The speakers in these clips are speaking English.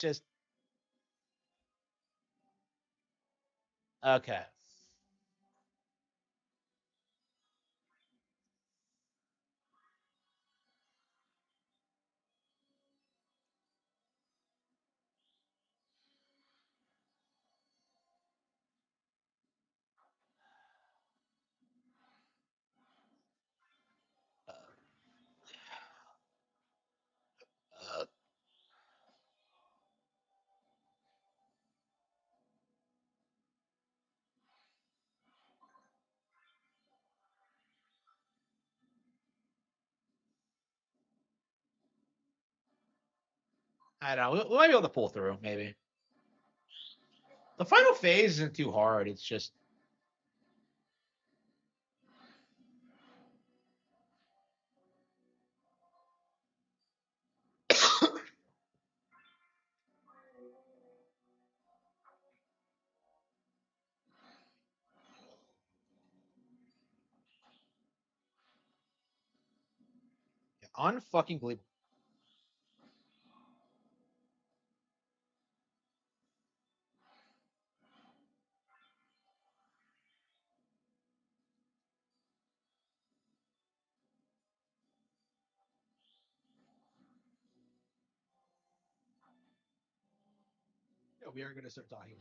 Just okay. Uh, uh, I don't know. We might be able to pull through. Maybe the final phase isn't too hard. It's just unfucking believable. Yeah, we are going to start talking.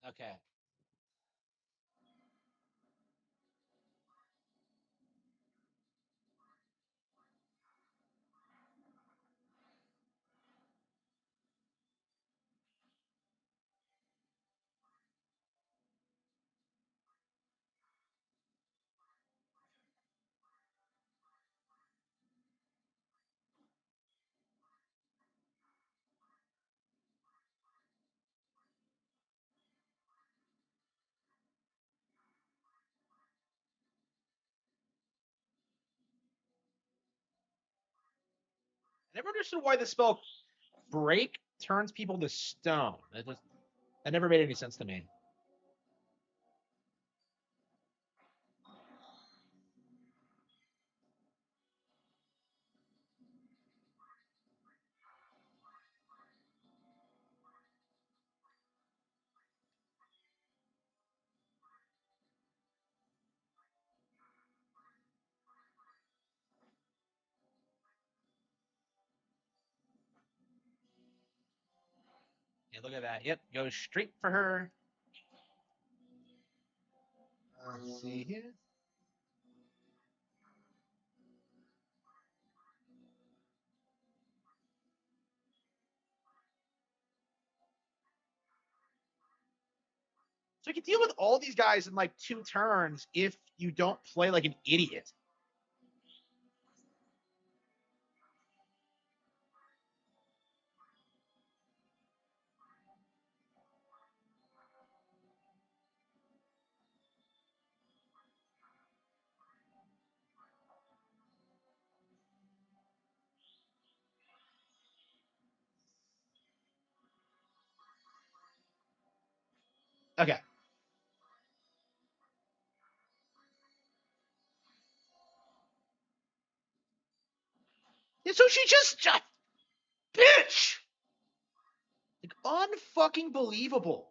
Okay. never understood why the spell break turns people to stone. That never made any sense to me. Yeah, look at that. Yep, go straight for her. Let's see here. So you can deal with all these guys in like 2 turns if you don't play like an idiot. Okay. Yeah, so she just bitch. Like unfucking believable.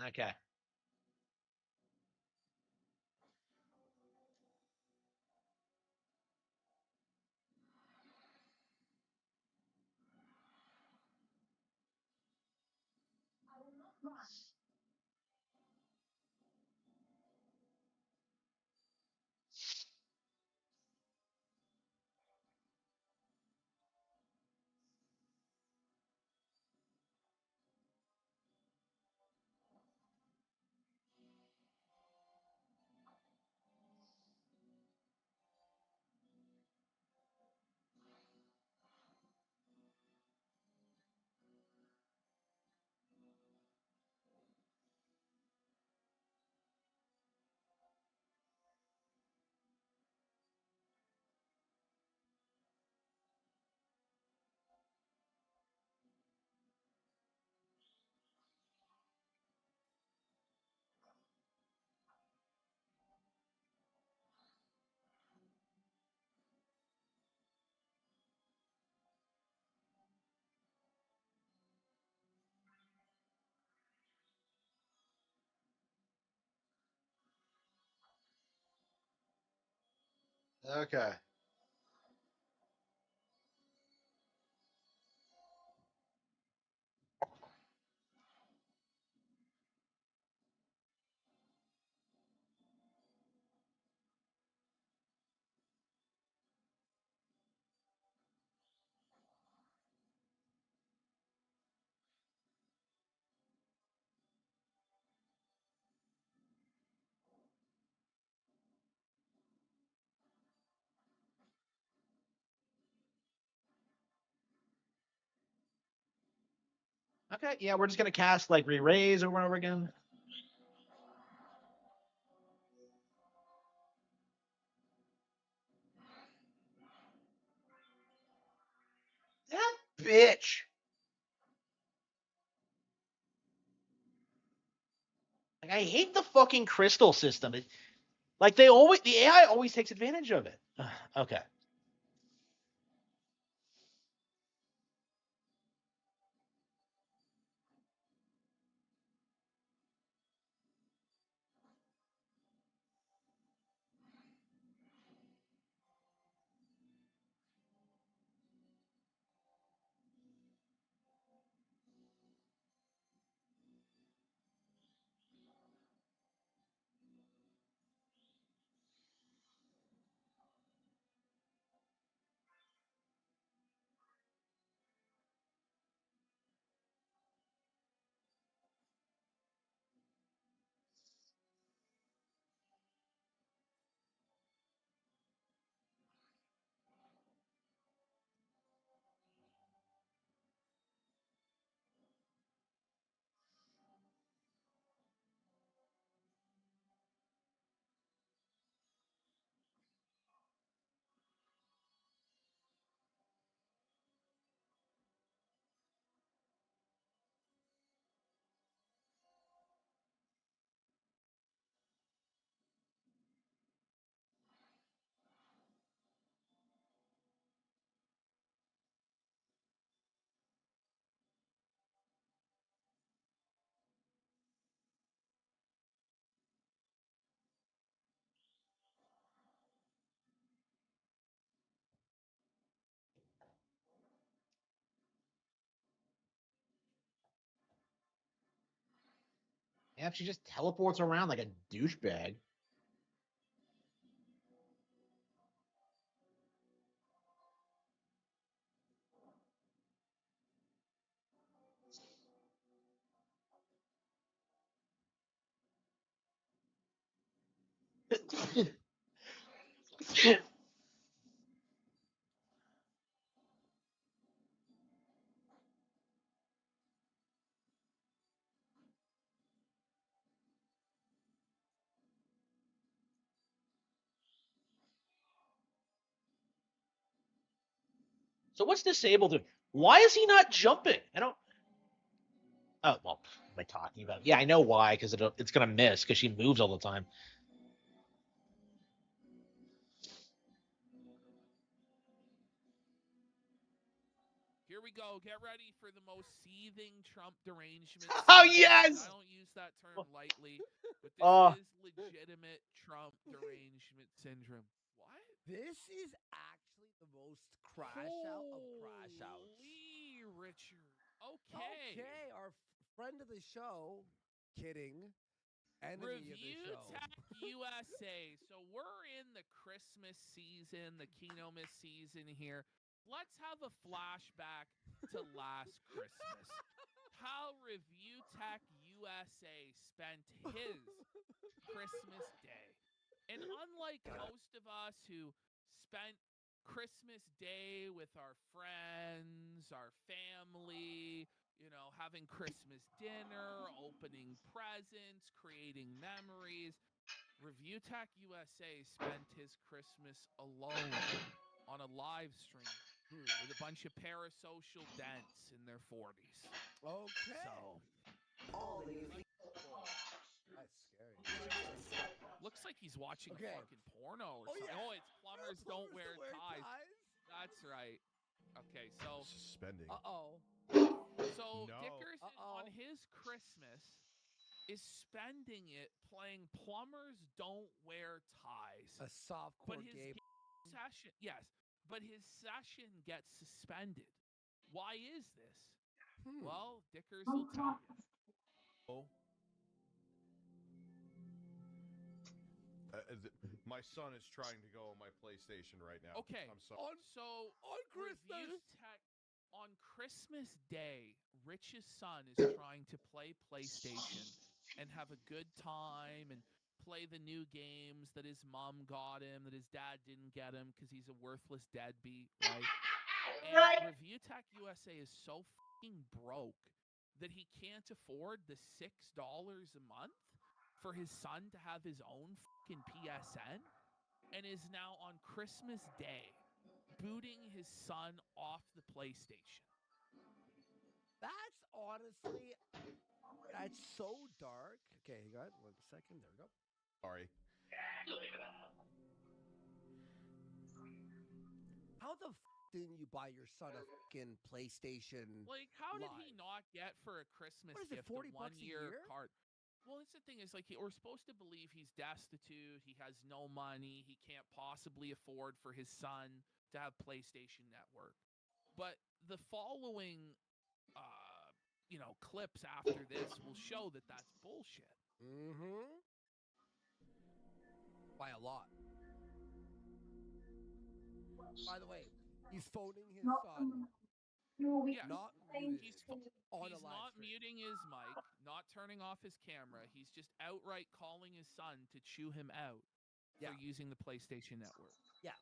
Okay. Okay. Okay. Yeah, we're just gonna cast like re-raise over and over again. That bitch. Like I hate the fucking crystal system. Like the AI always takes advantage of it. Okay. F. She just teleports around like a douchebag. So what's Disable doing? Why is he not jumping? I don't. Oh well, am I talking about? Yeah, I know why. Because it's gonna miss because she moves all the time. Here we go. Get ready for the most seething Trump derangement. Oh syndrome. yes. I don't use that term lightly, but this Oh, is legitimate Trump derangement syndrome. What? This is actually the most crash out of crash outs. Holy Richard. Okay. Okay, our friend of the show, kidding, enemy of the Review show. Tech USA. So we're in the Christmas season, the Kenomas season here. Let's have a flashback to last Christmas. How Review Tech USA spent his Christmas Day. And unlike most of us who spent Christmas Day with our friends, our family, having Christmas dinner, opening presents, creating memories, Review Tech USA spent his Christmas alone on a live stream with a bunch of parasocial dents in their 40s. Okay. So, That's scary. looks like he's watching Okay. fucking porno or Oh, something. yeah. Oh, it's plumbers don't wear ties. That's right. Okay, so Suspending. Uh-oh. so No. Dickerson on his Christmas is spending it playing plumbers don't wear ties. A softcore But his game. session, yes, but his session gets suspended. Why is this? Well, Dickers will tell you. My son is trying to go on my PlayStation right now. Okay, I'm sorry. so on Christmas. Review Tech on Christmas Day, Rich's son is trying to play PlayStation and have a good time and play the new games that his mom got him, that his dad didn't get him because he's a worthless deadbeat, right? And Review Tech USA is so fucking broke that he can't afford the $6 a month for his son to have his own fucking PSN, and is now on Christmas Day booting his son off the PlayStation. That's honestly, that's so dark. Okay, you got 1 second. There we go. Sorry. How the didn't you buy your son a fucking PlayStation? Like, how did he Live? not get for a Christmas What is it, gift 40 a bucks a 1-year year? card? Well, it's the thing is, like, we're supposed to believe he's destitute, he has no money, he can't possibly afford for his son to have PlayStation Network. But the following, clips after this will show that that's bullshit. Mm-hmm. By a lot. By the way, he's phoning his son. Yeah, Not muted he's on he's a live not stream. muting his mic, not turning off his camera. He's just outright calling his son to chew him out Yeah. for using the PlayStation Network. Yeah.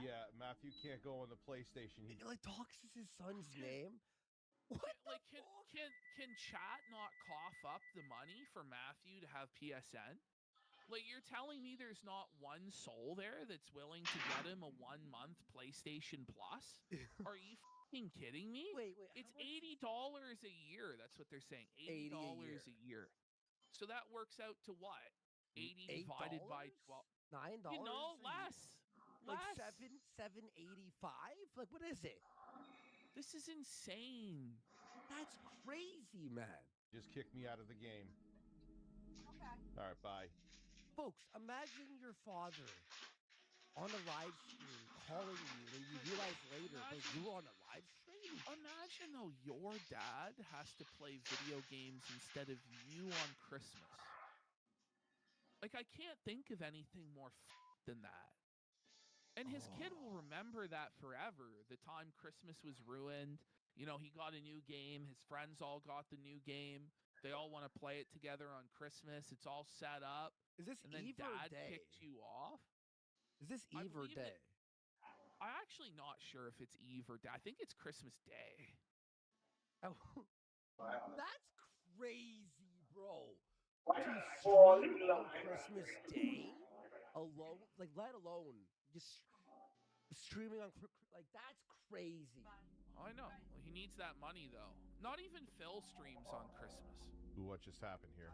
Yeah, Matthew can't go on the PlayStation. He like talks his son's name. What the Like, fuck? can chat not cough up the money for Matthew to have PSN? Like, you're telling me there's not one soul there that's willing to get him a 1-month PlayStation Plus? Are you fucking kidding me? Wait. It's $80 a year. That's what they're saying. $80 a year. So that works out to what? 80 divided by 12. $9? You know, less. Like Less. $7.85? Like, what is it? This is insane. That's crazy, man. Just kicked me out of the game. Okay. All right, bye. Folks, imagine your father on a live stream calling you and you realize later, but you were on a live stream? Imagine though your dad has to play video games instead of you on Christmas. Like, I can't think of anything more than that. And his kid will remember that forever. The time Christmas was ruined. You know, he got a new game. His friends all got the new game. They all want to play it together on Christmas. It's all set up. Is this And then Eve or dad Day? kicked you off. Is this I Eve or believe Day? I'm actually not sure if it's Eve or Day. I think it's Christmas Day. Oh, that's crazy, bro. To stream on Christmas Day alone, like let alone just streaming on like that's crazy. I know. Well, he needs that money though. Not even Phil streams on Christmas. Ooh, what just happened here?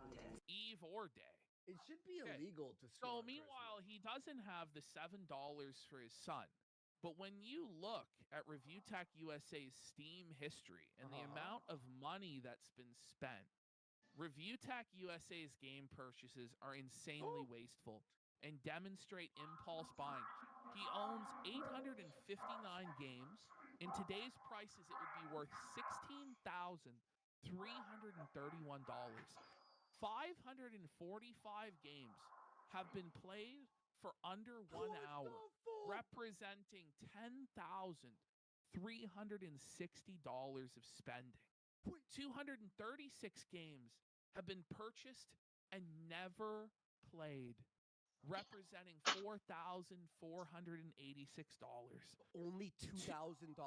Eve or Day. It should be Okay. illegal to stream. So on meanwhile, Christmas. he doesn't have the $7 for his son. But when you look at Review Tech USA's Steam history and the amount of money that's been spent, Review Tech USA's game purchases are insanely wasteful and demonstrate impulse buying. He owns 859 games. In today's prices, it would be worth $16,331. 545 games have been played for under 1 hour, representing $10,360 of spending. 236 games have been purchased and never played, representing $4,486. Only $2,000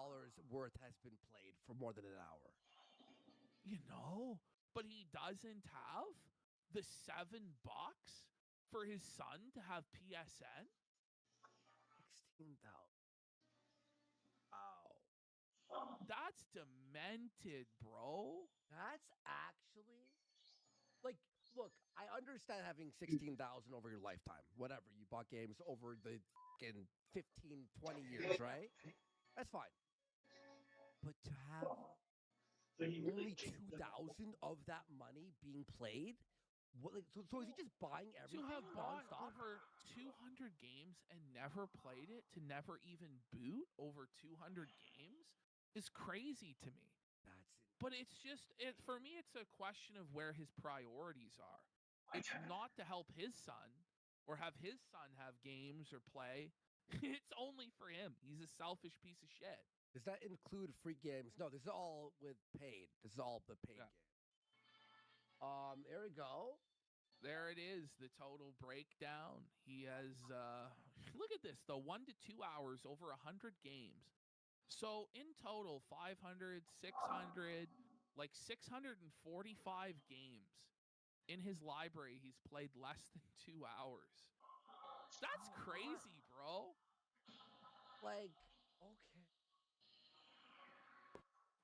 worth has been played for more than an hour. You know, but he doesn't have the $7 for his son to have PSN. 16,000. Wow. That's demented, bro. That's actually like, look, I understand having 16,000 over your lifetime. Whatever, you bought games over the fucking 15, 20 years, right? That's fine. But to have only 2,000 of that money being played, what, like, so is he just buying everything To have bought nonstop? over 200 games and never played it, to never even boot over 200 games, is crazy to me. That's it. But it's just, for me, it's a question of where his priorities are. It's not to help his son or have his son have games or play. It's only for him. He's a selfish piece of shit. Does that include free games? No, this is all with paid. This is all the paid game. There we go. There it is, the total breakdown. He has, look at this, though, 1 to 2 hours, over 100 games. So in total, 500, 600, like 645 games. In his library, he's played less than 2 hours. That's crazy, bro. Like, okay.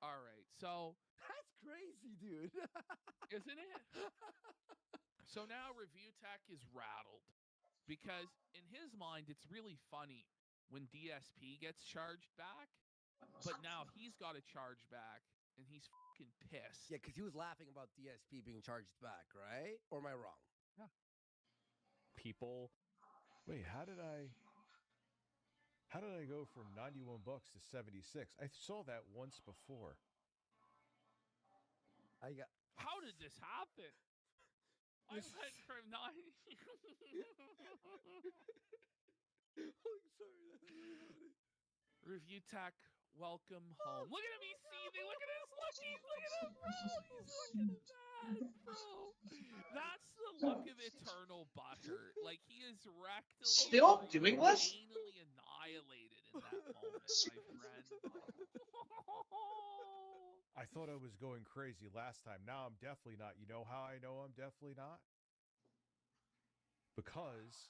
All right, so That's crazy, dude. isn't it? So now Review Tech is rattled because in his mind, it's really funny when DSP gets charged back, but now he's got to charge back and he's fucking pissed. Yeah, because he was laughing about DSP being charged back, right? Or am I wrong? People, wait, how did I go from $91 to 76? I saw that once before. How did this happen? I went from 9. Oh, sorry, that's really funny. Review Tech, welcome home. Look at him, he's seething. Look at his look. Look at him, bro. He's looking mad, bro. That's the look of eternal butthurt. Like, he is wrecked. Still doing this? Anally annihilated in that moment, my friend. I thought I was going crazy last time. Now I'm definitely not. You know how I know I'm definitely not? Because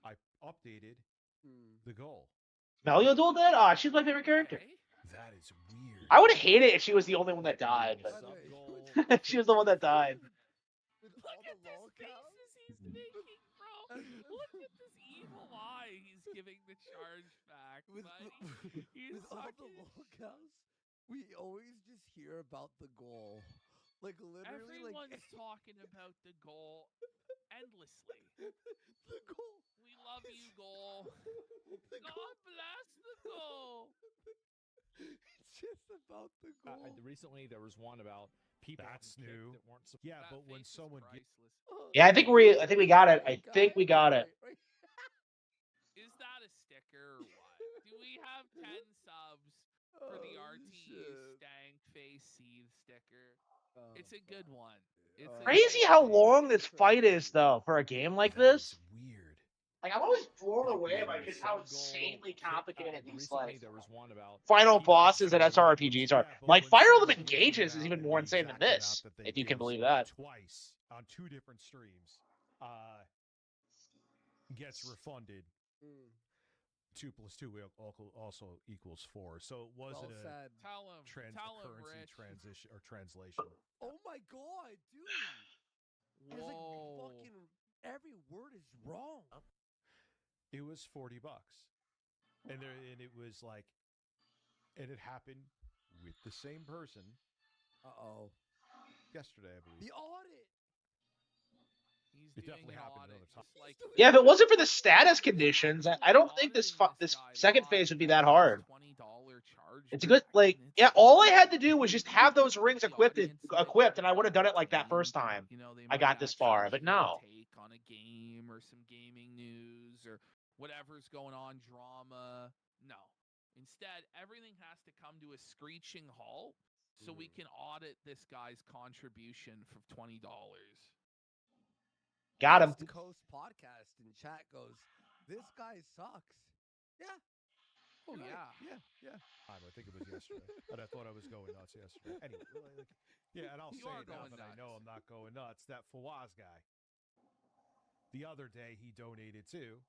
I updated the goal. Melio Duel did? Ah, she's my favorite character. Okay. That is weird. I would hate it if she was the only one that died. By the Sub way, goal. But she was the one that died. With Look all the at lol this cows? faces he's making, bro. Look at this evil eye he's giving the charge back, buddy. He's With all the sucking. lol cows, we always just hear about the goal. Like, literally, Everyone's talking about the goal endlessly. the goal. We love you, goal. The goal. God bless the goal. It's just about About the goal. Recently, there was one about people That's getting kicked new. that weren't supposed. Yeah, That but when face is someone priceless. Yeah, I think we got it. I think we got it. Is that a sticker or what? Do we have 10 subs for the RTE Stank Face Seethe sticker? It's a good one. It's a Crazy good how one. long this fight is, though, for a game like That this. is weird. Like, I'm always blown Like, away by literally, just how sub goal, insanely kick. complicated these Recently, like there was one about final people bosses and exploding SRPGs once- are. Yeah, but Like, when Fire someone Emblem gives you Engages is that even and more the insane than exact this, amount that they if you can give believe someone that. twice on 2 different streams, gets refunded. 2 + 2 also equals 4. So it wasn't Well a said. Tell him, currency Rich. transition or translation. Oh my god, dude! It's like fucking every word is wrong. It was $40, and it was like, and it happened with the same person yesterday, I believe. The audit. He's It doing definitely an happened audit. another time. Just like Yeah, if it wasn't for the status conditions, I actually don't think auditing this guy second live phase would be for that this hard. $20 charge It's a good, back, like, and it's yeah, all I had to do was just have those Look at rings the equipped, audience that and I would have done it like that teams, first time you know, they I might got this far, actually but hear a no. take on a game or some gaming news or whatever's going on, drama. No. Instead, everything has to come to a screeching halt so we can audit this guy's contribution for $20. Got him. East Coast podcast in chat goes, this guy sucks. Yeah. Oh, You're right. yeah. I think it was yesterday, and I thought I was going nuts yesterday. Anyway, yeah, and I'll You say are it now going that I know nuts. I'm not going nuts. That Fawaz guy, the other day he donated too,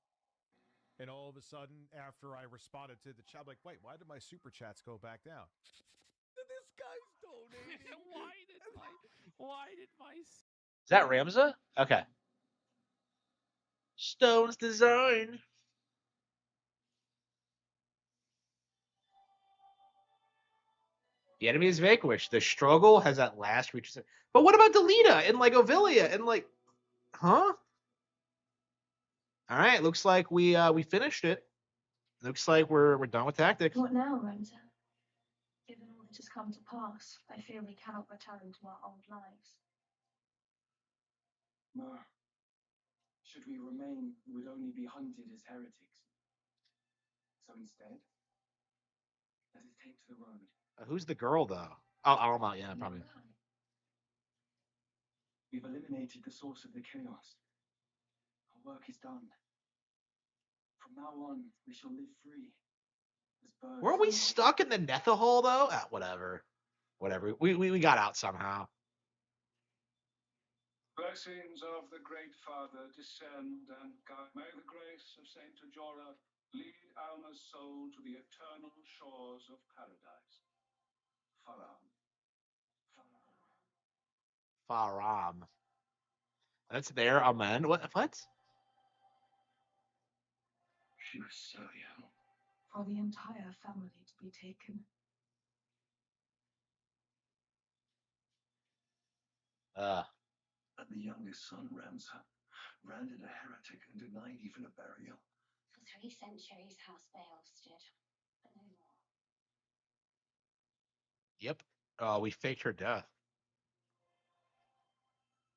and all of a sudden, after I responded to the chat, I'm like, wait, why did my super chats go back down? This guy's donating. Why did my Is that Ramza? Okay. Stone's design. The enemy is vanquished. The struggle has at last reached. But what about Delita and like Ovilia and like, huh? All right, looks like we finished it. Looks like we're done with tactics. What now, Renza? Given all that has come to pass, I fear we cannot return to our old lives. No. Should we remain, we would only be hunted as heretics. So instead, let us take to the road. Who's the girl though? Oh, Alma. Yeah, probably. We've eliminated the source of the chaos. Our work is done. From now on, we shall live free. As birds. Weren't we stuck in the Netha hole though? Whatever. We got out somehow. Blessings of the Great Father descend and guide. May the grace of Saint Ajora lead Alma's soul to the eternal shores of paradise. Faram. Faram. That's there. Amen. What? She was so young. For the entire family to be taken. And the youngest son, Ramsa, branded a heretic and denied even a burial. For 3 centuries, House Baal stood, but no more. Yep. We faked her death.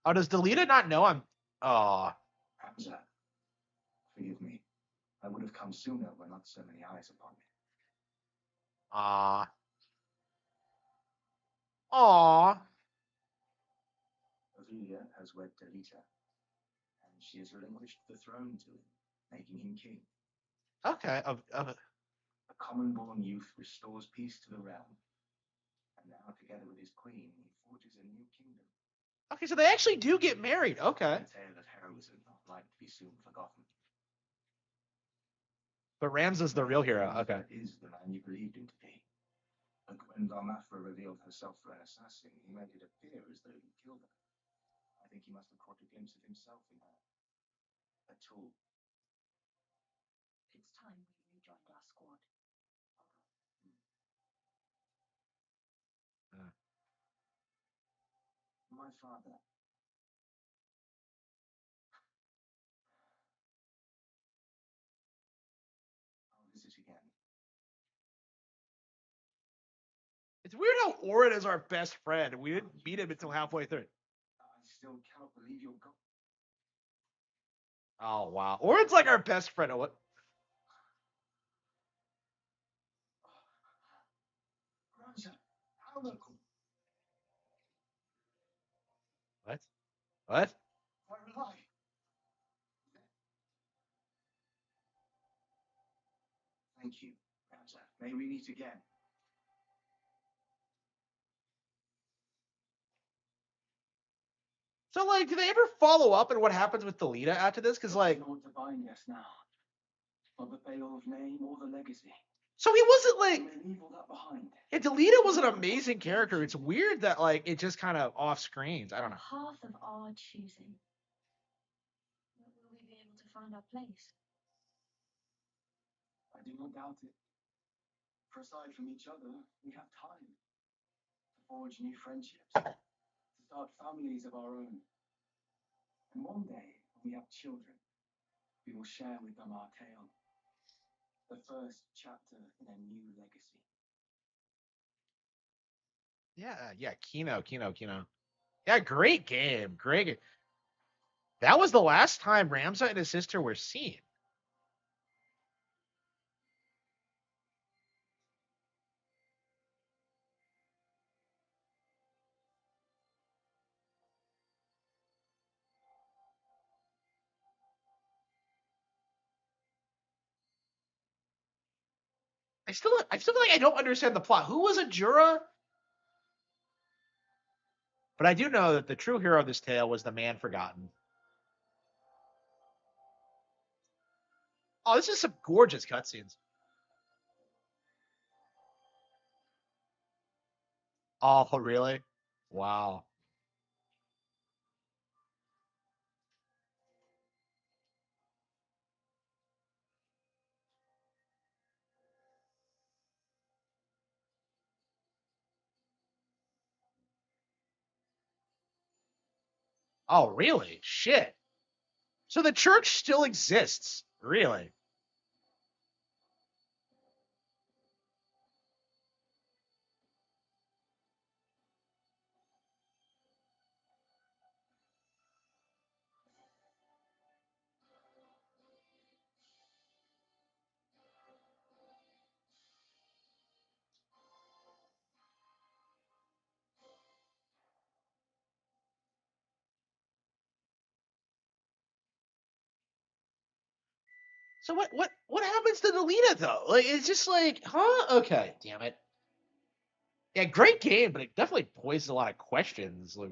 Oh, does Delita not know I'm? Oh. Ramsa, forgive me. I would have come sooner were not so many eyes upon me. Aw. Aw. Ovilia has wed Delita, and she has relinquished the throne to him, making him king. Okay. A common-born youth restores peace to the realm, and now, together with his queen, he forges a new kingdom. Okay, so they actually do get married. Okay. A tale of heroism not like to be soon forgotten. But Ramsa's the real hero. Okay. Is the man you believed him to be. But when Valmafra revealed herself to an assassin, he made it appear as though he killed her. I think he must have caught a glimpse of himself in her. A tool. It's time we rejoined our squad. My father. I'll visit again. It's weird how Orin is our best friend. We didn't meet him until halfway through. I still cannot believe you're gone. Oh wow, Orin's like our best friend. Oh, what? Rosa, Alma, What? What? I'm alive. Thank you, Rosa. May we meet again. So like, do they ever follow up on what happens with Delita after this? Because like, Not to bind us now. Not the Beowulf name or the legacy. so he wasn't like. We may leave all that behind. Yeah, Delita was an amazing character. It's weird that like it just kind of off screens. I don't know. Path of our choosing. But will we be able to find our place? I do not doubt it. For aside from each other, we have time to forge new friendships, to start families of our own. And one day, when we have children, we will share with them our tale. The first chapter in a new legacy. Yeah, Kino. Yeah, great game. Great. That was the last time Ramza and his sister were seen. I still feel like I don't understand the plot. Who was Ajura? But I do know that the true hero of this tale was the man forgotten. Oh, this is some gorgeous cutscenes. Oh, really? Wow. Oh, really? Shit. So the church still exists. Really? So what happens to Delita though? Like it's just like, huh? Okay, damn it. Yeah, great game, but it definitely poses a lot of questions. Like,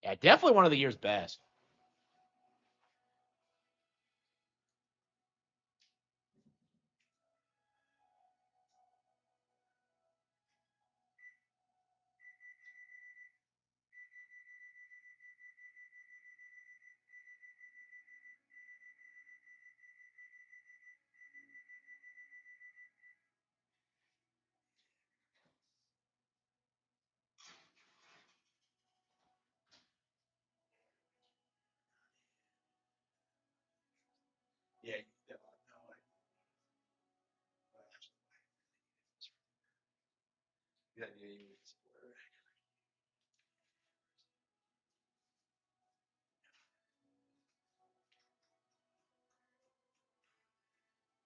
yeah, definitely one of the year's best. Yeah,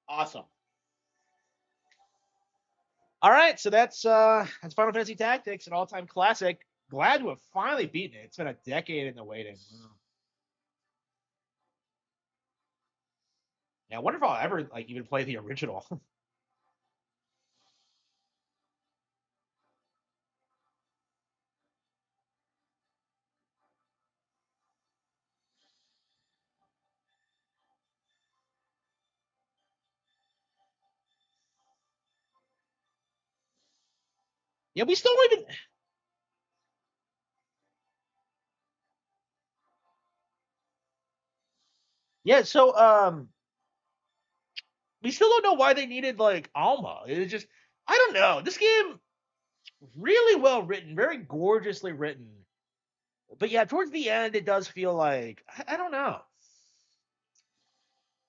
awesome. All right, so that's Final Fantasy Tactics, an all-time classic. Glad to have finally beaten it. It's been a decade in the waiting. Wow. Yeah, I wonder if I'll ever like even play the original. Yeah, we still don't even. Yeah, so we still don't know why they needed like Alma. It's just I don't know. This game really well written, very gorgeously written. But yeah, towards the end, it does feel like I don't know.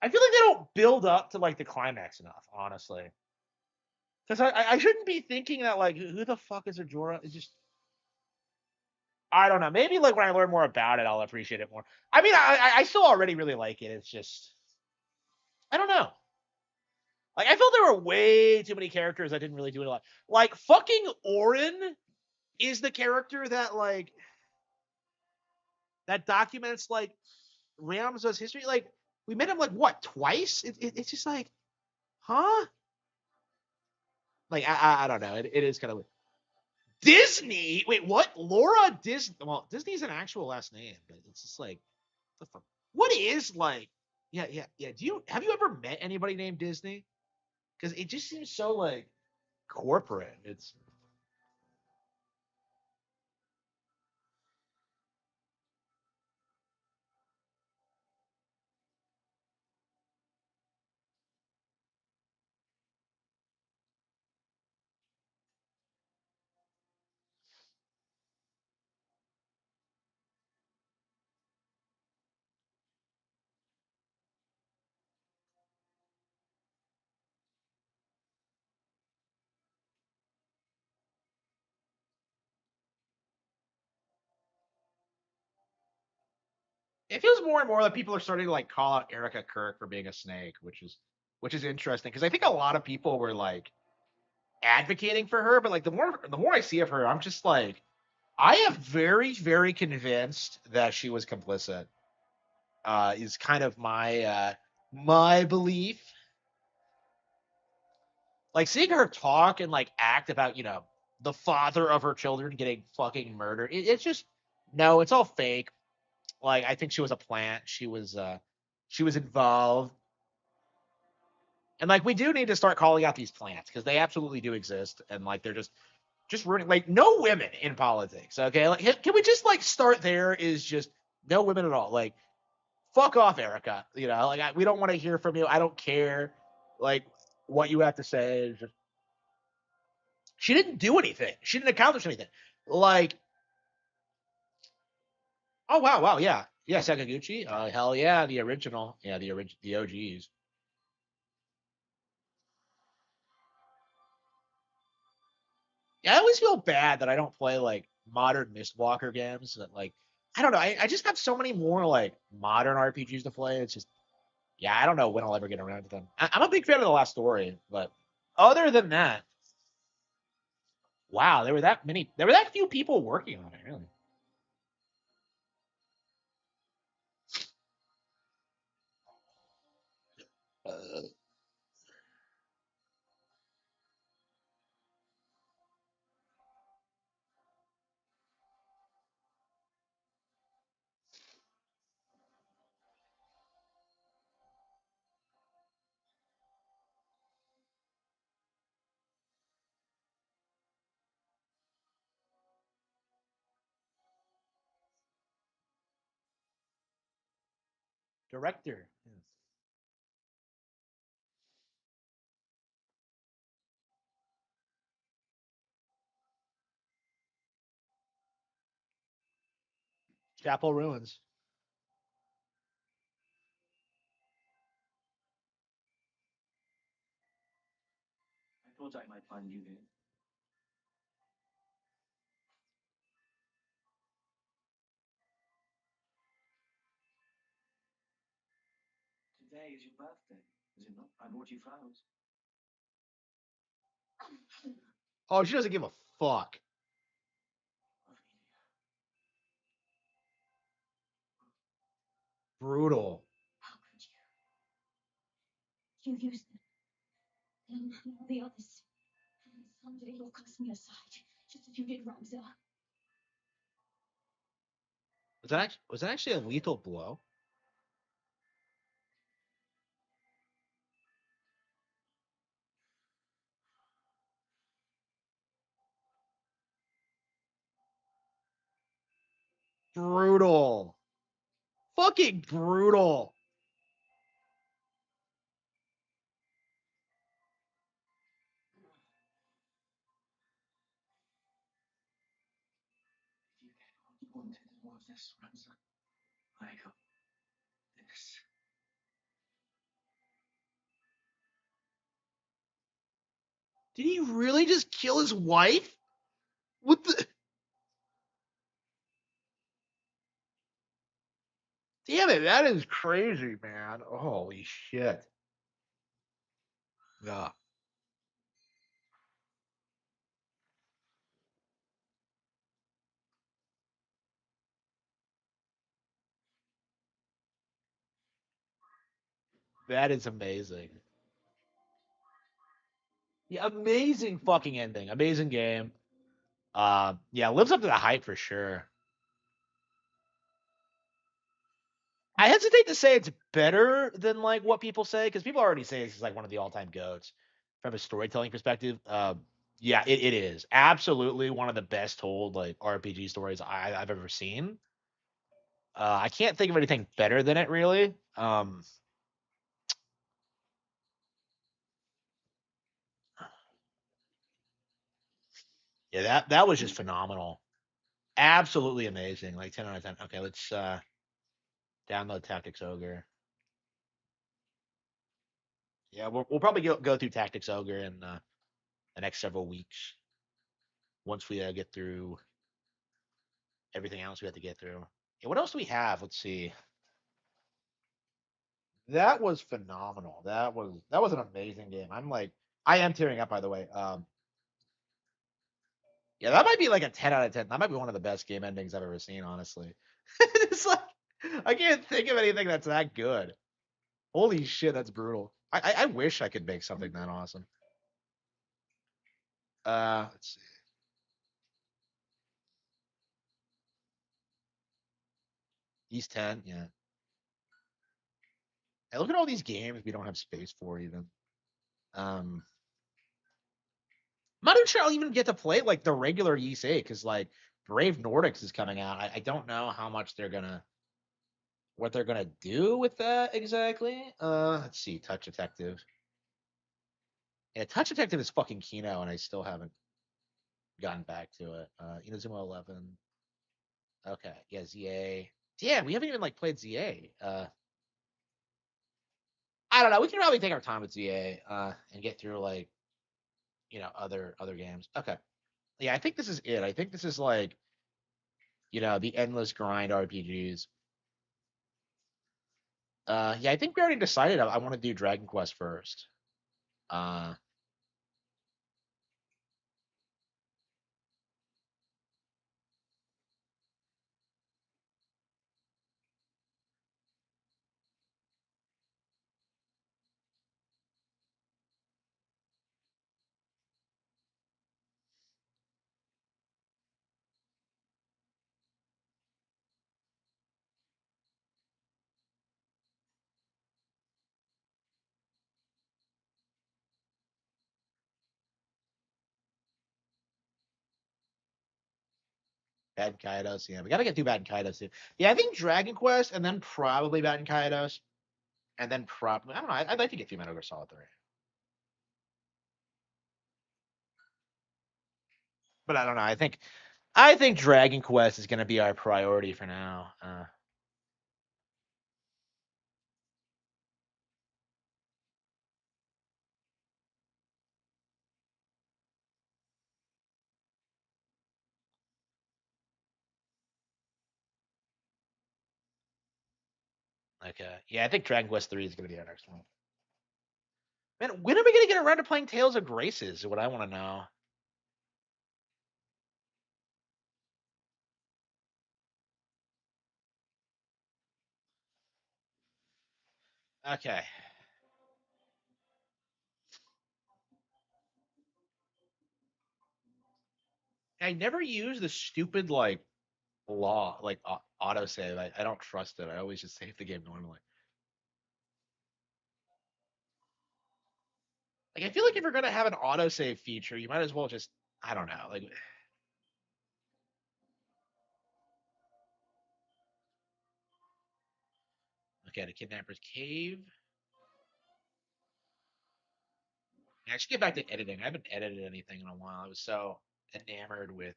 I feel like they don't build up to like the climax enough, honestly. Because I shouldn't be thinking that like who the fuck is a Jorah? It's just I don't know. Maybe like when I learn more about it, I'll appreciate it more. I mean, I still already really like it. It's just I don't know. Like I felt there were way too many characters that didn't really do it a lot. Like fucking Orin is the character that like that documents like Ramza's history. Like we met him like what twice? It's just like, huh? Like I don't know. It is kind of weird. Disney. Wait, what? Laura Disney. Well, Disney's an actual last name, but it's just like the fuck. What is like? Yeah. Have you ever met anybody named Disney? Because it just seems so like corporate. It's it feels more and more that people are starting to like call out Erica Kirk for being a snake, which is interesting because I think a lot of people were like advocating for her, but like the more I see of her, I'm just like I am very convinced that she was complicit. Is kind of my belief. Like seeing her talk and like act about the father of her children getting fucking murdered. It's just no, it's all fake. Like I think she was a plant. She was involved. And like we do need to start calling out these plants because they absolutely do exist, and like they're just ruining. Like no women in politics. Okay, like can we just like start there? Is just no women at all. Like fuck off, Erica. Like we don't want to hear from you. I don't care. Like what you have to say is just she didn't do anything. She didn't accomplish anything. Like oh wow yeah Sakaguchi. Hell yeah, the original. Yeah, the OGs. Yeah, I always feel bad that I don't play like modern Mistwalker games. That like I don't know. I just have so many more like modern RPGs to play. It's just yeah, I don't know when I'll ever get around to them. I'm a big fan of the last story, but other than that, wow, there were that few people working on it. Really, uh, director. Chapel Ruins. I thought I might find you here. Today is your birthday, is it not? I brought you flowers. Oh, she doesn't give a fuck. Brutal. How could you? You used them. And the others. And someday you'll cast me aside, just as you did Ramza. Was that actually a lethal blow? Brutal. Fucking brutal. If you get what you wanted and want this, Ramsay, I got this. Did he really just kill his wife? What the? Damn it, that is crazy, man. Holy shit. Yeah. That is amazing. Yeah, amazing fucking ending. Amazing game. Yeah, lives up to the hype for sure. I hesitate to say it's better than like what people say because people already say this is like one of the all-time goats from a storytelling perspective. Yeah, it is absolutely one of the best told like RPG stories I've ever seen. I can't think of anything better than it really. Yeah, that was just phenomenal. Absolutely amazing. Like 10 out of 10. Okay, let's download Tactics Ogre. Yeah, we'll probably go through Tactics Ogre in the next several weeks once we get through everything else we have to get through. Yeah, what else do we have? Let's see. That was phenomenal. That was an amazing game. I am tearing up by the way. Yeah, that might be like a 10 out of 10. That might be one of the best game endings I've ever seen, honestly. It's like I can't think of anything that's that good. Holy shit, that's brutal. I wish I could make something that awesome. Let's see. He's 10, yeah. Hey, look at all these games we don't have space for even. Um I'm not even sure I'll even get to play like the regular ESA because like Brave Nordics is coming out. I don't know how much what they're gonna do with that exactly. Let's see, Touch Detective. Yeah, Touch Detective is fucking Kino, and I still haven't gotten back to it. Inazuma 11. Okay, yeah, ZA. Yeah, we haven't even like played ZA. I don't know. We can probably take our time with ZA and get through like other games. Okay. Yeah, I think this is it. I think this is like the endless grind RPGs. Yeah, I think we already decided I want to do Dragon Quest first. Uh, Bad Kaidos. Yeah, we gotta get through Bad Kaidos too. Yeah, I think Dragon Quest and then probably Bad Kaidos, and then probably I don't know. I'd like to get through Metal Gear Solid 3, but I don't know. I think Dragon Quest is gonna be our priority for now. Okay. Yeah, I think Dragon Quest 3 is gonna be our next one. Man, when are we gonna get around to playing Tales of Graces? Is what I want to know. Okay. I never use the stupid like law like autosave. I don't trust it. I always just save the game normally. Like I feel like if you're gonna have an autosave feature, you might as well just I don't know. Like okay, the kidnapper's cave. I should get back to editing. I haven't edited anything in a while. I was so enamored with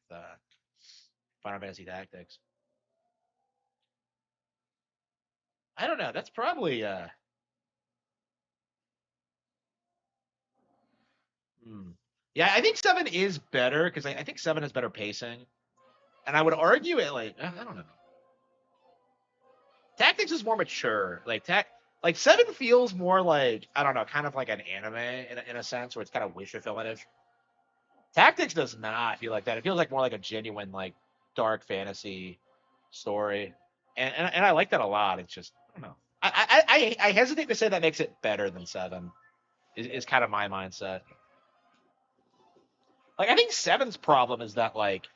Final Fantasy Tactics. I don't know. That's probably hmm. Yeah, I think 7 is better because I think 7 has better pacing, and I would argue it like I don't know. Tactics is more mature. Like 7 feels more like I don't know, kind of like an anime in a sense, where it's kind of wish fulfillment. Tactics does not feel like that. It feels like more like a genuine like dark fantasy story, and I like that a lot. It's just I don't know. I hesitate to say that makes it better than 7. Is kind of my mindset. Like I think seven's problem is that like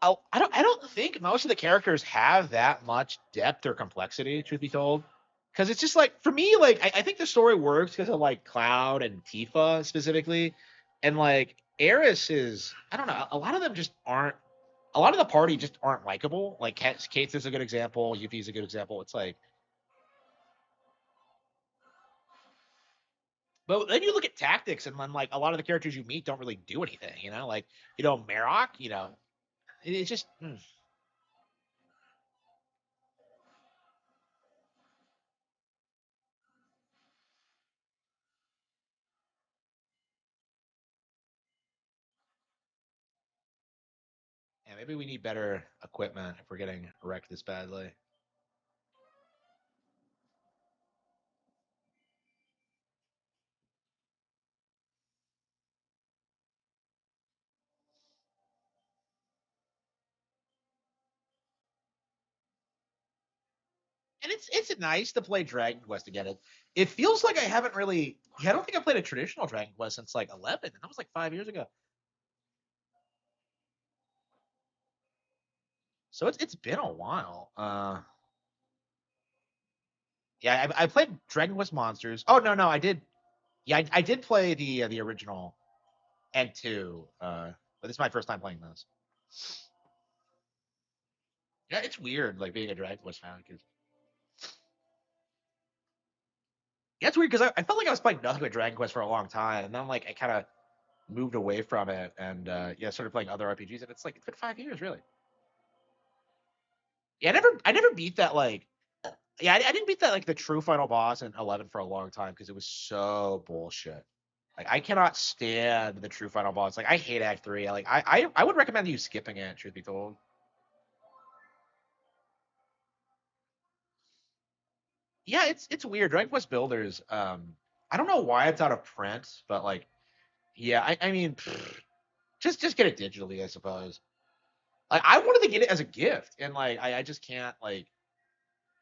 I don't think most of the characters have that much depth or complexity, truth be told. Because it's just like for me, like I think the story works because of like Cloud and Tifa specifically, and like Eris is I don't know. A lot of them just aren't. A lot of the party just aren't likable. Like Kate is a good example. Yuffie is a good example. It's like, but then you look at tactics, and then like a lot of the characters you meet don't really do anything. Like Marok. It's just. Yeah, maybe we need better equipment if we're getting wrecked this badly. And it's nice to play Dragon Quest again. It feels like I haven't really. Yeah, I don't think I played a traditional Dragon Quest since like 11, and that was like 5 years ago. So it's been a while. Yeah, I played Dragon Quest Monsters. Oh no, I did. Yeah, I did play the original and two. But this is my first time playing those. Yeah, it's weird like being a Dragon Quest fan because yeah, it's weird because I felt like I was playing nothing but Dragon Quest for a long time, and then like I kind of moved away from it and yeah, started playing other RPGs, and it's been 5 years really. Yeah, I never beat that like yeah, I didn't beat that like the true final boss in 11 for a long time because it was so bullshit. Like I cannot stand the true final boss. Like I hate Act 3. I would recommend you skipping it, truth be told. Yeah, it's weird. Dragon Quest Builders, I don't know why it's out of print, but like yeah, I mean just get it digitally, I suppose. Like I wanted to get it as a gift, and like I just can't like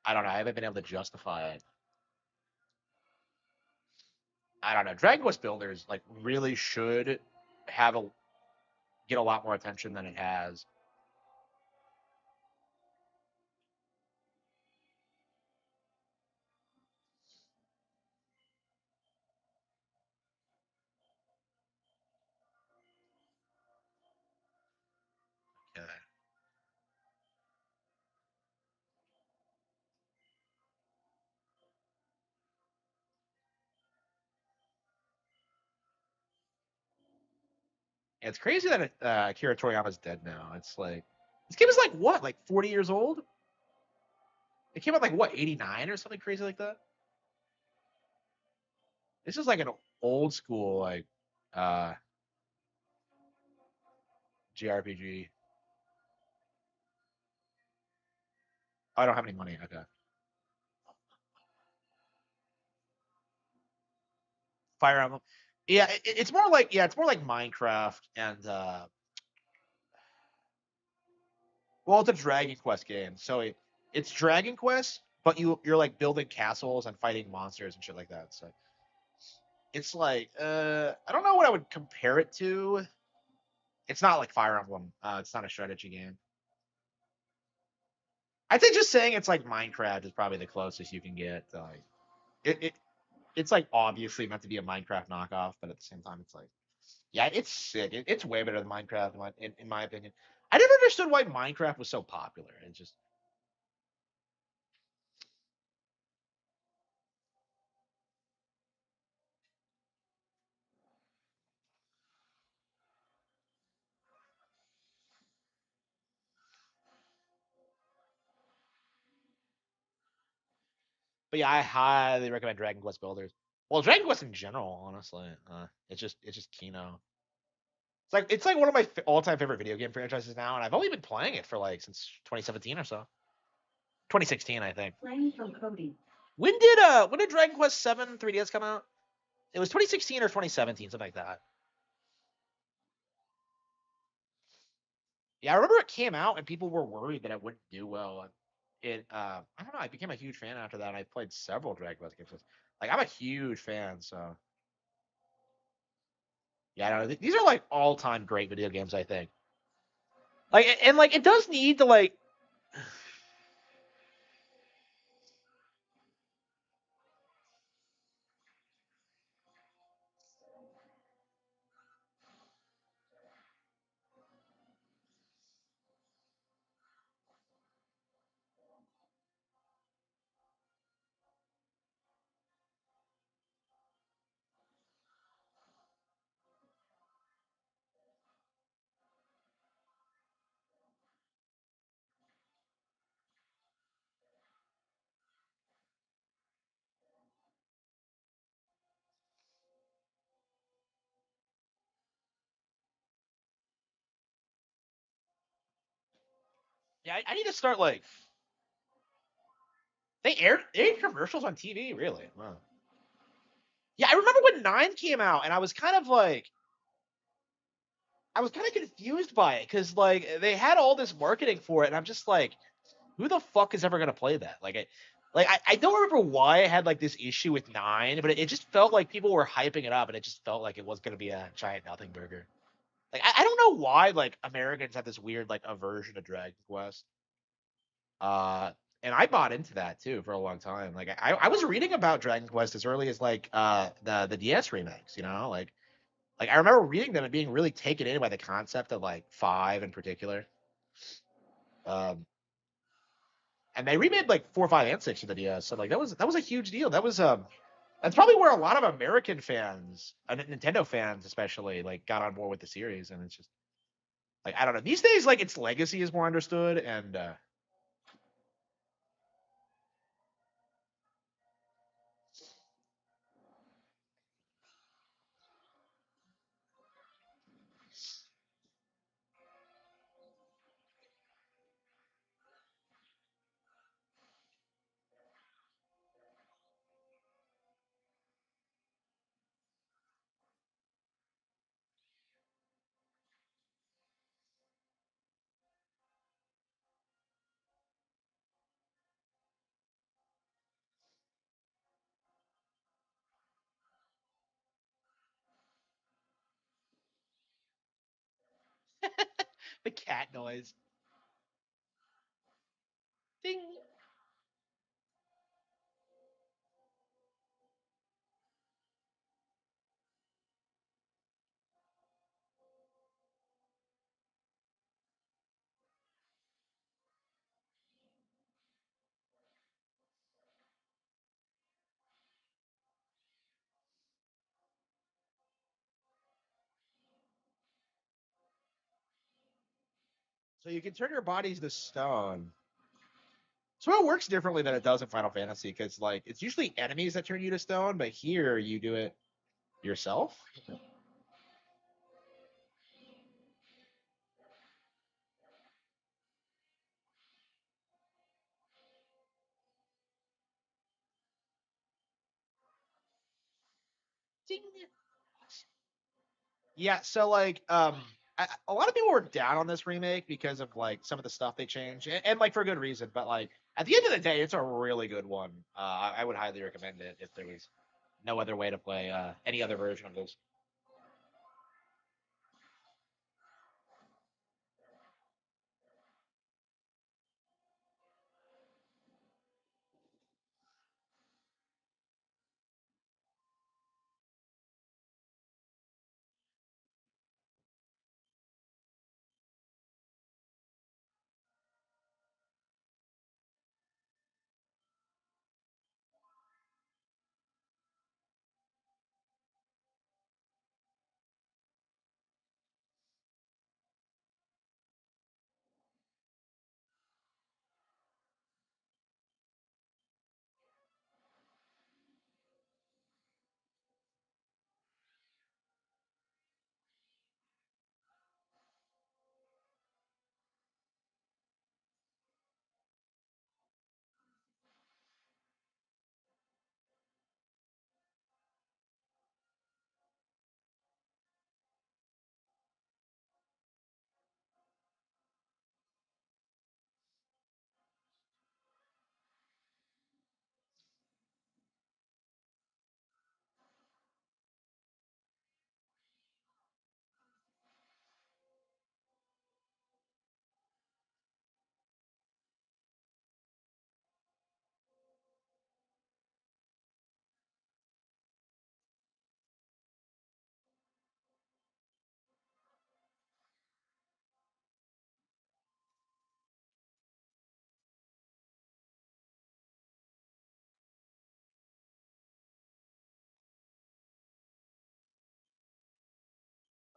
I don't know, I haven't been able to justify it. I don't know. Dragon Quest Builders like really should have a get a lot more attention than it has. Yeah. It's crazy that Akira Toriyama's dead now. It's like this game is like what, like 40 years old? It came out like what, 89 or something crazy like that. This is like an old school like uh JRPG. Oh, I don't have any money. Okay. Fire Emblem. Yeah, it's more like it's more like Minecraft and well, it's a Dragon Quest game. So it's Dragon Quest, but you're like building castles and fighting monsters and shit like that. So it's like I don't know what I would compare it to. It's not like Fire Emblem. It's not a strategy game. I think just saying it's like Minecraft is probably the closest you can get. To like it it's like obviously meant to be a Minecraft knockoff, but at the same time, it's like yeah, it's sick. It's way better than Minecraft in my opinion. I never understood why Minecraft was so popular. It's just but yeah, I highly recommend Dragon Quest Builders. Well, Dragon Quest in general, honestly. It's just Kino. It's like one of my all-time favorite video game franchises now, and I've only been playing it for like since 2017 or so. 2016, I think. Playing from Cody. When did Dragon Quest 7 3DS come out? It was 2016 or 2017, something like that. Yeah, I remember it came out and people were worried that it wouldn't do well. I don't know. I became a huge fan after that. And I played several Dragon Quest games. Like I'm a huge fan, so yeah. I don't know. These are like all-time great video games. I think. Like it does need to like. Yeah, I need to start like they aired commercials on TV. Really? Wow. Yeah, I remember when 9 came out, and I was kind of confused by it because like they had all this marketing for it, and I'm just like, who the fuck is ever gonna play that? I don't remember why I had like this issue with 9, but it just felt like people were hyping it up, and it just felt like it was gonna be a giant nothing burger. Like I don't know why like Americans have this weird like aversion to Dragon Quest. Uh, and I bought into that too for a long time. Like I was reading about Dragon Quest as early as like the DS remakes, you know, like I remember reading them and being really taken in by the concept of like 5 in particular. Um, and they remade like 4, 5, and 6 for the DS. So like that was a huge deal. That's probably where a lot of American fans, Nintendo fans especially, like got on board with the series. And it's just like I don't know. These days, like its legacy is more understood, and the cat noise. Ding. So you can turn your bodies to stone. So it works differently than it does in Final Fantasy because like it's usually enemies that turn you to stone, but here you do it yourself. Ding. Yeah, so like a lot of people were down on this remake because of like some of the stuff they changed, and like for good reason. But like at the end of the day, it's a really good one. I would highly recommend it if there was no other way to play any other version of this.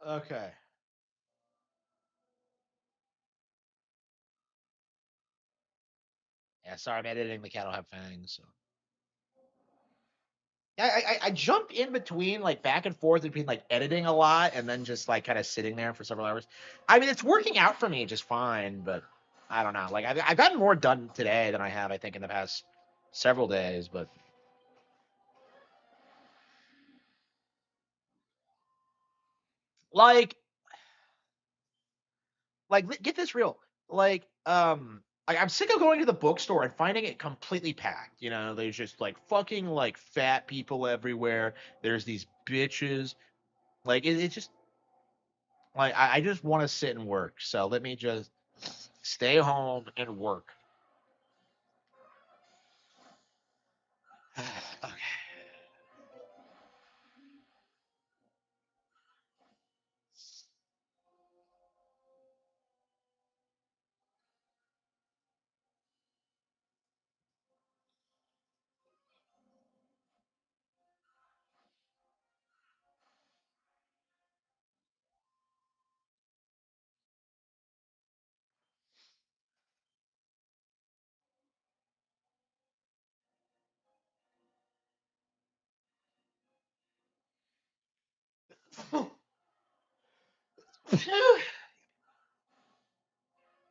Okay. Yeah, sorry, I'm editing. The cat will have fangs. So. I jump in between like back and forth between like editing a lot and then just like kind of sitting there for several hours. I mean, it's working out for me just fine, but I don't know. Like I've gotten more done today than I have, I think, in the past several days. But like get this real. Like I'm sick of going to the bookstore and finding it completely packed. You know, there's just like fucking like fat people everywhere. There's these bitches. Like it's just like I just want to sit and work. So let me just stay home and work. Okay.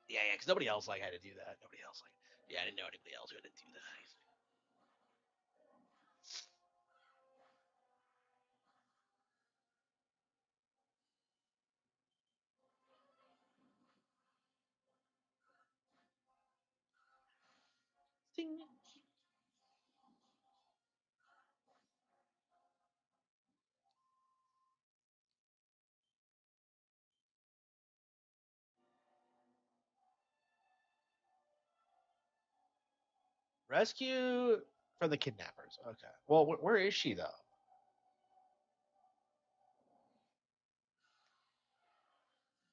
Yeah, because nobody else like had to do that. Nobody else like. Yeah, I didn't know anybody else who had to do that. Ding. Rescue from the kidnappers. Okay. Well, where is she though?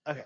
Okay.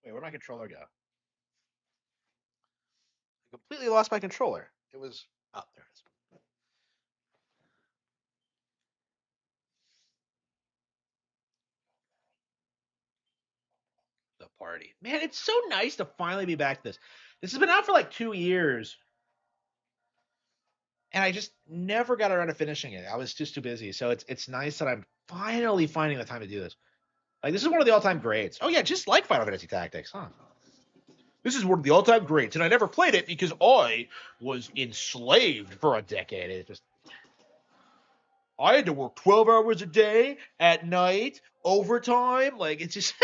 Wait, where'd my controller go? I completely lost my controller. It was. Oh, there it is. Party. Man, it's so nice to finally be back to this. This has been out for like 2 years, and I just never got around to finishing it. I was just too busy. So it's nice that I'm finally finding the time to do this. Like this is one of the all-time greats. Oh yeah, just like Final Fantasy Tactics, huh? This is one of the all-time greats, and I never played it because I was enslaved for a decade. It just I had to work 12 hours a day at night, overtime. Like it's just,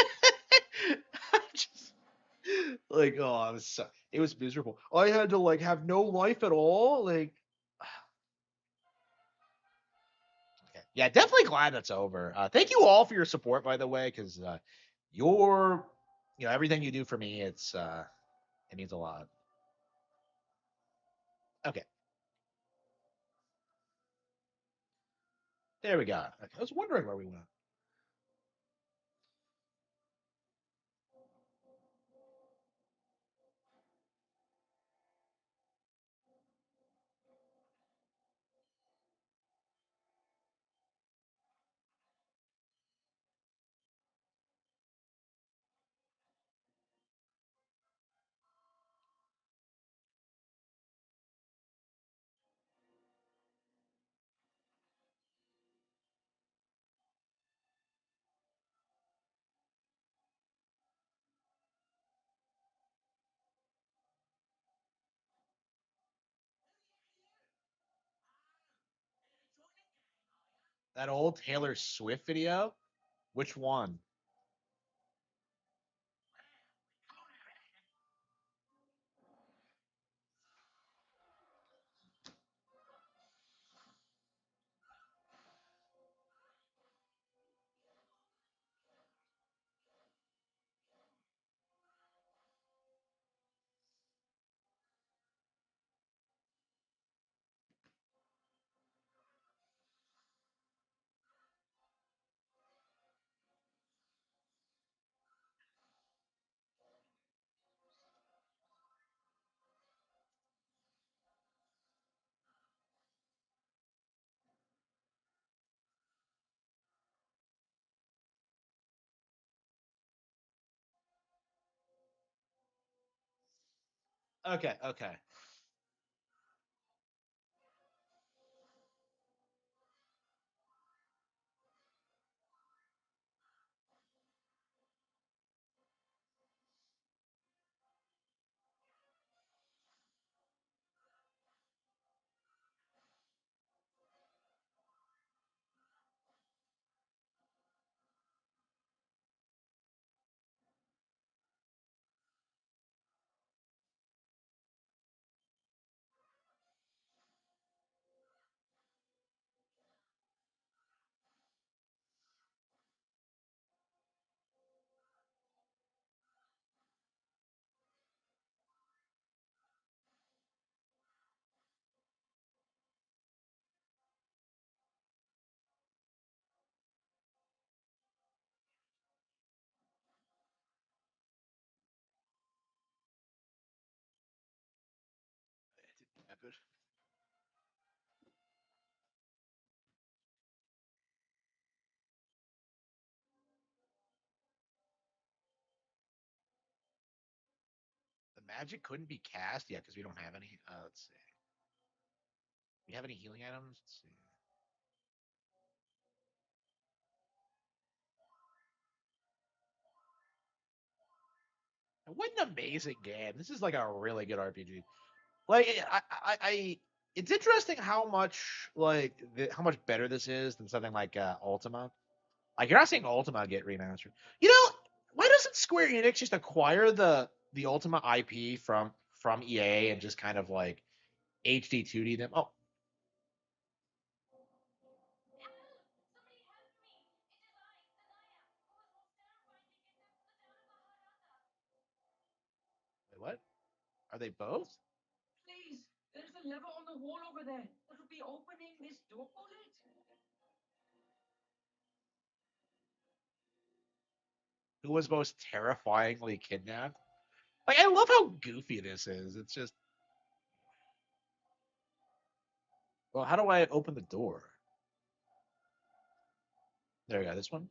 just like oh, it was miserable. I had to like have no life at all. Like okay. Yeah, definitely glad that's over. Thank you all for your support, by the way, because your everything you do for me, it means a lot. Okay, there we go. Okay, I was wondering where we went. That old Taylor Swift video. Which one? Okay, okay. The magic couldn't be cast, yeah, because we don't have any. Let's see. We have any healing items? Let's see. What an amazing game! This is like a really good RPG. Like it's interesting how much how much better this is than something like Ultima. Like you're not seeing Ultima get remastered. You know, why doesn't Square Enix just acquire the Ultima IP from EA and just kind of like HD 2D them? Oh, wait, what? Are they both? Please, there's a lever on the wall over there. That will be opening this door. Pull it. Who was most terrifyingly kidnapped? Like I love how goofy this is. It's just well, how do I open the door? There we go. This one.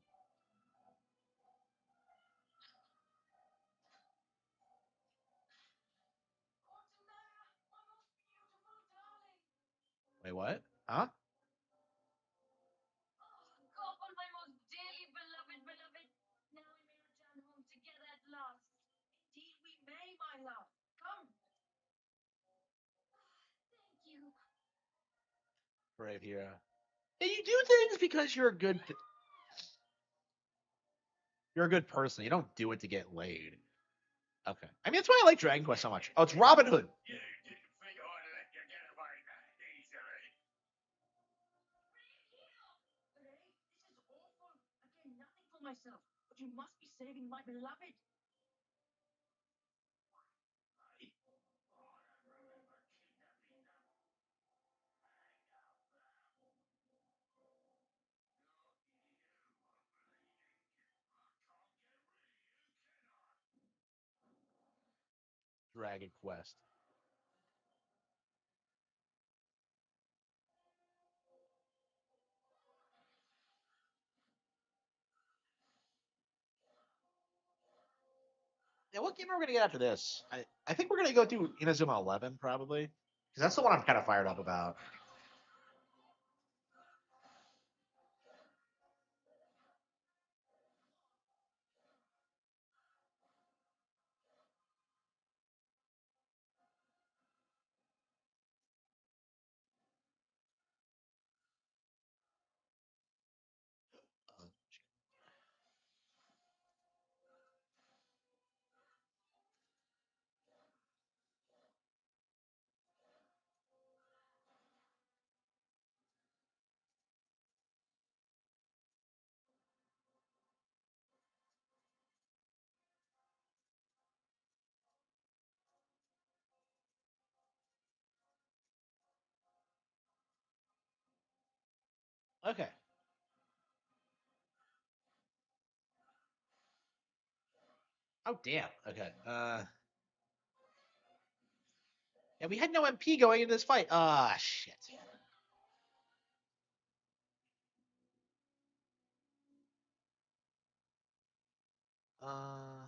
Wait, what? Huh? Couple, my most dearly beloved, beloved. Now we may return home together at last. Indeed, we may, my love. Come. Thank you. Brave hero. Yeah, you do things because you're a good. You're a good person. You don't do it to get laid. Okay. I mean, that's why I like Dragon Quest so much. Oh, it's Robin Hood. Ray, this is awful. I care nothing for myself, but you must be saving my beloved. Dragon Quest. Yeah, what game are we gonna get after this? I think we're gonna go through Inazuma 11 probably, because that's the one I'm kind of fired up about. Okay. Oh damn. Okay. Yeah, we had no MP going into this fight. Ah, shit. Uh,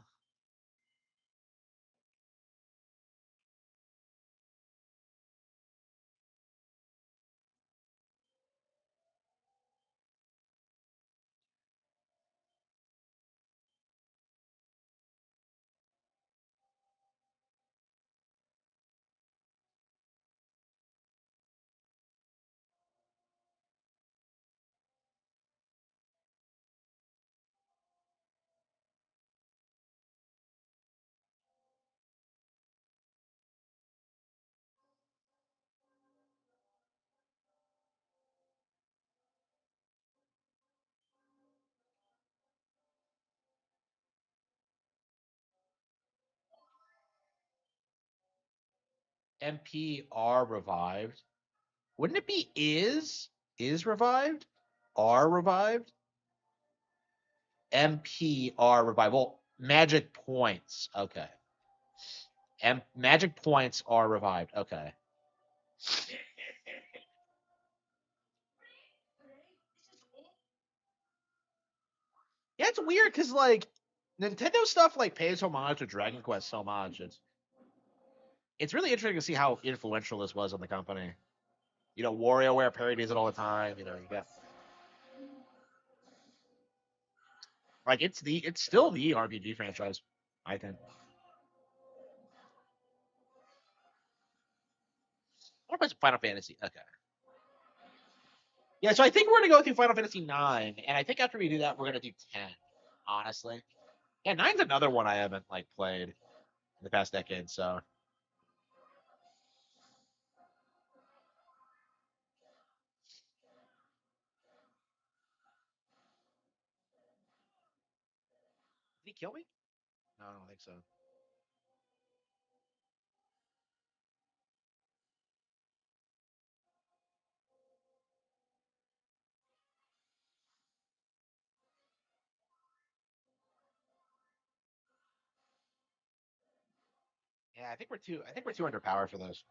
MP are revived. Wouldn't it be is revived? Are revived? MP are revived. Well, magic points. Okay. Magic points are revived. Okay. Ray, this is awful. Yeah, it's weird because like Nintendo stuff like pays homage to Dragon Quest so much. It's really interesting to see how influential this was on the company. You know, WarioWare parodies it all the time. You know, you got like it's still the RPG franchise, I think. I want to play some Final Fantasy. Okay. Yeah, so I think we're gonna go through Final Fantasy 9, and I think after we do that, we're gonna do 10. Honestly, yeah, nine's another one I haven't like played in the past decade. So did he kill me? No, I don't think so. Yeah, I think we're too. I think we're too underpowered for this.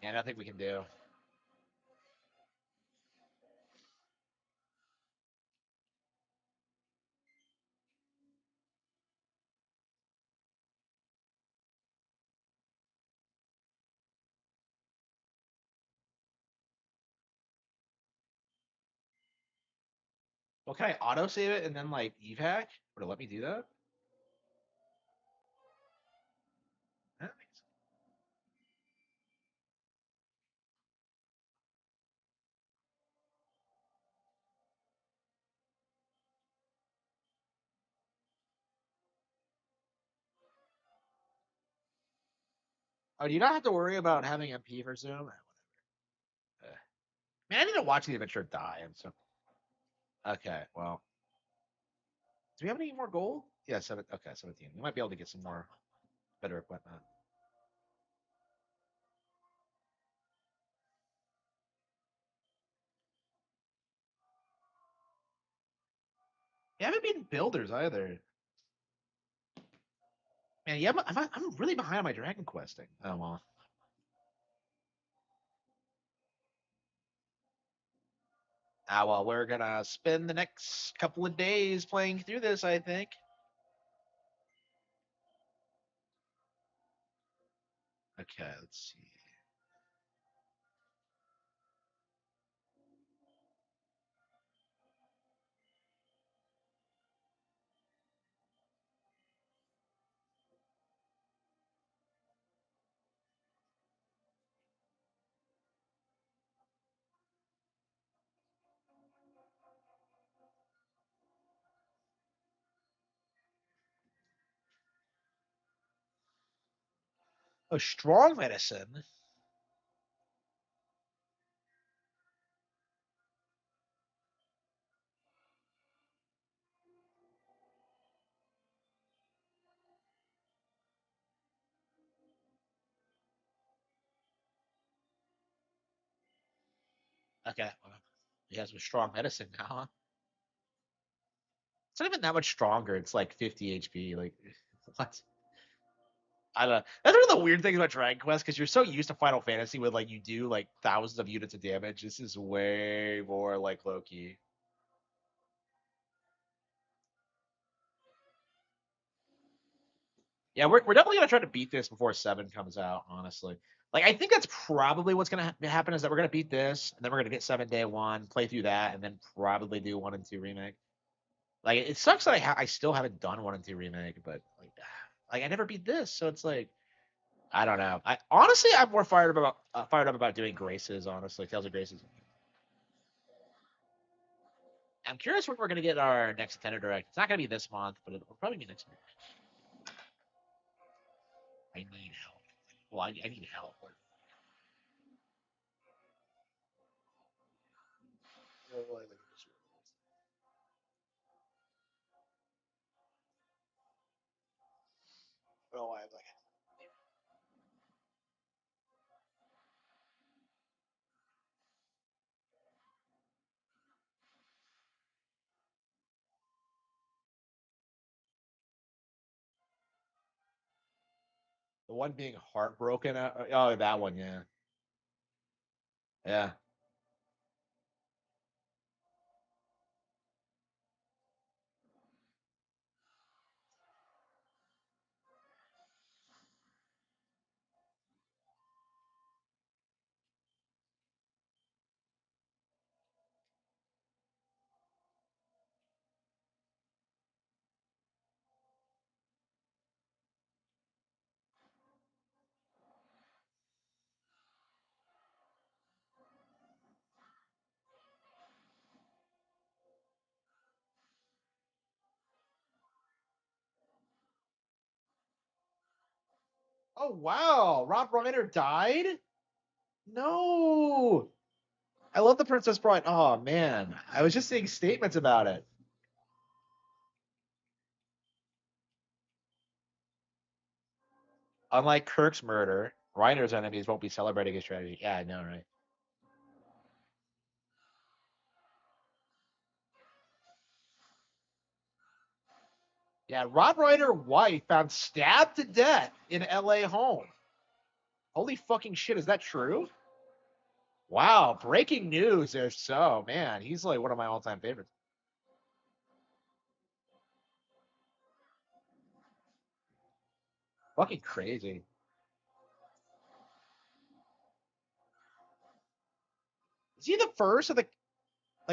Yeah, I think we can do. Well, can I auto save it and then like evac? Would it let me do that? That makes sense. Oh, do you not have to worry about having MP for Zoom? Man, I need to watch the adventure die. And so, okay, well, do we have any more gold? Yeah, seven. Okay, 17. We might be able to get some more better equipment. You haven't been builders either. Man, yeah, I'm really behind on my Dragon Questing. Oh well. Ah, well, we're gonna spend the next couple of days playing through this, I think. Okay, let's see. Oh, strong medicine. Okay, well, he has some strong medicine now, huh? It's not even that much stronger. It's like 50 HP. Like, what? I don't know. That's one of the weird things about Dragon Quest because you're so used to Final Fantasy with like you do like thousands of units of damage. This is way more like low key. Yeah, we're definitely gonna try to beat this before 7 comes out. Honestly, like I think that's probably what's gonna happen is that we're gonna beat this and then we're gonna get 7 day one, play through that, and then probably do 1 and 2 remake. Like it sucks that I still haven't done 1 and 2 remake, but like I never beat this, so it's like I don't know. I honestly I'm more fired up about doing Graces. Honestly, Tales of Graces. I'm curious when we're gonna get our next Nintendo Direct. It's not gonna be this month, but it'll probably be next month. I need help. Well, I need help. Oh, I like the one being heartbroken. Oh, that one, yeah, yeah. Oh wow, Rob Reiner died. No, I love the Princess Bride. Oh man, I was just seeing statements about it. Unlike Kirk's murder, Reiner's enemies won't be celebrating his tragedy. Yeah, I know, right? Yeah, Rob Reiner wife found stabbed to death in L.A. home. Holy fucking shit, is that true? Wow, breaking news. If so, man, he's like one of my all-time favorites. Fucking crazy. Is he the first of the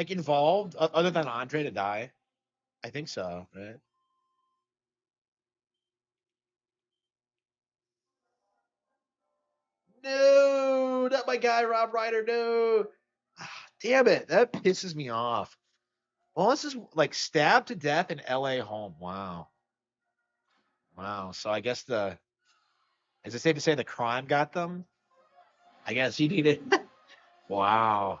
like involved other than Andre to die? I think so, right? No, not my guy, Rob Ryder. No, damn it, that pisses me off. Well, this is like stabbed to death in L.A. home. Wow, wow. So I guess is it safe to say the crime got them? I guess he needed. Wow.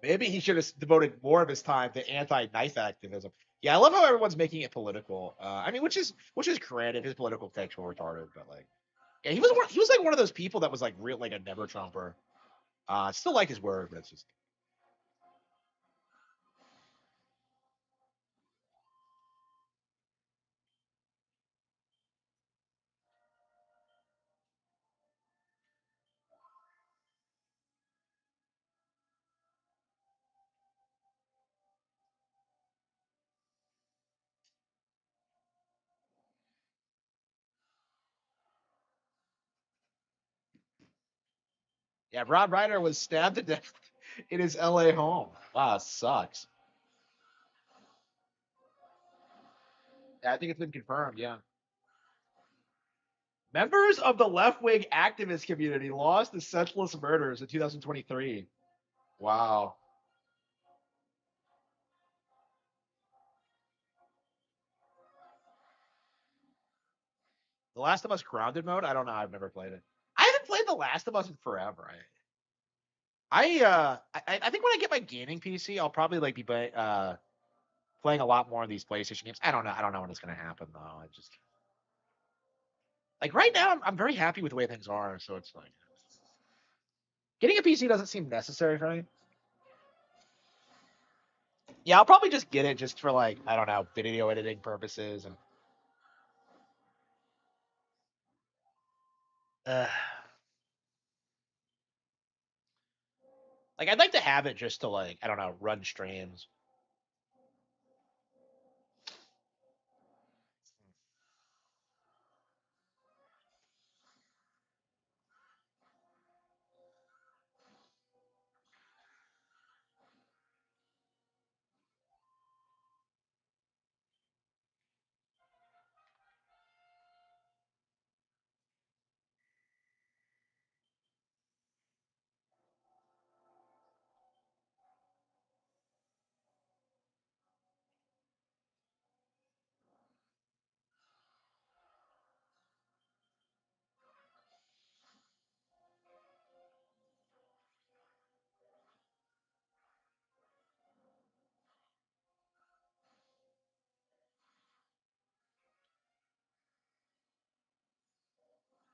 Maybe he should have devoted more of his time to anti-knife activism. Yeah, I love how everyone's making it political. I mean, which is granted, his political takes were retarded, but like, yeah, he was like one of those people that was like real like a never Trumper. Still like his word, but it's just yeah. Rob Reiner was stabbed to death in his L.A. home. Wow, sucks. Yeah, I think it's been confirmed. Yeah, members of the left-wing activist community lost to senseless murders in 2023. Wow. The Last of Us grounded mode? I don't know. I've never played it. I haven't played The Last of Us in forever. I think when I get my gaming PC, I'll probably like be playing a lot more of these PlayStation games. I don't know. I don't know when it's gonna happen though. I just like right now, I'm very happy with the way things are. So it's like getting a PC doesn't seem necessary for me. Yeah, I'll probably just get it just for like I don't know video editing purposes and uh, like I'd like to have it just to like I don't know run streams.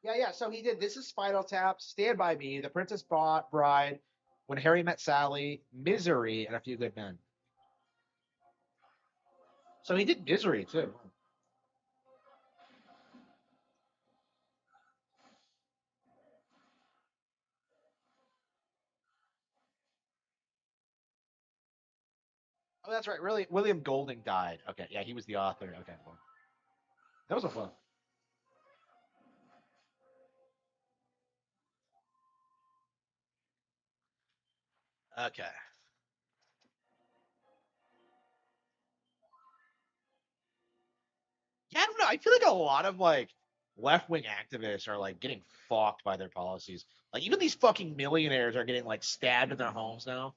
Yeah, yeah. So he did. This is Spinal Tap, Stand by Me, The Princess Bride, When Harry Met Sally, Misery, and A Few Good Men. So he did Misery too. Oh, that's right. Really, William Golding died. Okay, yeah, he was the author. Okay, well, that was a fun. Okay. Yeah, I don't know. I feel like a lot of like left wing activists are like getting fucked by their policies. Like even these fucking millionaires are getting like stabbed in their homes now.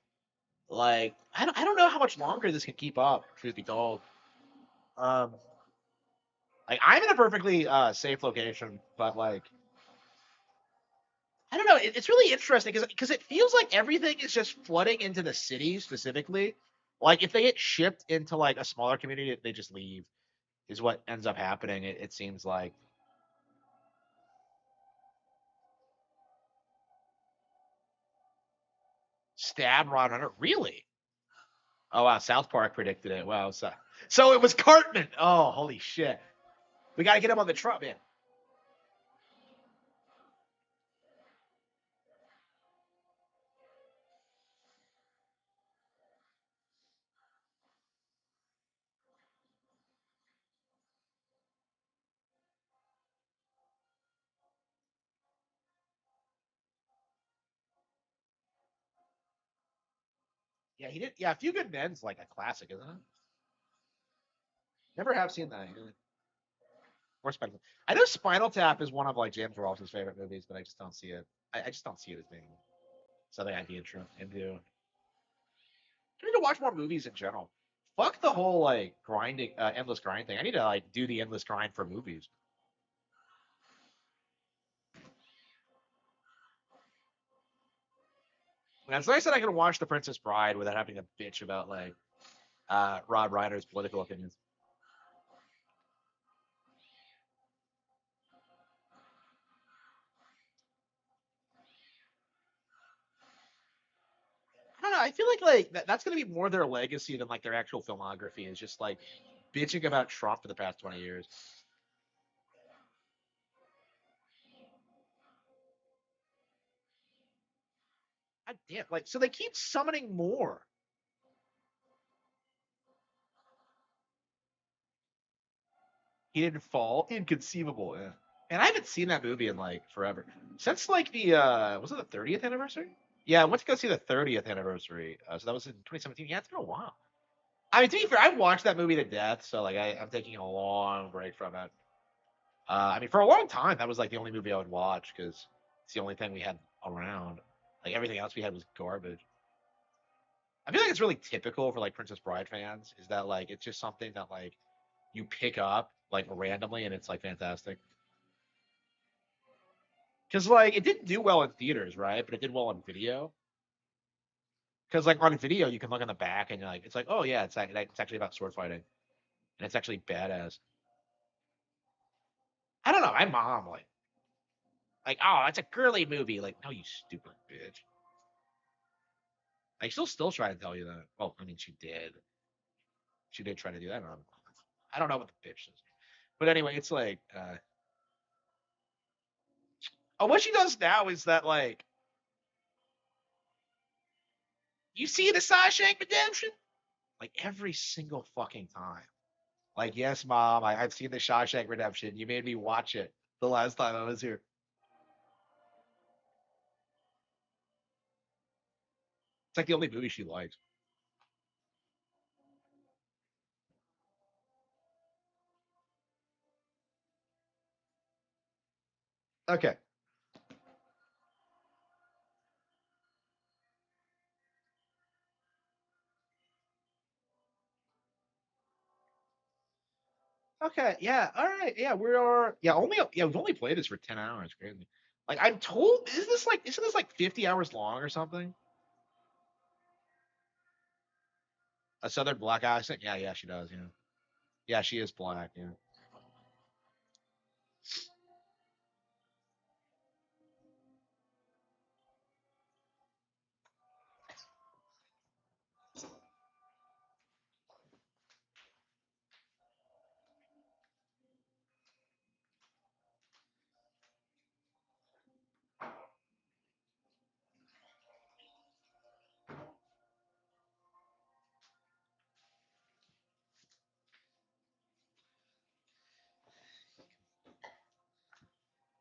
Like I don't know how much longer this can keep up. Truth be told, um, like I'm in a perfectly safe location, but like I don't know. It's really interesting because it feels like everything is just flooding into the city specifically. Like if they get shipped into like a smaller community, they just leave. Is what ends up happening. It seems like stab Ron Hunter. Really? Oh wow, South Park predicted it. Wow, so it was Cartman. Oh holy shit, we got to get him on the truck, man. Yeah, he did. Yeah, A Few Good Men's like a classic, isn't it? Never have seen that. Or Spinal. I know Spinal Tap is one of like James Rolfe's favorite movies, but I just don't see it. I just don't see it as being something I'd be into. I need to watch more movies in general. Fuck the whole like grinding, endless grind thing. I need to like do the endless grind for movies. And it's nice that I can watch The Princess Bride without having to bitch about like Rob Reiner's political opinions. I don't know. I feel like that's gonna be more their legacy than like their actual filmography. Is just like bitching about Trump for the past 20 years. God damn, like so they keep summoning more. He didn't fall. Inconceivable. Yeah. And I haven't seen that movie in like forever. Since like the was it the 30th anniversary? Yeah, I went to go see the 30th anniversary. So that was in 2017. Yeah, it's been a while. I mean, to be fair, I watched that movie to death, so like I'm taking a long break from it. I mean, for a long time, that was like the only movie I would watch because it's the only thing we had around. Like everything else we had was garbage. I feel like it's really typical for like Princess Bride fans is that like it's just something that like you pick up like randomly and it's like fantastic. Because like it didn't do well in theaters, right? But it did well on video. Because like on video, you can look on the back and like it's like, oh yeah, it's actually about sword fighting and it's actually badass. I don't know. My mom like oh, that's a girly movie. Like no, you stupid bitch. Like she'll still try to tell you that. Well, I mean, she did. She did try to do that. I don't know what the bitch is. But anyway, it's like, oh, what she does now is that like, you see the Shawshank Redemption, like every single fucking time. Like, yes, mom, I've seen the Shawshank Redemption. You made me watch it the last time I was here. It's like the only movie she likes. Okay. Okay. Yeah. All right. Yeah. We are. Yeah. Only. Yeah. We've only played this for 10 hours. Crazy. Like I'm told, isn't this like 50 hours long or something? A Southern black accent? Yeah. Yeah. She does. Yeah. Yeah. She is black. Yeah.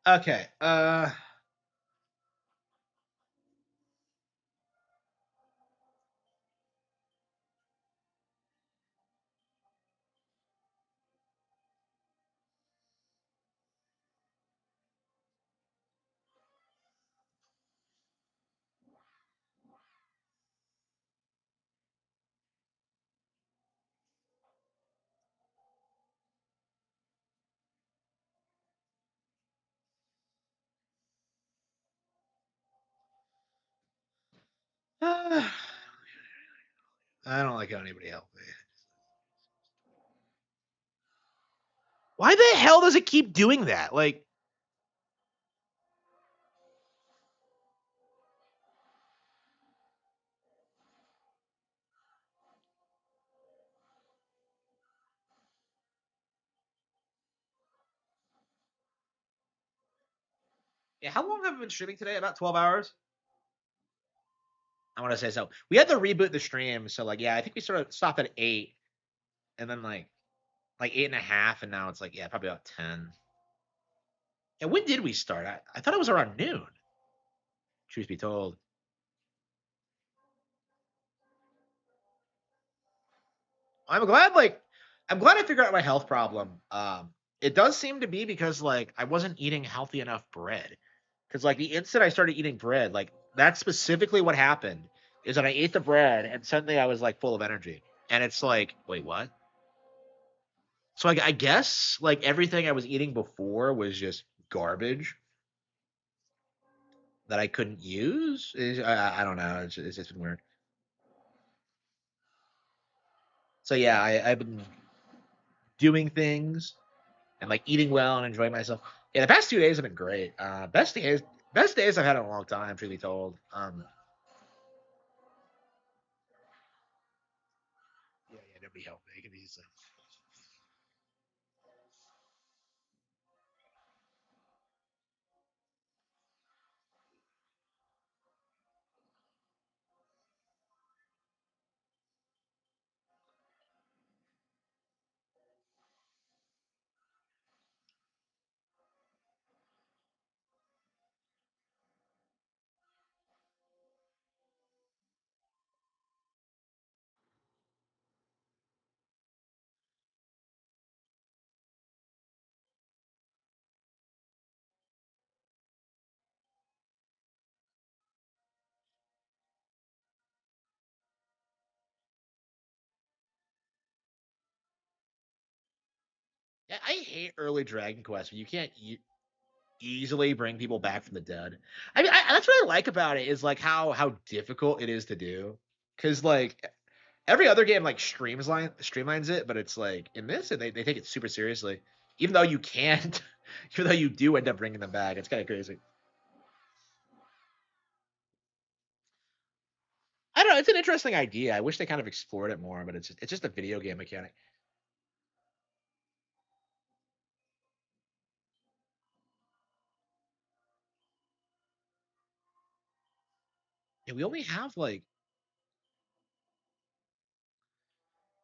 Okay. I don't like how anybody help me. Why the hell does it keep doing that? Like, yeah, how long have we been streaming today? About 12 hours? I want to say so. We had to reboot the stream, so like, yeah, I think we sort of stopped at 8, and then like 8.5, and now it's like, yeah, probably about 10. And when did we start? I thought it was around noon. Truth be told. I'm glad like I'm glad I figured out my health problem. It does seem to be because like I wasn't eating healthy enough bread. Because like the instant I started eating bread, like that's specifically what happened. Is that I ate the bread and suddenly I was like full of energy. And it's like, wait, what? So I guess like everything I was eating before was just garbage that I couldn't use. I don't know. It's just been weird. So yeah, I've been doing things and like eating well and enjoying myself. Yeah, the past 2 days have been great. Best days I've had in a long time. Truth be told. Yeah, nobody helped me. It could be easy. Yeah, I hate early Dragon Quest when you can't easily bring people back from the dead. I mean, that's what I like about it is like how difficult it is to do. Because like every other game like streamlines it, but it's like in this they take it super seriously. Even though you can't, even though you do end up bringing them back, it's kind of crazy. I don't know. It's an interesting idea. I wish they kind of explored it more, but it's just a video game mechanic. And we only have like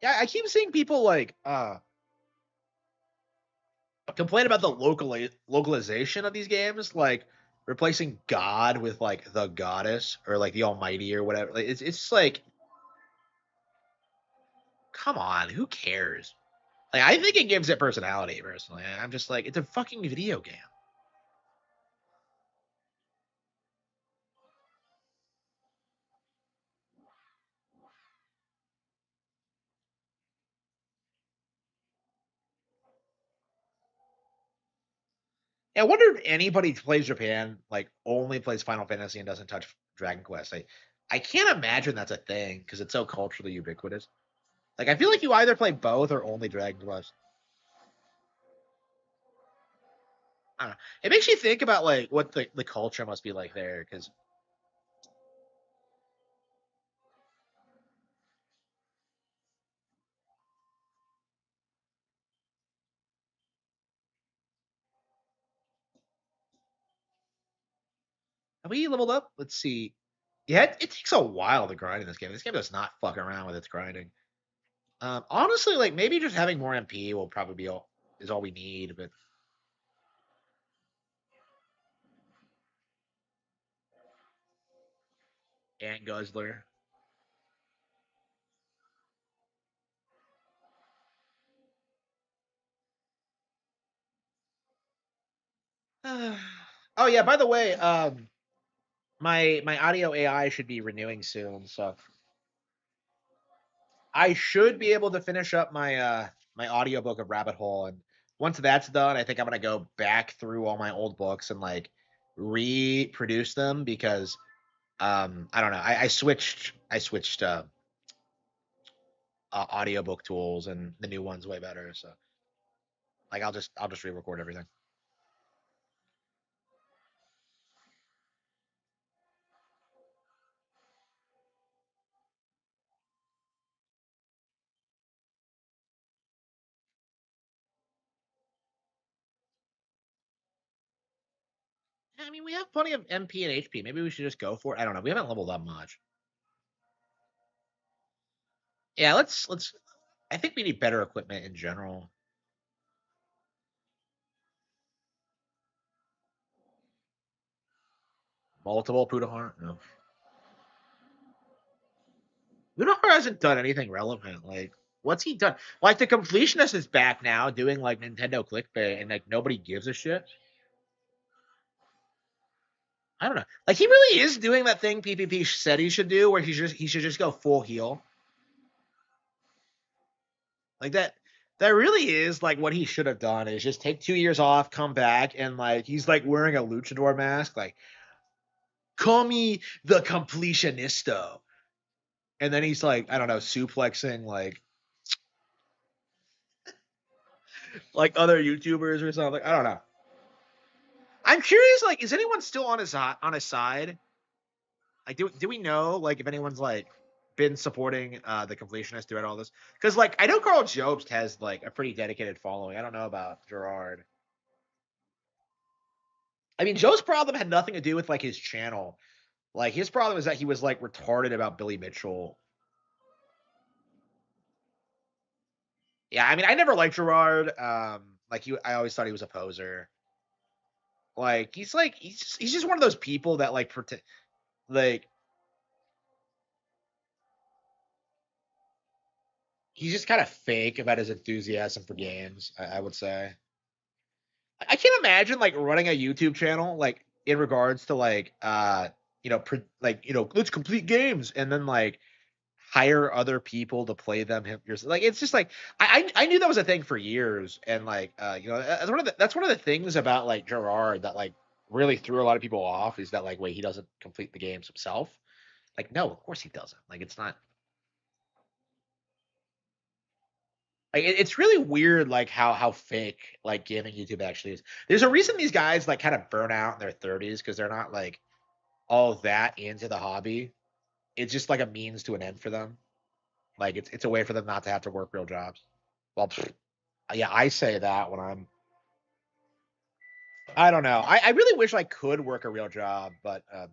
yeah. I keep seeing people like complain about the localization of these games, like replacing God with like the goddess or like the Almighty or whatever. Like, it's like, come on, who cares? Like, I think it gives it personality. Personally, I'm just like, it's a fucking video game. Yeah, I wonder if anybody who plays Japan like only plays Final Fantasy and doesn't touch Dragon Quest. I can't imagine that's a thing because it's so culturally ubiquitous. Like, I feel like you either play both or only Dragon Quest. I don't know. It makes you think about like what the culture must be like there because have we leveled up? Let's see. Yeah, it takes a while to grind in this game. This game does not fuck around with its grinding. Honestly, like maybe just having more MP will probably be all is all we need. But and Guzzler. Oh yeah, by the way, my audio AI should be renewing soon, so I should be able to finish up my audiobook of Rabbit Hole, and once that's done, I think I'm gonna go back through all my old books and like reproduce them because I don't know. I switched audiobook tools and the new one's way better. So like I'll just re-record everything. I mean, we have plenty of MP and HP. Maybe we should just go for it. I don't know. We haven't leveled up much. Yeah, let's. I think we need better equipment in general. Multiple Putahar. No, Putahar hasn't done anything relevant. Like What's he done? Like the completionist is back now doing like Nintendo clickbait, and like nobody gives a shit. I don't know. Like he really is doing that thing PPP said he should do, where he should just go full heel. Like that. That really is like what he should have done. Is just take 2 years off, come back, and like he's like wearing a luchador mask, like call me the completionisto, and then he's like I don't know suplexing like other YouTubers or something. I don't know. I'm curious. Like, is anyone still on his side? Like, do we know like if anyone's like been supporting the completionist throughout all this? Because like I know Carl Jobst has like a pretty dedicated following. I don't know about Gerard. I mean, Joe's problem had nothing to do with like his channel. Like his problem is that he was like retarded about Billy Mitchell. Yeah, I mean, I never liked Gerard. I always thought he was a poser. He's just one of those people that like pretend like he's just kind of fake about his enthusiasm for games. I would say. I can't imagine like running a YouTube channel like in regards to let's complete games and then like hire other people to play them like it's just like I knew that was a thing for years and that's one of the things about like Gerard that like really threw a lot of people off is that like wait he doesn't complete the games himself. Like no, of course he doesn't. Like it's not like it's really weird like how fake like gaming YouTube actually is. There's a reason these guys like kind of burn out in their 30s because they're not like all that into the hobby. It's just like a means to an end for them. Like it's a way for them not to have to work real jobs. Well, yeah, I say that when I don't know. I really wish I could work a real job, but hang on.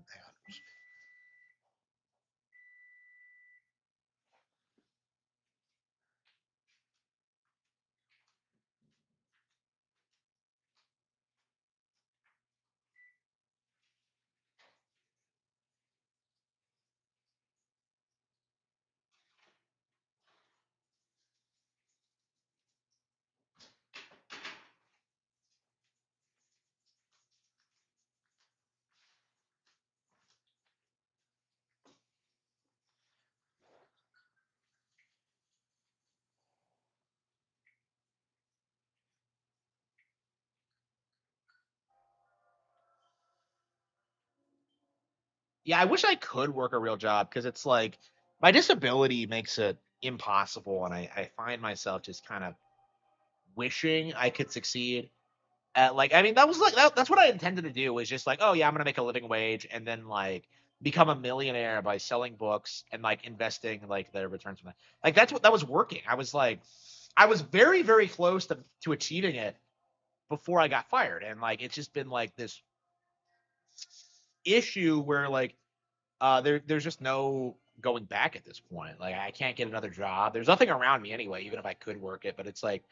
Yeah, I wish I could work a real job because it's like my disability makes it impossible, and I find myself just kind of wishing I could succeed. I mean, that was that's what I intended to do was just like, oh yeah, I'm gonna make a living wage and then like become a millionaire by selling books and like investing like the returns from that. Like that's what that was working. I was very very close to achieving it before I got fired, and like it's just been like this issue where like there's just no going back at this point. Like I can't get another job. There's nothing around me anyway, even if I could work it. But it's like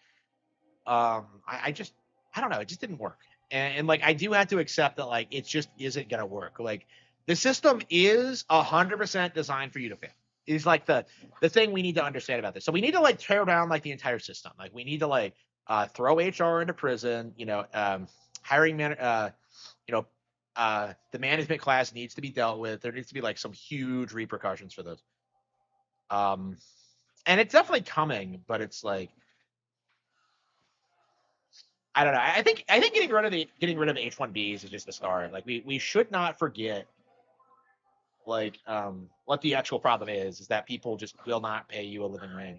I just I don't know, it just didn't work. And like I do have to accept that like it just isn't gonna work. Like the system is 100% designed for you to fail. Is like the thing we need to understand about this. So we need to like tear down like the entire system. Like we need to like throw HR into prison. Hiring man. You know, the management class needs to be dealt with. There needs to be like some huge repercussions for this. Um, and it's definitely coming, but it's like I don't know. I think getting rid of H1Bs is just the start. Like we should not forget what the actual problem is that people just will not pay you a living wage.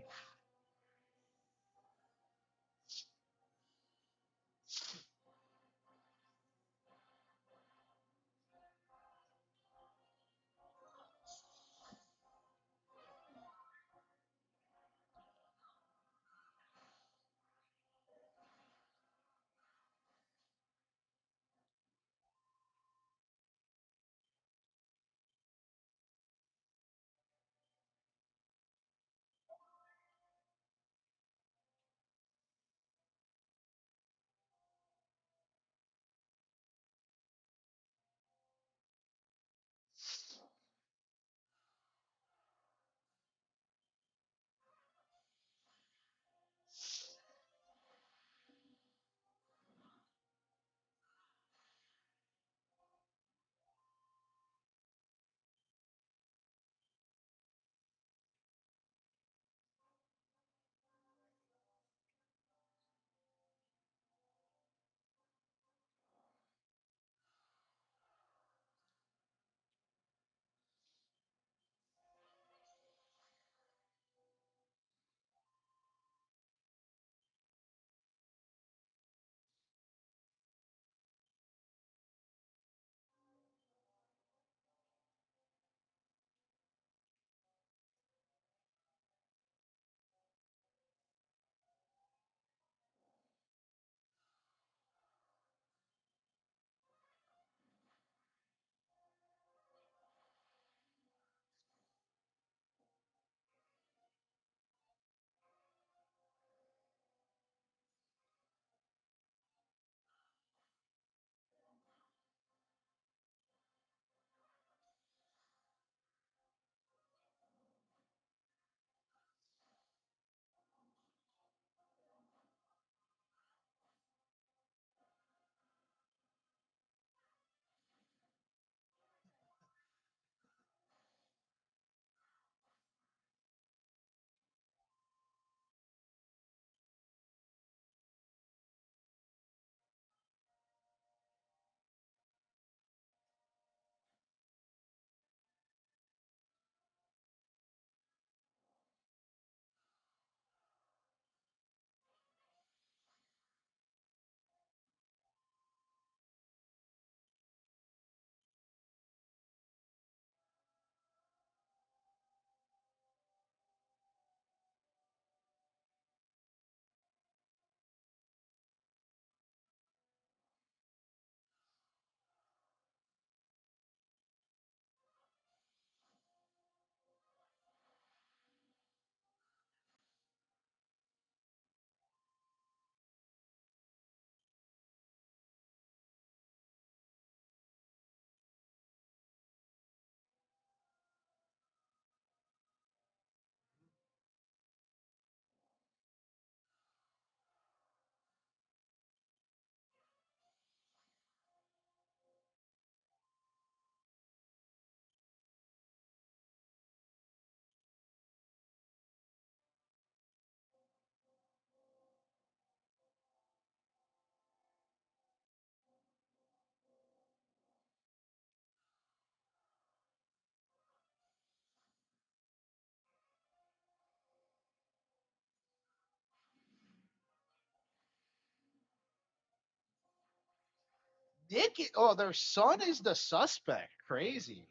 Nick. Oh, their son is the suspect. Crazy.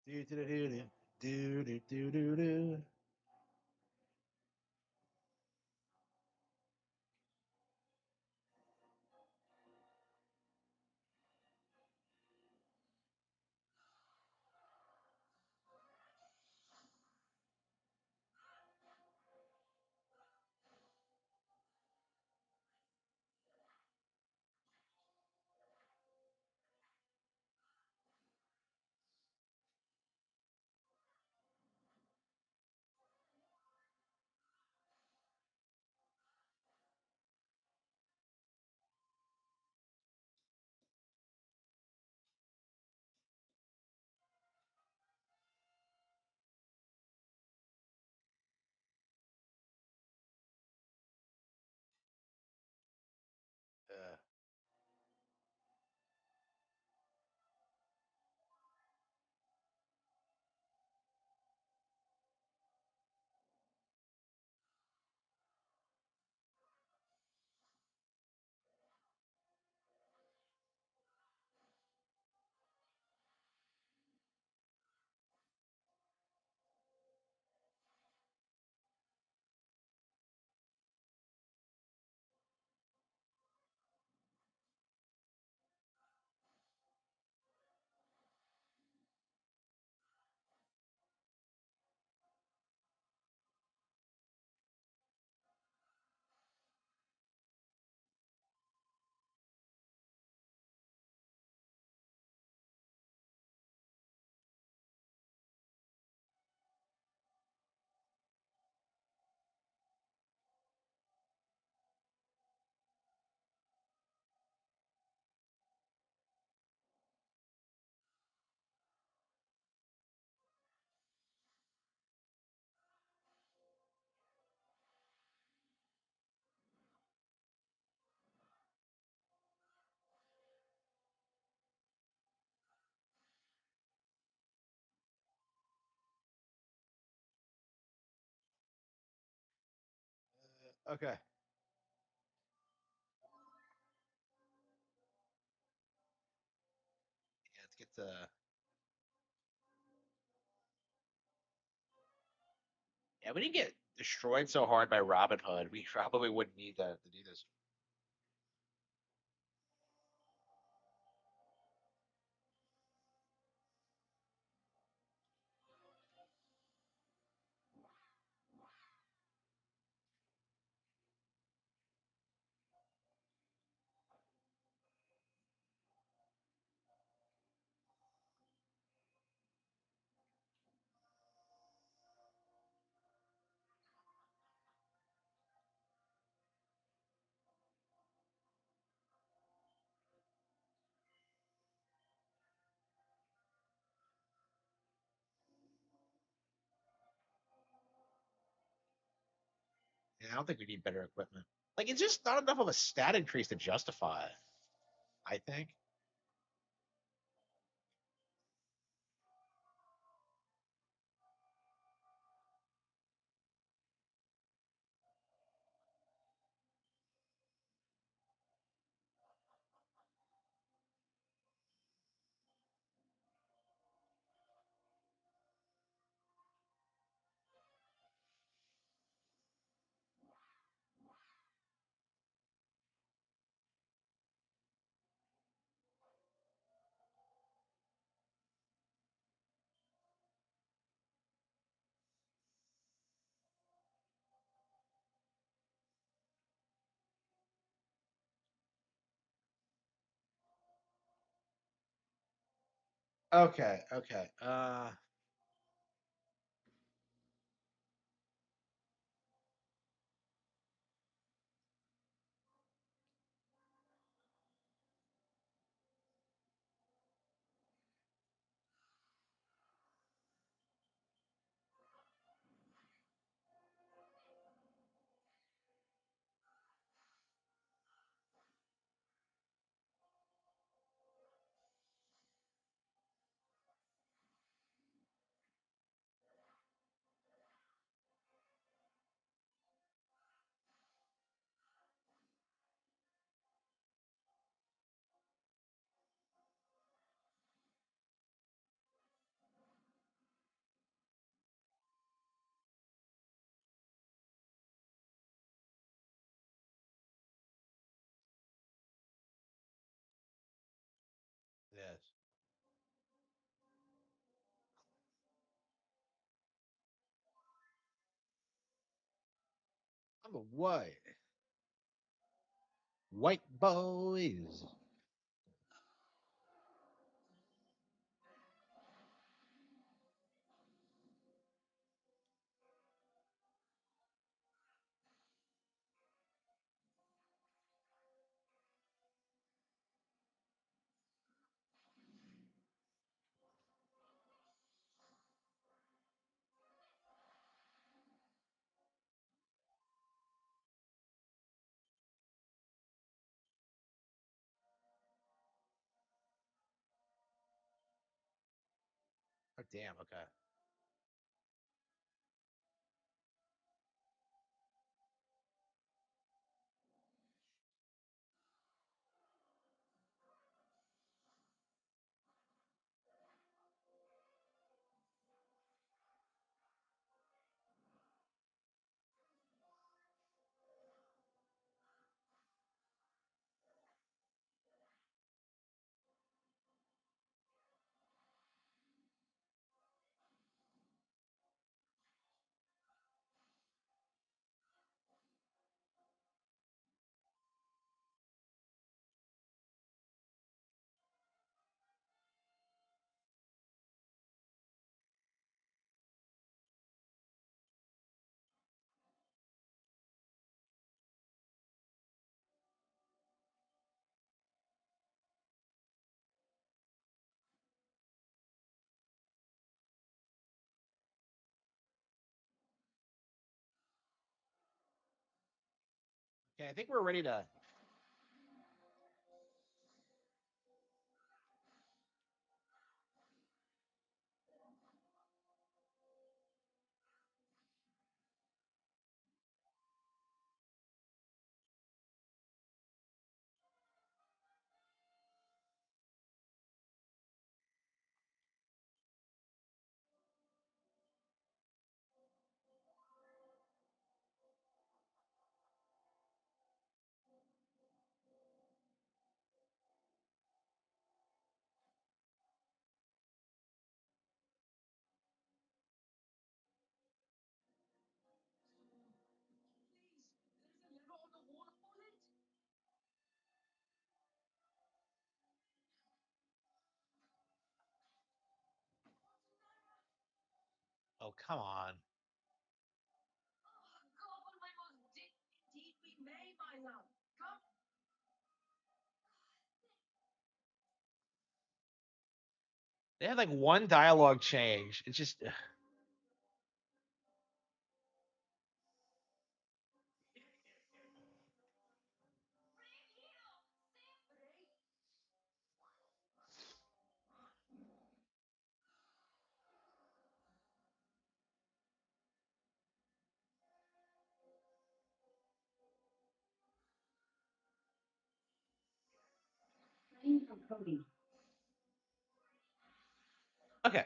Do do do do do do do do. Uh, okay. Yeah, let's get the. Yeah, we didn't get destroyed so hard by Robin Hood. We probably wouldn't need that to do this. Yeah, I don't think we need better equipment. Like, it's just not enough of a stat increase to justify it, I think. Okay, okay. Number white. White boys. Oh, damn. Okay. Okay, I think we're ready to. Please, there's a lever on the wall. Pull it. Oh, come on. Oh, go on, my most indeed we may, my love. Come. They had like one dialogue change. It's just. From Cody. Okay.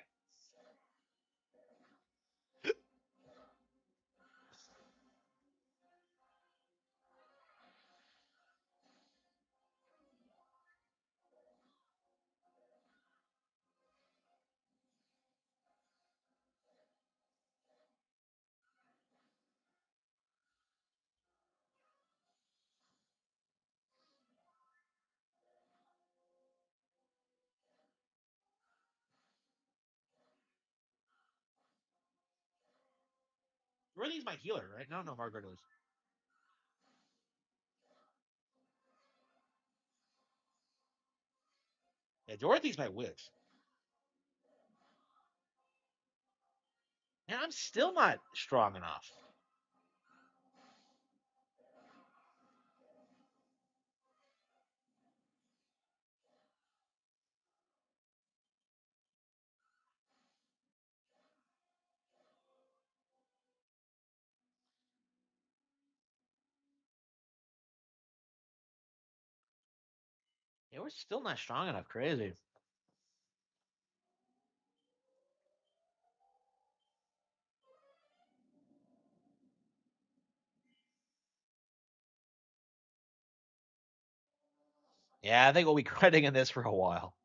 Dorothy's my healer, right? No, Margaret is. Yeah, Dorothy's my witch. And I'm still not strong enough. Yeah, we're still not strong enough. Crazy. Yeah, I think we'll be credit in this for a while.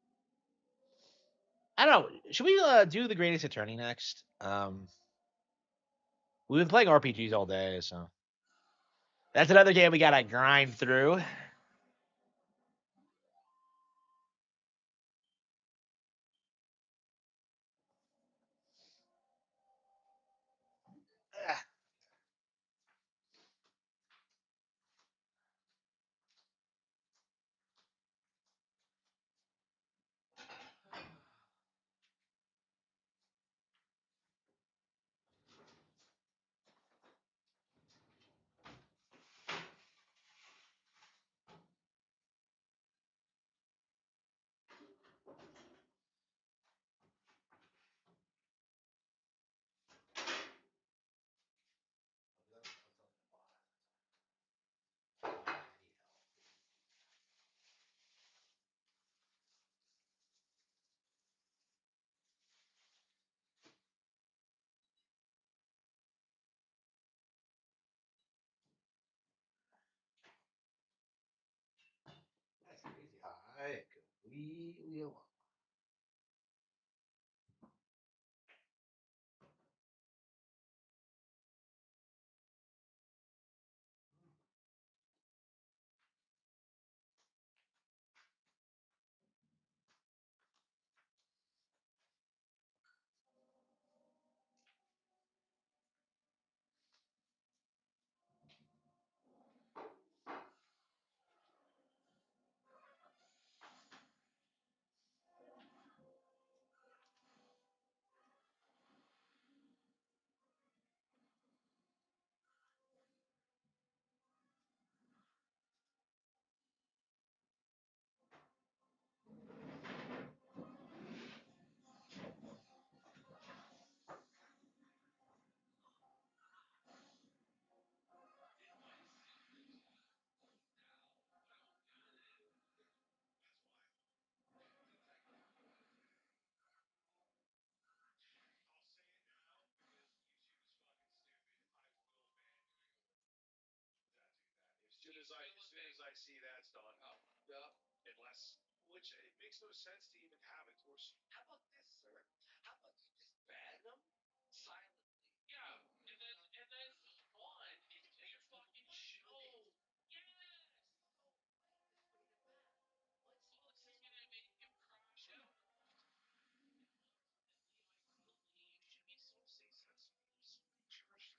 I don't know. Should we do the greatest attorney next? We've been playing RPGs all day, so That's another game we gotta grind through. That's crazy. I completely alone. I see that's done. Yeah. Unless, which it makes no sense to even have it. Or how about this, sir? How about you just ban them silently? Yeah, and then move on and do your fucking show. Yes. What's gonna make him crash out? You should be so sensible. Church.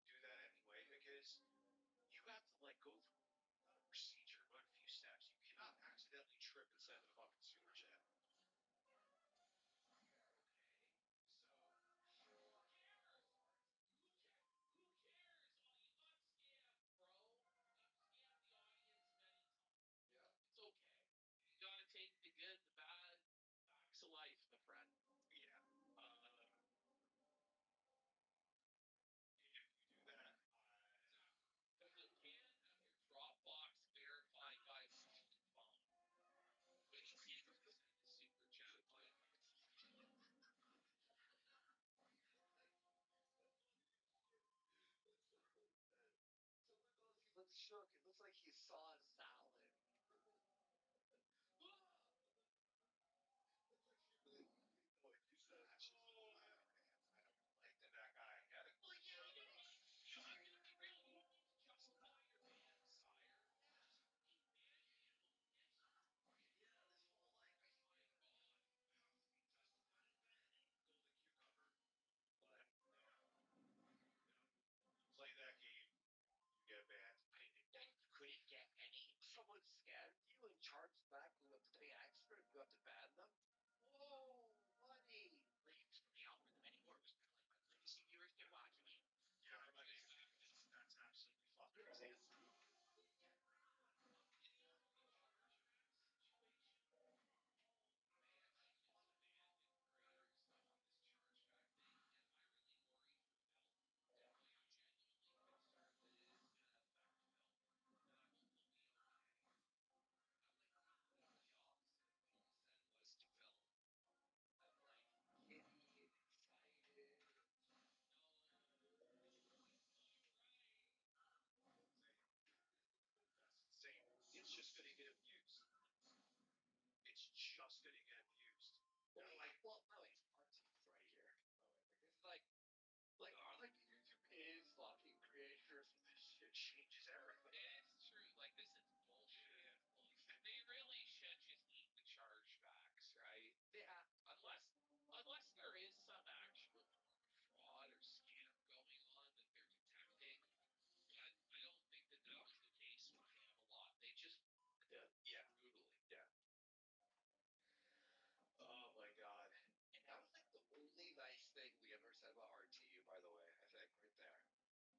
Do that anyway because you have to like go through a procedure, a few steps. You cannot accidentally trip and send a fucking super chat. It's okay. You gotta take the good, the bad, facts of life, my friend. Yeah. If you do that, because it can have your Dropbox verified by a fucking phone. But you can't just send a super chat by he looks shook. It looks like he saw a salad. Like you said, like that guy had it. Well, yeah, you really justify your man, sire. Play that game, you get banned. I couldn't get any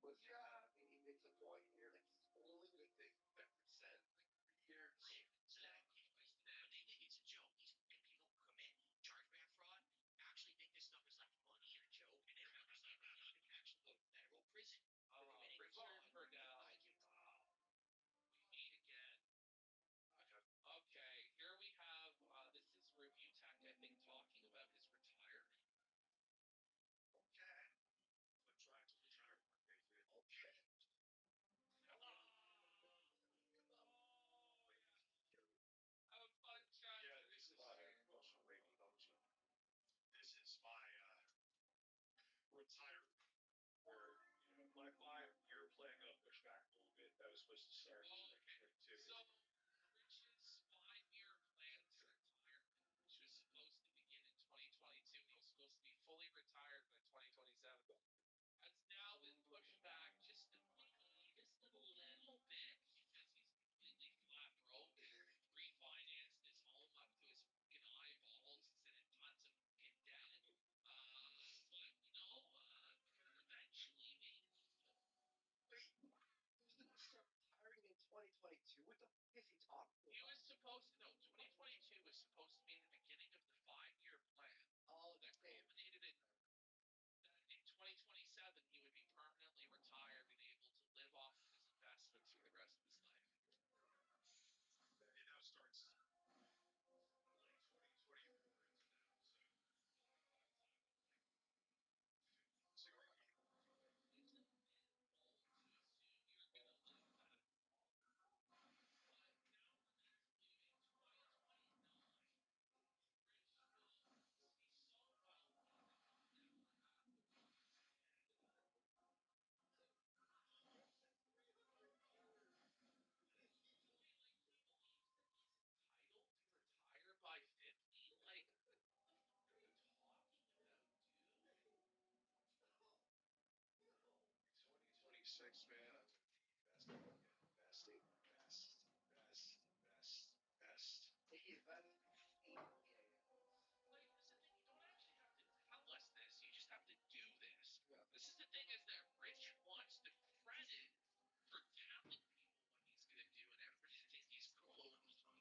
Well, yeah, I mean, he makes a point here. Like, he's only going to think that percent, like, 3 years. So that, but they think it's a joke. And people who commit chargeback fraud actually think this stuff is like funny and a joke, and they don't understand that you can actually go to federal prison for committing fraud. For now. Like, We meet again. Okay, here we have, this is Review Tech, I think, talking about his retirement. okay, I'm trying to retire one day. Okay. Have fun, Chuck. Yeah, this is my emotional wave emotion. This is my retirement where my 5 year plan got pushed back a little bit. That was supposed to start in Okay. 2022. So, Rich's 5 year plan to retirement, which was supposed to begin in 2022, he was supposed to be fully retired by 2027, has now been pushed back just a little bit because he's completely flat broke, refinanced his home up to his fucking eyeballs. He's in tons of fucking debt. But eventually, maybe. Wait, he's going to start retiring in 2022? What the f is he talking He about? was supposed to, no, 2022 was supposed to be the beginning of the 5 year plan Oh, that culminated in that in 2027 he would be permanently retired and able to live off of his investments for the rest of his life. It now starts late 2024 into now, so so It's a bit bold to assume you're going to live that long. But now that he's leaving 2029, Rich feels he's so wealthy that he'll never have to work again. Like, he believes that he's entitled to retire by 50. Like, what the fuck are you talking about, dude? 2026, man, I'm going to be investing again. Investing, invest. Yeah. Like, this is the thing. You don't actually have to tell us this. You just have to do this. Yeah. This is the thing is that Rich wants the credit for telling people what he's going to do and everything he's cool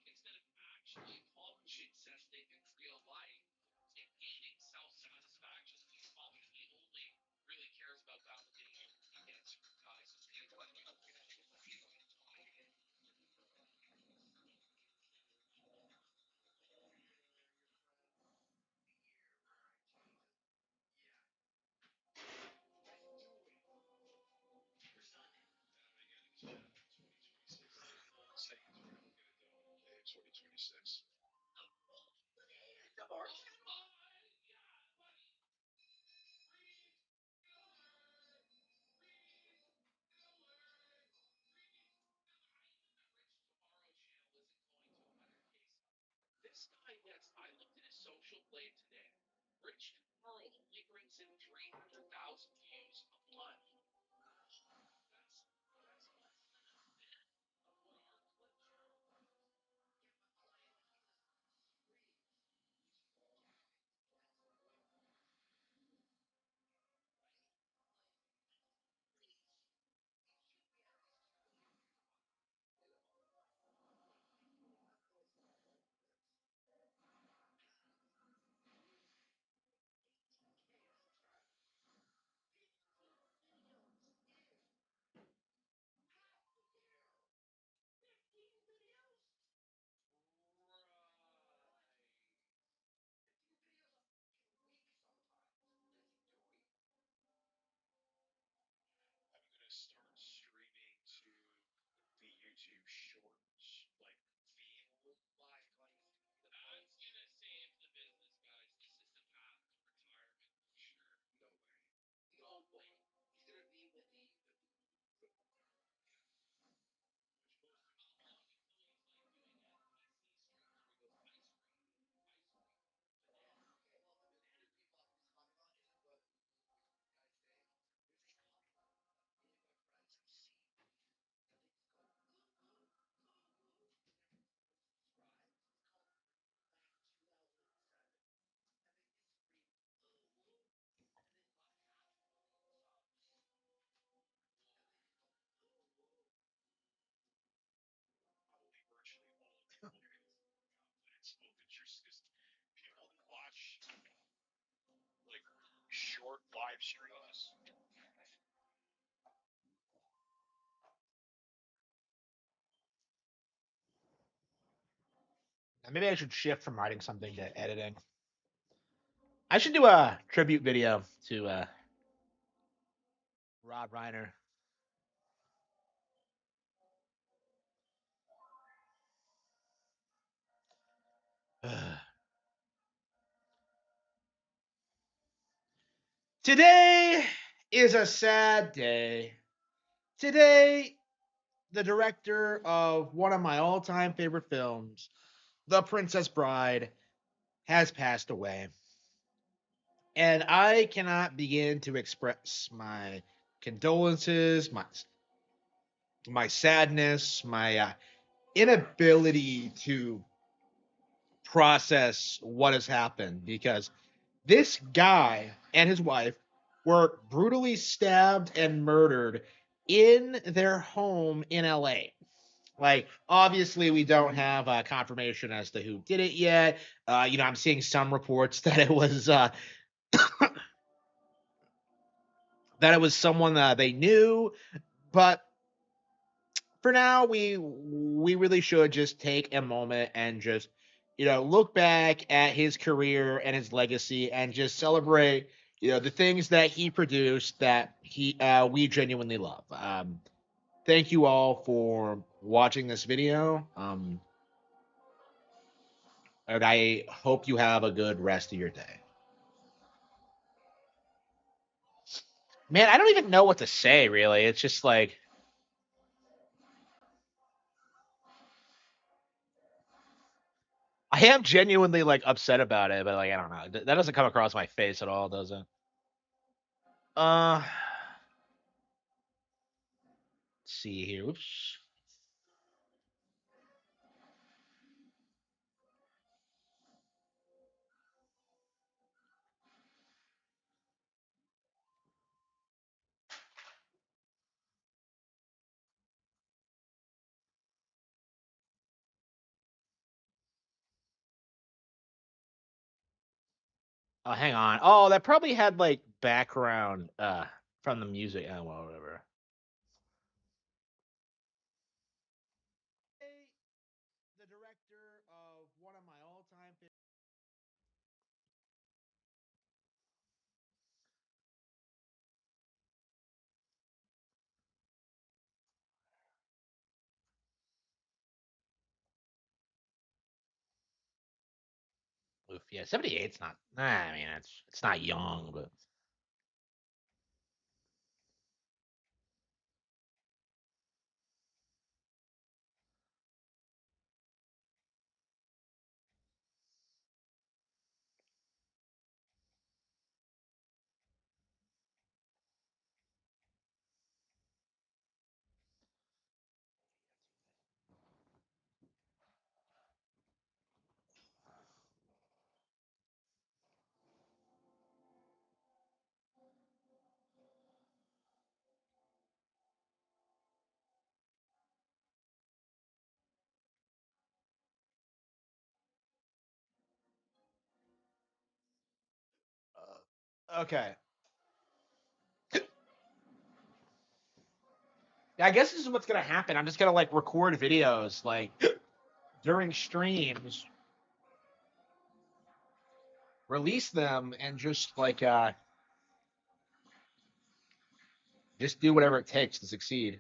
instead of actually accomplishing such things in real life and gaining self-satisfaction. He's probably he only really cares about validation when he gets from guys and things like that. Yeah, 2026. Saying it's we're going to get it done. Okay, 2026. Come on, yeah, buddy. Breathe. Gonna work. Breathe. Gonna work. Breathe. Even the Rich Tomorrow channel isn't going to 100K subs. This guy gets. I looked at his social blade today. Rich Tomorrow only brings in 300,000 views a month. That's less than a fifth of what our clip channel does. short live series. Maybe I should shift from writing something to editing. I should do a tribute video to Rob Reiner. Today is a sad day. Today, the director of one of my all-time favorite films, The Princess Bride, has passed away. And I cannot begin to express my condolences, my sadness, my inability to process what has happened because this guy and his wife were brutally stabbed and murdered in their home in LA. Like, obviously, we don't have confirmation as to who did it yet. I'm seeing some reports that it was someone that they knew, but for now, we really should just take a moment and just look back at his career and his legacy and just celebrate the things that he produced that we genuinely love. Thank you all for watching this video. And I hope you have a good rest of your day. Man, I don't even know what to say, really. It's just like, I am genuinely like upset about it, but like I don't know. That doesn't come across my face at all, does it? Let's see here. Oops. Oh, hang on. Oh, that probably had like background from the music. Oh, well, whatever. The director of one of my all-time favorite. Oof, yeah, 78's not. I mean, it's not young, but okay. Yeah, I guess this is what's gonna happen. I'm just gonna like record videos like during streams, release them, and just do whatever it takes to succeed.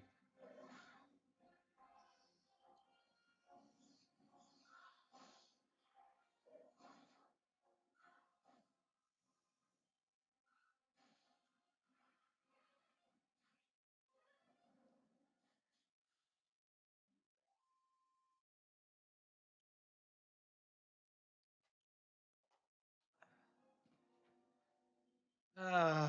Uh,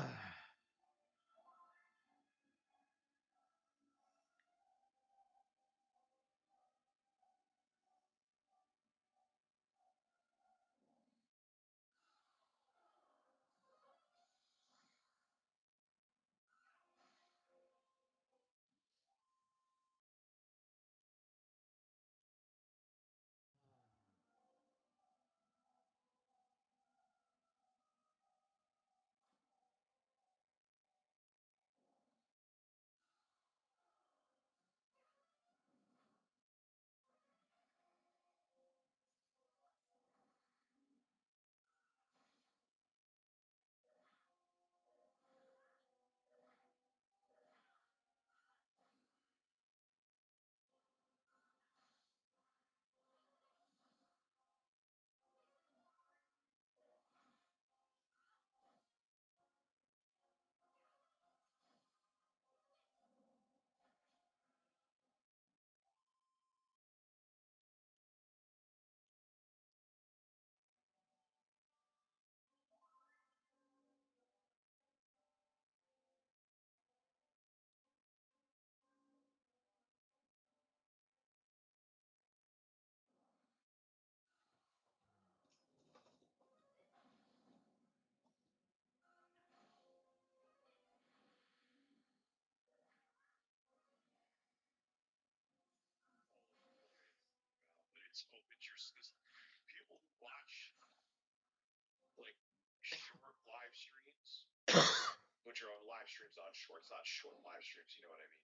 it's opened your because people who watch like short live streams, which are on live streams on shorts, not short live streams. You know what I mean?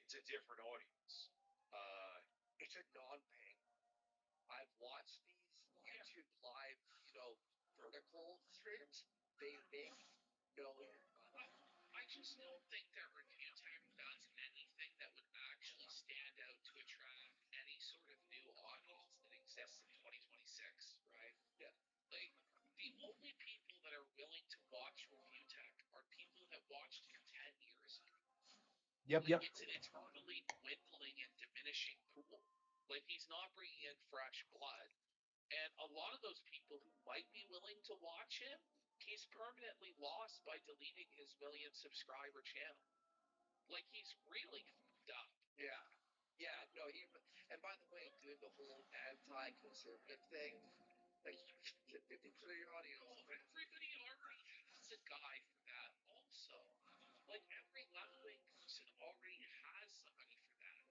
It's a different audience. It's a non-paying. I've watched these YouTube live, vertical streams. They make no money. I just don't think that Review Tech does anything that would actually stand out to attract any sort of new audience that exists in 2026, right? Yeah. Like, the only people that are willing to watch Review Tech are people that watched him 10 years ago. Yep, Like, yep. it's an eternally dwindling and diminishing pool. Like, he's not bringing in fresh blood. And a lot of those people who might be willing to watch him, he's permanently lost by deleting his million subscriber channel. Like, he's really fucked up. Yeah. Yeah, no, and by the way, doing the whole anti-conservative thing, like, 50% of your audience. Well, everybody already has a guy for that, also. Like, every left-wing person already has somebody for that.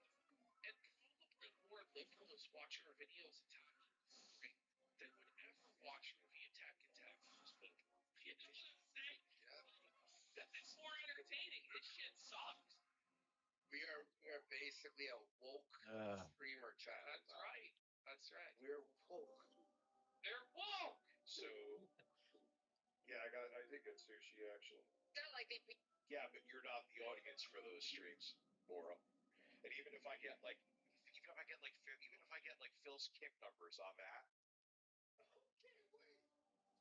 And probably more liberals watch our videos attacking Hillary than would ever watch Review Tech attack those people. You know what I'm saying? Yeah. It's more entertaining. This shit sucks. We are basically a woke streamer channel. That's right. That's right. We're woke. They're woke. So, yeah, I think it's sushi actually. Yeah, like Yeah, but you're not the audience for those streams, Laura. And even if I get like Phil's kick numbers on that. Okay, wait.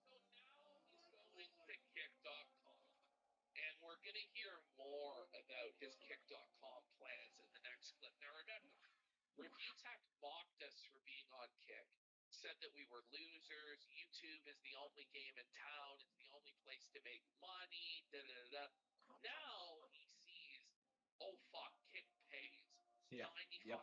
So now he's going to kick.com. And we're going to hear more about his kick.com plans in the next clip. Now remember, Review Tech mocked us for being on Kick, said that we were losers. YouTube is the only game in town. It's the only place to make money. Da da da. Now he sees, oh fuck, Kick pays 95%.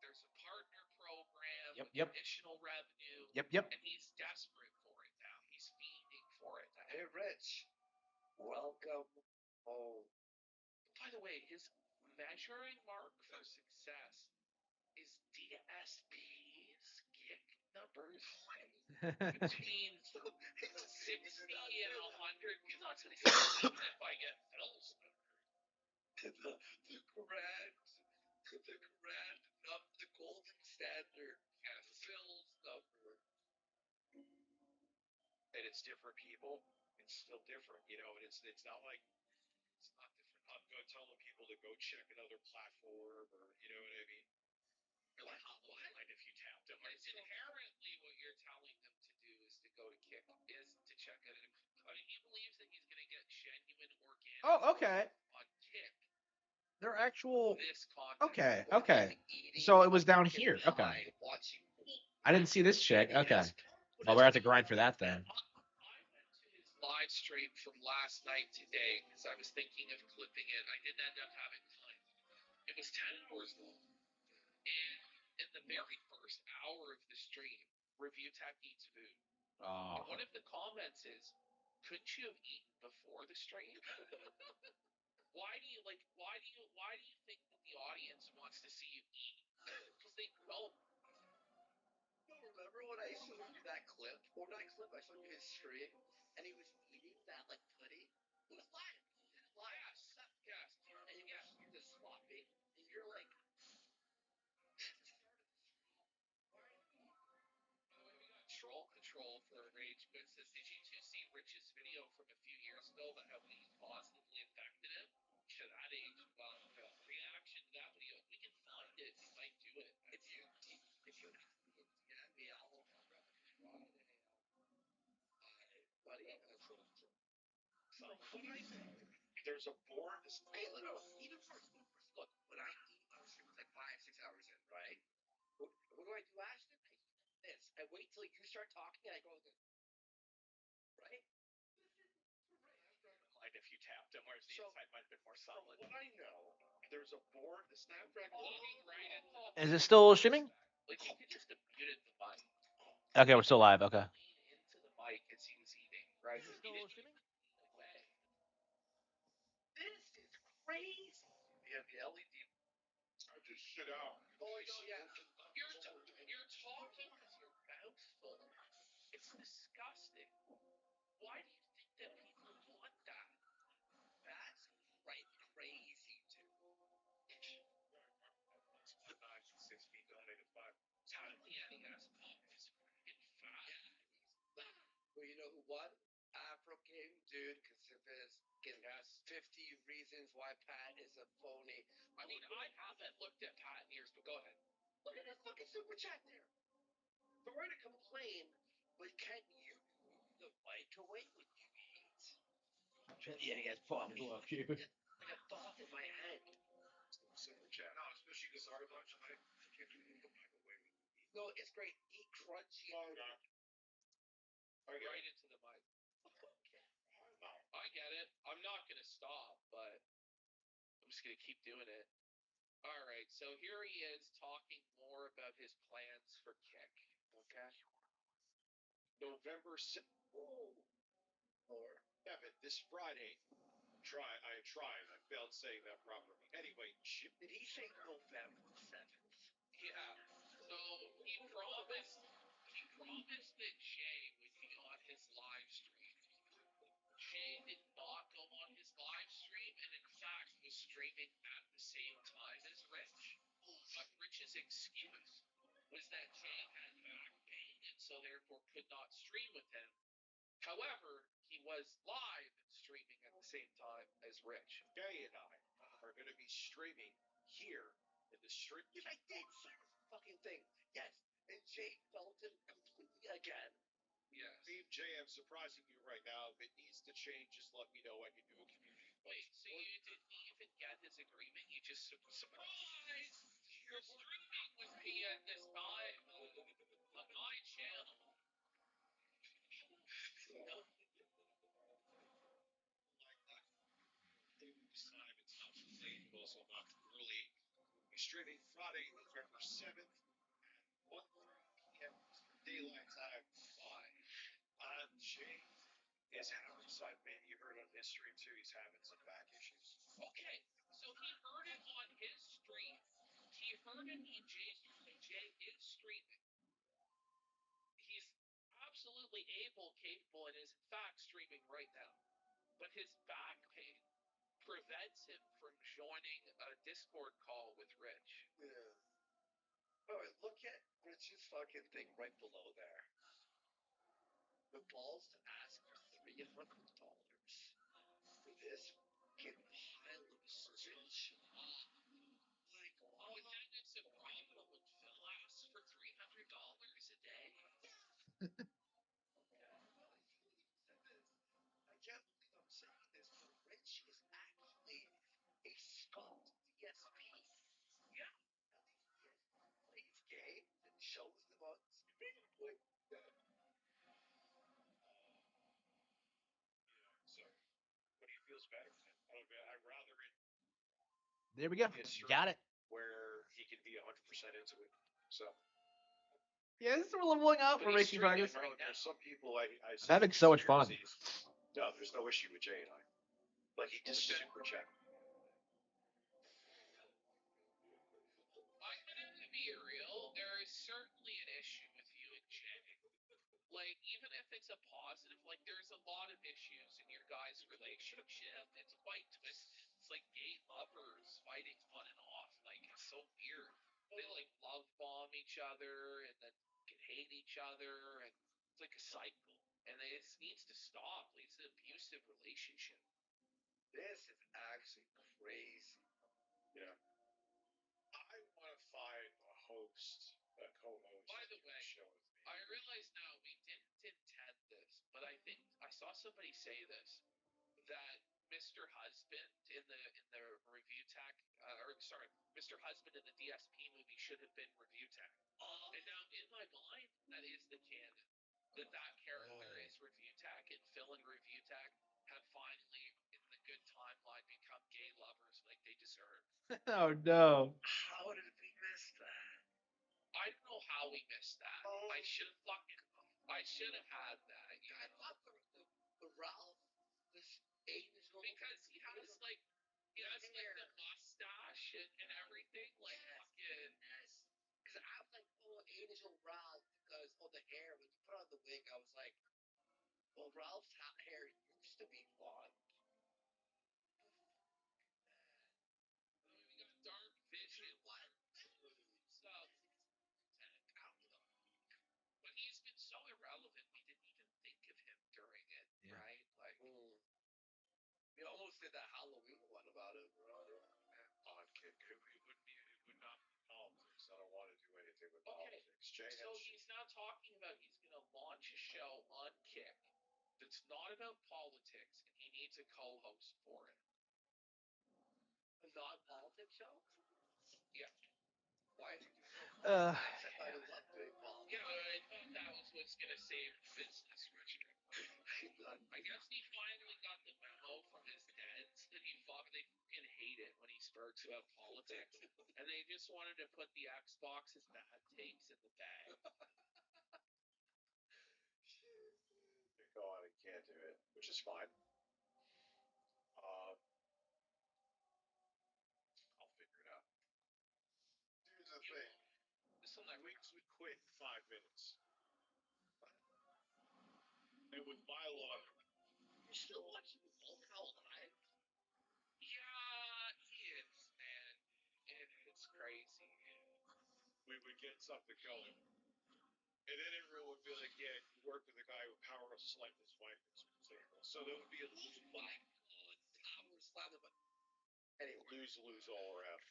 There's a partner program with additional revenue. Yep. And he's desperate for it now. He's fiending for it now. Hey, Rich. Welcome home. By the way, his measuring mark for success is DSP's kick numbers between 60 and 100. He's not going to see even if I get Phil's number. The golden standard. Yeah, Phil's number. And it's different people. It's still different, and it's not like it's not different. I'm going telling people to go check another platform, or you know what I mean. You're like, oh, what? If you tap them, it's inherently what you're telling them to do is to go to Kick, is to check it. I mean, he believes that he's going to get genuine organic. Oh, okay. On Kick. They're actual. This content. Okay. So it was down here. Okay. I didn't see this chick. Okay. Well, we're going to have to grind for that then. I went to his live stream from last night today because I was thinking of clipping it. I didn't end up having time. It was 10 hours long. And in the very first hour of the stream, Review Tech eats food. And one of the comments is, couldn't you have eaten before the stream? Why do you think that the audience wants to see you eat? Because they know. Remember when I showed you that clip? Or not clip, I showed you his stream, and he was eating that like putty. It was live. Yes. And you get the slopping, and you're like, Troll control for Rage Good says, did you two see Rich's video from a few years ago about how weed positively affected him? Should that age well? Reaction to that video. We can find it. We might do it. if you yeah, me, I'll Friday. Buddy, So there's a board. Hey, look, even first, look, when I eat on stream, it's like 5-6 hours in, right? What do I do, Ashton? I eat this. I wait till you start talking, and I go, right? And if you tapped him, whereas the inside might have been more solid. What I know, there's a board. The Snapdragon eating right at top. Is it still streaming? Like you could just have muted the mic. Okay, we're still live. Okay. Lean into the mic as he was eating, right? Is it still streaming? This is crazy. yeah, the it out. Oh, no, yeah. You're talking with your mouth full. It's disgusting. Why do you think that people want that? That's right crazy, dude. 6 feet behind at 5. Yeah, he has his freaking fat. Well, you know who won? Afro King, dude, because of his has 50 reasons why Pat is a phony. I mean, I haven't looked at Pat in years, but go ahead. Look at that fucking super chat there. Sorry to complain, but can you move the mic away when you hate? Yeah, he has problems. Like a thought in my head. Super chat. No, especially because our lunch, I can't move the mic away. No, it's great. Eat crunchy. Oh, no. Right into the mic. I get it. I'm not going to stop, but I'm just going to keep doing it. All right. So here he is talking more about his plans for Kick. Okay. November 6th. Or Evan, this Friday. I tried. I failed saying that properly. Anyway, did he say November 7th? Yeah. So he promised that Jay would be on his live stream. Jay did not go on his live stream, and in fact was streaming at the same time as Rich. But Rich's excuse was that Jay had back pain and so therefore could not stream with him. However, he was live streaming at the same time as Rich. Jay and I are going to be streaming here in the stream. Yes, I did say this fucking thing. Yes, and Jay felt it completely again. Yes. Team Jay, I'm surprising you right now. If it needs to change, just let me know. I can do a community. Wait, so you didn't even get his agreement? You just surprise! You're streaming with me at this time on my channel. No. This time it's not too late, but also not too early. We're streaming Friday, November 7th at 1:30 p.m. Eastern Daylight Time. Why? Jay is having some, man, you heard on his stream too, he's having some back issues. Okay, so he heard it on his stream. He heard it on Jay's stream. Jay is streaming. He's absolutely capable, and is in fact streaming right now. But his back pain prevents him from joining a Discord call with Rich. Yeah. All right, look at Rich's fucking thing right below there. The balls to ask for $300 for this fucking pile of stitch. Like, oh, that is a problem when Phil asks for $300 a day. I can't believe I'm saying this, but Rich is actually a Scott DSP. Yeah. At least he plays games and shows them on screen. Like that. So, what do you feel's better? I'd rather it. There we go. Got it. Where he can be 100% into it. So. Yeah, this is we're leveling up. We're making progress. Right now. Some people I'm having so much fun. No, there's no issue with Jay and I. Like, he just super chat. I'm gonna be real. There is certainly an issue with you and Jay. Like, even if it's a positive, like, there's a lot of issues in your guys' relationship. It's quite twisted. It's like gay lovers fighting on and off. Like, it's so weird. They, like, love bomb each other and then can hate each other. And it's like a cycle. And this needs to stop. It's an abusive relationship. This is actually crazy. Yeah. I want to find a host, a co-host. By the way, show with me. I realize now we didn't intend this, but I think I saw somebody say this, that Mr. Husband in the review tech, Mr. Husband in the DSP movie should have been review tech. And now in my mind, that is the canon. That character is review tech, and Phil and review tech have finally, in the good timeline, become gay lovers like they deserve. Oh no. How did we miss that? I don't know how we missed that. I should have had that. Yeah. I thought the Ralph was Asian because he has like the mustache and everything, like fucking. Because I'm like, oh, Angel Ralph, because the hair. When you put on the wig, I was like, well, Ralph's hair used to be blonde. We got Dark Vision. What? So, I don't know. But he's been so irrelevant, we didn't even think of him during it, Yeah. right? Like, We almost did that Halloween one about him. odd kid. It would not be politics. I don't want to do anything with Okay, politics. Jay so has he's now talking about he's going to launch a show on Kick that's not about politics, and he needs a co-host for it. A non-politics show? Yeah. Why is he doing Uh, I love doing politics. Yeah, I thought that was what's going to save business, Richard. I guess he finally got the memo from his dads that they fucking hate it when he speaks about politics, and they just wanted to put the Xbox's bad takes in the bag. you go on and can't do it, which is fine. I'll figure it out. Here's the thing. We quit in 5 minutes. And with my luck, You still watching Volkow live? Yeah, he is, man. It's crazy. we would get something going. And then everyone would be like, yeah, you work with a guy who power slammed his wife. So there would be a lose Power slam him. Anyway, lose all around.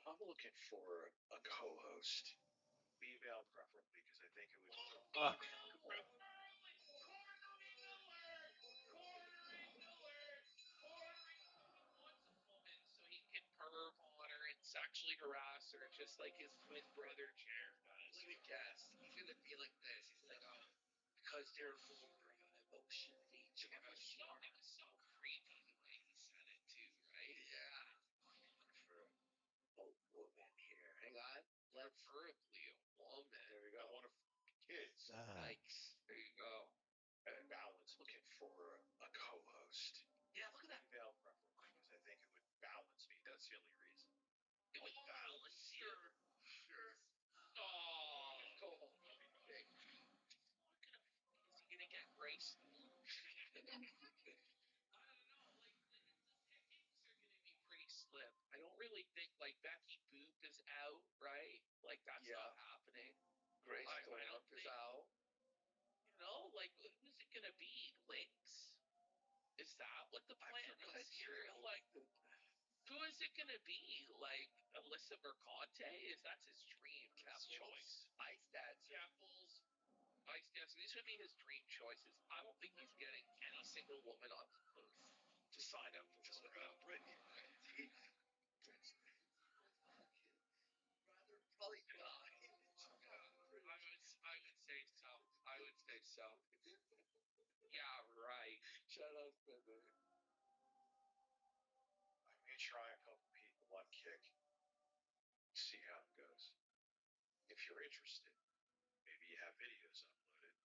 I'm looking for a co-host. Female preferably, because I think it would So he can perv on her and sexually harass her, just like his twin brother Jared does. let me guess. He's gonna be like this. He's like, oh, because they're more emotionally charged. It was so creepy the way he said it too, right? Yeah. For a woman here. Hang on. Preferably a woman. There we go. I want kids. Yikes. There you go. And balance. Looking for a co-host. Yeah, look at that. Female preferably, because I think it would balance me. That's the only reason. It would balance you. Sure. Oh, Co-host. big. Is he gonna get Grace? I don't know. Like the pickings are gonna be pretty slim. I don't really think like Becky Boop is out, right? Like that's not happening. Grace I going don't up is think- out. You know, like who's it gonna be? Lynx? Is that what the plan is here? Like, who is it gonna be? Like Alyssa Mercante? Is that's his dream choice? Ice Dance. Apples, Ice Dance. These would be his dream choices. I don't think he's getting any single woman on the booth to sign up for this program. Brittany. Rather probably die. I would say so. I would say so. Yeah, right. Shout out Spencer. I may try a couple people on Kick. See how it goes. If you're interested, maybe you have videos uploaded.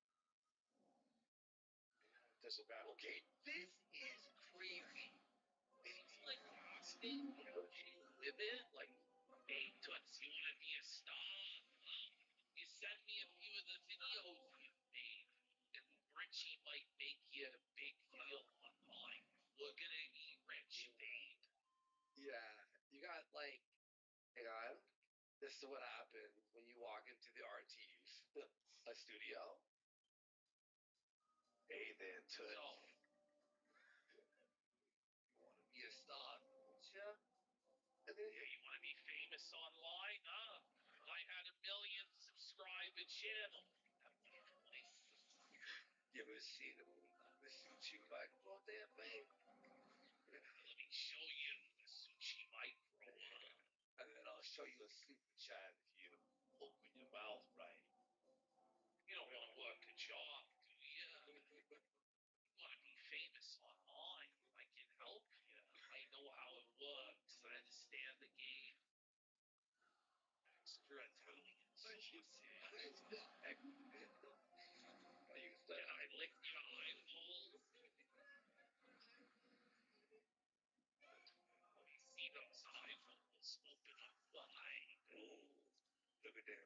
Doesn't matter. Okay, this is creepy. He's like asking women, like, hey, Toots, you want to be a star? You send me a few of the videos you've made, and Richie might make you a big deal online. Look at me, Rich, babe. Yeah, you got like, hang on. This is what happens when you walk into the RT's, a studio. Hey there, Toots. So, You want to be a star, don't you? And then yeah, you want to be famous online? Huh? I had 1 million subscriber channel. you ever see the sushi micro there, babe? Let me show you the sushi micro. And then I'll show you a super chat if you open your mouth right. You don't want to work a job, do you? You want to be famous online. I can help you. I know how it works. I understand the game. Extra Italians. Can I lick your eyeballs? Look at them.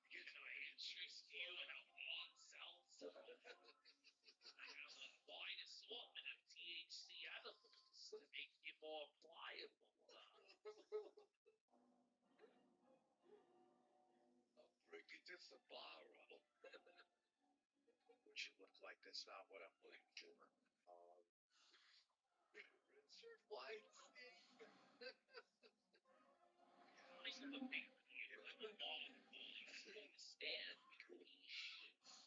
Can I interest you in a hot salsa? I have a wide assortment of THC edibles to make you more pliable. I'll bring you to Sabaro. What you look like, that's not what I'm looking for. Richard Weinstein. Eyes of a vampire with a long voice on the stand, leash.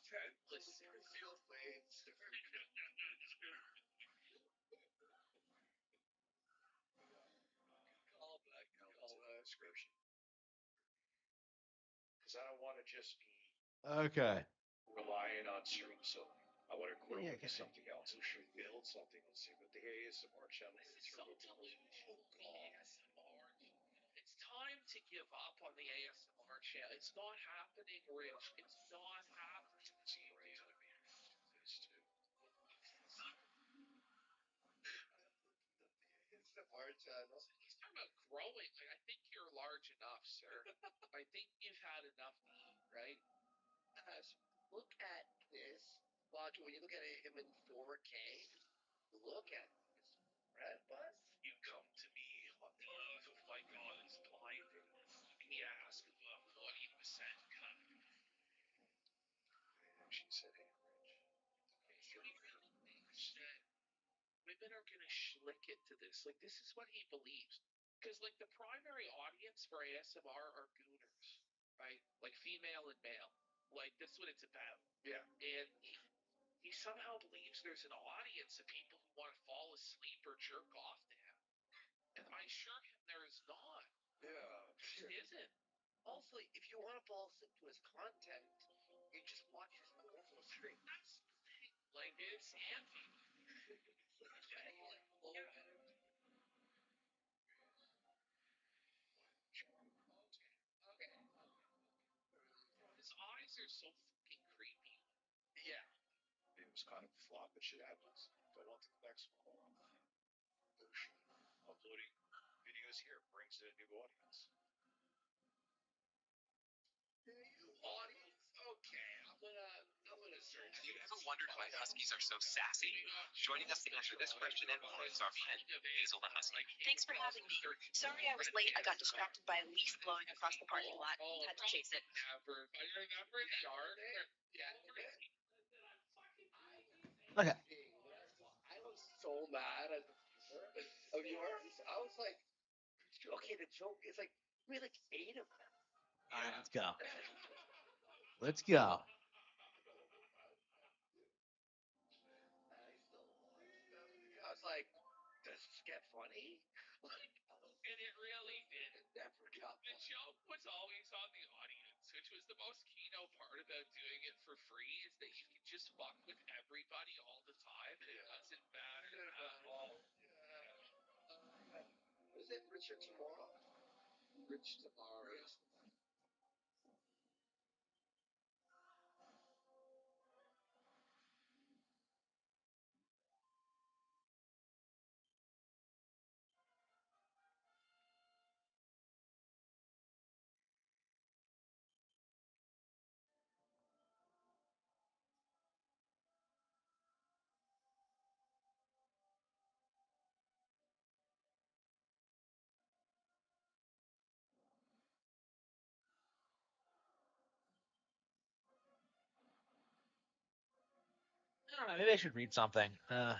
10 cereal blades. Call that description. Because I don't want to just be Okay. relying on stream so I want to quit Yeah, with something else. We should build something. Let's see what the ASMR channel is. So delusional. ASMR. It's time to give up on the ASMR channel. It's not happening, Rich. It's not happening. It's the right time to this too. ASMR channel. He's talking about growing. Like, I think you're large enough, sir. I think you've had enough to eat, right? Guys, look at this. Watch when you look at him in 4K. Look at this red bus. You come to me on the eve of my God's blinding. He asked for a 40% cut. She said, "Hey, Rich, do you really think that women are gonna schlick into this? Like, this is what he believes." Because, like, the primary audience for ASMR are gooners, right? Like, female and male. Like, that's what it's about. Yeah. And he somehow believes there's an audience of people who want to fall asleep or jerk off to him. And I assure him there is not. Yeah. There isn't. Also, if you want to fall asleep to his content, you just watch his normal stream. That's the thing. Like, it's anti. Okay. His eyes are so fucking creepy. Yeah. It was kind of a flop, but shit happens. Go on to the next one. Uploading videos here brings in a new audience. New audience? Okay, I'm gonna search. Have you ever wondered why huskies are so sassy? Joining us to answer this question and more is our friend, Hazel the Husky. Thanks for having me. Sorry I was late. I got distracted by a leaf blowing across the parking lot. Had to chase it. Never. I remember in the yard. Yeah. Okay. I was so mad at the of yours. I was like, okay, the joke is like we had like 8 of them. All right, let's go. Let's go. I was like, does this get funny? Like, and it really did. It never got funny. The joke was always on the audience, which was the most keynote part about doing it for free, is that you can just fuck with everybody all the time, and it doesn't matter at all. Is it Richard tomorrow? Rich tomorrow. Yes. I don't know. Maybe I should read something. Oh.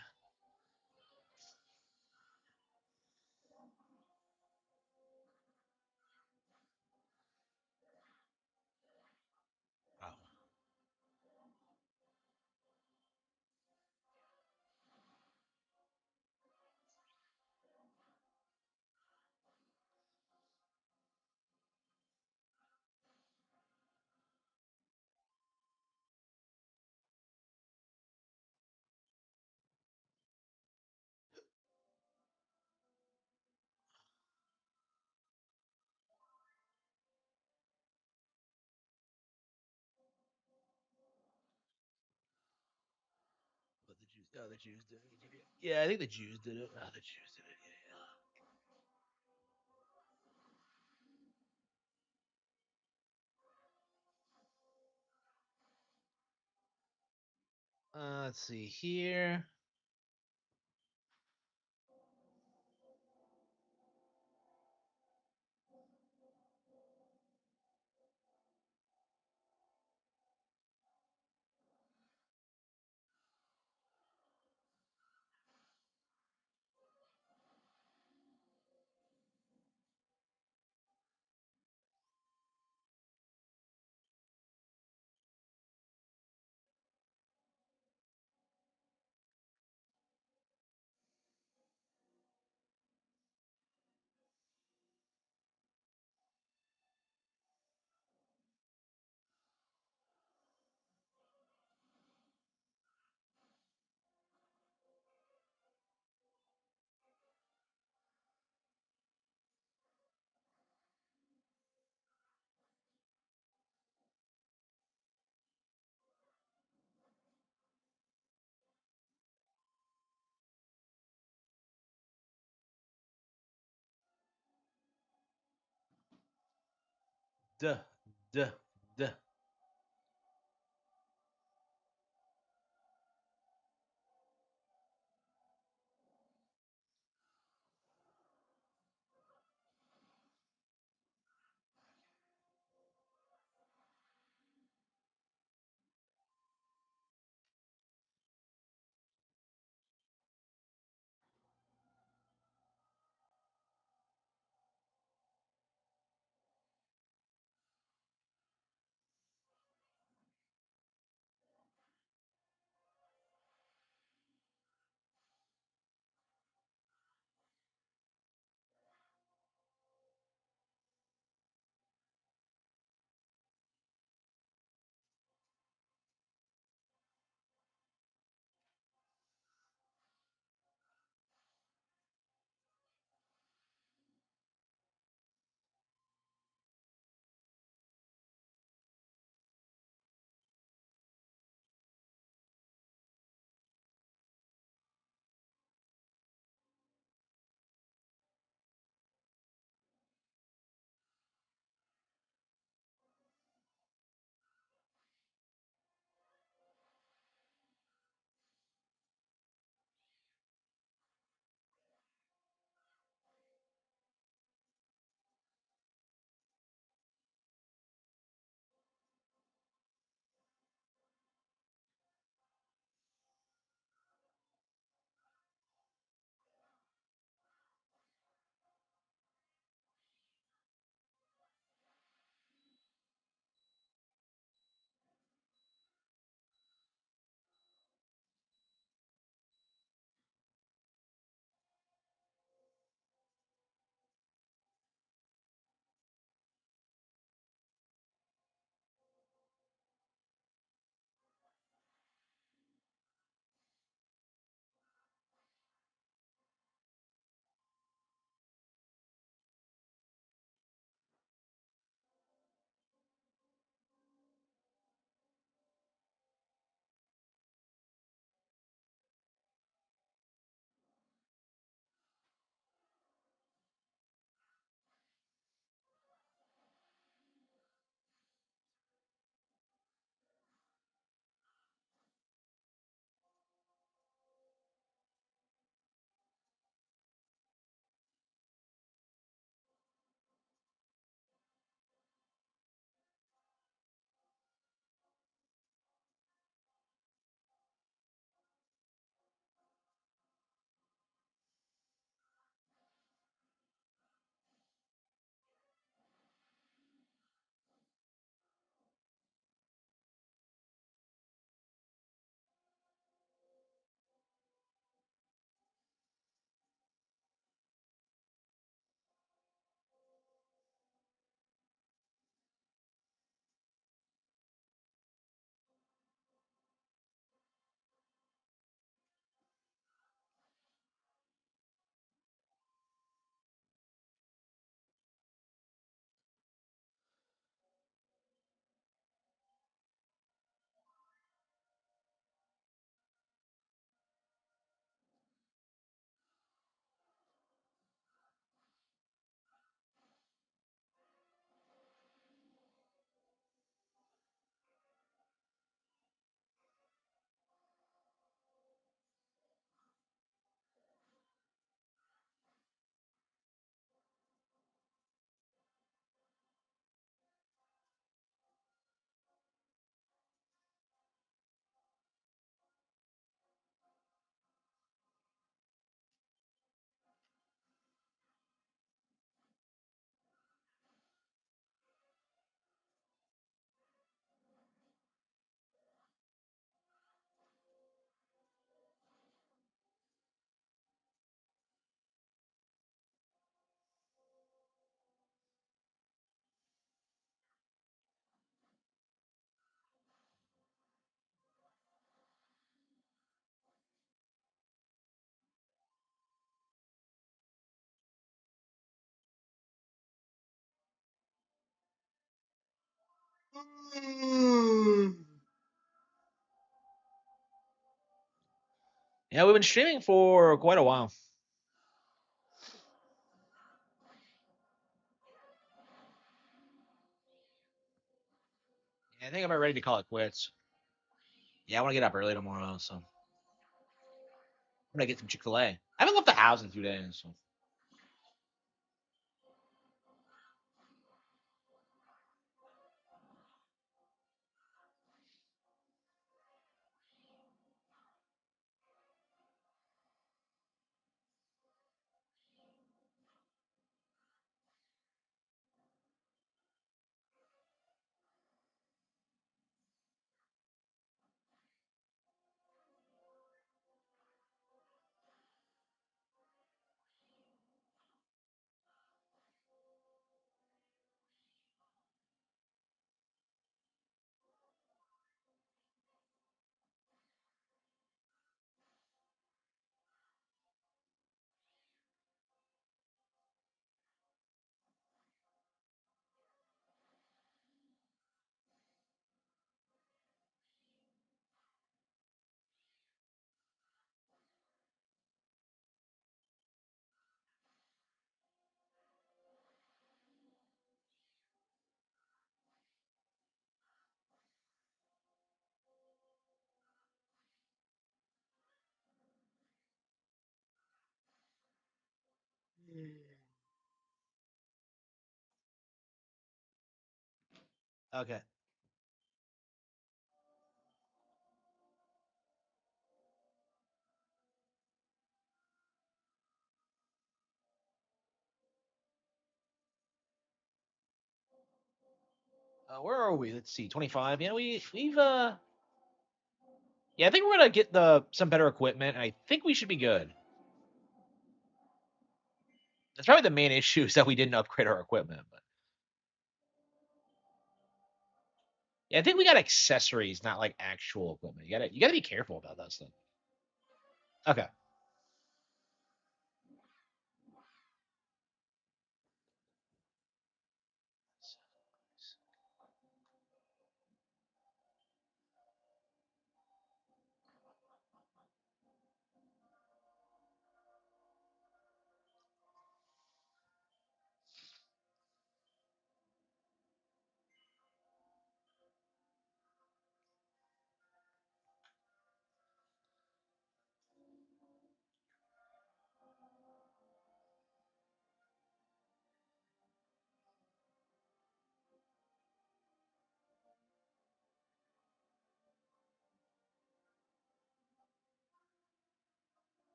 But the Jews. Oh, the Jews did it. Yeah, I think the Jews did it. Oh, the Jews did it. Yeah. Let's see here. Duh, duh, duh. Yeah, we've been streaming for quite a while. Yeah, I think I'm about ready to call it quits. Yeah, I want to get up early tomorrow, so I'm gonna get some Chick-fil-A. I haven't left the house in 2 days, so. Okay. Where are we? Let's see, 25. Yeah, we've yeah, I think we're gonna get some better equipment, and I think we should be good. That's probably the main issue is that we didn't upgrade our equipment, but yeah, I think we got accessories, not like actual equipment. You gotta be careful about that stuff. Okay.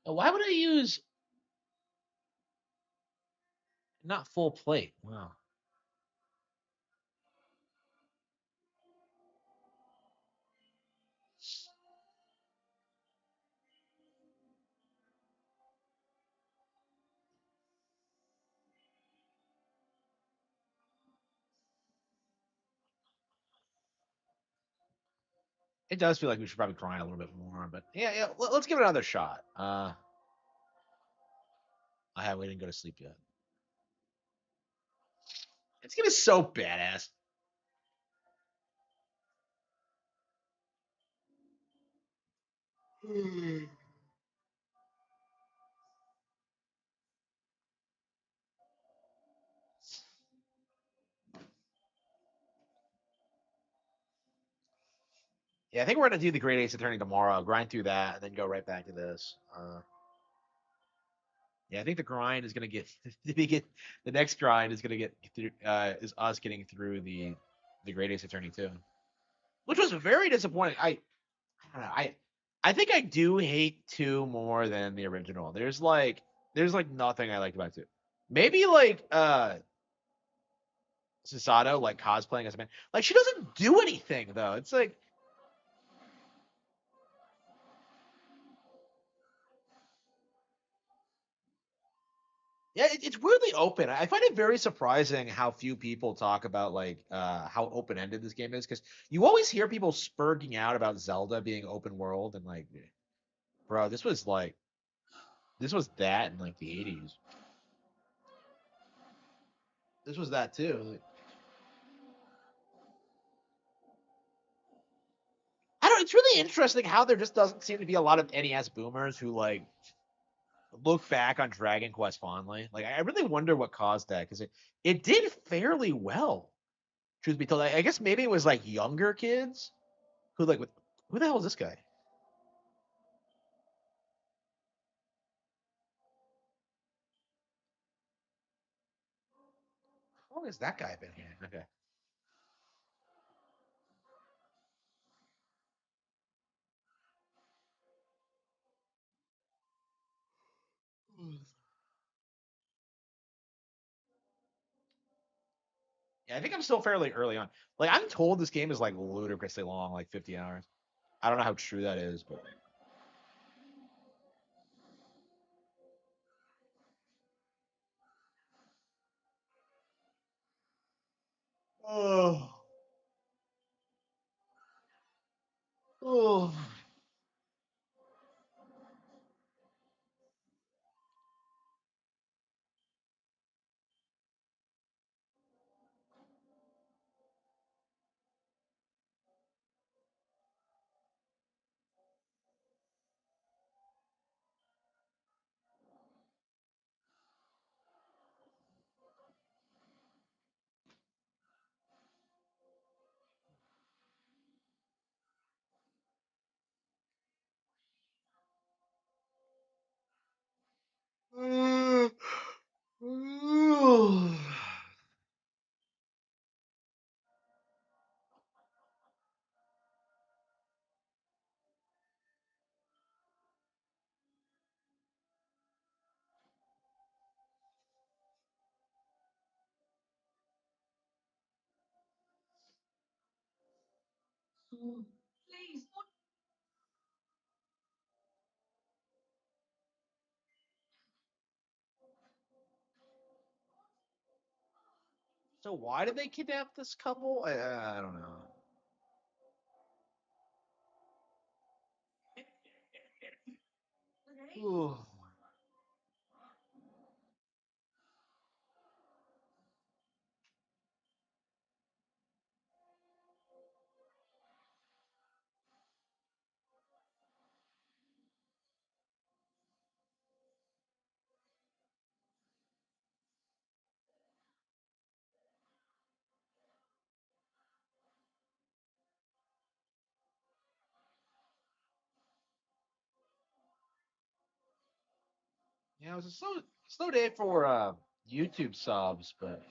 Why would I use not full plate? Wow. It does feel like we should probably grind a little bit more, but yeah. Let's give it another shot. We didn't go to sleep yet. It's gonna be so badass. Yeah, I think we're gonna do the Great Ace Attorney tomorrow, grind through that, and then go right back to this. Yeah, I think the grind is gonna get the next grind is gonna get through, is us getting through the Great Ace Attorney too, which was very disappointing. I don't know. I think I do hate two more than the original. There's like nothing I liked about two. Maybe like Susato like cosplaying as a man. Like she doesn't do anything though. It's like yeah, it's weirdly open. I find it very surprising how few people talk about like how open ended this game is because you always hear people spurting out about Zelda being open world and like Bro, this was that in like the 80s. This was that too. Like, I don't. It's really interesting how there just doesn't seem to be a lot of NES boomers who like look back on Dragon Quest fondly. Like, I really wonder what caused that because it did fairly well. Truth be told, I guess maybe it was like younger kids who like, who the hell is this guy? How long has that guy been here? Okay. Yeah, I think I'm still fairly early on. Like, I'm told this game is like ludicrously long, like 50 hours. I don't know how true that is, but. Oh. Oh. Please, So why did they kidnap this couple? I don't know. Ooh. Yeah, it was a slow day for YouTube subs, but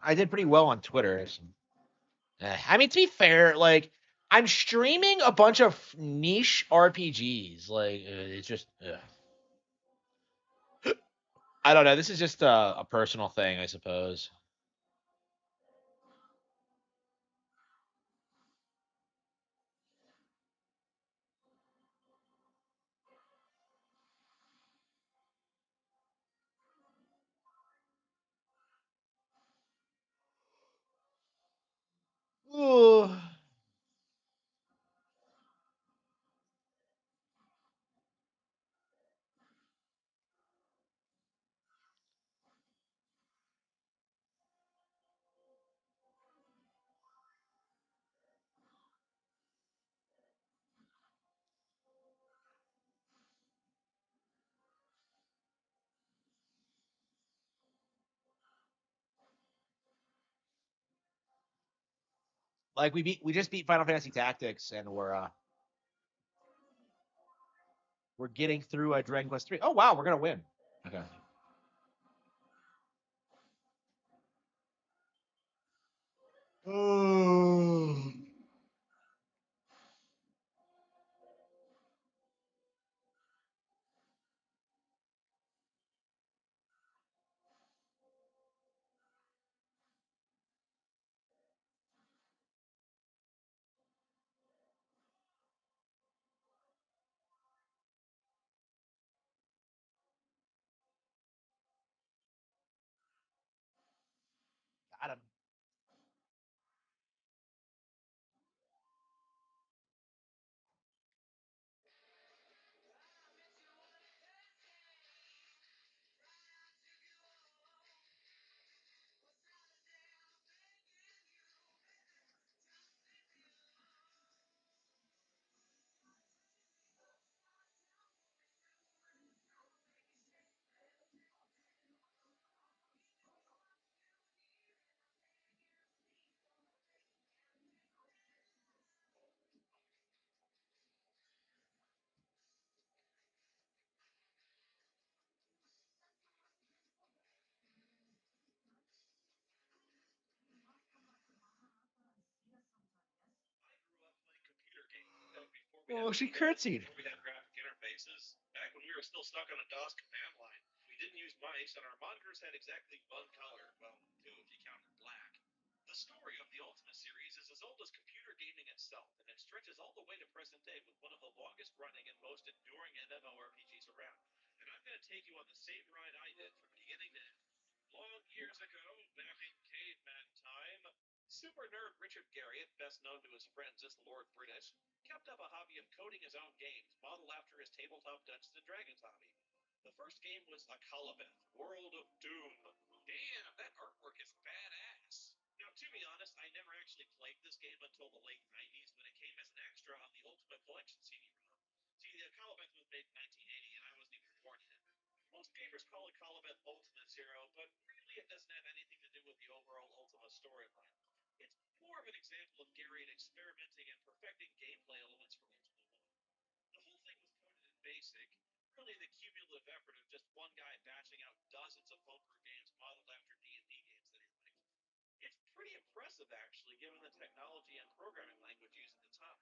I did pretty well on Twitter. So. I mean, to be fair, like I'm streaming a bunch of niche RPGs. Like it's just, I don't know. This is just a personal thing, I suppose. Ooh. Like we just beat Final Fantasy Tactics, and we're getting through Dragon Quest 3. Oh wow, we're gonna win. Okay. Oh. Got him. Oh, she curtsied. Before we had graphic interfaces, back when we were still stuck on a DOS command line, we didn't use mice, and our monitors had exactly one color. Well, two if you counted black. The story of the Ultima series is as old as computer gaming itself, and it stretches all the way to present day with one of the longest running and most enduring MMORPGs around. And I'm going to take you on the same ride I did from beginning to end. Long years ago, back in caveman time, super nerd Richard Garriott, best known to his friends as Lord British, kept up a hobby of coding his own games, modeled after his tabletop Dungeons and Dragons hobby. The first game was Akalabeth, World of Doom. Damn, that artwork is badass. Now, to be honest, I never actually played this game until the late 90s when it came as an extra on the Ultimate Collection CD-ROM. See, the Akalabeth was made in 1980 and I wasn't even born yet. Most gamers call it Akalabeth Ultimate Zero, but really it doesn't have anything to do with the overall Ultima storyline. It's more of an example of Garriott experimenting and perfecting gameplay elements from Ultima 1. The whole thing was coded in BASIC, really the cumulative effort of just one guy batching out dozens of homebrew games modeled after D&D games that he liked. It's pretty impressive, actually, given the technology and programming language used at the time.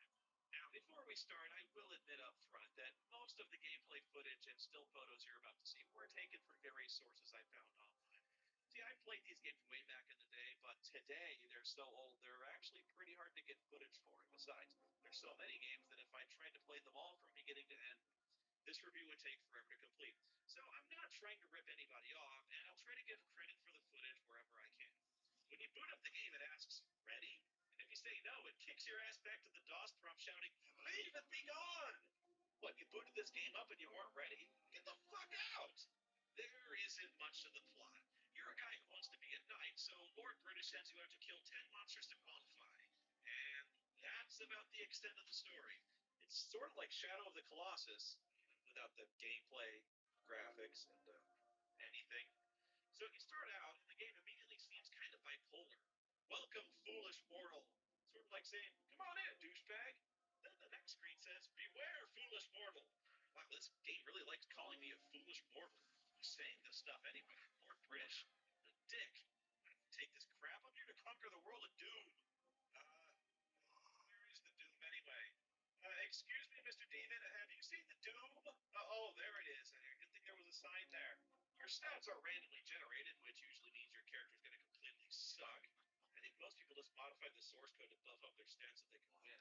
Now, before we start, I will admit up front that most of the gameplay footage and still photos you're about to see were taken from various sources I found online. See, I played these games way back in the day, but today they're so old they're actually pretty hard to get footage for. And besides, there's so many games that if I tried to play them all from beginning to end, this review would take forever to complete. So I'm not trying to rip anybody off, and I'll try to give credit for the footage wherever I can. When you boot up the game, it asks, ready? And if you say no, it kicks your ass back to the DOS prompt shouting, leave and be gone! What, you booted this game up and you weren't ready? Get the fuck out! There isn't much to the plot. You're a guy who wants to be a knight, so Lord British sends you out to kill 10 monsters to qualify. And that's about the extent of the story. It's sort of like Shadow of the Colossus, without the gameplay, graphics, and anything. So you start out, and the game immediately seems kind of bipolar. Welcome, foolish mortal. Sort of like saying, come on in, douchebag. Then the next screen says, beware, foolish mortal. Wow, this game really likes calling me a foolish mortal. Who's saying this stuff anyway? Lord British. The dick. I don't take this crap. I'm here to conquer the world of doom. Where is the doom anyway? Excuse me, Mr. Demon, have you seen the doom? Oh, there it is. I didn't think there was a sign there. Your stats are randomly generated, which usually means your character's going to completely suck. I think most people just modify the source code to buff up their stats so they can win.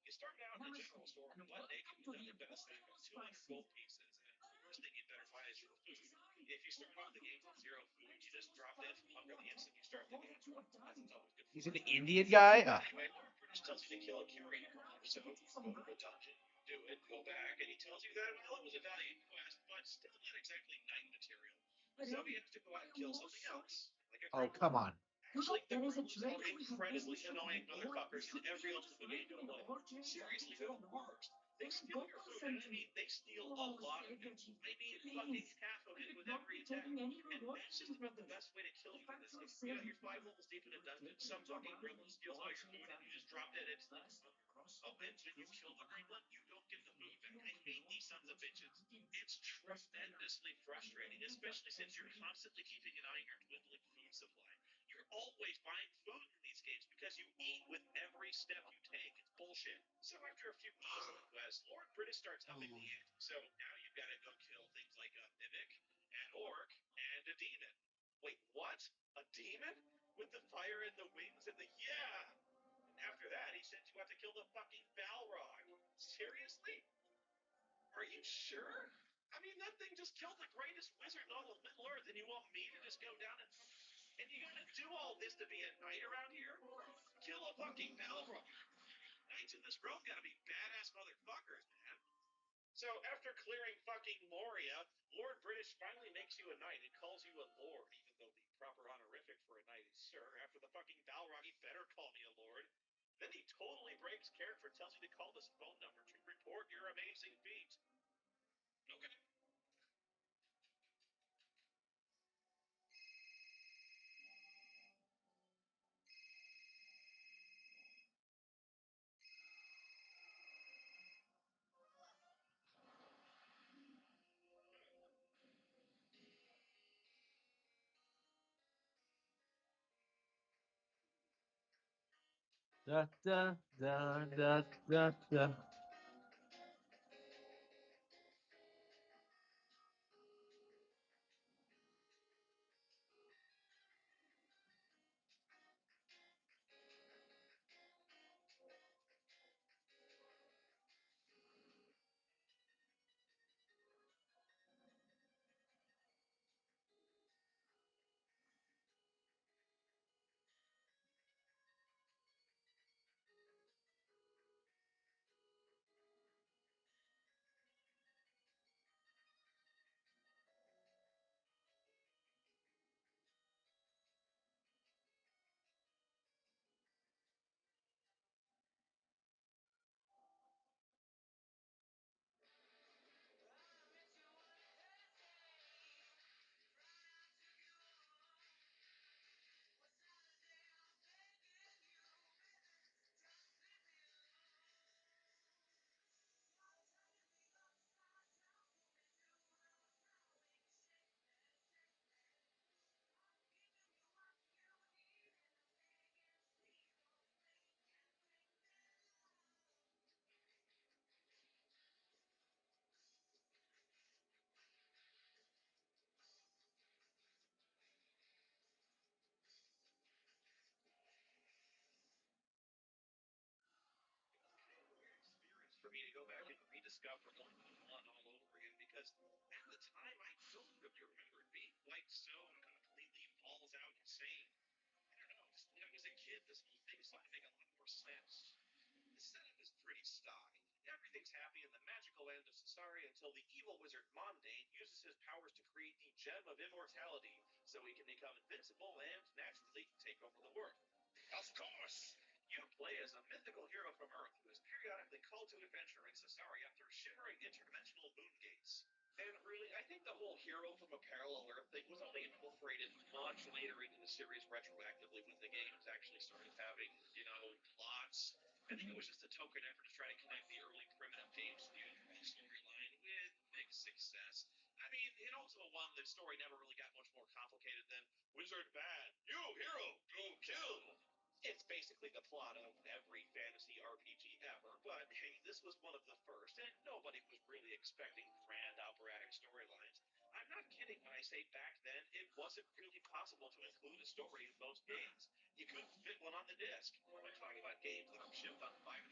You start out in the general store butt naked with nothing but a stack of 200 gold pieces, and first thing you better buy is your food. If you start off the game with zero food, you just drop dead from hunger the instant you start the game. That's always good. He's an Indian guy? Anyway, Lord British tells you to kill a carrier. So go to the dungeon, do it, go back, and he tells you that, well, it was a valiant quest, but still not exactly knight material. So he has to go out and kill something else. Like a Oh, gremlin. come on. Actually, the gremlins are incredibly annoying motherfuckers in every Ultima game to play. Seriously, they're the worst. They steal your food, and I mean, they steal a lot of it. I mean, fucking half of it with every attack. And that's just about the best way to kill you in this game. You know, you're 5 levels deep in a dungeon, some fucking gremlin steals all your food, and you just drop dead instantly. Oh, and when you kill the gremlin, you don't get the food back. I hate these sons of bitches. It's tremendously frustrating, especially since you're constantly keeping an eye on your dwindling food supply. You're always buying food in these games because you eat with every step you take. It's bullshit. So after a few easy quests, Lord British starts upping the ante. So now you've got to go kill things like a mimic, an orc, and a demon. Wait, what? A demon? With the fire and the wings and the yeah! After that, he sends you out to kill the fucking Balrog. Seriously? Are you sure? I mean, that thing just killed the greatest wizard in all of Middle Earth, and you want me to just go down and you gotta do all this to be a knight around here? Kill a fucking Balrog. Knights in this realm gotta be badass motherfuckers, man. So after clearing fucking Moria, Lord British finally makes you a knight and calls you a lord, even though the proper honorific for a knight is sir. After the fucking Balrog, he better call me a lord. Then he totally breaks character and tells you to call this phone number to report your amazing feat. Okay. Da, da, da, da, da, da. discover going to one all over again because at the time I don't really remember it being quite so completely balls out insane. I don't know, just when I was a kid, this whole thing started to make a lot more sense. The setup is pretty stock. Everything's happy in the magical land of Cesari until the evil wizard Mondane uses his powers to create the Gem of Immortality so he can become invincible and naturally take over the world. Of course! You play as a mythical hero from Earth who is periodically called to adventure in Cesaria through shimmering interdimensional moon gates. And really, I think the whole hero from a parallel Earth thing was only incorporated much later into the series retroactively when the games actually started having, plots. I think it was just a token effort to try to connect the early primitive games to the overall storyline with mixed success. I mean, in Ultima 1, the story never really got much more complicated than Wizard bad, you hero, go kill. It's basically the plot of every fantasy RPG ever, but hey, this was one of the first, and nobody was really expecting grand operatic storylines. I'm not kidding when I say back then it wasn't really possible to include a story in most games. You couldn't fit one on the disc. I'm talking about games that are shipped on 5.5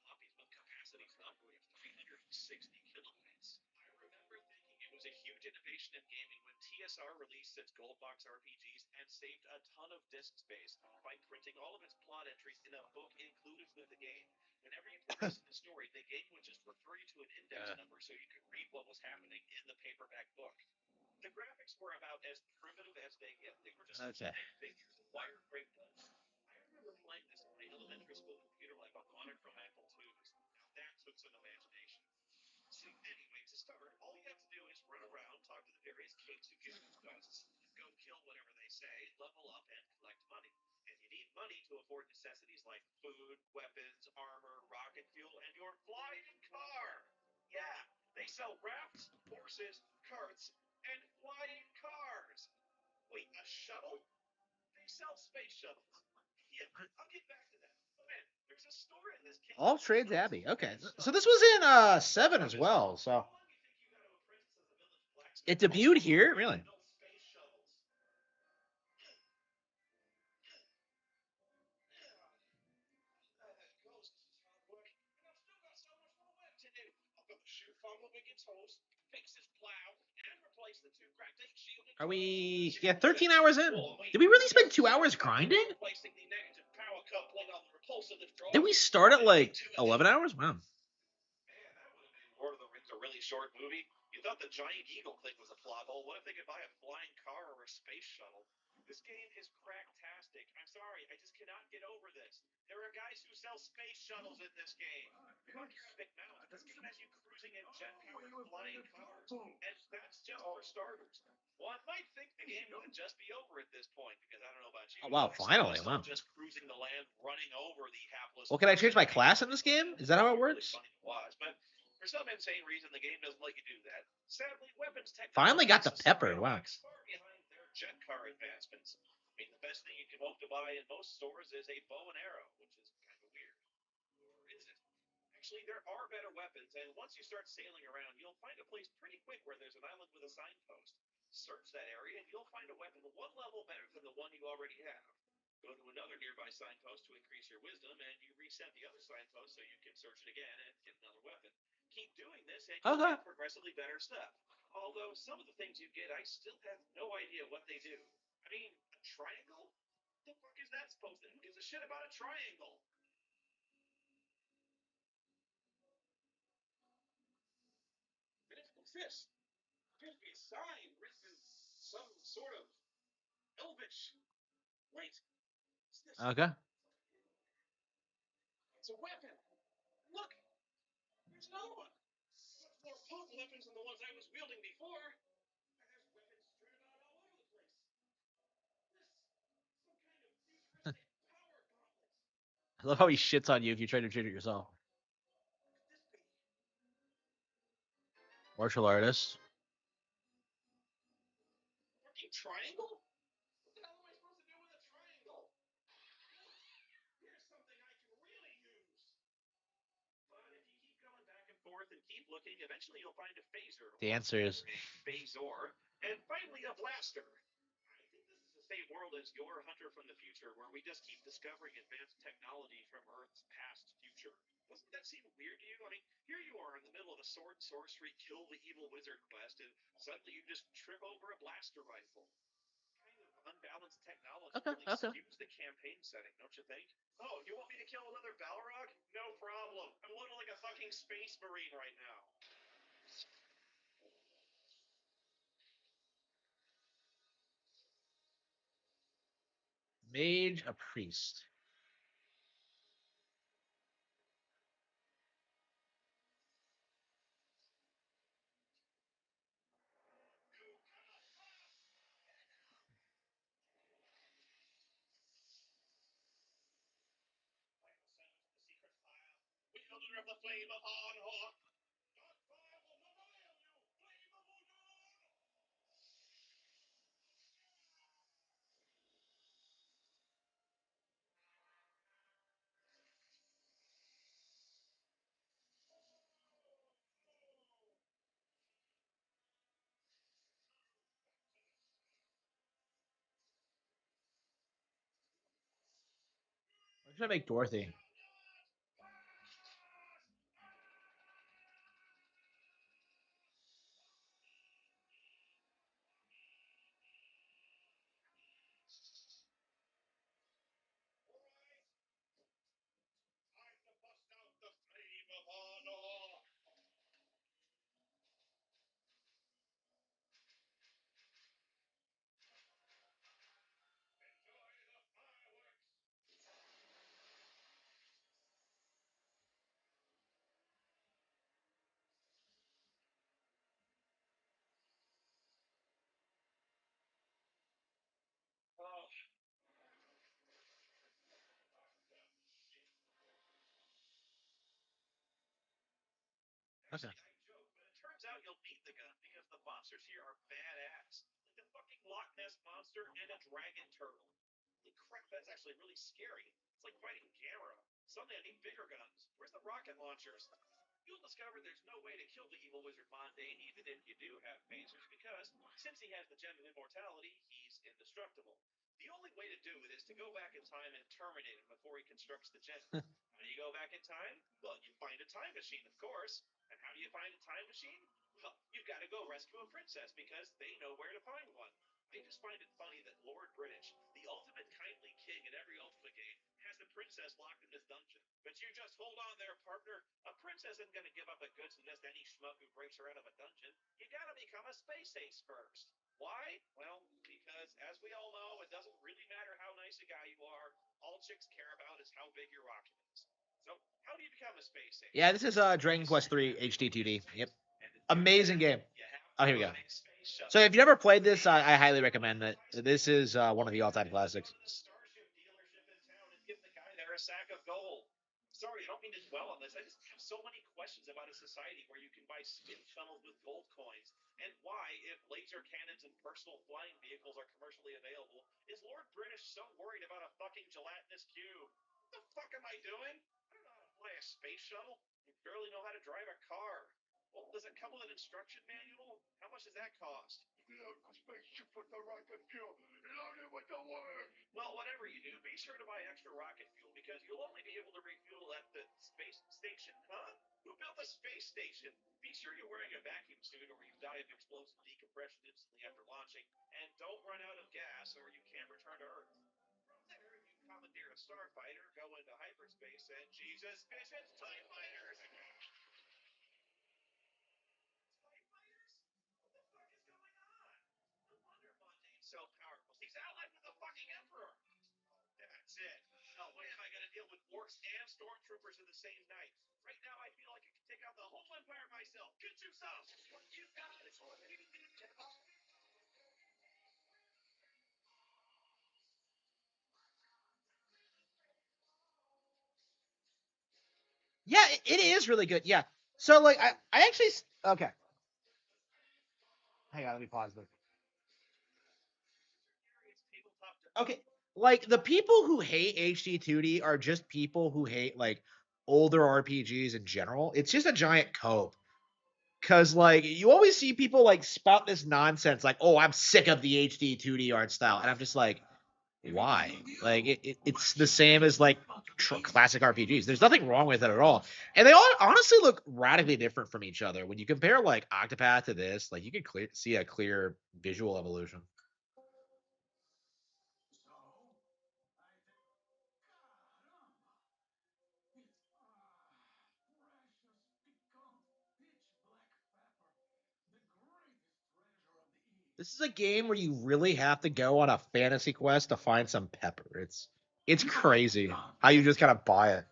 copies with capacities numbering 360 kilobytes. I remember thinking it was a huge innovation in gaming when TSR released its Gold Box RPGs and saved a ton of disk space by printing all of its plot entries in a book included with the game. Whenever you progress in the story, the game would just refer you to an index number so you could read what was happening in the paperback book. The graphics were about as primitive as they get. They were just figures and wire breakdowns. I remember playing this in my elementary school computer lab on monochrome IIs. Now that took some imagination. So anyway, to start, all you have to do is run around, talk to the various capes who give you quests, go kill whatever they say, level up, and collect money. And you need money to afford necessities like food, weapons, armor, rocket fuel, and your flying car. Yeah, they sell rafts, horses, carts, and flying cars. Wait, a shuttle? They sell space shuttles. Yeah, I'll get back to that. Oh man, there's a store in this game. All trades Abbey. Okay, so this was in 7 as well. So it debuted here, really. Are we 13 hours in? Did we really spend 2 hours grinding? Did we start at like 11 hours? Wow. Lord of the Rings a really short movie? You thought the giant eagle thing was a plot hole. What if they could buy a flying car or a space shuttle? This game is cracktastic. I'm sorry, I just cannot get over this. There are guys who sell space shuttles in this game. Fuck your epic mount. This game has you cruising in jet-powered flying cars. And that's just for starters. One might think the game would just be over at this point, because I don't know about you. Oh, wow, finally, wow. Just cruising the land, running over the hapless... Well, can I change my class in this game? Is that how it works? Really funny to watch, but for some insane reason, the game doesn't let you do that. Sadly, weapons technology Finally got the pepper. Wow. far behind their jet car advancements. I mean, the best thing you can hope to buy in most stores is a bow and arrow, which is kind of weird. Or is it? Actually, there are better weapons, and once you start sailing around, you'll find a place pretty quick where there's an island with a signpost. Search that area, and you'll find a weapon one level better than the one you already have. Go to another nearby signpost to increase your wisdom, and you reset the other signpost so you can search it again and get another weapon. Keep doing this, and you'll get progressively better stuff. Although some of the things you get, I still have no idea what they do. I mean, a triangle? What the fuck is that supposed to do? Who gives a shit about a triangle? What's this? Appears to be a sign written in some sort of Elvish. Wait, what's this? Okay. It's a weapon. Look, there's another one. Much more potent weapons than the ones I was wielding before. And there's weapons strewn about all over the place. This some kind of futuristic power gauntlet. I love how he shits on you if you try to treat it yourself. What could this be? Martial artist. Fucking triangle? What the hell am I supposed to do with a triangle? Here's something I can really use. But if you keep going back and forth and keep looking, eventually you'll find a phaser. The answer is Phasor. And finally a blaster. I think this is the same world as your Hunter from the Future, where we just keep discovering advanced technology from Earth's past future. Doesn't that seem weird to you? I mean, here you are in the middle of a sword and sorcery, kill the evil wizard quest, and suddenly you just trip over a blaster rifle. Kind of unbalanced technology really skews the campaign setting, don't you think? Oh, you want me to kill another Balrog? No problem. I'm looking like a fucking space marine right now. Mage, a priest. Wielder of the flame of Arnor. Dark fire will prevail you, flame of Udun. What should I make Dorothy? Time to bust out the flame of Arnor. Enjoy the fireworks. Oh. Okay. I joke, but it turns out you'll need the gun because the monsters here are badass. Like the fucking Loch Ness monster and a dragon turtle. Holy crap, that's actually really scary. It's like fighting Gamera. Suddenly I need bigger guns. Where's the rocket launchers? You'll discover there's no way to kill the evil wizard Mondane even if you do have phasers because since he has the gem of immortality, he's indestructible. The only way to do it is to go back in time and terminate him before he constructs the gem. How do you go back in time? Well, you find a time machine, of course. And how do you find a time machine? Well, you've got to go rescue a princess because they know where to find one. I just find it funny that Lord British, the ultimate kindly king in every Ultima game, has the princess locked in this dungeon. But you just hold on there, partner. A princess isn't going to give up the goods to just any schmuck who breaks her out of a dungeon. You got to become a space ace first. Why? Well, because as we all know, it doesn't really matter how nice a guy you are. All chicks care about is how big your rocket is. So, how do you become a space ace? Yeah, this is Dragon Quest 3 HD 2D. Yep. Amazing game. Oh, here we go. So if you never played this, I highly recommend it. This is one of the all-time classics. Starship dealership in town and give the guy there a sack of gold. Sorry, I don't mean to dwell on this. I just have so many questions about a society where you can buy spin tunnels with gold coins, and why, if laser cannons and personal flying vehicles are commercially available, is Lord British so worried about a fucking gelatinous cube? What the fuck am I doing? I don't know how to fly a space shuttle. I barely know how to drive a car. Well, does it come with an instruction manual? How much does that cost? Load the spaceship with the rocket fuel. Load it with the work. Well, whatever you do, be sure to buy extra rocket fuel because you'll only be able to refuel at the space station, huh? Who built the space station? Be sure you're wearing a vacuum suit or you die of explosive decompression instantly after launching. And don't run out of gas or you can't return to Earth. From there, you commandeer a starfighter, go into hyperspace, and Jesus, visions, TIE fighters! TIE fighters? What the fuck is going on? No wonder Mondane's so powerful. He's allied with the fucking Emperor! That's it. Now, why am I going to deal with orcs and stormtroopers in the same night? Right now, I feel like I can take out the whole empire myself. Get you some! What you got is what you need to buy. Yeah, it is really good. Yeah. So like I actually okay. Hang on, let me pause this. Okay, like the people who hate HD2D are just people who hate like older RPGs in general. It's just a giant cope. Cause like you always see people like spout this nonsense, like, "Oh, I'm sick of the HD 2D art style," and I'm just like, why? Like it's the same as like classic RPGs. There's nothing wrong with it at all, and they all honestly look radically different from each other. When you compare like Octopath to this, like you can see a clear visual evolution. This is a game where you really have to go on a fantasy quest to find some pepper. It's crazy how you just kind of buy it.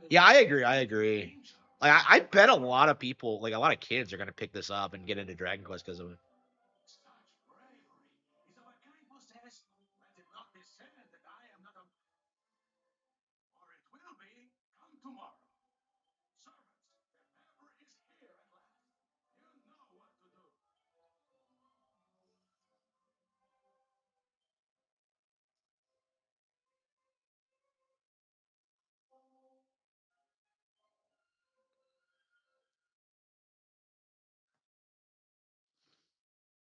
Yeah, I agree. I agree. Like I bet a lot of people, like a lot of kids, are gonna pick this up and get into Dragon Quest because of it.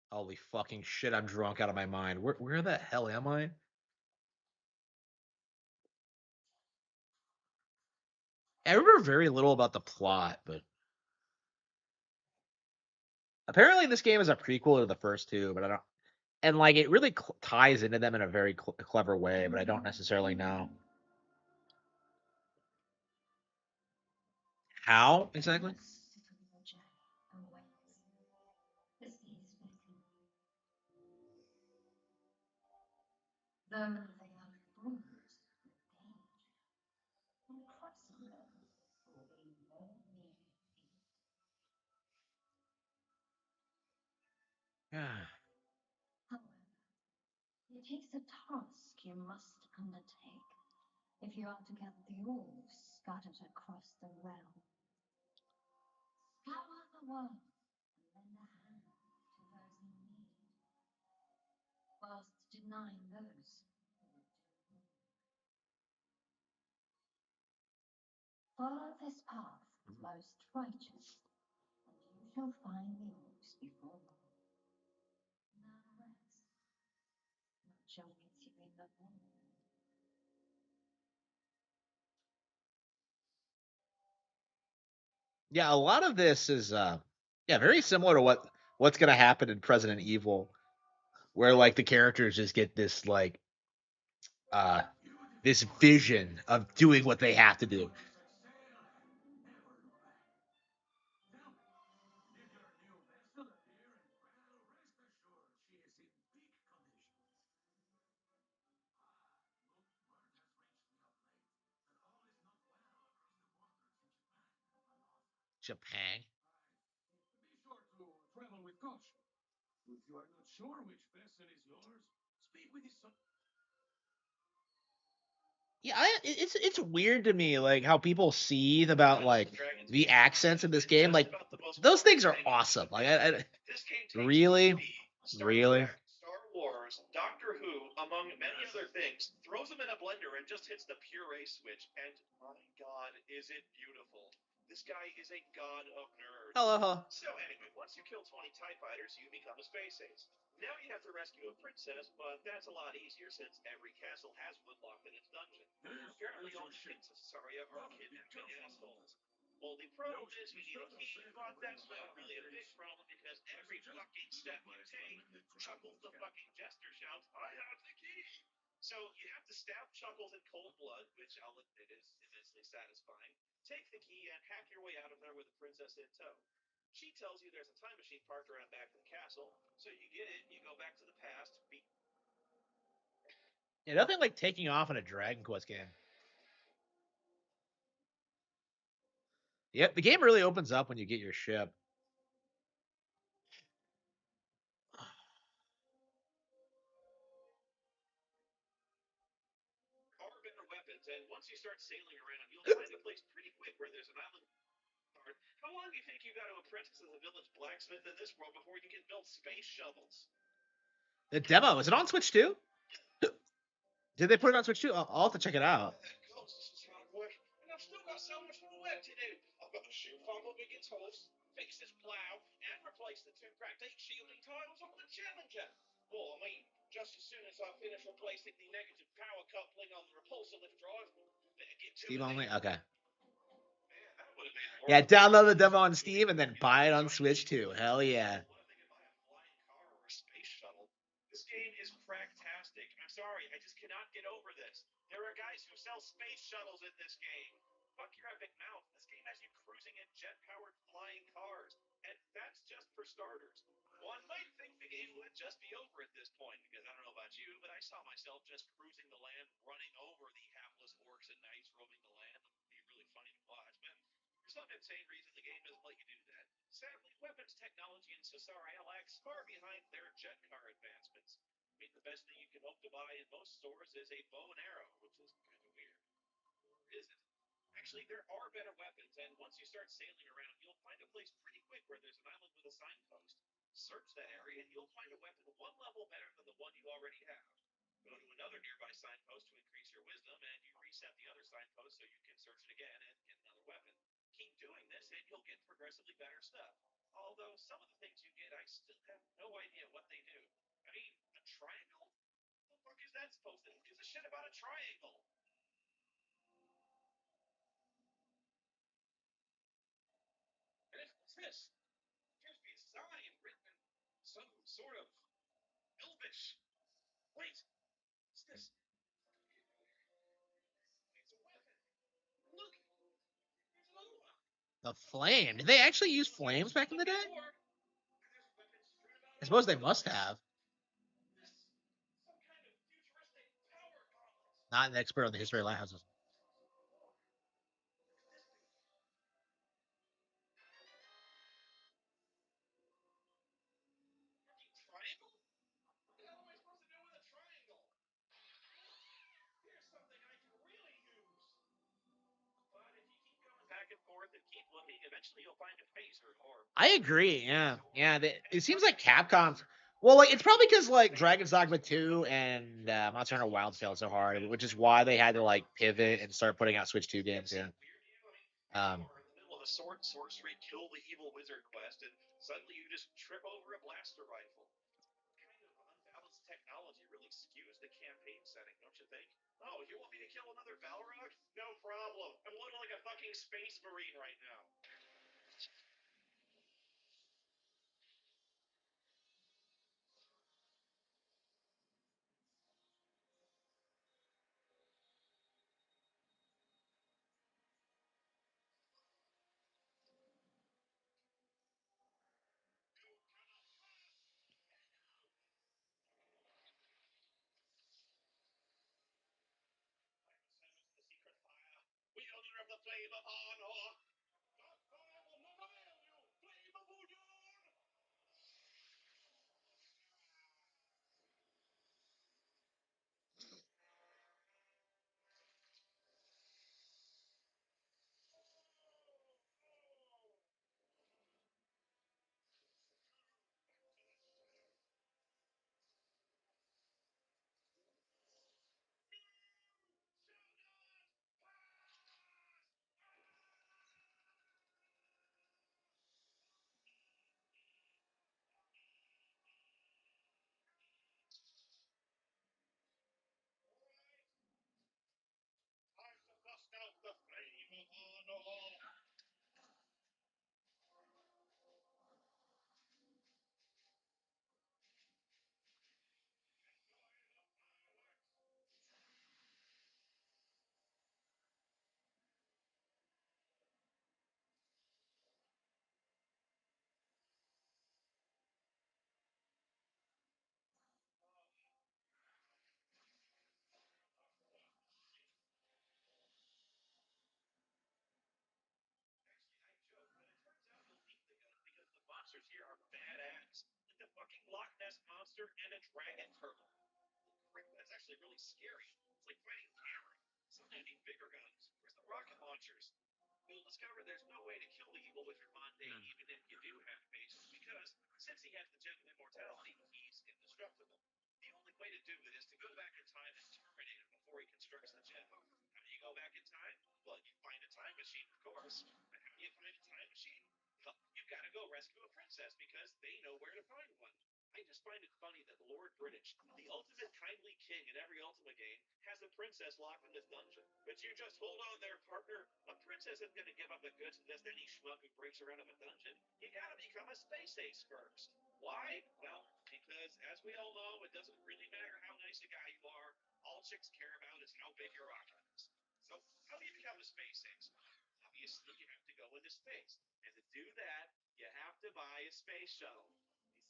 Holy fucking shit! I'm drunk out of my mind. Where the hell am I? I remember very little about the plot, but apparently this game is a prequel to the first two. But I don't, and like it really ties into them in a very clever way. But I don't necessarily know how exactly. Yeah. It takes a task you must undertake if you are to get the wolves scattered across the realm. Scour the world and lend a hand to those in need, whilst denying those who would do wrong. Follow this path most righteous, and you shall find the wolves before long. Now rest. Not with you in the morning. Yeah, a lot of this is yeah, very similar to what's gonna happen in Resident Evil, where like the characters just get this like uh this vision of doing what they have to do. Japan. Be sure to travel with caution. If you are not sure which vessel is yours, speak with his son. Yeah, it's weird to me like how people seethe about like the accents in this game. Like those things are awesome. Like This game takes really, Star really. Trek, Star Wars, Doctor Who, among many other things, throws them in a blender and just hits the puree switch. And my God, is it beautiful! This guy is a god of nerds. Hello, hello. So anyway, once you kill 20 TIE fighters, you become a space ace. Now you have to rescue a princess, but that's a lot easier since every castle has one locked in its dungeon. Apparently all the princesses are kidnapped by assholes. Only problem is you need a key, but that's not really a big problem because every fucking step you take, Chuckles the fucking jester shouts, I have the key! So you have to stab Chuckles in cold blood, which I'll admit is immensely satisfying. Take the key and hack your way out of there with the princess in tow. She tells you there's a time machine parked around back of the castle, so you get it, you go back to the past, beat. Yeah, nothing like taking off in a Dragon Quest game. Yep, the game really opens up when you get your ship. Carbon weapons, and once you start sailing around, you'll find a place pretty quick where there's an island. How long do you think you got to apprentice as a village blacksmith in this world before you can build space shovels? The demo is it on Switch too? Did they put it on Switch too? I'll have to check it out. That ghost is not quick, and I've still got so much more wet. its host, fix its plow, and replace the two cracked heat shielding tiles on the Challenger. Well, I mean, just as soon as I finish replacing the negative power coupling on the repulsor lift drive, better get to Steam it only? then. Okay. Man, that would have been more Yeah, fun. download the demo on Steam and then buy it on Switch too. Hell yeah. What if they could buy a flying car or a space shuttle? This game is cracktastic. I'm sorry, I just cannot get over this. There are guys who sell space shuttles in this game. Fuck your epic mouth. This game has you cruising in jet-powered flying cars, and that's just for starters. One might think the game would just be over at this point, because I don't know about you, but I saw myself just cruising the land, running over the hapless orcs and knights roaming the land. It would be really funny to watch, but for some insane reason, the game doesn't let you do that. Sadly, weapons technology in Cesarea lags far behind their jet car advancements. I mean, the best thing you can hope to buy in most stores is a bow and arrow, which is kind of weird. Or is it? Actually, there are better weapons, and once you start sailing around, you'll find a place pretty quick where there's an island with a signpost. Search that area, and you'll find a weapon one level better than the one you already have. Go to another nearby signpost to increase your wisdom, and you reset the other signpost so you can search it again and get another weapon. Keep doing this, and you'll get progressively better stuff. Although some of the things you get, I still have no idea what they do. I mean, a triangle? What the fuck is that supposed to do? Who gives a shit about a triangle? And what's this? Appears to be a sign written in some sort of Elvish. Wait, what's this? It's a weapon. Look, there's another one. The flame. Did they actually use flames back in the day? I suppose they must have. Not an expert on the history of lighthouses. Triangle? What the hell am I supposed to do with a triangle? Here's something I can really use. But if you keep going back and forth and keep looking, eventually you'll find a phaser or. I agree. Yeah. Yeah. It seems like Capcom. Well, like it's probably because like Dragon's Dogma 2 and Monster Hunter Wild failed so hard, which is why they had to like pivot and start putting out Switch 2 games. Yeah. In the middle of a sword sorcery, kill the evil wizard quest, and suddenly you just trip over a blaster rifle. Kind of unbalanced technology really skews the campaign setting, don't you think? Oh, you want me to kill another Balrog? No problem. I'm loaded like a fucking space marine right now. The secret fire. Wielder of the flame of Arnor. That fire will never fail you. Flame of Udun. Time to bust out the flame of Arnor. Because the monsters here are badass. Like the fucking Loch Ness monster and a dragon turtle. Frick, that's actually really scary. It's like fighting camera. Suddenly I need bigger guns. Where's the rocket launchers? You'll discover there's no way to kill the evil wizard Monday, even if you do have faces, because since he has the gem of immortality, he's indestructible. The only way to do it is to go back in time and terminate him before he constructs the gem. How do you go back in time? Well, you find a time machine, of course. But how do you find a time machine? you've got to go rescue a princess because they know where to find one. I just find it funny that Lord British, the ultimate kindly king in every Ultima game, has a princess locked in this dungeon. But you just hold on there, partner. A princess isn't going to give up the goods to just any schmuck who breaks her out of a dungeon. You got to become a space ace first. Why? Well, because as we all know, it doesn't really matter how nice a guy you are. All chicks care about is how big your rocket is. So, how do you become a space ace? Obviously, you have to go into space. And to do that, you have to buy a space shuttle.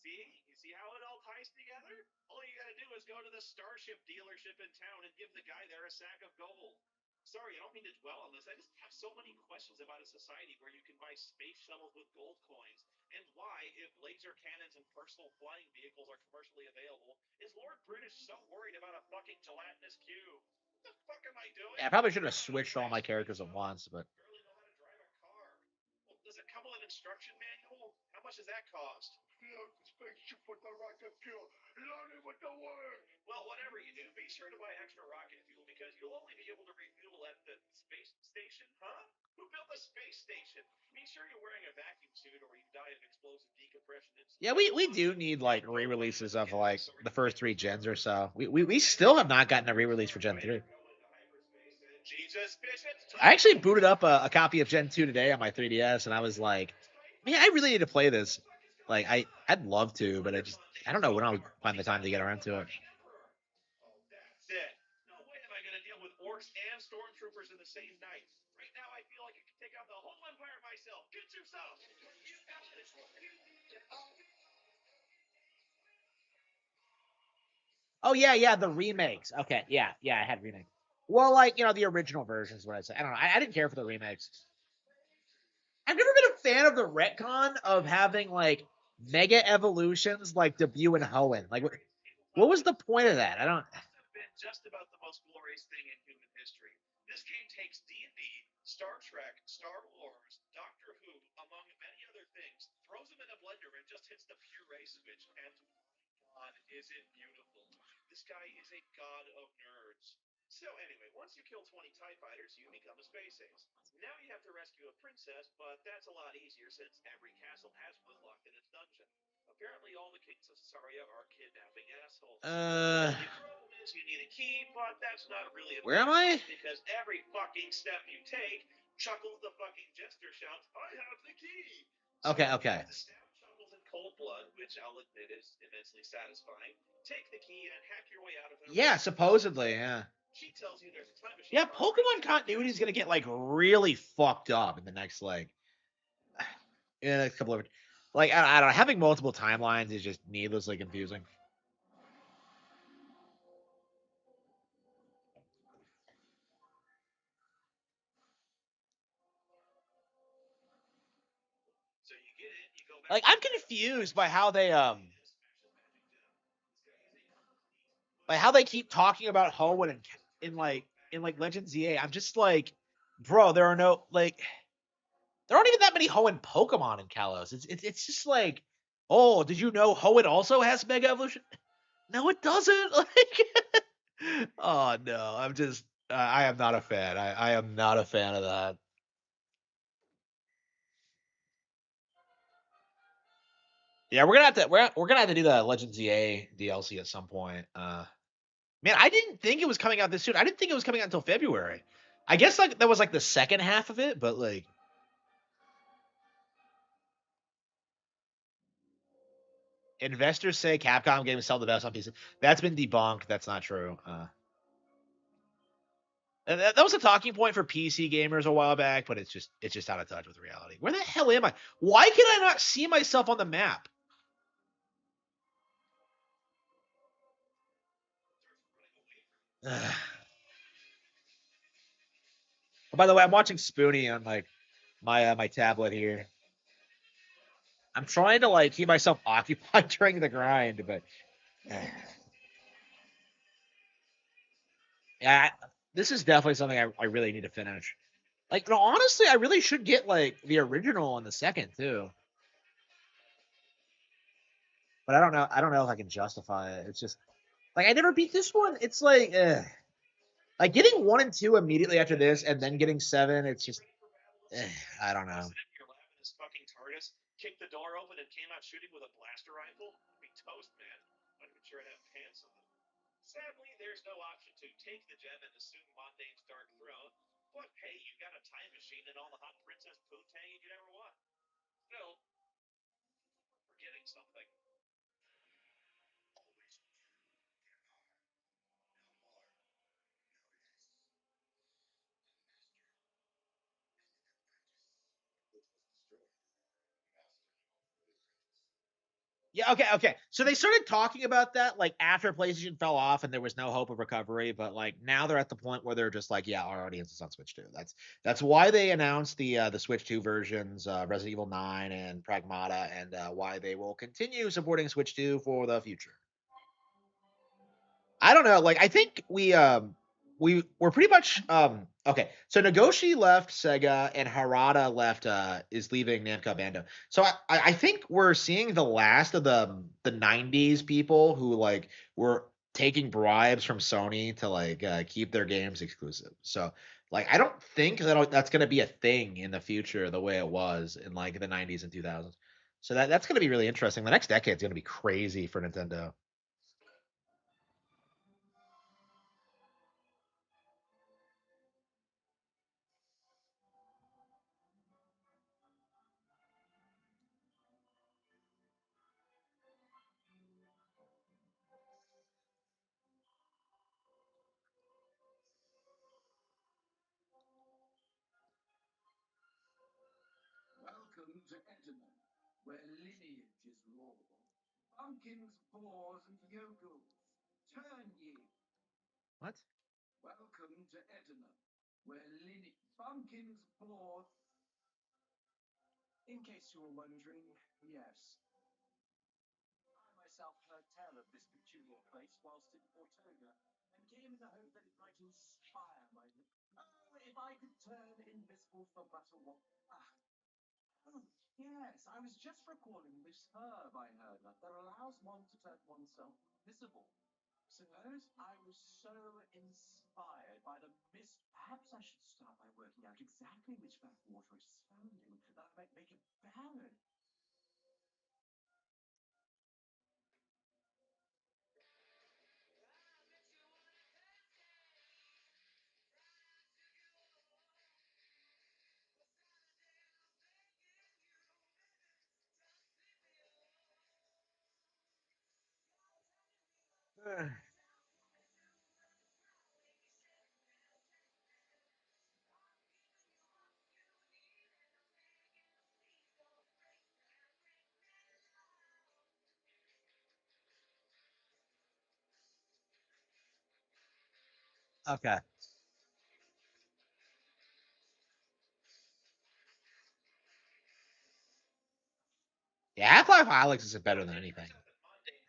You see how it all ties together? All you got to do is go to the Starship dealership in town and give the guy there a sack of gold. Sorry, I don't mean to dwell on this. I just have so many questions about a society where you can buy space shuttles with gold coins. And why, if laser cannons and personal flying vehicles are commercially available, is Lord British so worried about a fucking gelatinous cube? What the fuck am I doing? Yeah, I probably should have switched all my characters at once, but Barely know how to drive a car. Well, does it come with an instruction manual? How much does that cost? Load the spaceship with the rocket fuel. Load it with the work. Well, whatever you do, be sure to buy extra rocket fuel because you'll only be able to refuel at the space station, huh? Who built the space station? Be sure you're wearing a vacuum suit or you die of explosive decompression. yeah, we do need like re-releases of like the first 3 gens or so. We still have not gotten a re-release for Gen 3. Jesus, I actually booted up a copy of Gen 2 today on my 3DS, and I was like, man, I really need to play this. Like, I'd love to, but I don't know when I'll find the time to get around to it. That's it. No way am I going to deal with orcs and stormtroopers in the same night. Right now, I feel like I can take out the whole empire myself. Get yourself. Oh yeah, the remakes. Okay, yeah, I had remakes. Well, like the original versions. What I say, I don't know. I didn't care for the remakes. I've never been a fan of the retcon of having like mega evolutions like debut and Hoenn. Like, what was the point of that? I don't. Been just about the most glorious thing in human history. This game takes D&D, Star Trek, Star Wars, Doctor Who, among many other things, throws them in a blender and just hits the puree switch. And God, is it beautiful? This guy is a god of nerds. So anyway, once you kill 20 TIE fighters, you become a space ace. Now you have to rescue a princess, but that's a lot easier since every castle has one locked in its dungeon. Apparently, all the kings of Saria are kidnapping assholes. The problem is you need a key, but that's not really a Where am I? because every fucking step you take, Chuckles the fucking jester shouts, "I have the key!" So Okay. you have to stab Chuckles in cold blood, which I'll admit is immensely satisfying. Take the key and hack your way out of it. Yeah, supposedly, yeah. She tells you there's a time machine. Yeah, Pokemon continuity is gonna get like really fucked up in the next in the next couple of I don't know. Having multiple timelines is just needlessly confusing. So you get in, you go back. Like, I'm confused by how they by how they keep talking about Hoenn in Legends EA. I'm just like, bro, there aren't even that many Hoenn Pokemon in Kalos. It's just like, oh, did you know Hoenn also has Mega Evolution? No, it doesn't. Like, oh no, I am not a fan. I am not a fan of that. Yeah, we're gonna have to do the Legends EA DLC at some point. Man, I didn't think it was coming out this soon. I didn't think it was coming out until February. I guess like that was like the second half of it, but like investors say Capcom games sell the best on PC. That's been debunked. That's not true. That was a talking point for PC gamers a while back, but it's just out of touch with reality. Where the hell am I? Why can I not see myself on the map? Oh, by the way, I'm watching Spoonie on like my tablet here. I'm trying to like keep myself occupied during the grind, but yeah, this is definitely something I really need to finish. Like, no, honestly, I really should get like the original and the second too. But I don't know. I don't know if I can justify it. It's just like I never beat this one. It's like getting 1 and 2 immediately after this, and then getting 7. It's just I don't know. kicked the door open and came out shooting with a blaster rifle, I'd be toast, man. I'd be sure to have pants on. Sadly, there's no option to take the gem and assume Mondane's dark throne. But hey, you got a time machine and all the hot princess poontang you'd ever want. Still, forgetting something. Yeah, okay, okay. So they started talking about that like after PlayStation fell off and there was no hope of recovery, but like now they're at the point where they're just like, yeah, our audience is on Switch 2. That's why they announced the Switch 2 versions, Resident Evil 9 and Pragmata, and why they will continue supporting Switch 2 for the future. I don't know. Like I think we were pretty much okay. So Nagoshi left Sega and Harada left is leaving Namco Bandai. So I think we're seeing the last of the '90s people who like were taking bribes from Sony to like keep their games exclusive. So like I don't think that's going to be a thing in the future the way it was in like the '90s and 2000s. So that's going to be really interesting. The next decade is going to be crazy for Nintendo. Welcome to Edina, where lineage is raw. Pumpkins, boars, and yokels, turn ye. What? Welcome to Edina, where lineage... Pumpkins, boars... In case you were wondering, yes. I myself heard tell of this peculiar place whilst in Portoga, and came in the hope that it might inspire my... Oh, if I could turn invisible no matter what... Ah, oh, yes, I was just recalling this herb I heard of that allows one to turn oneself invisible. Suppose I was so inspired by the mist. Perhaps I should start by working out exactly which backwater it is found in, that I might make a ballad. Okay. Yeah, Half Life Alex is better than anything.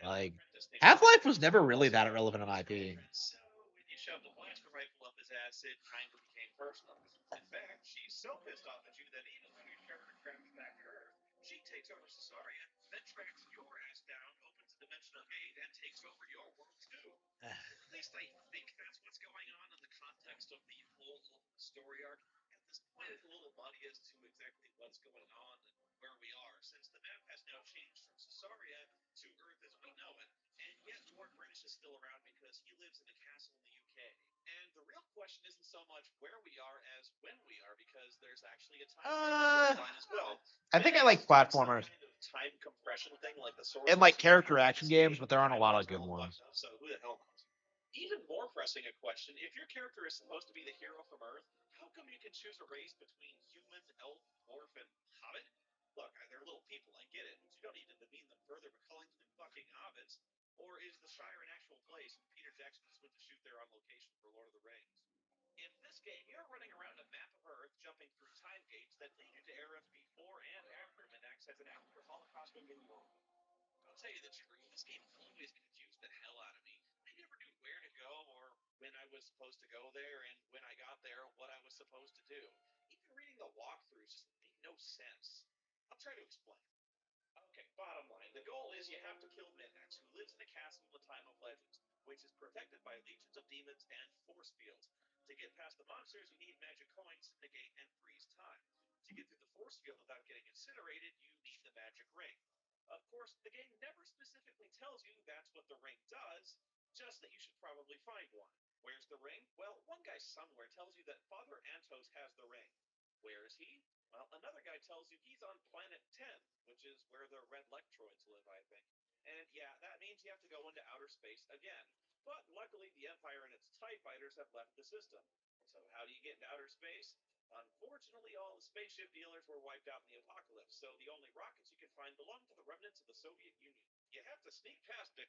Like Half Life was never really that relevant in IP. So when you shoved a blaster rifle up his ass, it kind of became personal. In fact, she's so pissed off at you that even when your character crashes back to Earth, she takes over Cesaria, then tracks your ass down, opens a dimensional gate, and takes over your world too. At least I think that's what's going on in the context of the whole story arc. At this point, it's a little muddy as to exactly what's going on and where we are, since the map has now changed from Cesaria to Earth as we know it. And yet, Lord British is still around because he lives in a castle in the UK. And the real question isn't so much where we are as when we are, because there's actually a time storyline as well. I think I like platformers Kind of time compression thing, like the source and like character action games, but there aren't a lot of good ones. So who the hell knows? Even more pressing a question: if your character is supposed to be the hero from Earth, how come you can choose a race between human, elf, dwarf, and hobbit? Look, they're little people, I get it, but you don't need to demean them further by calling them fucking hobbits. Or is the Shire an actual place and Peter Jackson just went to shoot there on location for Lord of the Rings? In this game, you're running around a map of Earth, jumping through time gates that lead you to eras before and after Minax as an after Holocaust moving world. I'll tell you the truth, this game always confused the hell out of me. I never knew where to go or when I was supposed to go there, and when I got there, what I was supposed to do. Even reading the walkthroughs just made no sense. I'll try to explain. Okay, bottom line. The goal is you have to kill Minax, who lives in a castle in the time of legends, which is protected by legions of demons and force fields. To get past the monsters, you need magic coins to negate and freeze time. To get through the force field without getting incinerated, you need the magic ring. Of course, the game never specifically tells you that's what the ring does, just that you should probably find one. Where's the ring? Well, one guy somewhere tells you that Father Antos has the ring. Where is he? Well, another guy tells you he's on planet 10, which is where the red lectroids live, I think. And yeah, that means you have to go into outer space again. But luckily, the Empire and its TIE fighters have left the system. So, how do you get into outer space? Unfortunately, all the spaceship dealers were wiped out in the apocalypse, so the only rockets you can find belong to the remnants of the Soviet Union. You have to sneak past it.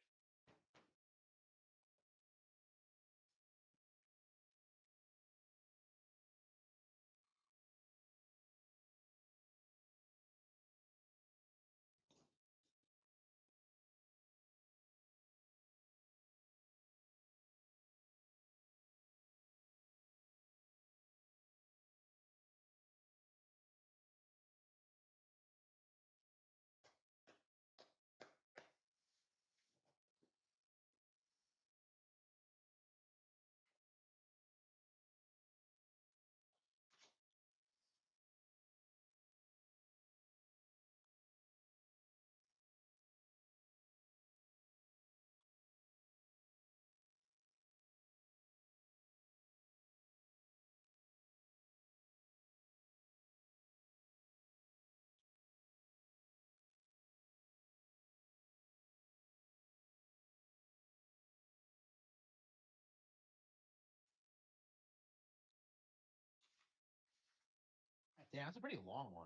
Damn, that's a pretty long one.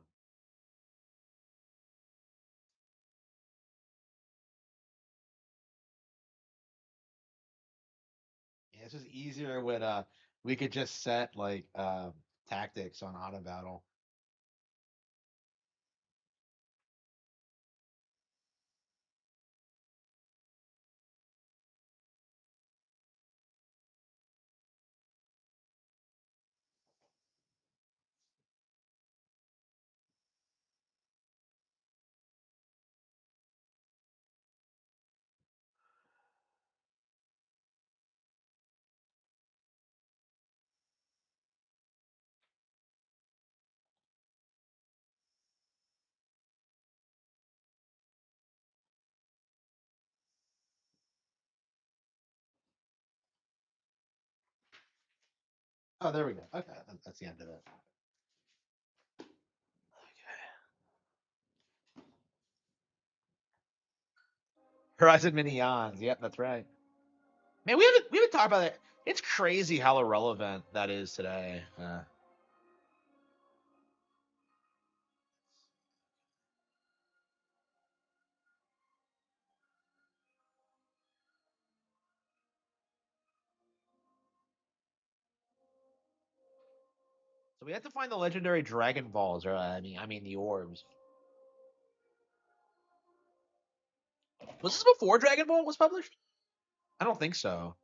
Yeah, this is easier with we could just set like tactics on auto battle. Oh, there we go. Okay, that's the end of it. Horizon Minions. Yep, that's right. Man, we haven't talked about it. It's crazy how irrelevant that is today. So we have to find the legendary Dragon Balls, or I mean the orbs. Was this before Dragon Ball was published? I don't think so.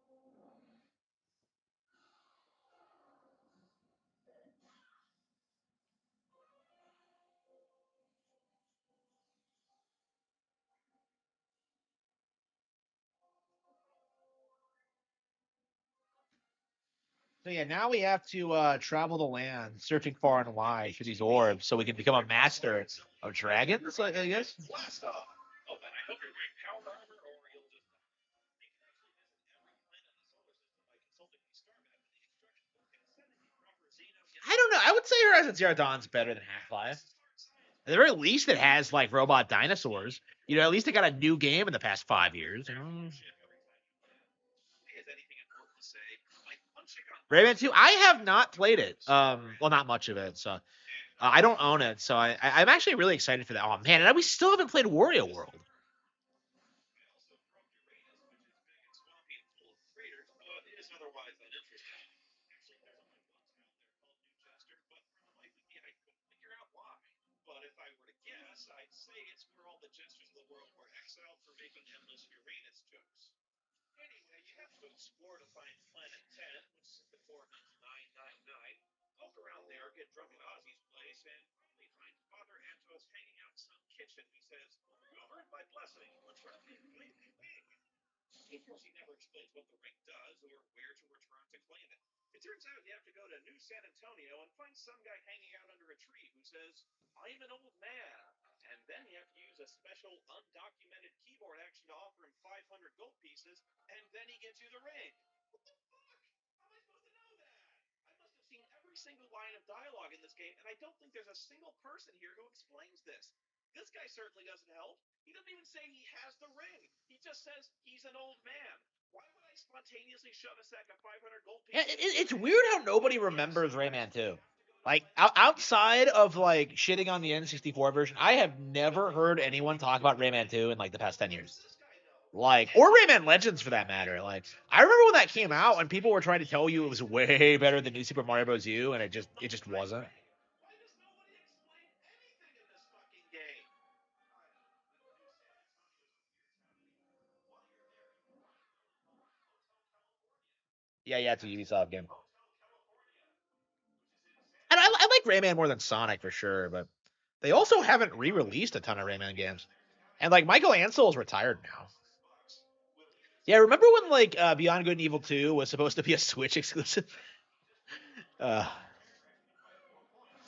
So yeah, now we have to travel the land, searching far and wide for these orbs, so we can become a master of dragons. I guess. Blast off! Oh, and I hope you're wearing power armor, or you'll just die. You can actually visit every planet in the solar system by consulting the star map and the instruction book and setting a proper Xeno. I don't know. I would say Horizon Zero Dawn's better than Half Life. At the very least, it has like robot dinosaurs. You know, at least it got a new game in the past 5 years. You know? Rayman 2, I have not played it. Well, not much of it. So I don't own it. So I'm actually really excited for that. Oh man, and we still haven't played Wario World. But if I were to guess, I'd say it's where all the jesters of the world were exiled for making endless Uranus jokes. Anyway, you have to explore to find Planet 10, which is in the coordinates 999. Poke around there, get drunk at Ozzy's place, and probably find Father Antos hanging out in some kitchen. He says, "You earned my blessing. Let's run." She never explains what the ring does or where to return to claim it. It turns out you have to go to New San Antonio and find some guy hanging out under a tree who says, I'm an old man. And then you have to use a special undocumented keyboard action to offer him 500 gold pieces, and then he gives you the ring. What the fuck? How am I supposed to know that? I must have seen every single line of dialogue in this game, and I don't think there's a single person here who explains this. This guy certainly doesn't help. He doesn't even say he has the ring. He just says he's an old man. Why would I spontaneously shove a sack of 500 gold Yeah, pieces? it's weird how nobody remembers Rayman 2. Like outside of like shitting on the N64 version, I have never heard anyone talk about Rayman 2 in like the past 10 years. Like, or Rayman Legends for that matter. Like, I remember when that came out and people were trying to tell you it was way better than New Super Mario Bros. U, and it just wasn't. Why does nobody explain anything in this fucking game? Yeah, it's a Ubisoft game. And I like Rayman more than Sonic for sure, but they also haven't re-released a ton of Rayman games. And like Michael Ansel is retired now. Yeah, remember when like Beyond Good and Evil 2 was supposed to be a Switch exclusive? Uh,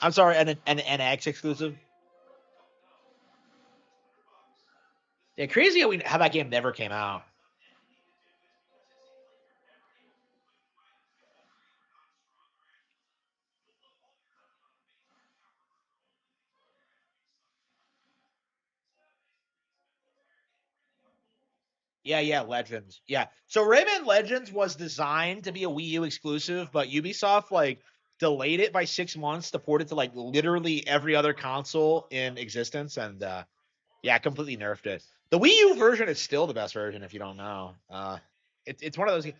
I'm sorry, an NX exclusive. Yeah, crazy how that game never came out. Yeah, Legends. Yeah. So Rayman Legends was designed to be a Wii U exclusive, but Ubisoft like delayed it by 6 months to port it to like literally every other console in existence, and yeah, completely nerfed it. The Wii U version is still the best version if you don't know. It's one of those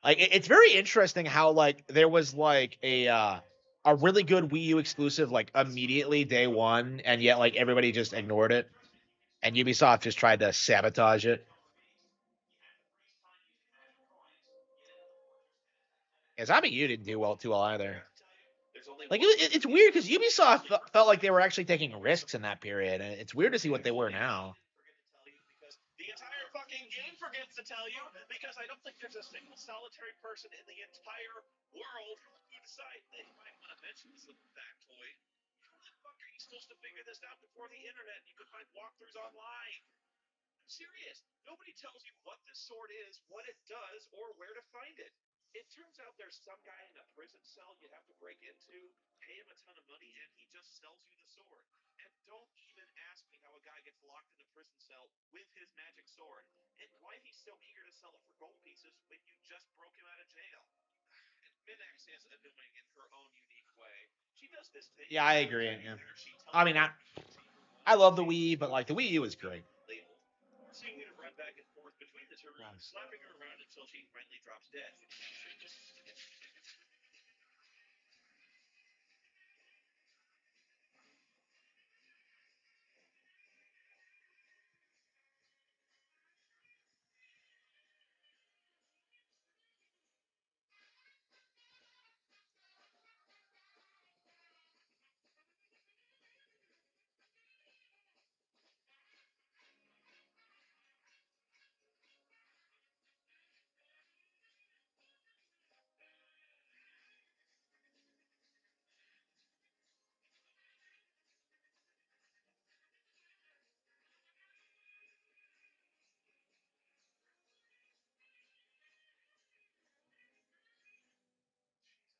like it's very interesting how like there was like a really good Wii U exclusive like immediately day one, and yet like everybody just ignored it, and Ubisoft just tried to sabotage it. Yeah, Zombie U didn't do well too well either. Like it's weird because Ubisoft felt like they were actually taking risks in that period, and it's weird to see what they were now. The entire fucking game forgets to tell you because I don't think there's a single solitary person in the entire world who decides they might want to mention this little factoid. How the fuck are you supposed to figure this out before the internet and you could find walkthroughs online? I'm serious. Nobody tells you what this sword is, what it does, or where to find it. It turns out there's some guy in a prison cell you have to break into, pay him a ton of money, and he just sells you the sword. And don't even ask me how a guy gets locked in a prison cell with his magic sword, and why he's so eager to sell it for gold pieces when you just broke him out of jail. And Minax is annoying in her own unique way. She does this thing. Yeah, I agree. Yeah. I mean, I love the Wii, but like the Wii U is great. Forcing you to run back and forth between the two rooms, slapping her around until she finally drops dead.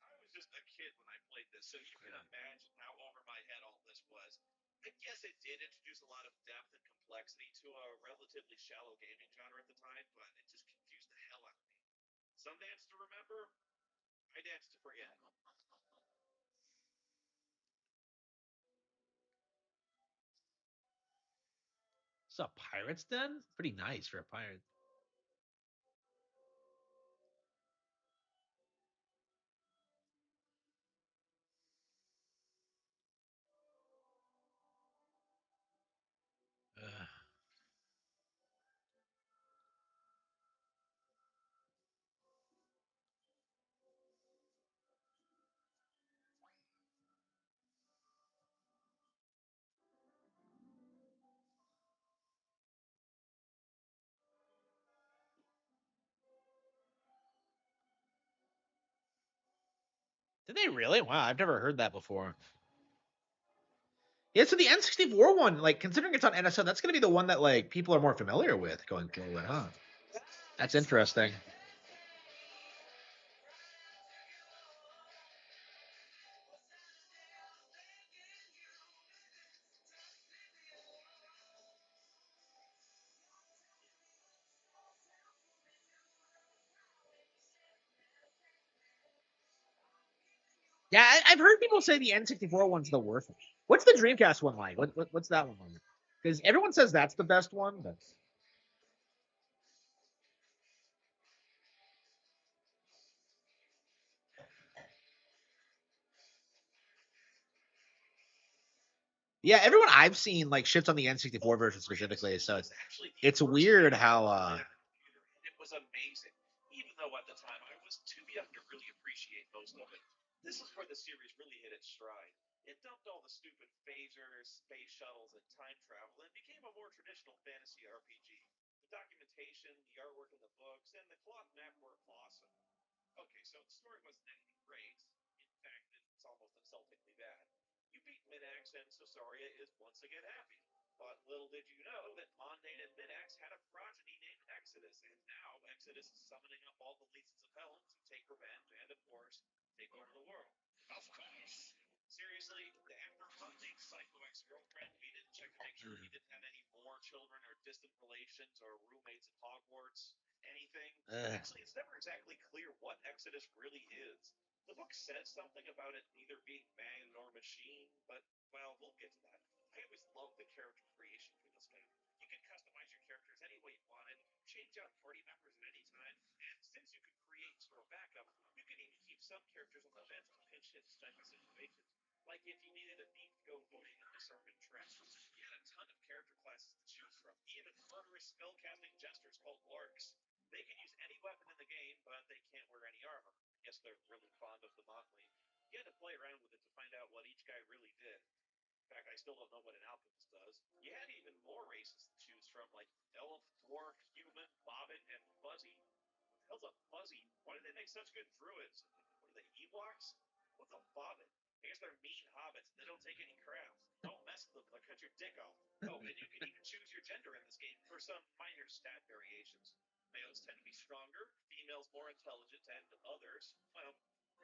I was just a kid when I played this, so you can imagine how over my head all this was. I guess it did introduce a lot of depth and complexity to a relatively shallow gaming genre at the time, but it just confused the hell out of me. Some dance to remember, I dance to forget. It's a Pirates Den? Pretty nice for a pirate. Ugh. Did they really? Wow, I've never heard that before. Yeah, so the N64 one, like considering it's on NSO, that's gonna be the one that like people are more familiar with going forward, huh? That's interesting. Yeah, I've heard people say the N64 one's the worst. What's the Dreamcast one like? What's that one like? Because everyone says that's the best one, but yeah, everyone I've seen like shits on the N64 version specifically. So it's weird how It was amazing, even though at the time I was too young to really appreciate most of it. This is where the series really hit its stride. It dumped all the stupid phasers, space shuttles, and time travel and became a more traditional fantasy RPG. The documentation, the artwork in the books, and the cloth map were awesome. Okay, so the story wasn't anything great. In fact, it's almost insultingly bad. You beat Minax, and Sosaria is once again happy. But little did you know that Mondane and Minax had a progeny named Exodus, and now Exodus is summoning up all the legions of Helen to take revenge and, of course, take over the world. Of course. Seriously, after Mondane's psycho ex-girlfriend, we didn't check to make sure he didn't have any more children or distant relations or roommates at Hogwarts anything. Actually, it's never exactly clear what Exodus really is. The book says something about it neither being man nor machine, but, well, we'll get to that. I always loved the character creation for this game. You could customize your characters any way you wanted, change out party members at any time, and since you could create store backup, you could even keep some characters on the bench to pinch hit type of situations. Like if you needed a thief to go bushing and disarm a trap. You had a ton of character classes to choose from, even murderous spellcasting jesters called Larks. They can use any weapon in the game, but they can't wear any armor. I guess they're really fond of the motley. You had to play around with it to find out what each guy really did. In fact, I still don't know what an alchemist does. You had even more races to choose from, like elf, dwarf, human, bobbit, and fuzzy. What the hell's a fuzzy? Why do they make such good druids? What are they, Ewoks? What's a bobbit? I guess they're mean hobbits. They don't take any crafts. Don't mess with them. They'll cut your dick off. Oh, and you can even choose your gender in this game for some minor stat variations. Males tend to be stronger, females more intelligent, and others, well,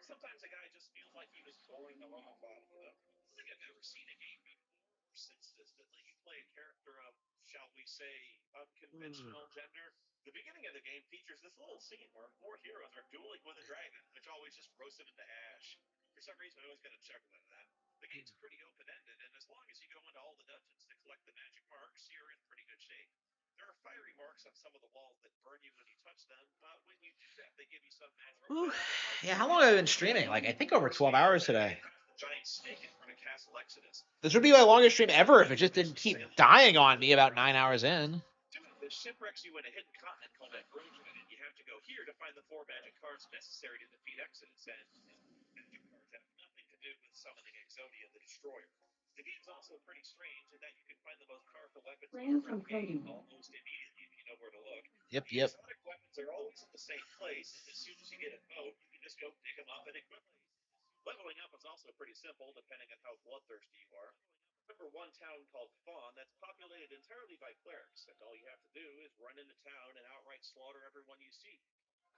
sometimes a guy just feels like he was born in the wrong body, you know? I think I've never seen a game before or since this that let you play a character of, shall we say, unconventional gender. The beginning of the game features this little scene where four heroes are dueling with a dragon, which always just roasts him into ash. For some reason, I always got a chuckle out of that. The game's pretty open-ended, and as long as you go into all the dungeons to collect the magic marks, you're in pretty good shape. There are fiery marks on some of the walls that burn you when you touch them, but when you do that, they give you some magical. yeah, how long have I been streaming? Like I think over 12 hours today. The giant snake in front of Castle Exodus. This would be my longest stream ever if it just didn't keep dying on me about 9 hours in. Doing this shipwrecks you in a hidden continent called Ambrosia, and you have to go here to find the four magic cards necessary to defeat Exodus, and magic cards have nothing to do with summoning Exodia the Destroyer. The game's also pretty strange in that you can find the most powerful weapons in the game almost immediately if you know where to look. Yep. The exotic weapons are always in the same place, and as soon as you get a boat, you can just go pick them up and equip them. Leveling up is also pretty simple, depending on how bloodthirsty you are. Remember one town called Fawn that's populated entirely by clerics, and all you have to do is run into town and outright slaughter everyone you see.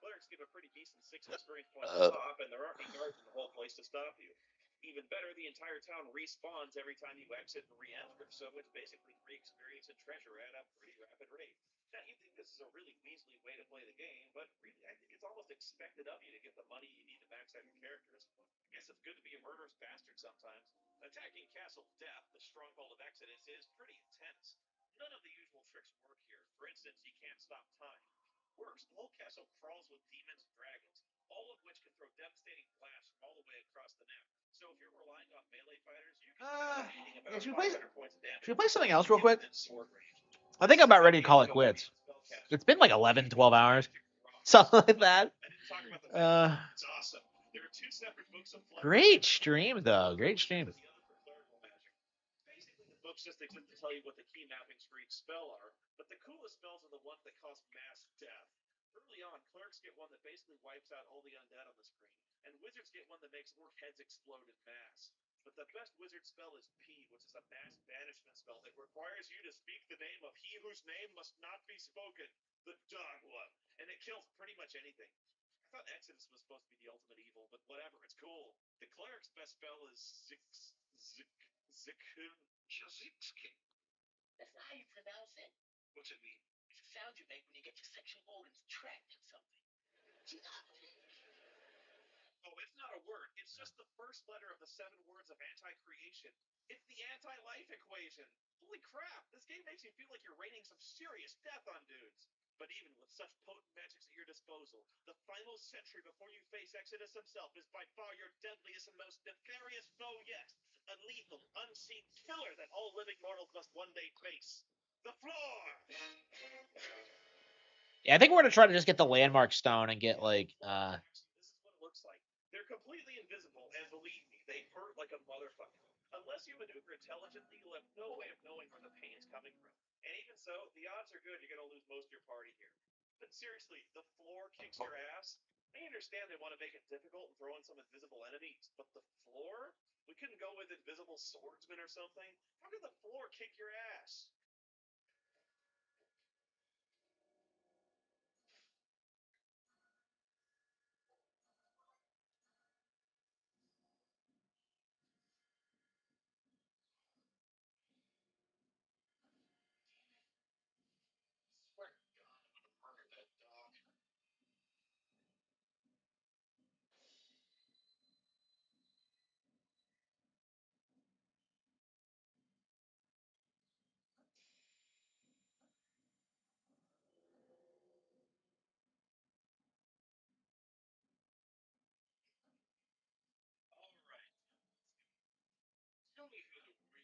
Clerics give a pretty decent 6 experience points a pop, and there aren't any guards in the whole place to stop you. Even better, the entire town respawns every time you exit and re-enter, so it's basically free experience and treasure at a pretty rapid rate. Now, you think this is a really weaselly way to play the game, but really, I think it's almost expected of you to get the money you need to max out your characters. I guess it's good to be a murderous bastard sometimes. Attacking Castle Death, the stronghold of Exodus, is pretty intense. None of the usual tricks work here. For instance, you can't stop time. Worse, the whole castle crawls with demons and dragons, all of which can throw devastating blasts from all the way across the map. So if you're relying on melee fighters, you can Yeah, should points of damage. we play something else real quick? Sword range. I think I'm about ready to call it quits. It's been like 11, 12 hours. Something like that. It's awesome. There are two separate books of Great stream, though. Great stream. Basically, the books just exist to tell you what the key mappings for each spell are, but the coolest spells are the ones that cause mass death. Early on, clerics get one that basically wipes out all the undead on the screen. and wizards get one that makes orc heads explode in mass. But the best wizard spell is P, which is a mass banishment spell. It requires you to speak the name of he whose name must not be spoken, the dog one, and it kills pretty much anything. I thought Exodus was supposed to be the ultimate evil, but whatever, it's cool. The cleric's best spell is Zik. That's not how you pronounce it. What's it mean? It's a sound you make when you get your sexual organs trapped in something. Oh, it's not a word. It's just the first letter of the 7 words of anti-creation. It's the anti-life equation. Holy crap, this game makes you feel like you're raining some serious death on dudes. But even with such potent magics at your disposal, the final sentry before you face Exodus himself is by far your deadliest and most nefarious foe yet. A lethal, unseen killer that all living mortals must one day face. The floor! Yeah, I think we're gonna try to just get the landmark stone and get like This is what it looks like. They're completely invisible, and believe me, they hurt like a motherfucker. Unless you maneuver intelligently, you'll have no way of knowing where the pain's coming from. And even so, the odds are good you're going to lose most of your party here. But seriously, the floor kicks your ass. I understand they want to make it difficult and throw in some invisible enemies, but the floor? We couldn't go with invisible swordsman or something? How could the floor kick your ass? Swear to God, I'm going to murder that dog. All right. Tell me who the real.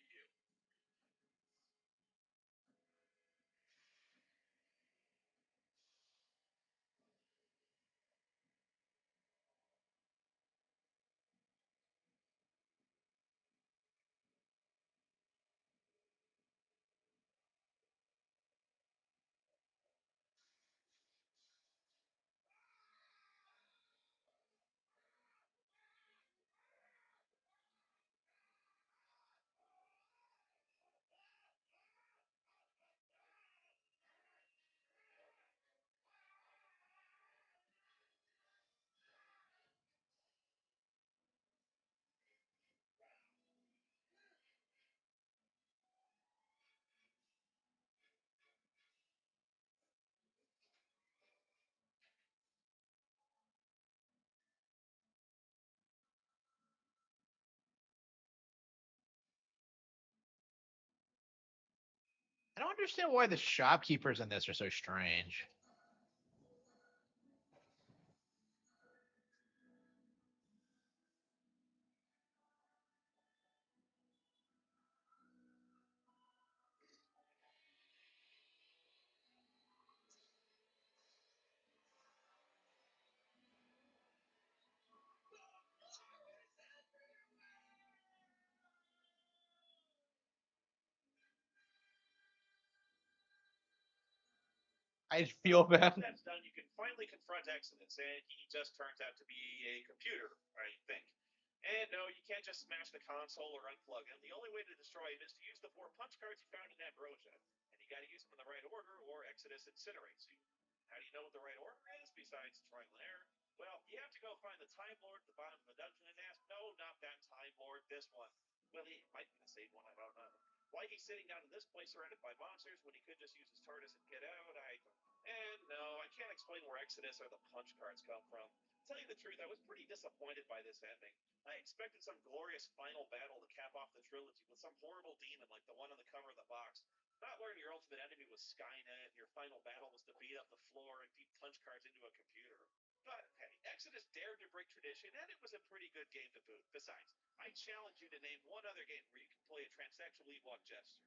I don't understand why the shopkeepers in this are so strange. I feel bad. Once that's done, you can finally confront Exodus, and he just turns out to be a computer, I think. And no, you can't just smash the console or unplug him. The only way to destroy him is to use the 4 punch cards you found in Ambrosia. And you gotta use them in the right order, or Exodus incinerates you. How do you know what the right order is, besides trial and error? Well, you have to go find the Time Lord at the bottom of the dungeon and ask, no, not that Time Lord, this one. Well, he might be the same one, I don't know. Why he's sitting down in this place surrounded by monsters when he could just use his TARDIS and get out, and no, I can't explain where Exodus or the punch cards come from. To tell you the truth, I was pretty disappointed by this ending. I expected some glorious final battle to cap off the trilogy with some horrible demon like the one on the cover of the box. Not learning your ultimate enemy was Skynet, and your final battle was to beat up the floor and feed punch cards into a computer. But hey, Exodus dared to break tradition, and it was a pretty good game to boot. Besides, I challenge you to name one other game where you can play a transsexual Ewok jester.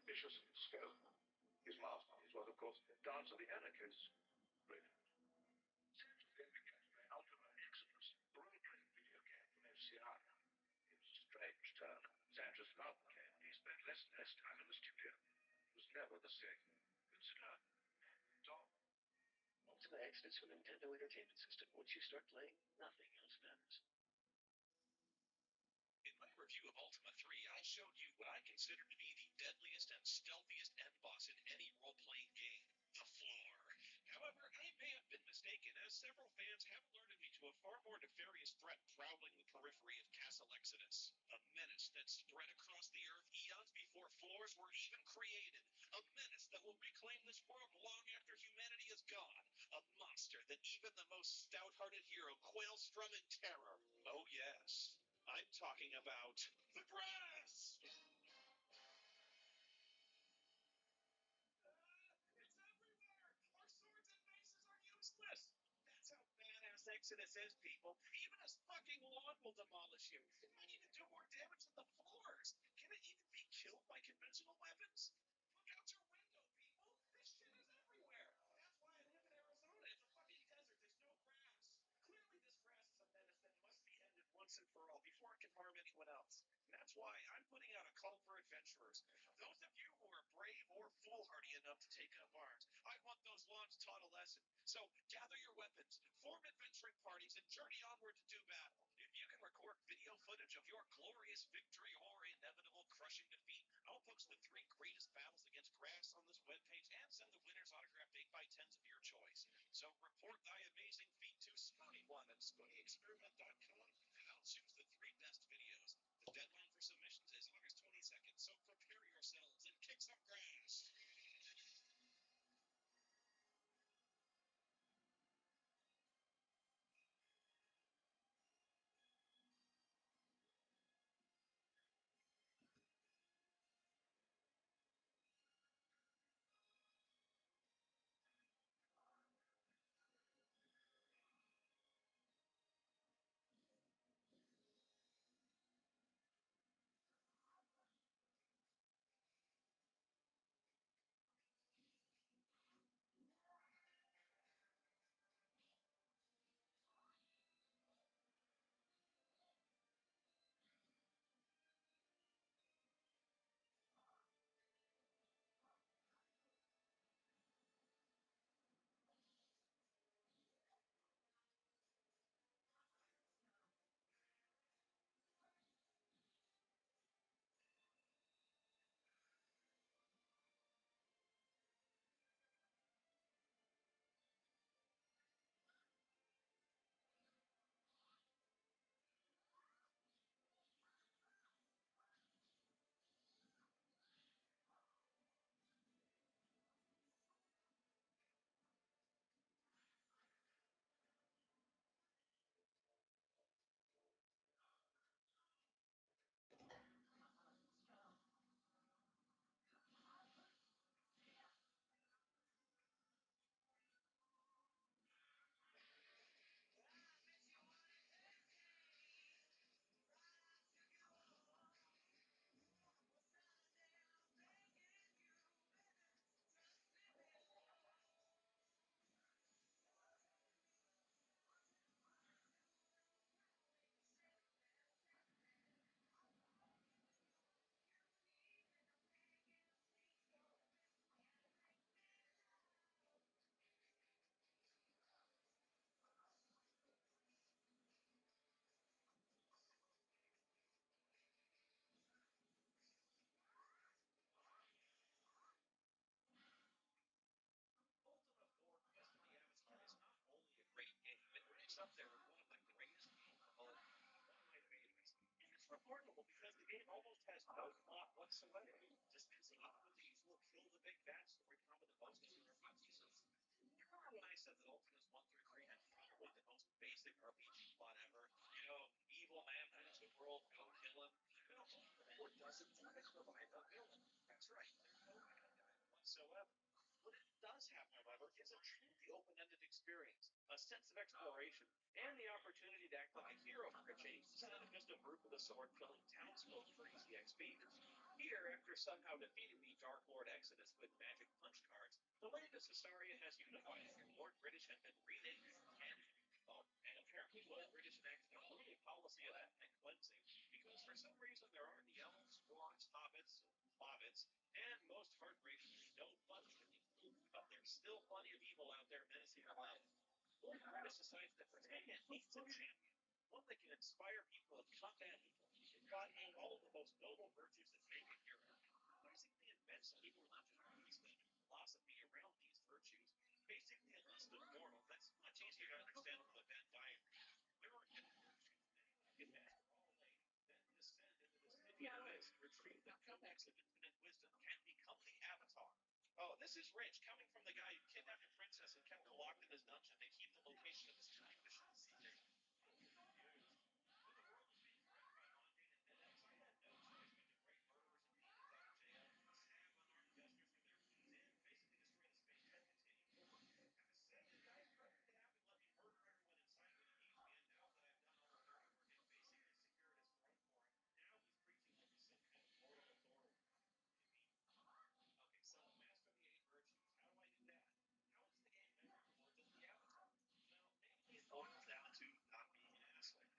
ambitious in scope. His masterpiece was, of course, Dance of the Anarchists. Brilliant. Santos then began to play Ultima Exodus, the role-playing video game from FCR. It was a strange turn. Sanchez loved the game. He spent less and less time in the studio. It was never the same. Consider Tom. Ultima Exodus for Nintendo Entertainment System. Once you start playing, nothing else matters. In my review of Ultima 3, I showed you what I consider to be the deadliest and stealthiest end boss in any role-playing game, the floor. However, I may have been mistaken, as several fans have alerted me to a far more nefarious threat prowling the periphery of Castle Exodus. A menace that spread across the earth eons before floors were even created. A menace that will reclaim this world long after humanity is gone. A monster that even the most stout-hearted hero quails from in terror. Oh yes, I'm talking about the grass! It's everywhere! Our swords and maces are useless! That's how badass Exodus is, people. Even a fucking lawn will demolish you. It might even do more damage than the floors. Can it even be killed by conventional weapons? Look out your window, people! This shit is everywhere! That's why I live in Arizona. It's a fucking desert. There's no grass. Clearly this grass is a menace that must be ended once and for all before it can harm anyone else. That's why I'm putting out a call for adventurers. Those of you who are brave or foolhardy enough to take up arms, I want those lawns taught a lesson. So gather your weapons, form adventuring parties, and journey onward to do battle. If you can record video footage of your glorious victory or inevitable crushing defeat, I'll post the 3 greatest battles against grass on this webpage and send the winner's autographed 8x10s of your choice. So report thy amazing feat to Spoony1 at SpoonyExperiment.com, and I'll choose the 3 best videos. The deadline for submissions is August 22nd, so prepare yourselves and kick some grass. Ultima 4 Quest for the Avatar is not only a great game, it ranks up there with one of the greatest games of all time. One of my favorites. And it's remarkable because the game almost has no plot whatsoever. Dispensing even with the usual kill the big bad story common to most of our pieces. You remember when I said that Ultimas 1 through 3 had probably the most basic RPG plot ever? You know, evil man hunts the world, go kill him. Well, Ultima 4 doesn't try to provide a villain. That's right, there's no bad guy whatsoever. What it does have, however, is a truly open-ended experience, a sense of exploration, and the opportunity to act like a hero for a change instead of just a brute with a sword killing townsfolk for easy XP. Here, after somehow defeating the Dark Lord Exodus with magic punch cards, the land of Cesaria has unified. Lord British had been renamed Canada. Oh, and apparently Lord British enacted a brutal policy of ethnic cleansing because for some reason there are the elves, dwarves, hobbits, and most heartbreakingly no fudgling. But there's still plenty of evil out there menacing the land. Lord British decides that Britannia needs a champion, one that can inspire people and combat evil, embodying all of the most noble virtues that make a hero. Basically invents people not just wisdom and philosophy around these virtues. Basically enlisted mortal. That's much easier to understand with a Venn diagram. There are hidden virtues that anyone can master all late, then descend into the Stygian abyss, retrieve the codex of infinite wisdom, can become the avatar. Oh, this is rich, coming from the guy who kidnapped a princess and kept her locked in his dungeon to keep the location of his time machine secret. Oh, you're confused. When the world was being threatened by mundane and Midex, I had no choice but to break murderers and demons out of jail, stab unarmed jesters with their keys in, basically destroy the space and continue forward. Have to say, the guy's perfectly happy to let me murder everyone in sight when he needs me, and now that I've done all the dirty work and basically secured his throne for him, now he's preaching like he's some kind of mortal authority. You mean, okay, so master the eight virtues. How do I do that? How does the game measure the worth of the avatar? Well, mainly it boils down to not being an asshole.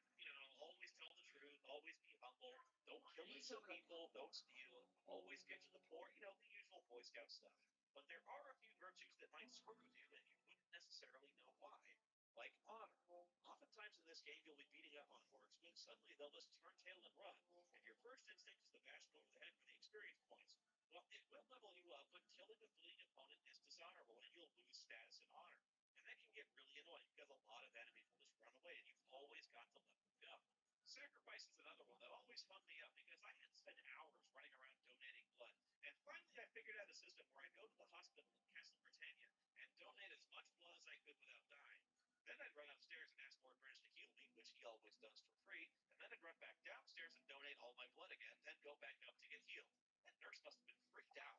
Always tell the truth, always be humble, don't kill innocent people, don't steal, always get to the poor, the usual Boy Scout stuff. But there are a few virtues that might screw with you and you wouldn't necessarily know why. Like honor. Oftentimes in this game, you'll be beating up on orcs when suddenly they'll just turn tail and run, and your first instinct is to bash them over the head for the experience points. Well, it will level you up, but killing a fleeing opponent is dishonorable, and you'll lose status and honor. And that can get really annoying because a lot of enemies will just run away, and you've always got to let them go. Sacrifice is another one that always hung me up because I had spent hours running around donating blood. And finally, I figured out a system where I'd go to the hospital in Castle Britannia and donate as much blood as I could without dying. Then I'd run upstairs and ask Lord British to heal me, which he always does for free. And then I'd run back downstairs and donate all my blood again, then go back up to get healed. That nurse must have been freaked out.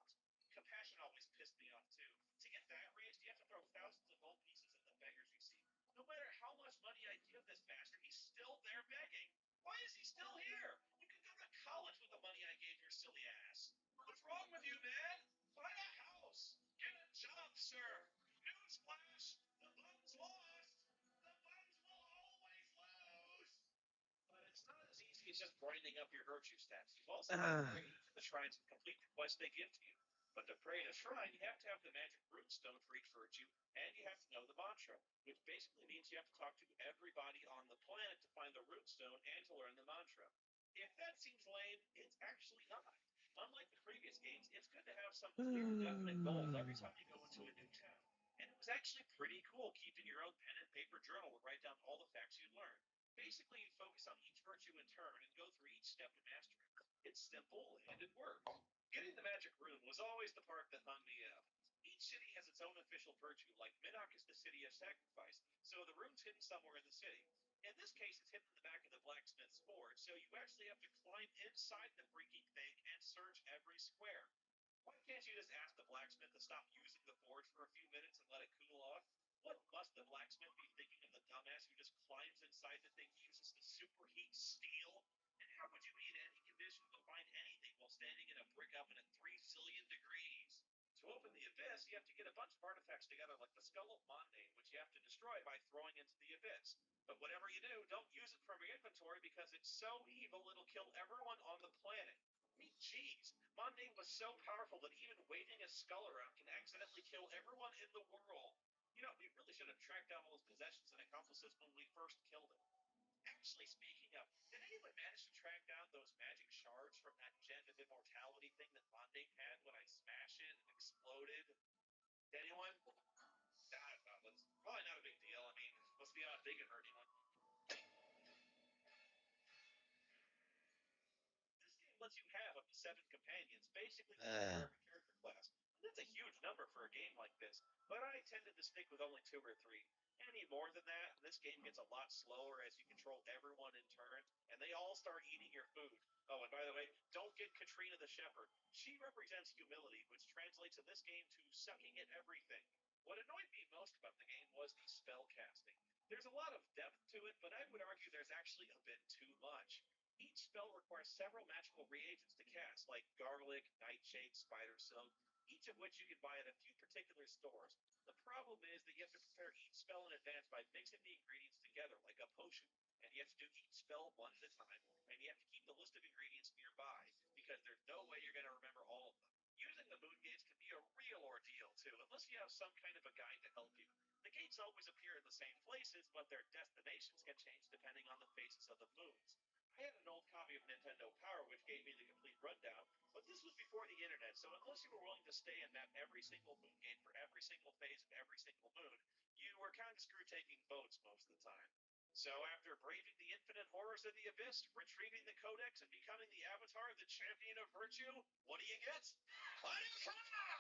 Compassion always pissed me off too. To get that raised, you have to throw thousands of gold pieces at the beggars you see. No matter how much money I give this bastard, he's still there begging. Why is he still here? You can go to college with the money I gave your silly ass. What's wrong with you, man? Buy a house. Get a job, sir. Newsflash: the buns lost. The buns will always lose. But it's not as easy as just grinding up your virtue stats. You've also got to pray to the shrines and complete the quest they give to you. But to pray in a shrine, you have to have the magic runestone for each virtue, and you have to know the mantra, which basically means you have to talk to everybody on the planet to find the runestone and to learn the mantra. If that seems lame, it's actually not. Unlike the previous games, it's good to have some clear, definite goals every time you go into a new town. And it was actually pretty cool keeping your own pen and paper journal to write down all the facts you learned. Basically, you focus on each virtue in turn and go through each step to master it. It's simple and it works. Getting the magic rune was always the part that hung me up. Each city has its own official virtue, like Minnock is the city of sacrifice, so the rune's hidden somewhere in the city. In this case, it's hidden in the back of the blacksmith's forge, so you actually have to climb inside the freaking thing and search every square. Why can't you just ask the blacksmith to stop using the forge for a few minutes and let it cool off? What must the blacksmith be thinking of the dumbass who just climbs inside the thing he uses to superheat steel? And how would you be in any condition to find anything while standing in a brick oven at 3 zillion degrees? To open the abyss, you have to get a bunch of artifacts together like the Skull of Mundane, which you have to destroy by throwing into the abyss. But whatever you do, don't use it from your inventory because it's so evil it'll kill everyone on the planet. I mean, geez, Mundane was so powerful that even waving a skull around can accidentally kill everyone in the world. We really should have tracked down all his possessions and accomplices when we first killed him. Actually, speaking of, did anyone manage to track down those magic shards from that gem of immortality thing that Mundane had when I smashed it and exploded? Anyone? That's probably not a big deal. I mean, what's the odds they can hurt anyone? This game lets you have up to 7 companions, basically one for every character class. And that's a huge number for a game like this, but I tended to stick with only 2 or 3. Any more than that, this game gets a lot slower as you control everyone in turn, and they all start eating your food. Oh, and by the way, don't get Katrina the Shepherd. She represents humility, which translates in this game to sucking at everything. What annoyed me most about the game was the spell casting. There's a lot of depth to it, but I would argue there's actually a bit too much. Each spell requires several magical reagents to cast, like garlic, nightshade, spider silk, each of which you can buy at a few particular stores. The problem is that you have to prepare each spell in advance by mixing the ingredients together like a potion, and you have to do each spell one at a time, and you have to keep the list of ingredients nearby because there's no way you're going to remember all of them. Using the moon gates can be a real ordeal too, unless you have some kind of a guide to help you. The gates always appear in the same places, but their destinations can change depending on the phases of the moons. I had an old copy of Nintendo Power which gave me the complete rundown, but this was before the internet, so unless you were willing to stay and map every single moon gate for every single phase of every single moon, you were kind of screwed taking votes most of the time. So after braving the infinite horrors of the abyss, retrieving the codex, and becoming the avatar, the champion of virtue, what do you get? A new car!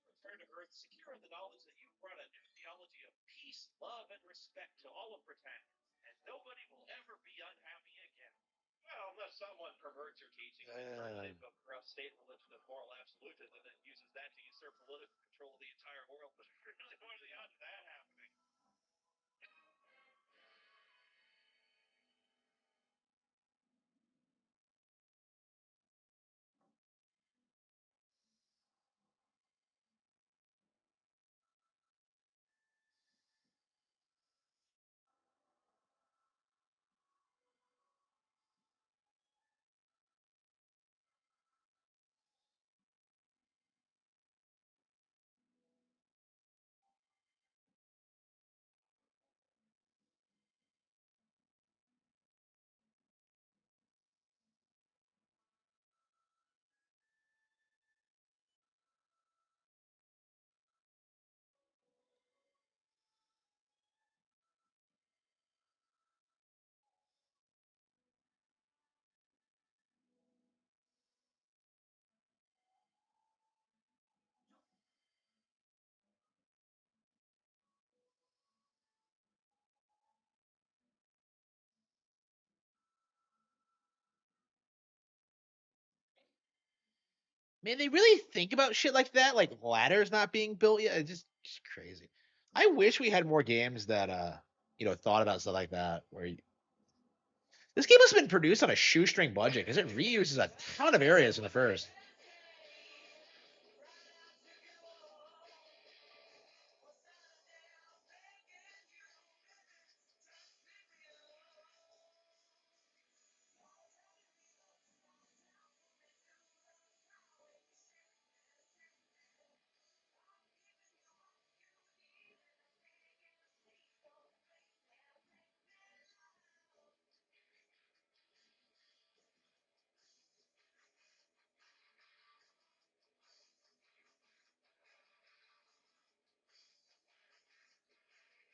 You return to Earth secure in the knowledge that you've brought a new theology of peace, love, and respect to all of Britannia, and nobody will ever be unhappy again. Well, unless someone perverts your teachings and turns it into a corrupt state religion of moral absolutism and then uses that to usurp political control of the entire world. But really, what are the odds of that happening? Man, they really think about shit like that, like ladders not being built yet. It's just crazy. I wish we had more games that thought about stuff like that. This game has been produced on a shoestring budget because it reuses a ton of areas in the first.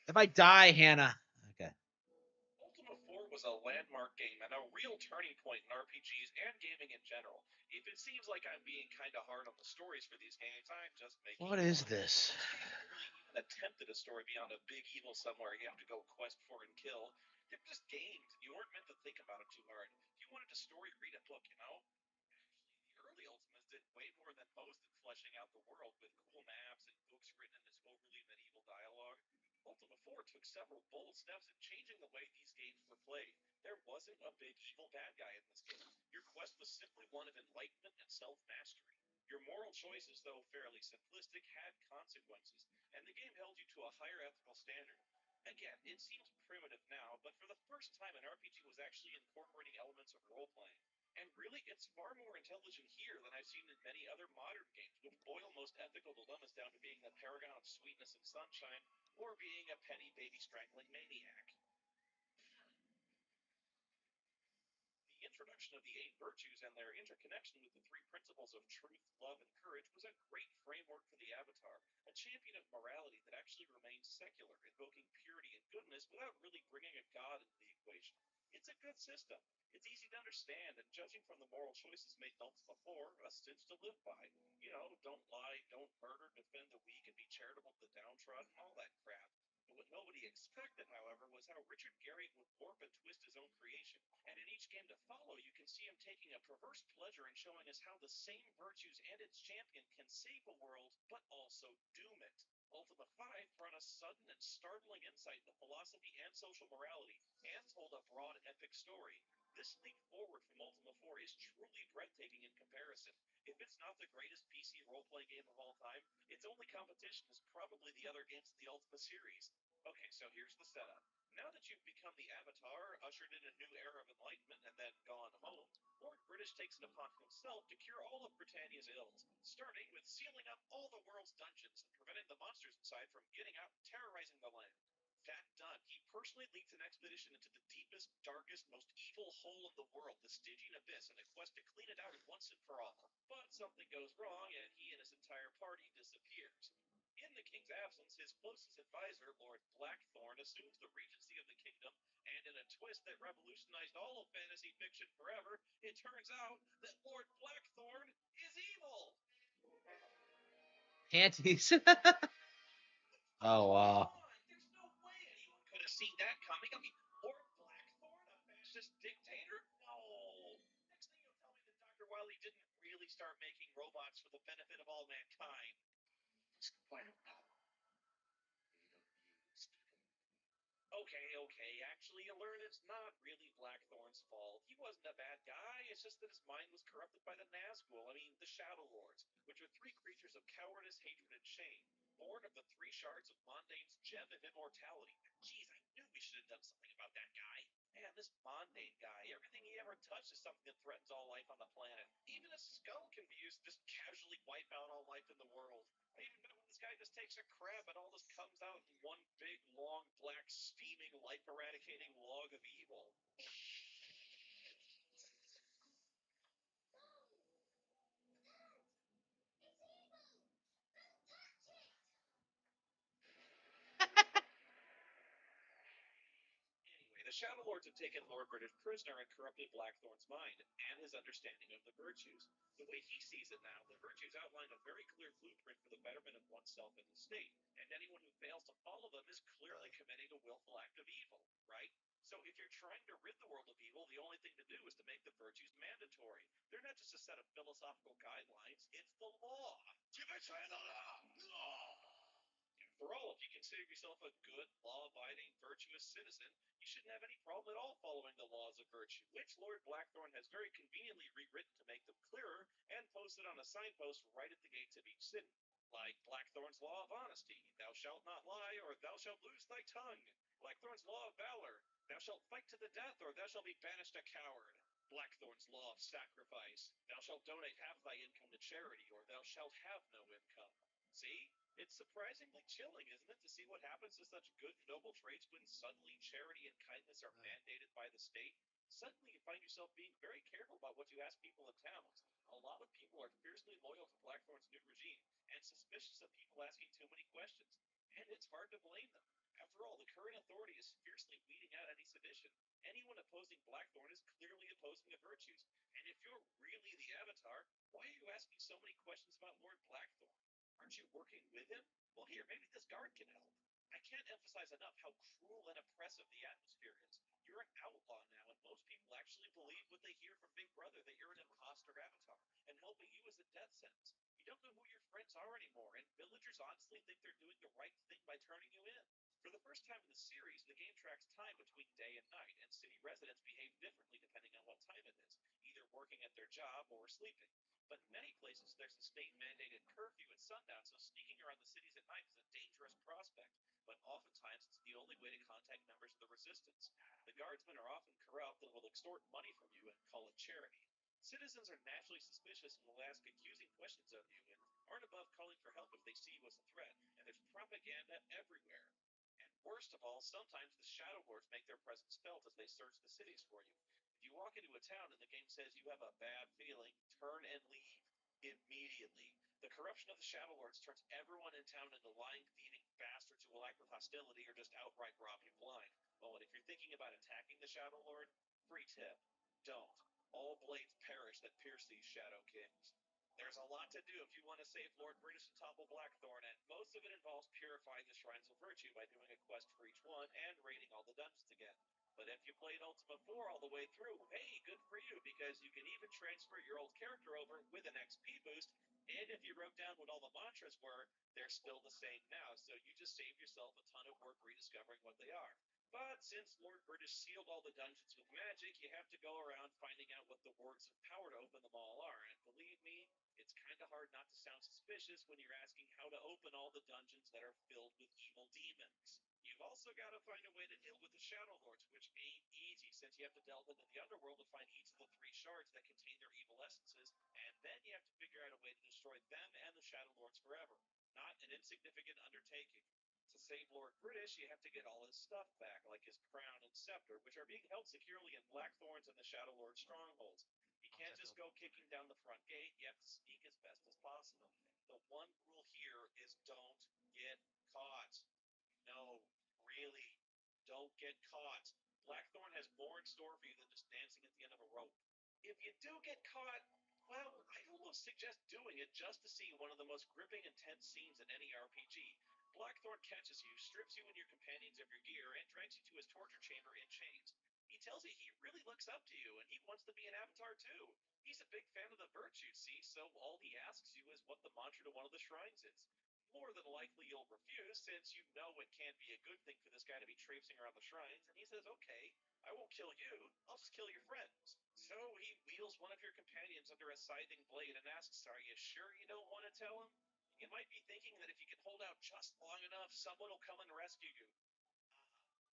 If I die, Hannah. Okay. Ultima 4 was a landmark game and a real turning point in RPGs and gaming in general. If it seems like I'm being kind of hard on the stories for these games, I'm just making What is fun. this? This game barely even attempted a story beyond a big evil somewhere you have to go quest for and kill. They were just games, and you weren't meant to think about it too hard. If you wanted a story, read a book, you know? Actually, the early Ultimas did way more than most in fleshing out the world with cool maps and books written in this overly medieval dialogue. Ultima 4 took several bold steps in changing the way these games were played. There wasn't a big evil bad guy in this game. Your quest was simply one of enlightenment and self mastery. Your moral choices, though fairly simplistic, had consequences, and the game held you to a higher ethical standard. Again, it seems primitive now, but for the first time, an RPG was actually incorporating elements of role playing. And really, it's far more intelligent here than I've seen in many other modern games, which boil most ethical dilemmas down to being the paragon of sweetness and sunshine, or being a petty baby strangling maniac. The introduction of the eight virtues and their interconnection with the three principles of truth, love, and courage was a great framework for the Avatar, a champion of morality that actually remains secular, invoking purity and goodness without really bringing a god into the equation. It's a good system. It's easy to understand, and judging from the moral choices made months before, a stitch to live by. You know, don't lie, don't murder, defend the weak, and be charitable to the downtrodden, all that crap. But what nobody expected, however, was how Richard Garriott would warp and twist his own creation. And in each game to follow, you can see him taking a perverse pleasure in showing us how the same virtues and its champion can save a world, but also doom it. Ultima 5 brought us sudden and startling insight into philosophy and social morality, and told a broad, epic story. This leap forward from Ultima 4 is truly breathtaking in comparison. If it's not the greatest PC role playing game of all time, its only competition is probably the other games in the Ultima series. Okay, so here's the setup. Now that you've become the Avatar, ushered in a new era of enlightenment, and then gone home, Lord British takes it upon himself to cure all of Britannia's ills, starting with sealing up all the world's dungeons and preventing the monsters inside from getting out and terrorizing the land. That done, he personally leads an expedition into the deepest, darkest, most evil hole in the world, the Stygian Abyss, in a quest to clean it out once and for all. But something goes wrong, and he and his entire party disappears. In the king's absence, his closest advisor, Lord Blackthorn, assumes the regency of the kingdom, and in a twist that revolutionized all of fantasy fiction forever, it turns out that Lord Blackthorn is evil. Panties. Oh wow. There's no way anyone could have seen that coming. I mean, Lord Blackthorn, a fascist dictator? No. Next thing you'll tell me that Dr. Wily didn't really start making robots for the benefit of all mankind. It's the point of power. You don't use people. Okay. Actually, you learn it's not really Blackthorn's fault. He wasn't a bad guy. It's just that his mind was corrupted by the Nazgul. I mean, the Shadow Lords, which are three creatures of cowardice, hatred, and shame, born of the three shards of Mondane's gem of immortality. Jeez, I knew we should have done something about that guy. Man, this Mondane guy, everything he ever touched is something that threatens all life on the planet. Even a skull can be used to just casually wipe out all life in the world. I even bet when this guy just takes a crap and all this comes out in one big, long, black, steaming, life eradicating log of evil. Anyway, the Shadow Lords have taken Lord British prisoner and corrupted Blackthorn's mind and his understanding of the virtues. The way he sees it now, the virtues outline a very clear blueprint for the betterment of oneself and the state, and anyone who fails to follow them is clearly committing a willful act of evil, right? So if you're trying to rid the world of evil, the only thing to do is to make the virtues mandatory. They're not just a set of philosophical guidelines, it's the law. You betray the law! After all, if you consider yourself a good, law-abiding, virtuous citizen, you shouldn't have any problem at all following the laws of virtue, which Lord Blackthorn has very conveniently rewritten to make them clearer and posted on a signpost right at the gates of each city. Like Blackthorn's Law of Honesty, thou shalt not lie, or thou shalt lose thy tongue. Blackthorn's Law of Valor, thou shalt fight to the death, or thou shalt be banished a coward. Blackthorn's Law of Sacrifice, thou shalt donate half thy income to charity, or thou shalt have no income. See? It's surprisingly chilling, isn't it, to see what happens to such good, noble traits when suddenly charity and kindness are mandated by the state? Suddenly you find yourself being very careful about what you ask people in towns. A lot of people are fiercely loyal to Blackthorn's new regime and suspicious of people asking too many questions. And it's hard to blame them. After all, the current authority is fiercely weeding out any sedition. Anyone opposing Blackthorn is clearly opposing the virtues. And if you're really the Avatar, why are you asking so many questions about Lord Blackthorn? Aren't you working with him? Well, here, maybe this guard can help. I can't emphasize enough how cruel and oppressive the atmosphere is. You're an outlaw now, and most people actually believe what they hear from Big Brother that you're an imposter avatar, and helping you is a death sentence. You don't know who your friends are anymore, and villagers honestly think they're doing the right thing by turning you in. For the first time in the series, the game tracks time between day and night, and city residents behave differently depending on what time it is, either working at their job or sleeping. But in many places, there's a state-mandated curfew at sundown, so sneaking around the cities at night is a dangerous prospect. But oftentimes, it's the only way to contact members of the resistance. The guardsmen are often corrupt and will extort money from you and call it charity. Citizens are naturally suspicious and will ask accusing questions of you and aren't above calling for help if they see you as a threat, and there's propaganda everywhere. And worst of all, sometimes the Shadow Lords make their presence felt as they search the cities for you. If you walk into a town and the game says you have a bad feeling, turn and leave immediately. The corruption of the Shadow Lords turns everyone in town into lying, thieving bastards who will act with hostility or just outright rob you blind. Oh, and if you're thinking about attacking the Shadow Lord, free tip: don't. All blades perish that pierce these Shadow Kings. There's a lot to do if you want to save Lord British and topple Blackthorn, and most of it involves purifying the shrines of virtue by doing a quest for each one and raiding all the dungeons again. But if you played Ultima 4 all the way through, hey, good for you, because you can even transfer your old character over with an XP boost. And if you wrote down what all the mantras were, they're still the same now. So you just saved yourself a ton of work rediscovering what they are. But since Lord British sealed all the dungeons with magic, you have to go around finding out what the words of power to open them all are. And believe me, it's kind of hard not to sound suspicious when you're asking how to open all the dungeons that are filled with evil demons. You've also got to find a way to deal with the Shadow Lords, which ain't easy since you have to delve into the underworld to find each of the three shards that contain their evil essences, and then you have to figure out a way to destroy them and the Shadow Lords forever. Not an insignificant undertaking. To save Lord British, you have to get all his stuff back, like his crown and scepter, which are being held securely in Blackthorn's and the Shadow Lord strongholds. You can't just go kicking down the front gate, you have to sneak as best as possible. The one rule here is don't get caught. No, really, don't get caught. Blackthorn has more in store for you than just dancing at the end of a rope. If you do get caught, well, I'd almost suggest doing it just to see one of the most gripping, intense scenes in any RPG. Blackthorn catches you, strips you and your companions of your gear, and drags you to his torture chamber in chains. He tells you he really looks up to you, and he wants to be an avatar too. He's a big fan of the virtues, see, so all he asks you is what the mantra to one of the shrines is. More than likely you'll refuse, since you know it can't be a good thing for this guy to be traipsing around the shrines, and he says, okay, I won't kill you, I'll just kill your friends. So he wheels one of your companions under a scything blade and asks, are you sure you don't want to tell him? You might be thinking that if you can hold out just long enough, someone will come and rescue you.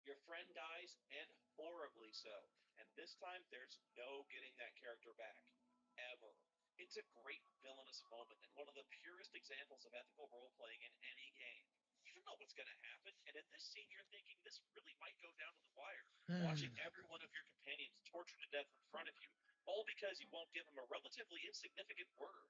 Your friend dies, and horribly so. And this time, there's no getting that character back. Ever. It's a great villainous moment, and one of the purest examples of ethical role playing in any game. You don't know what's going to happen, and in this scene, you're thinking this really might go down to the wire. Watching every one of your companions tortured to death in front of you, all because you won't give them a relatively insignificant word.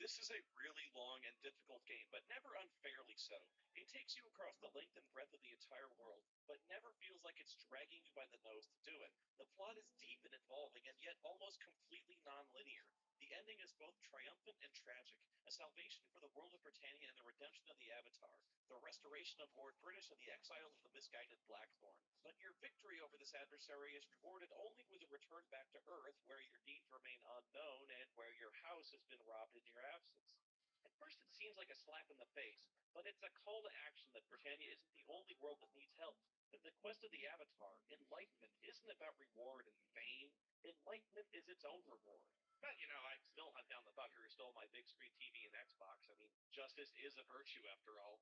This is a really long and difficult game, but never unfairly so. It takes you across the length and breadth of the entire world, but never feels like it's dragging you by the nose to do it. The plot is deep and involving, and yet almost completely non-linear. The ending is both triumphant and tragic, a salvation for the world of Britannia and the redemption of the Avatar, the restoration of Lord British and the exile of the misguided Blackthorn. But your victory over this adversary is rewarded only with a return back to Earth, where your needs remain unknown and where your house has been robbed in your absence. At first, it seems like a slap in the face, but it's a call to action that Britannia isn't the only world that needs help. That the quest of the Avatar, enlightenment, isn't about reward and fame. Enlightenment is its own reward. But, I still hunt down the fucker who stole my big screen TV and Xbox. I mean, justice is a virtue after all.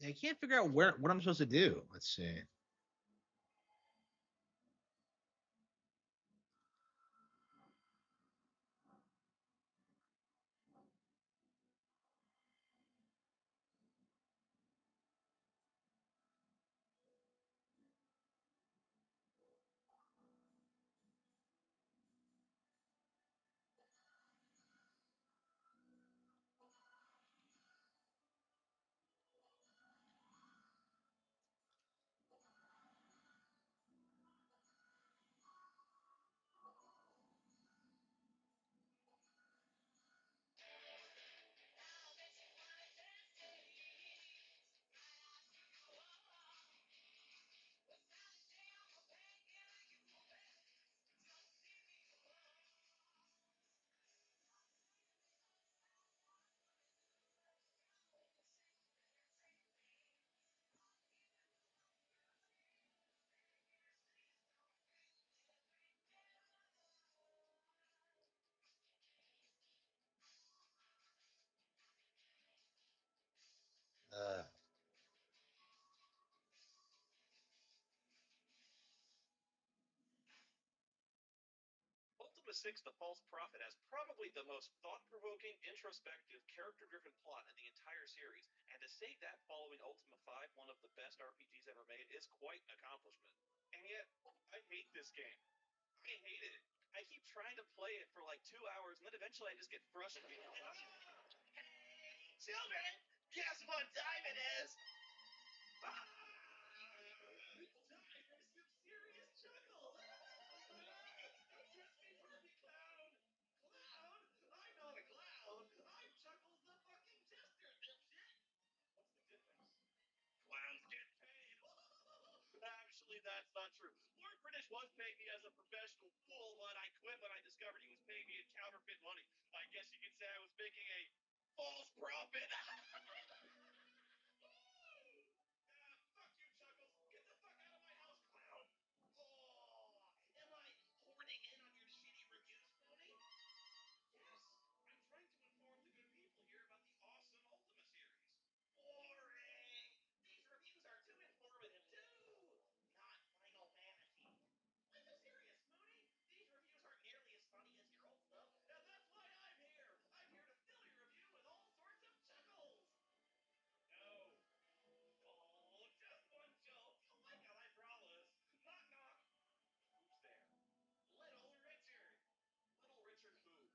I can't figure out what I'm supposed to do. Let's see. Cinema 6, The False Prophet, has probably the most thought provoking, introspective, character driven plot in the entire series, and to say that following Ultima 5, one of the best RPGs ever made, is quite an accomplishment. And yet, I hate this game. I hate it. I keep trying to play it for like 2 hours, and then eventually I just get frustrated. Hey, children, guess what time it is? Ah! Time for some serious chuckles. Don't trust me, Barbie clown. Clown? I'm not a clown. I'm Chuckles the fucking Jester, dipshit. What's the difference? Clowns get paid. Actually, that's not true. Lord British was paying me as a professional fool, but I quit when I discovered he was paying me in counterfeit money. I guess you could say I was making a false profit. Fuck you, Chuckles. Get the fuck out of my house, clown. Oh, am I hoarding in on your shitty reviews, Tony? Yes, I'm trying to inform the good people here about the awesome Ultima series. Boring. These reviews are too informative, too. Not Final Fantasy. I'm so serious, Mooney. These reviews aren't nearly as funny as your Ultima, and that's why I'm here. I'm here to fill your review with all sorts of chuckles. No. Oh, just one joke. I got eyebrows. Knock, knock. Who's there? Little Richard. Little Richard who?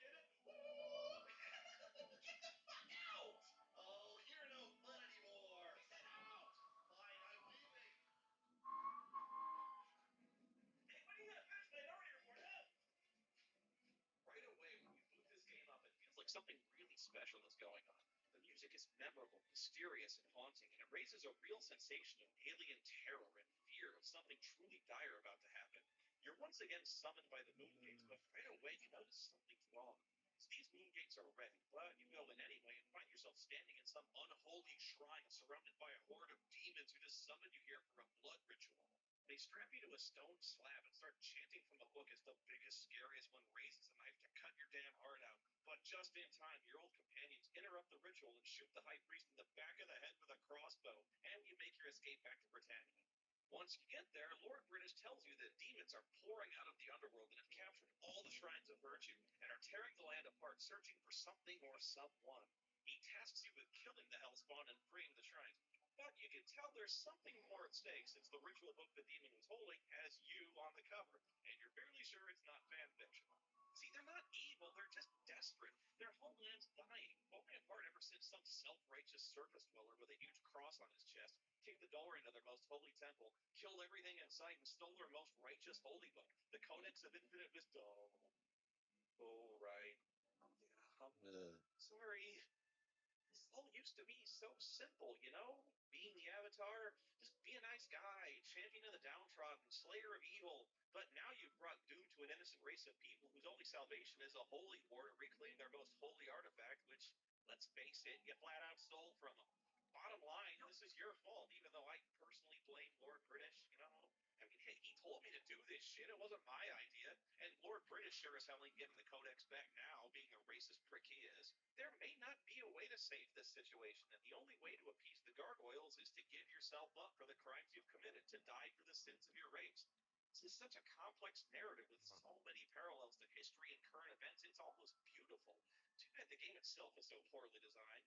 Get it? Get the fuck out! Oh, you're no fun anymore. Get out! Fine, I'm leaving. Hey, when are you gonna finish my minority report, huh? Right away, when you boot this game up, it feels like something really special is going on. The music is memorable, mysterious, and haunting, and it raises a real sensation of alien terror and fear of something truly dire about to happen. You're once again summoned by the moon gates, but right away you notice something's wrong. So these moon gates are red, but you go in anyway and find yourself standing in some unholy shrine surrounded by a horde of demons who just summoned you here for a blood ritual. They strap you to a stone slab and start chanting from a book as the biggest, scariest one raises a knife to cut your damn heart out. But just in time, your old companions interrupt the ritual and shoot the high priest in the back of the head with a crossbow, and you make your escape back to Britannia. Once you get there, Lord British tells you that demons are pouring out of the underworld and have captured all the shrines of virtue and are tearing the land apart, searching for something or someone. He tasks you with killing the Hellspawn and freeing the shrines, but you can tell there's something more at stake since the ritual book the demon was holding has you on the cover, and you're fairly sure it's not fan fiction. See, they're not evil, they're just desperate. Their homeland's dying, falling apart ever since some self-righteous surface dweller with a huge cross on his chest kicked the door into their most holy temple, killed everything in sight, and stole their most righteous holy book, the Codex of Infinite Wisdom. Oh, right. Yeah, sorry. This all used to be so simple, you know? Being the Avatar, just be a nice guy, champion of the downtrodden, slayer of evil. But now you've brought doom to an innocent race of people whose only salvation is a holy war to reclaim their most holy artifact, which, let's face it, you flat out stole from them. Bottom line, this is your fault, even though I personally blame Lord British, you know? I mean, hey, he told me to do this shit. It wasn't my idea. And Lord British sure as hell ain't giving the Codex back now, being a racist prick he is. There may not be a way to save this situation, and the only way to appease the gargoyles is to give yourself up for the crimes you've committed, to die for the sins of your race. This is such a complex narrative with so many parallels to history and current events. It's almost beautiful. Too bad the game itself is so poorly designed.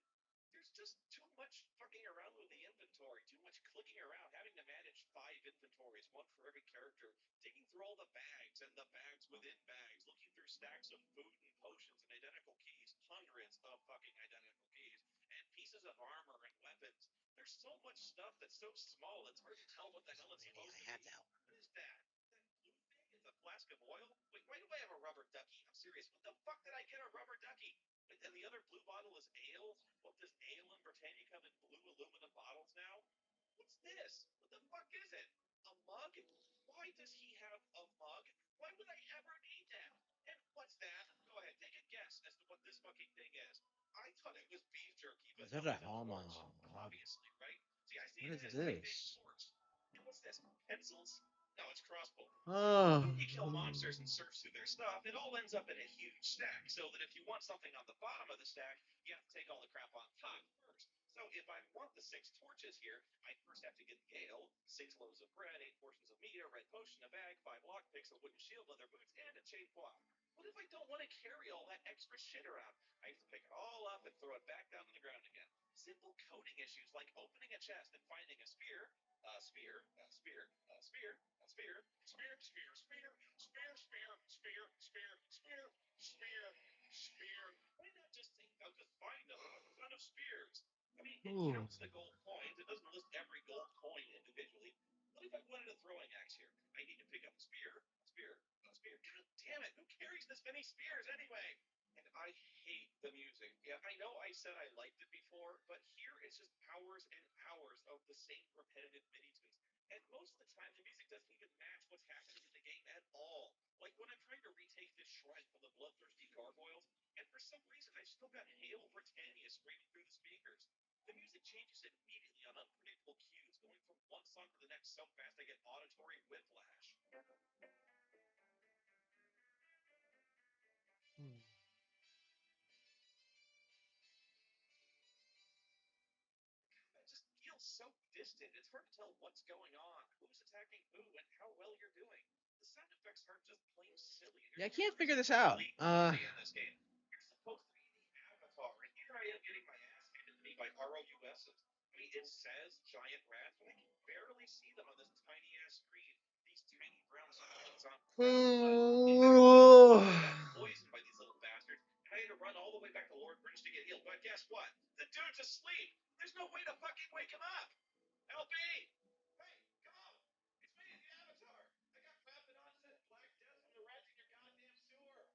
There's just too much fucking around with the inventory, too much clicking around, having to manage 5 inventories, one for every character, digging through all the bags and the bags within bags, looking through stacks of food and potions and identical keys, hundreds of fucking identical keys, and pieces of armor and weapons. There's so much stuff that's so small it's hard to tell what the hell it's supposed to be. What is that? That blue thing is a flask of oil? Wait, why do I have a rubber ducky? I'm serious. What the fuck did I get a rubber ducky? And the other blue bottle is ale? What, does ale and Britannia come in blue aluminum bottles now? What's this? What the fuck is it? A mug? Why does he have a mug? Why would I ever need that? And what's that? Go ahead, take a guess as to what this fucking thing is. I thought it was beef jerky, but Is that no, a it's a Harman? torch. Obviously, right? See, I see What it is as a big this? torch. And what's this? Pencils? No, it's crossbow. Oh. You kill monsters and search through their stuff, it all ends up in a huge stack, so that if you want something on the bottom of the stack, you have to take all the crap on top first. So if I want the 6 torches here, I first have to get the ale, 6 loaves of bread, 8 portions of meat, a red potion, a bag, 5 lockpicks, a wooden shield, leather boots, and a chain cloth. What if I don't want to carry all that extra shit around? I have to pick it all up and throw it back down on the ground again. Simple coding issues like opening a chest and finding a spear, spear, spear, spear, spear, spear, spear, spear, spear, spear, spear, spear, spear, spear, spear. Why not just say, I'll just find a ton of spears? I mean, it Ooh. counts the gold coins. It doesn't list every gold coin individually. What if I wanted a throwing axe here? I need to pick up a spear, a spear, a spear. God damn it! Who carries this many spears anyway? And I hate the music. Yeah, I know I said I liked it before, but here it's just hours and hours of the same repetitive MIDI tunes. And most of the time, the music doesn't even match what's happening in the game at all. Like when I'm trying to retake this shrine from the bloodthirsty gargoyles, and for some reason I've still got Hail Britannia screaming through the speakers. The music changes immediately on unpredictable cues, going from one song to the next so fast I get auditory whiplash. It just feels so distant. It's hard to tell what's going on, who's attacking who, and how well you're doing. The sound effects are just plain silly. Yeah, I can't figure this out. In this game, you're supposed to be the avatar, and here I am getting my ass handed to me by ROUSs. I mean, it says giant rats, but I can barely see them on this tiny ass screen. These tiny brown spots on poisoned by these little bastards. And I had to run all the way back to Lord Bridge to get healed. But guess what? The dude's asleep. There's no way to fucking wake him up. LB! Hey, come on! It's me, the Avatar! I got trapped in onset Black Death from the rats in your goddamn sewer!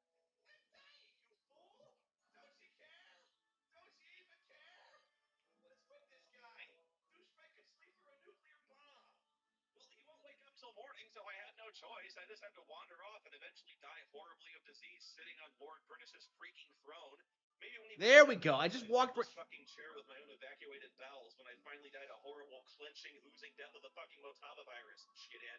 I'm dying, you fool! Don't you care? Don't you even care? What is with this guy? Douchebag could sleep through a nuclear bomb! Well, he won't wake up till morning, so I had no choice. I just had to wander off and eventually die horribly of disease sitting on Lord British's freaking throne. Maybe when he There we go. I just walked. this fucking chair with my own evacuated bowels when I finally died a horrible, clenching, oozing death of the fucking Motaba virus. Shit in.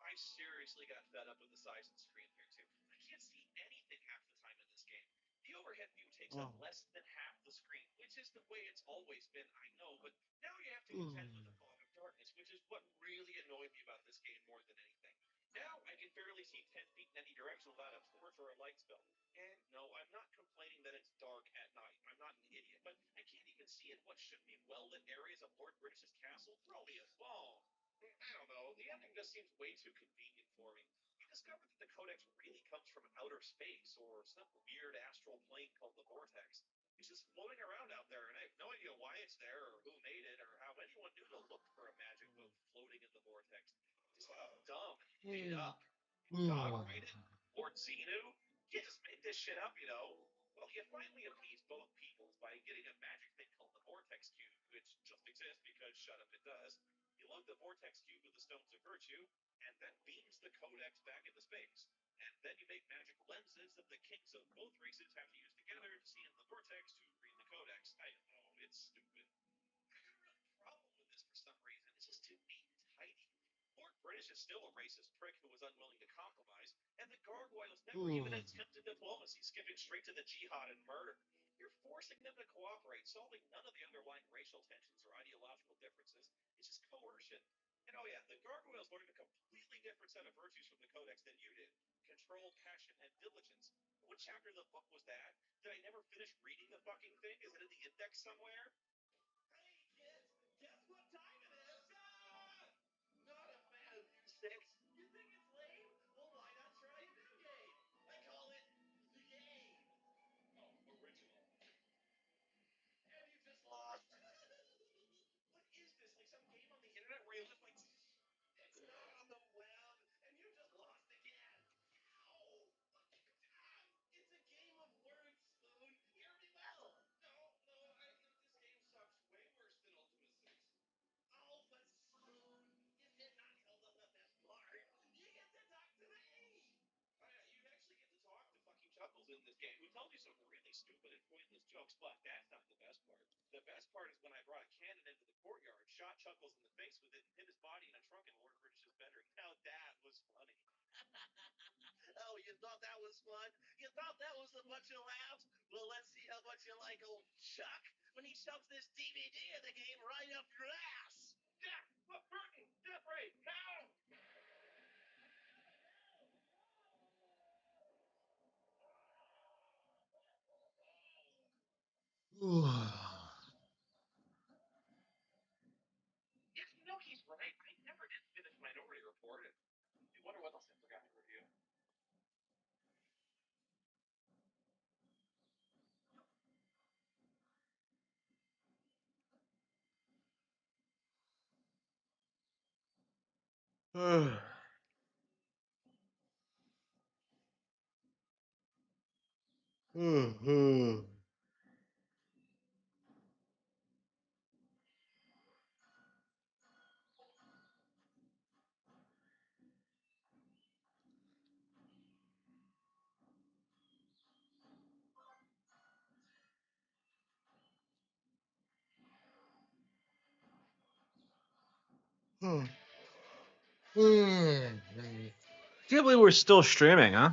I seriously got fed up with the size of the screen here too. I can't see anything half the time in this game. The overhead view takes up less than half the screen, which is the way it's always been, I know, but now you have to contend with the fog of darkness, which is what really annoyed me about this game more than anything. Now I can barely see 10 feet in any direction without a torch or a light spell. And no, I'm not complaining that it's dark at night. I'm not an idiot, but I can't even see in what should be well-lit areas of Lord British's castle. Throw me a bone. I don't know. The ending just seems way too convenient for me. You discover that the Codex really comes from outer space or some weird astral plane called the Vortex. It's just floating around out there, and I have no idea why it's there or who made it or how anyone knew to look for a magic book floating in the Vortex. Just dumb and made up. God write it? Lord Xenu? You just made this shit up, you know. Well, you finally appease both peoples by getting a magic thing called the Vortex Cube, which just exists because shut up, it does. You load the Vortex Cube with the Stones of Virtue, and that beams the Codex back into space. And then you make magic lenses that the kings of both races have to use together to see in the Vortex to read the Codex. I know, it's stupid. I got a real problem with this for some reason. It's just too neat and tidy. Lord British is still a racist prick who was unwilling to compromise, and the gargoyles never even attempted diplomacy, skipping straight to the jihad and murder. You're forcing them to cooperate, solving none of the underlying racial tensions or ideological differences. It's just coercion. And oh yeah, the gargoyles learned a completely different set of virtues from the Codex than you did. Control, passion, and diligence. What chapter of the book was that? Did I never finish reading the fucking thing? Is it in the index somewhere? Hey, kids, guess what time it is? Not a fan of U6. You think it's lame? Well, why not try a new game? I call it the game. Oh, original. And you just lost. What is this? Like some game on the internet where you lift like it's not on the web, and you just lost again. Ow! It's a game of words, Spoon. Hear me well. No, no, I think this game sucks way worse than Ultima 6. Oh, but Spoon, you did not tell them the best part. You get to talk to me. Oh yeah, you actually get to talk to fucking Chuckles in this game, who tells you some really stupid and pointless jokes, but that's not the best part. The best part is when I brought a cannon into the courtyard, shot Chuckles in the face with it, and hid his body in a trunk in Lord British's bedroom. Now that was funny. Oh, you thought that was fun? You thought that was a bunch of laughs? Well, let's see how much you like old Chuck when he shoves this DVD of the game right up your ass. Yeah, but Burton, Death Ray, now! Yeah, he's right. I never did finish Minority Report. I wonder what else I forgot to review. Can't believe we're still streaming, huh?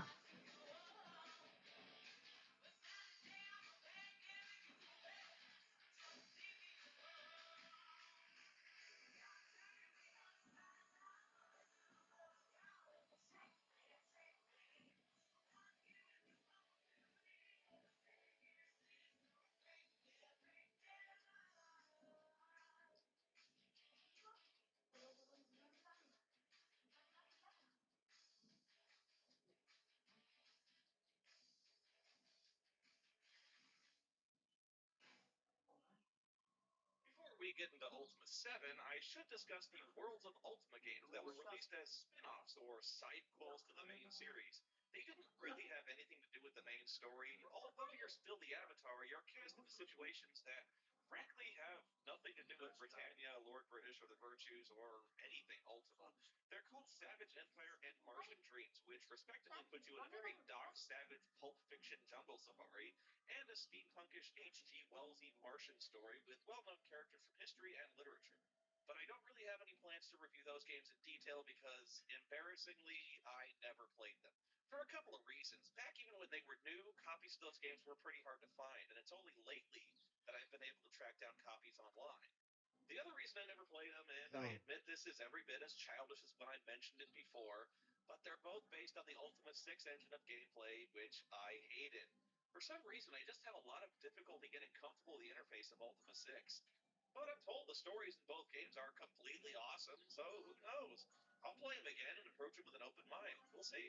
Before we get into Ultima 7, I should discuss the Worlds of Ultima games that were released as spin offs or side quests to the main series. They didn't really have anything to do with the main story, although you're still the Avatar, you're cast into situations that frankly have nothing to do with Britannia, Lord British, or the Virtues, or anything Ultima. They're called Savage Empire and Martian Dreams, which respectively put you in a very dark, savage, pulp fiction jungle safari and a steampunkish H.G. Wellsy Martian story with well-known characters from history and literature. But I don't really have any plans to review those games in detail because, embarrassingly, I never played them. For a couple of reasons. Back even when they were new, copies of those games were pretty hard to find, and it's only lately that I've been able to track down copies online. The other reason I never played them, and I admit this is every bit as childish as when I mentioned it before, but they're both based on the Ultimate 6 engine of gameplay, which I hated. For some reason, I just have a lot of difficulty getting comfortable with the interface of Ultima 6. But I'm told the stories in both games are completely awesome, so who knows? I'll play them again and approach them with an open mind. We'll see.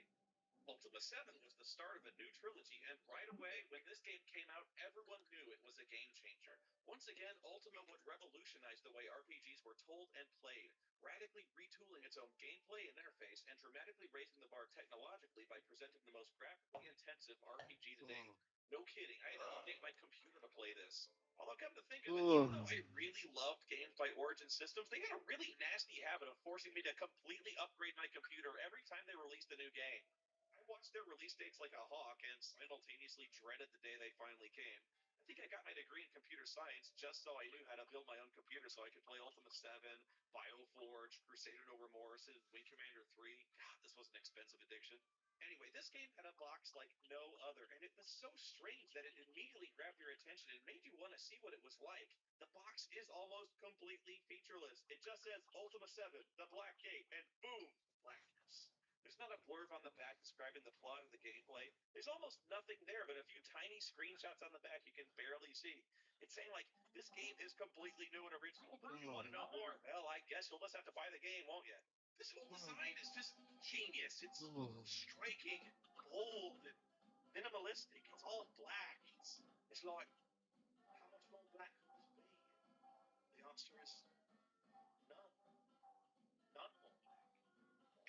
Ultima 7 was the start of a new trilogy, and right away, when this game came out, everyone knew it was a game changer. Once again, Ultima would revolutionize the way RPGs were told and played, radically retooling its own gameplay and interface, and dramatically raising the bar technologically by presenting the most graphically intensive RPG to date. No kidding, I had to update my computer to play this. Although, come to think of it, even though I really loved games by Origin Systems, they had a really nasty habit of forcing me to completely upgrade my computer every time they released a new game. I watched their release dates like a hawk and simultaneously dreaded the day they finally came. I think I got my degree in computer science just so I knew how to build my own computer so I could play Ultima 7, Bioforge, Crusader No Remorse, and Wing Commander 3. God, this was an expensive addiction. Anyway, this game had a box like no other, and it was so strange that it immediately grabbed your attention and made you want to see what it was like. The box is almost completely featureless. It just says Ultima 7, the Black Gate, and boom, blackness. There's not a blurb on the back describing the plot of the gameplay. There's almost nothing there but a few tiny screenshots on the back you can barely see. It's saying, like, this game is completely new and original, but if you want to know more, well, I guess you'll just have to buy the game, won't you? This whole design is just genius. It's striking, bold, and minimalistic. It's all black. It's like, how much more black could this be? The answer is none. None more.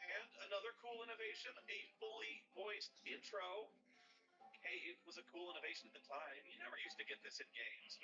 And another cool innovation, a fully voiced intro. Hey, it was a cool innovation at the time. You never used to get this in games.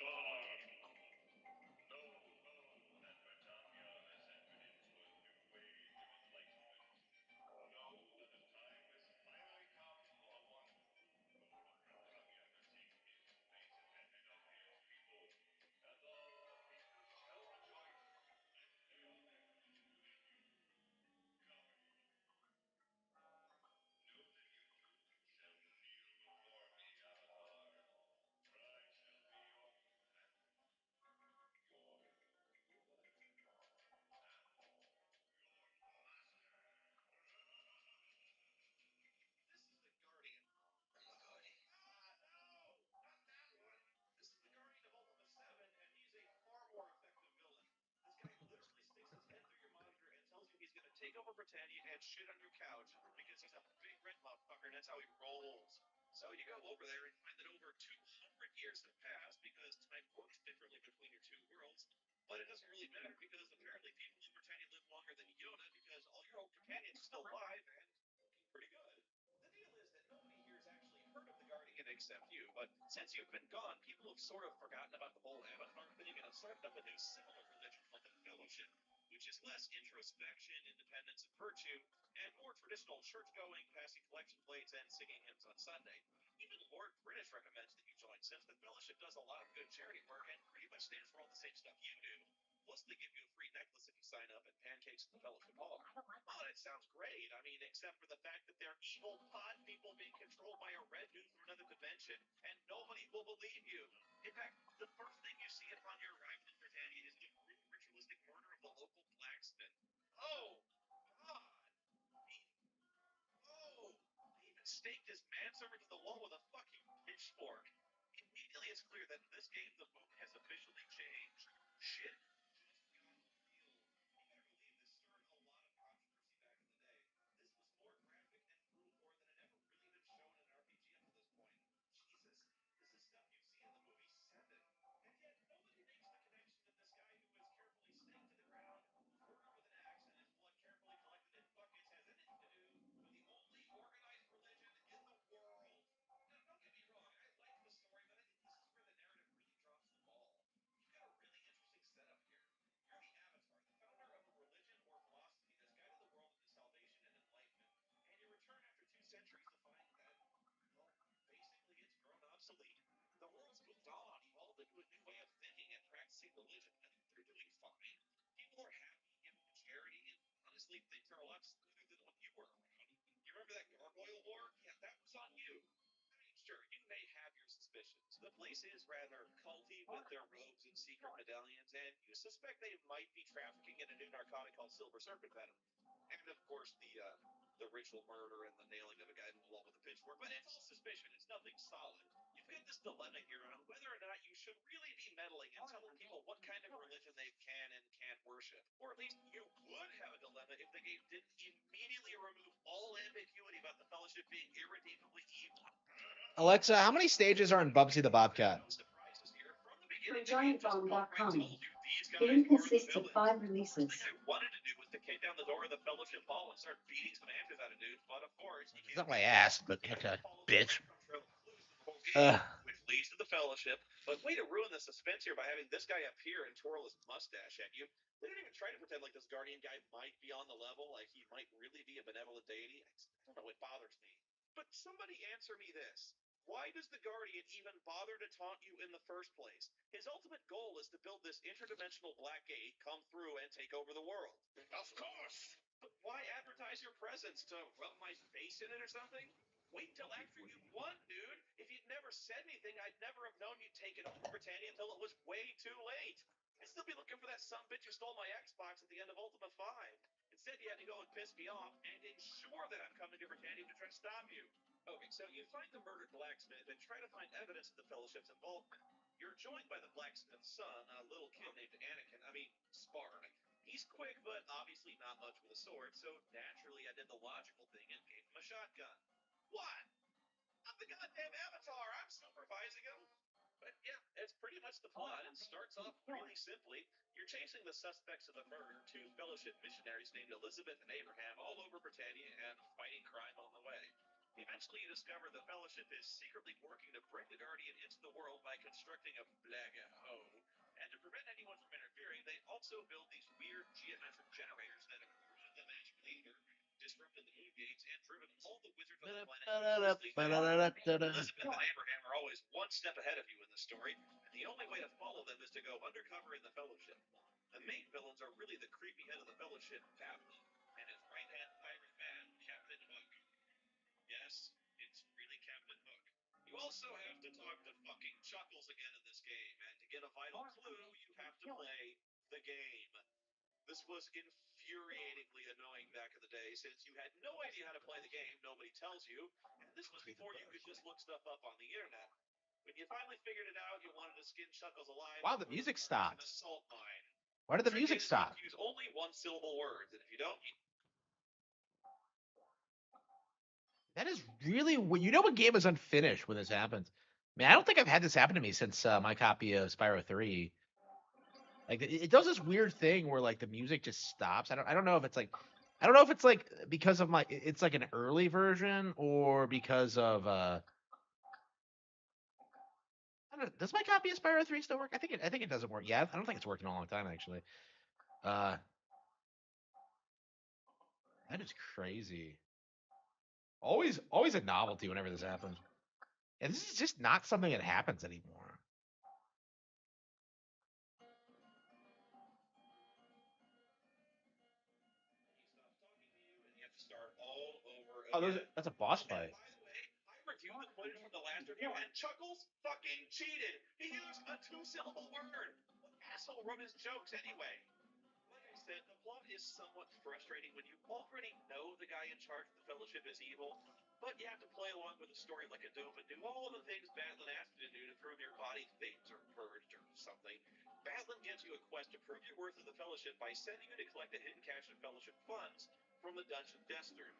over Britannia and shit on your couch because he's a big red motherfucker and that's how he rolls. So you go over there and find that over 200 years have passed because time works differently between your two worlds. But it doesn't really matter because apparently people in Britannia live longer than Yoda because all your old companions are still alive and looking pretty good. The deal is that nobody here has actually heard of the Guardian except you, but since you've been gone, people have sort of forgotten about the whole Avatar thing and have started up a new similar religion called the Fellowship, which is less introspection, independence, and virtue, and more traditional church-going, passing collection plates, and singing hymns on Sunday. Even Lord British recommends that you join since the Fellowship does a lot of good charity work and pretty much stands for all the same stuff you do. Plus, they give you a free necklace if you sign up and pancakes at the Fellowship Hall. Oh, that sounds great. I mean, except for the fact that they're evil pod people being controlled by a red dude from another dimension, and nobody will believe you. In fact, the first thing you see upon your arrival in Britannia is the brutal ritualistic murder of the local blacksmith. Oh, God. He, oh, he even staked his manservant to the wall with a fucking pitchfork. Immediately it's clear that in this game the mood has officially changed. Shit just got real. You better believe this stirred a lot of controversy back in the day. This was more graphic and brutal gore than had ever really been shown in an RPG up to this point. Jesus, this is stuff you've seen in the movie Seven. And yet nobody makes the connection that this guy who was carefully staked to the ground, murdered with an axe, and his blood carefully collected in buckets has anything to do with the only organized religion in the world. Now, don't get me wrong, I like the story, but I think this is where the narrative really drops the ball. You've got a really interesting setup here. You're the Avatar, the founder of a religion or philosophy that's guided the world into salvation and enlightenment, and you return after 2 centuries to find that, well, basically it's grown obsolete. The world's moved on, evolved into a new way of thinking and practicing religion, and they're doing fine. People are happy, giving to charity, and honestly, things are a lot smoother than when you were around. You remember that Gargoyle War? Yeah, that was on you. I mean, sure, you may have your suspicions. The place is rather culty with their robes and secret medallions, and you suspect they might be trafficking in a new narcotic called silver serpent venom. And of course, the ritual murder and the nailing of a guy to the wall with a pitchfork. But it's all suspicion. It's nothing solid. You've got this dilemma here on whether or not you should really be meddling and telling people what kind of religion they can and can't worship. Or at least you would have a dilemma if the game didn't immediately remove all ambiguity about the Fellowship being irredeemably evil. Alexa, how many stages are in Bubsy the Bobcat? No surprises here. From the beginning, the game just GiantBomb.com. told you these guys Game are the consists of villains. 5 The releases. first thing I wanted to do was to kick down the door of the Fellowship Hall and start beating some asses out of dudes, but of course, you It's can't not my do that. ass, but You have okay, to follow the bitch. breadcrumb trail of clues to the whole game, Ugh. which leads to the Fellowship. But way to ruin the suspense here by having this guy appear and twirl his mustache at you. They don't even try to pretend like this Guardian guy might be on the level, like he might really be a benevolent deity. I don't know, it bothers me. But somebody answer me this. Why does the Guardian even bother to taunt you in the first place? His ultimate goal is to build this interdimensional black gate, come through, and take over the world. Of course! But why advertise your presence? To rub my face in it or something? Wait till after you won, dude. If you'd never said anything, I'd never have known you'd taken over Britannia until it was way too late. I'd still be looking for that sumbitch who stole my Xbox at the end of Ultima 5. Instead, you had to go and piss me off and ensure that I'm coming to Britannia to try to stop you. Okay, so you find the murdered blacksmith and try to find evidence of the Fellowship's involvement. You're joined by the blacksmith's son, a little kid named Anakin. I mean, Spark. He's quick, but obviously not much with a sword, so naturally I did the logical thing and gave him a shotgun. What? I'm the goddamn Avatar. I'm supervising him. But yeah, it's pretty much the plot. It starts off really simply. You're chasing the suspects of the murder, two Fellowship missionaries named Elizabeth and Abraham, all over Britannia and fighting crime on the way. Eventually, you discover the Fellowship is secretly working to bring the Guardian into the world by constructing a black hole. And to prevent anyone from interfering, they also build these weird geometric generators that have corroded the magic laser, disrupted the moon gates, and driven all the wizards on the planet Elizabeth and Abraham are always one step ahead of you in the story, and the only way to follow them is to go undercover in the Fellowship. The main villains are really the creepy head of the Fellowship, Babel, and his right-hand pirate man, Captain Hook. Yes, it's really Captain Hook. You also have to talk to fucking Chuckles again in this game, and to get a vital clue, you have to play the game. This was infuriatingly annoying back in the day since you had no idea how to play the game, nobody tells you, and this was before you could just look stuff up on the internet. When you finally figured it out, you wanted to skin Chuckles alive. Wow, the music stopped. An assault mine. Why did the music stop? Use only one syllable words, and if you don't, That is really you know what game is unfinished when this happens. Man, I don't think I've had this happen to me since my copy of Spyro 3. Like it does this weird thing where like the music just stops. I don't know if it's like I don't know if it's like because of it's like an early version or because of I don't know, does my copy of Spyro 3 still work? I think it doesn't work. Yeah, I don't think it's worked in a long time actually. Uh that is crazy. Always a novelty whenever this happens. And this is just not something that happens anymore. You have to start all over Oh, again. that's a boss And fight. by the way, I reviewed the footage from the last review, and Chuckles fucking cheated. He used a 2-syllable word. What asshole wrote his jokes anyway? Like I said, the plot is somewhat frustrating when you already know the guy in charge of the Fellowship is evil, but you have to play along with the story like a doof and do all of the things Batlin asked you to do to prove your body's veins are purged or something. Batlin gives you a quest to prove your worth of the Fellowship by sending you to collect a hidden cache of Fellowship funds from the dungeon Destard.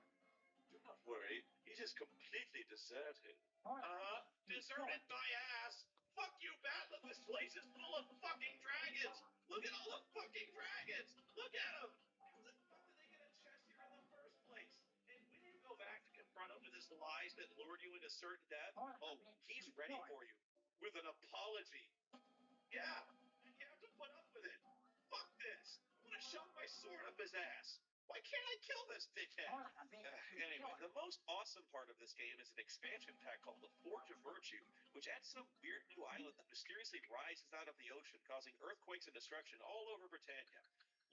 Do not worry, he is completely deserted. Deserted my ass! Fuck you, Batlin! This place is full of fucking dragons! Look at all the fucking dragons! Look at them! How the fuck did they get a chest here in the first place? And when you go back to confront him with his lies that lured you into certain death, oh, he's ready for you. With an apology. Yeah, and you have to put up with it. Fuck this! I'm gonna shove my sword up his ass! Why can't I kill this dickhead? Anyway, the most awesome part of this game is an expansion pack called the Forge of Virtue, which adds some weird new island that mysteriously rises out of the ocean, causing earthquakes and destruction all over Britannia.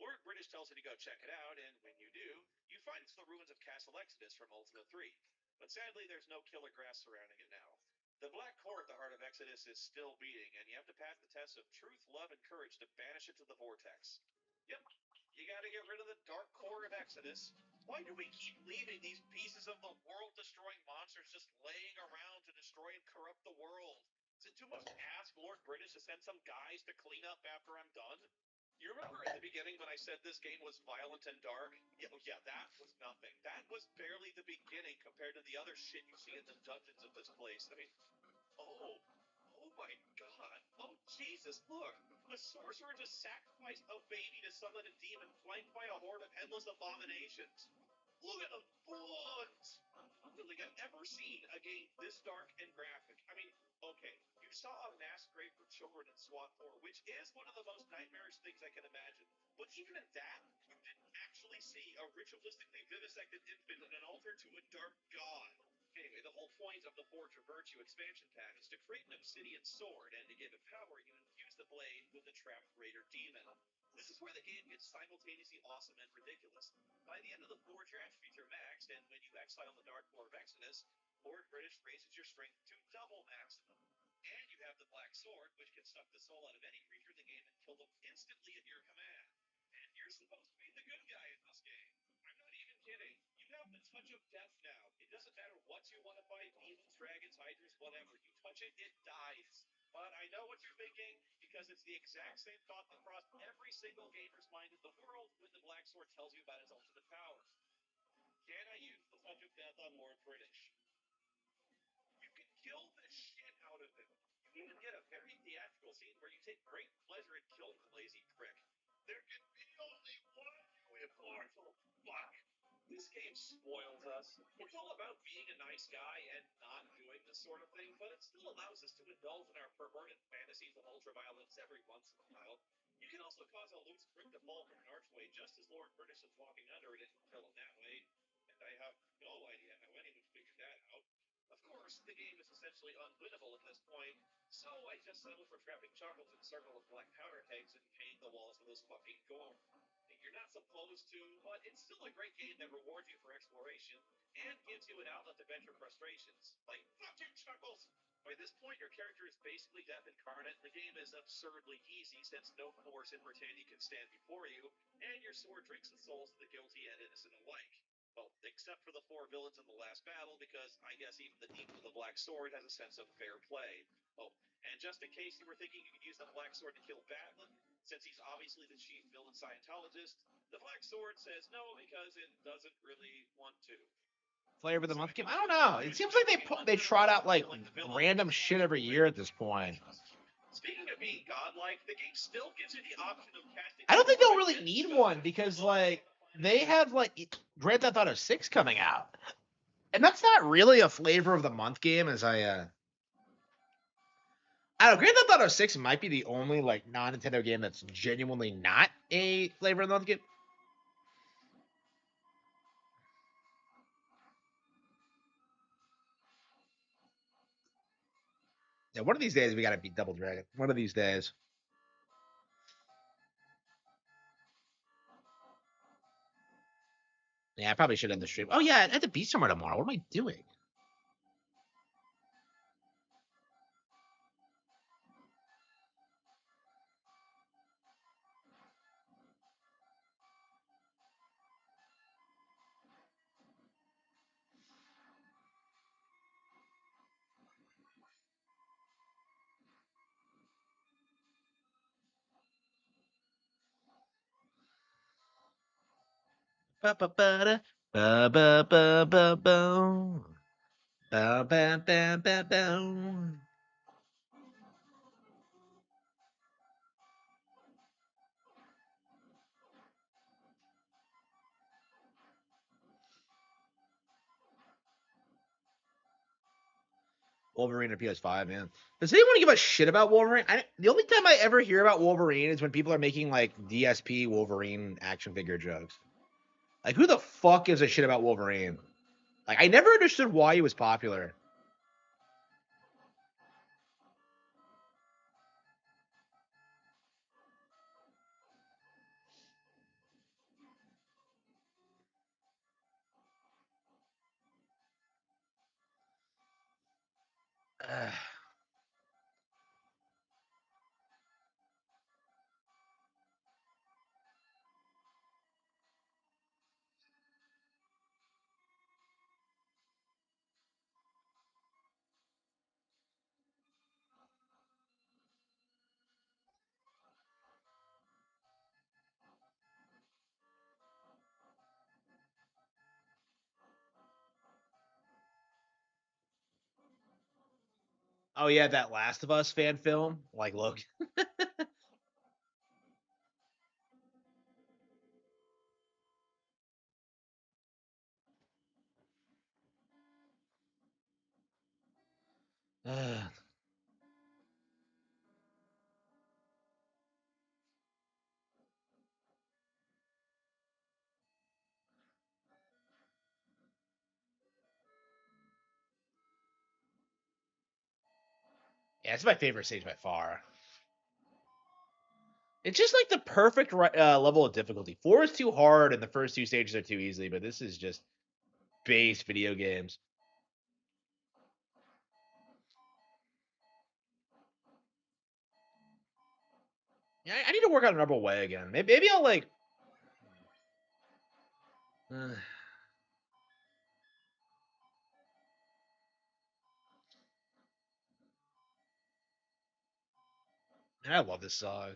Lord British tells you to go check it out, and when you do, you find it's the ruins of Castle Exodus from Ultima 3. But sadly, there's no killer grass surrounding it now. The Black Core at the heart of Exodus is still beating, and you have to pass the test of truth, love, and courage to banish it to the vortex. Yep, you gotta get rid of the dark core of Exodus. Why do we keep leaving these pieces of the world-destroying monsters just laying around to destroy and corrupt the world? Is it too much to ask Lord British to send some guys to clean up after I'm done? You remember at the beginning when I said this game was violent and dark? Yeah, that was nothing. That was barely the beginning compared to the other shit you see in the dungeons of this place. I mean, oh, oh my god. Oh Jesus, look. A sorcerer just sacrificed a baby to summon a demon flanked by a horde of headless abominations. Look at the blood! I don't think I've ever seen a game this dark and graphic. I mean, okay, you saw a mass grave for children in SWAT 4, which is one of the most nightmarish things I can imagine. But even at that, you didn't actually see a ritualistically vivisected infant in an altar to a dark god. Anyway, the whole point of the Forge of Virtue expansion pack is to create an obsidian sword, and to give it power, you infuse the blade with the trapped raider demon. This is where the game gets simultaneously awesome and ridiculous. By the end of the Forge, your attributes are maxed, and when you exile the Dark Core of Exodus, Lord British raises your strength to double maximum. And you have the Black Sword, which can suck the soul out of any creature in the game and kill them instantly at your command. And you're supposed to be the good guy in this game. I'm not even kidding. You have the touch of death now. It doesn't matter what you want to fight, demons, dragons, hydras, whatever. You touch it, it dies. But I know what you're thinking, because it's the exact same thought that crossed every single gamer's mind in the world when the Black Sword tells you about its ultimate power. Can I use the touch of death on Lord British? You can kill the shit out of him. You even get a very theatrical scene where you take great pleasure in killing the lazy prick. There can be only one, you immortal fuck. This game spoils us. It's all about being a nice guy and not doing this sort of thing, but it still allows us to indulge in our perverted fantasies of ultraviolence every once in a while. You can also cause a loose brick to fall from an archway just as Lord British is walking under it and kill him that way. And I have no idea how anyone figured that out. Of course, the game is essentially unwinnable at this point, so I just settled for trapping Chuckles in a circle of black powder kegs and painting the walls with this fucking gore. You're not supposed to, but it's still a great game that rewards you for exploration and gives you an outlet to vent your frustrations. Like, fuck you, Chuckles! By this point, your character is basically death incarnate. The game is absurdly easy since no force in Britannia can stand before you, and your sword drinks the souls of the guilty and innocent alike. Well, except for the 4 villains in the last battle, because I guess even the demon with the black sword has a sense of fair play. Oh, and just in case you were thinking you could use the black sword to kill Batlin, since he's obviously the chief villain Scientologist, the Black Sword says no because it doesn't really want to. Flavor of the month game. I don't know. It seems like they trot out like random shit every year at this point. Speaking of being godlike, the game still gives you the option of casting. I don't think they'll really need one because like they have like Grand Theft Auto 6 coming out, and that's not really a flavor of the month game. As I don't know, Grand Theft Auto 6 might be the only like non-Nintendo game that's genuinely not a flavor of the month game. Yeah, one of these days we gotta beat Double Dragon. One of these days. Yeah, I probably should end the stream. Oh yeah, I have to be somewhere tomorrow. What am I doing? Ba ba ba da ba ba ba ba ba ba ba ba ba ba. Wolverine or PS5, man. Does anyone give a shit about Wolverine? The only time I ever hear about Wolverine is when people are making like DSP Wolverine action figure jokes. Like, who the fuck gives a shit about Wolverine? Like, I never understood why he was popular. Oh yeah, that Last of Us fan film. Like, look. Yeah, it's my favorite stage by far. It's just like the perfect level of difficulty. 4 is too hard, and the first 2 stages are too easy. But this is just base video games. Yeah, I need to work on Rebel Way again. Maybe I'll like. I love this song.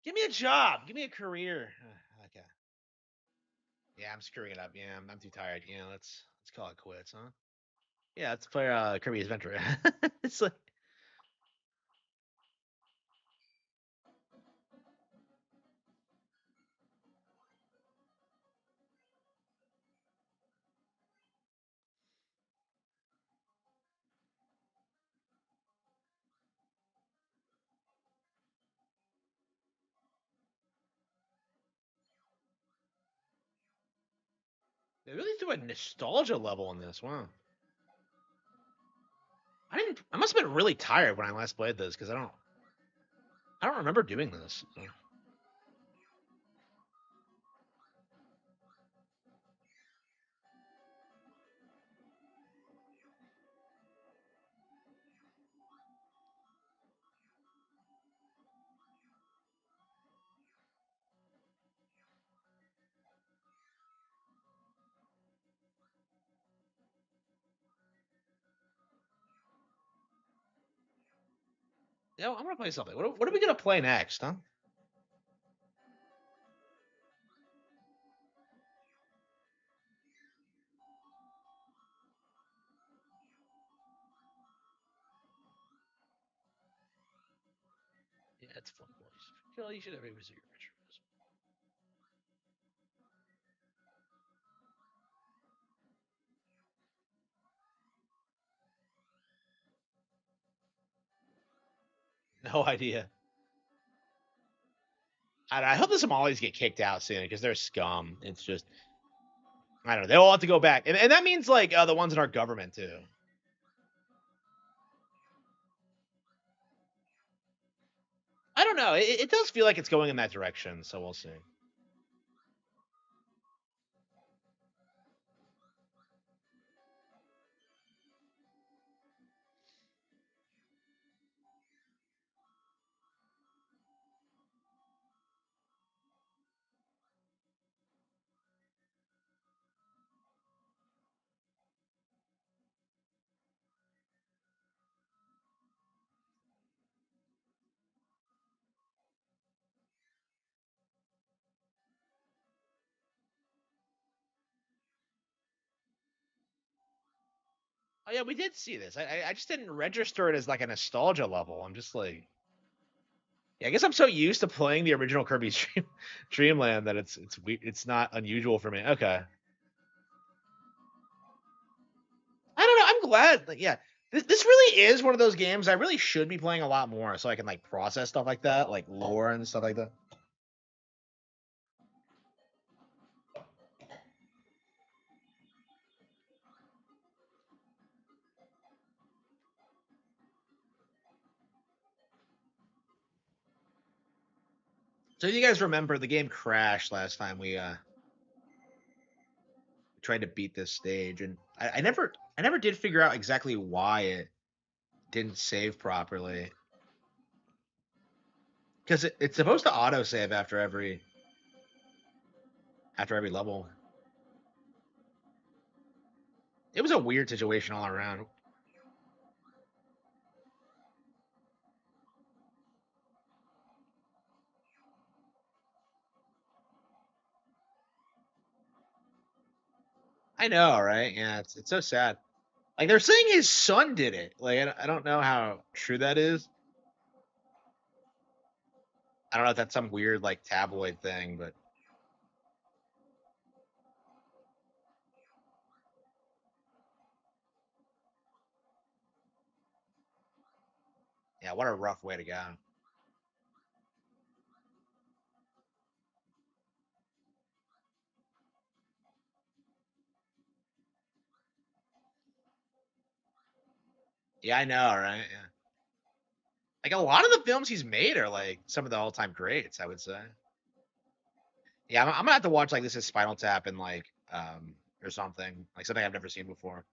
Give me a job. Give me a career. Okay. Yeah, I'm screwing it up. Yeah, I'm too tired. Yeah, let's call it quits, huh? Yeah, let's play Kirby's Adventure. It's like They really threw a nostalgia level in this. Wow. I must have been really tired when I last played this because I don't remember doing this. Yeah, I'm gonna play something. What are we gonna play next, huh? Yeah, it's fun. Phil, you should have revisit your retros. No idea. I hope the Somalis get kicked out soon because they're scum. It's just I don't know. They all have to go back, and that means like the ones in our government too. I don't know. It does feel like it's going in that direction, so we'll see. Oh yeah, we did see this. I just didn't register it as like a nostalgia level. I'm just like, yeah, I guess I'm so used to playing the original Dreamland that it's not unusual for me. Okay, I don't know. I'm glad. Like, yeah, this really is one of those games I really should be playing a lot more, so I can like process stuff like that, like lore and stuff like that. So you guys remember the game crashed last time we tried to beat this stage, and I never did figure out exactly why it didn't save properly. Because it's supposed to auto save after every level. It was a weird situation all around. I know, right? Yeah, it's so sad. Like they're saying his son did it. Like I don't know how true that is. I don't know if that's some weird like tabloid thing, but yeah, what a rough way to go. Yeah, I know, right? Yeah. Like a lot of the films he's made are like some of the all-time greats, I would say. Yeah, I'm gonna have to watch like this is Spinal Tap and like or something like something I've never seen before.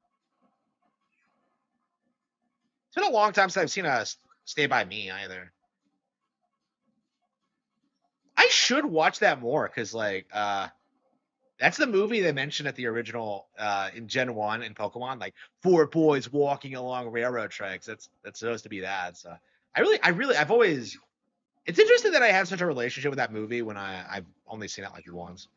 It's been a long time since I've seen a Stay by Me either. I should watch that more because like that's the movie they mentioned at the original in Gen 1 in Pokemon, like four boys walking along railroad tracks. That's supposed to be that. So I've always it's interesting that I have such a relationship with that movie when I've only seen it like once.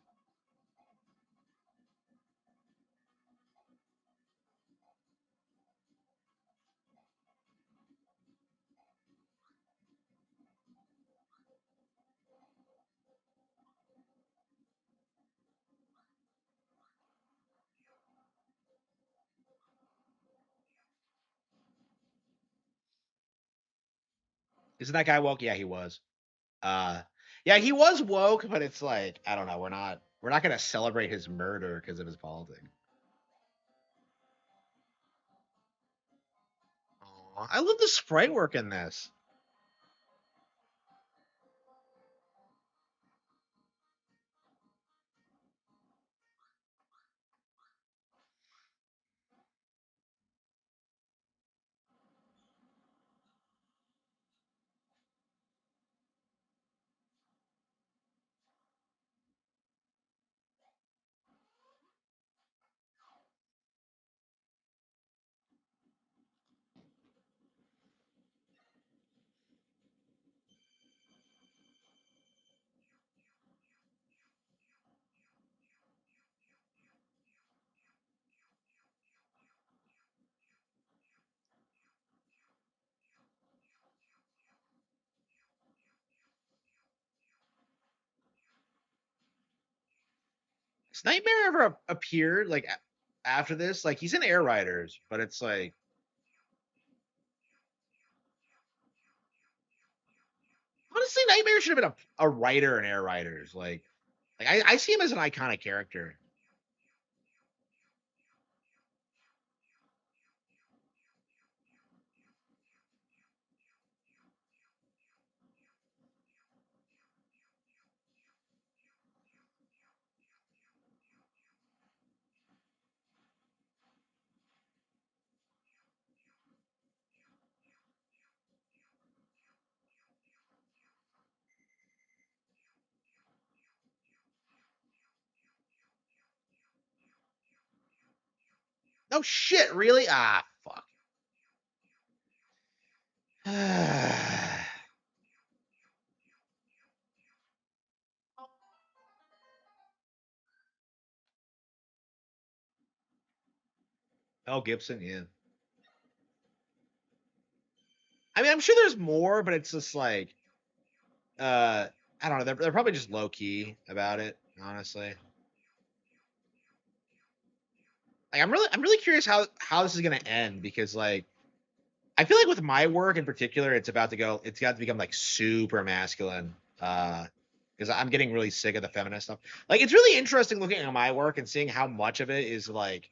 Isn't that guy woke? Yeah, he was. Uh yeah, he was woke, but it's like, I don't know, We're not gonna celebrate his murder because of his politics. Aw, I love the sprite work in this. Has Nightmare ever appeared like after this? Like he's in Air Riders, but it's like honestly, Nightmare should have been a writer in Air Riders. Like I see him as an iconic character. No shit, really? Ah, fuck. Mel Gibson, yeah. I mean, I'm sure there's more, but it's just like, I don't know. They're probably just low key about it, honestly. Like, I'm really curious how this is gonna end because like I feel like with my work in particular, it's got to become like super masculine. Because I'm getting really sick of the feminist stuff. Like, it's really interesting looking at my work and seeing how much of it is like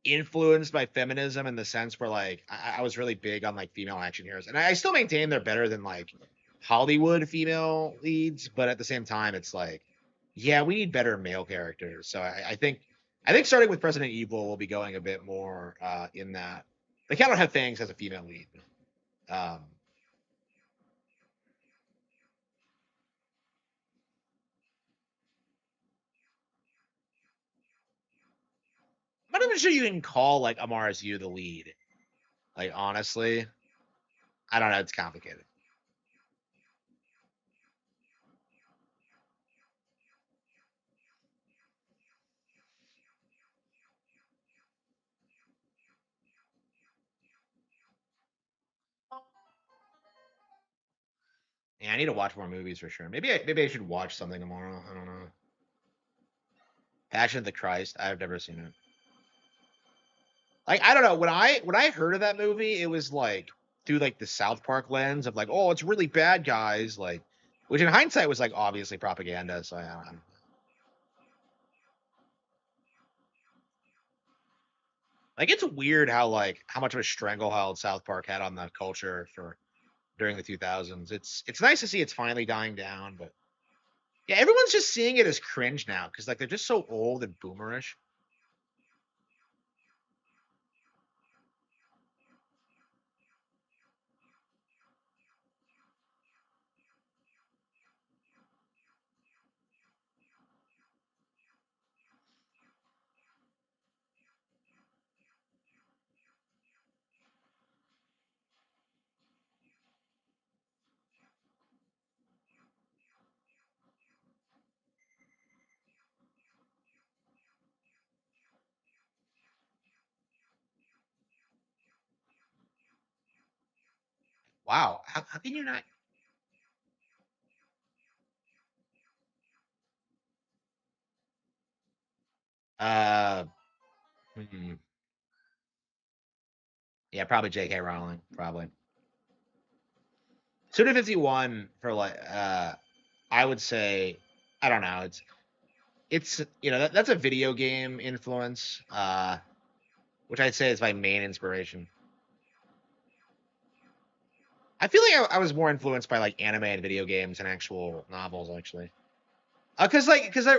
influenced by feminism in the sense where like I was really big on like female action heroes, and I still maintain they're better than like Hollywood female leads, but at the same time, it's like, yeah, we need better male characters. So I think starting with President Evil will be going a bit more in that. They cannot have things as a female lead. Um, I'm not even sure you can call like Amara's You the lead. Like honestly, I don't know. It's complicated. Yeah, I need to watch more movies for sure. Maybe I should watch something tomorrow. I don't know. Passion of the Christ. I've never seen it. Like I don't know. When I heard of that movie, it was like through like the South Park lens of like, oh, it's really bad guys. Like, which in hindsight was like obviously propaganda. So I don't know. Like it's weird how much of a stranglehold South Park had on the culture for during the 2000s. It's nice to see it's finally dying down, but yeah, everyone's just seeing it as cringe now because like they're just so old and boomerish. Wow, how can you not? Uh, hmm. Yeah, probably J.K. Rowling, probably. Suda 51 for like I would say I don't know. it's that's a video game influence, which I'd say is my main inspiration. I feel like I was more influenced by like anime and video games and actual novels actually. Because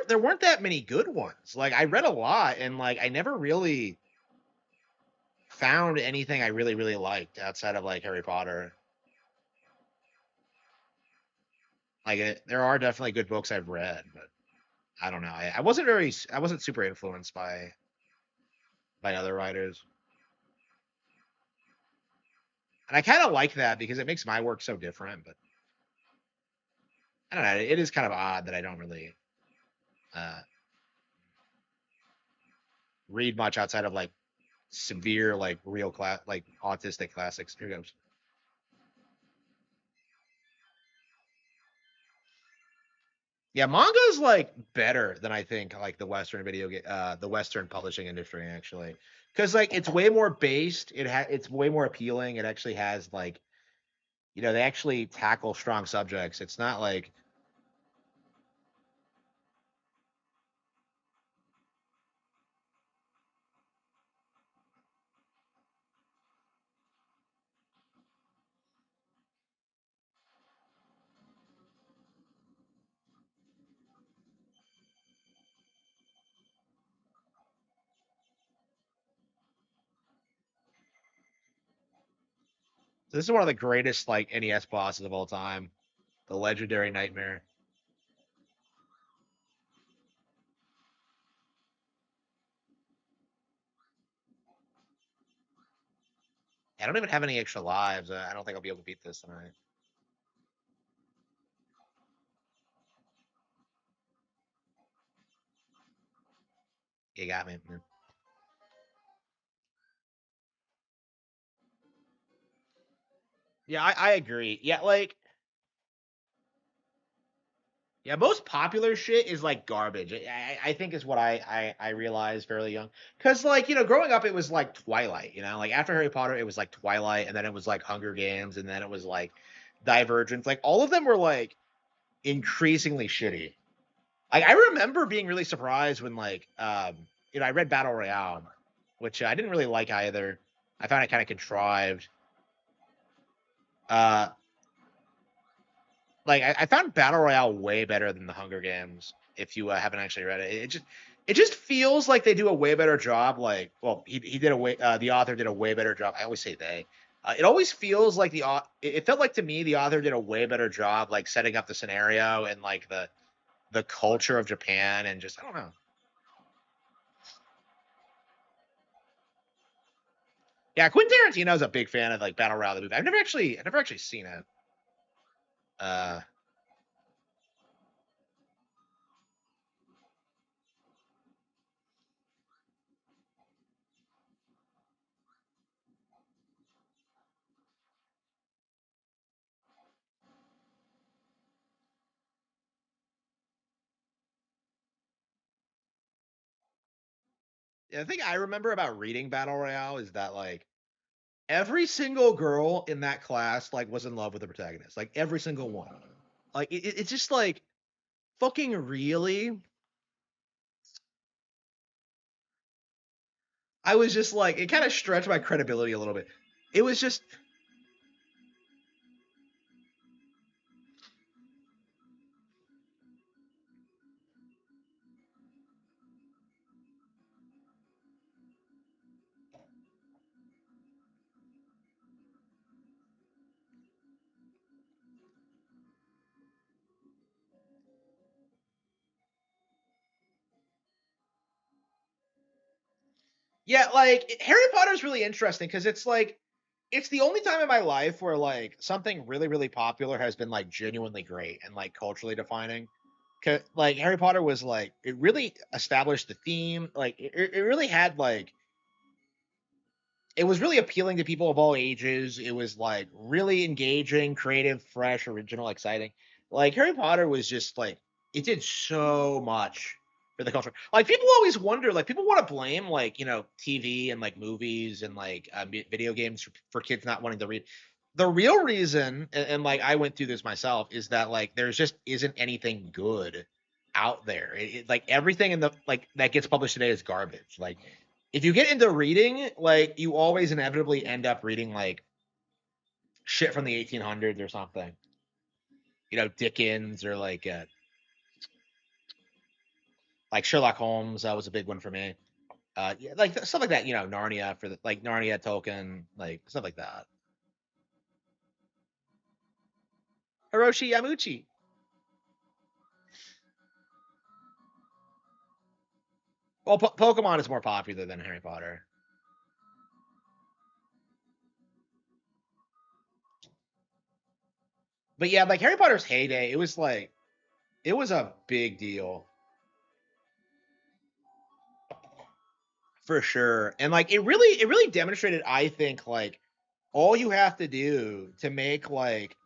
there weren't that many good ones. Like I read a lot and like I never really found anything I really liked outside of like Harry Potter. Like there are definitely good books I've read, but I don't know. I wasn't super influenced by other writers, and I kind of like that because it makes my work so different. But I don't know. It is kind of odd that I don't really uh, read much outside of like severe like real class like autistic classics. Here goes. Yeah, manga is like better than I think like the Western publishing industry actually, because like it's way more based. It's way more appealing. It actually has like they actually tackle strong subjects. It's not like this is one of the greatest like NES bosses of all time, the legendary Nightmare. I don't even have any extra lives. I don't think I'll be able to beat this tonight. You got me. Man. Yeah, I agree. Yeah, like most popular shit is like garbage. I think is what I realized fairly young. Cause like, growing up it was like Twilight, like after Harry Potter, it was like Twilight, and then it was like Hunger Games, and then it was like Divergent. Like all of them were like increasingly shitty. Like I remember being really surprised when like I read Battle Royale, which I didn't really like either. I found it kind of contrived. Uh like I found Battle Royale way better than the Hunger Games. If you haven't actually read it, it just feels like they do a way better job. Like, well, he did a way the author did a way better job. I always say they. It always feels like it felt like to me the author did a way better job like setting up the scenario and like the culture of Japan and just I don't know. Yeah, Quentin Tarantino's a big fan of like Battle Royale the movie. I've never actually seen it. Uh, the thing I remember about reading Battle Royale is that like every single girl in that class like was in love with the protagonist, like every single one. Like it's just like fucking really. I was just like it kind of stretched my credibility a little bit. It was just yeah, like Harry Potter's really interesting because it's like it's the only time in my life where like something really popular has been like genuinely great and like culturally defining. Like Harry Potter was like it really established the theme. Like it really had like it was really appealing to people of all ages. It was like really engaging, creative, fresh, original, exciting. Like Harry Potter was just like it did so much for the culture. Like people always wonder, like people want to blame like TV and like movies and like video games for kids not wanting to read. The real reason, and like I went through this myself, is that like there's just isn't anything good out there. Like everything in the like that gets published today is garbage. Like if you get into reading, like you always inevitably end up reading like shit from the 1800s or something. You know, Dickens or like Sherlock Holmes. That was a big one for me. Yeah, like stuff like that. You know, Narnia for the like Narnia, Tolkien, like stuff like that. Hiroshi Yamauchi. Well, Pokemon is more popular than Harry Potter. But yeah, like Harry Potter's heyday, it was a big deal for sure. And like it really demonstrated, I think, like all you have to do to make like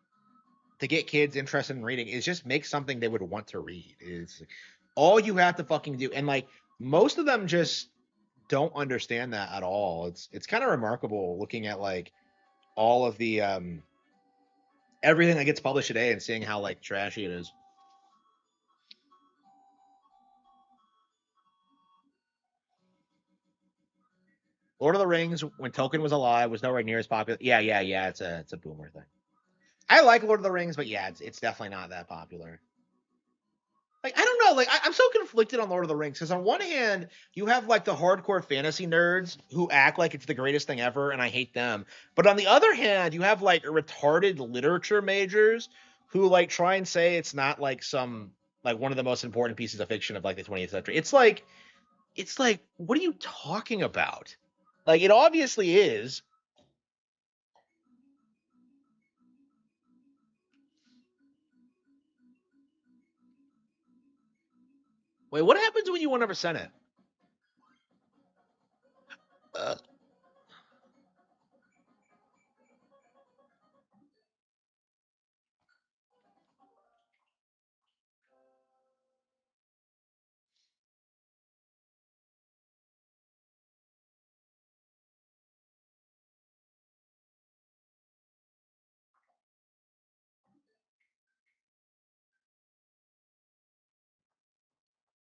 to get kids interested in reading is just make something they would want to read. Is all you have to fucking do. And like most of them just don't understand that at all. It's kind of remarkable looking at like all of the everything that gets published today and seeing how like trashy it is. Lord of the Rings, when Tolkien was alive, was nowhere near as popular. Yeah. It's a boomer thing. I like Lord of the Rings, but yeah, it's definitely not that popular. Like I don't know, like I'm so conflicted on Lord of the Rings because on one hand you have like the hardcore fantasy nerds who act like it's the greatest thing ever, and I hate them. But on the other hand, you have like retarded literature majors who like try and say it's not like some like one of the most important pieces of fiction of like the 20th century. It's like what are you talking about? Like it obviously is. Wait, what happens when you 1% it? Uh,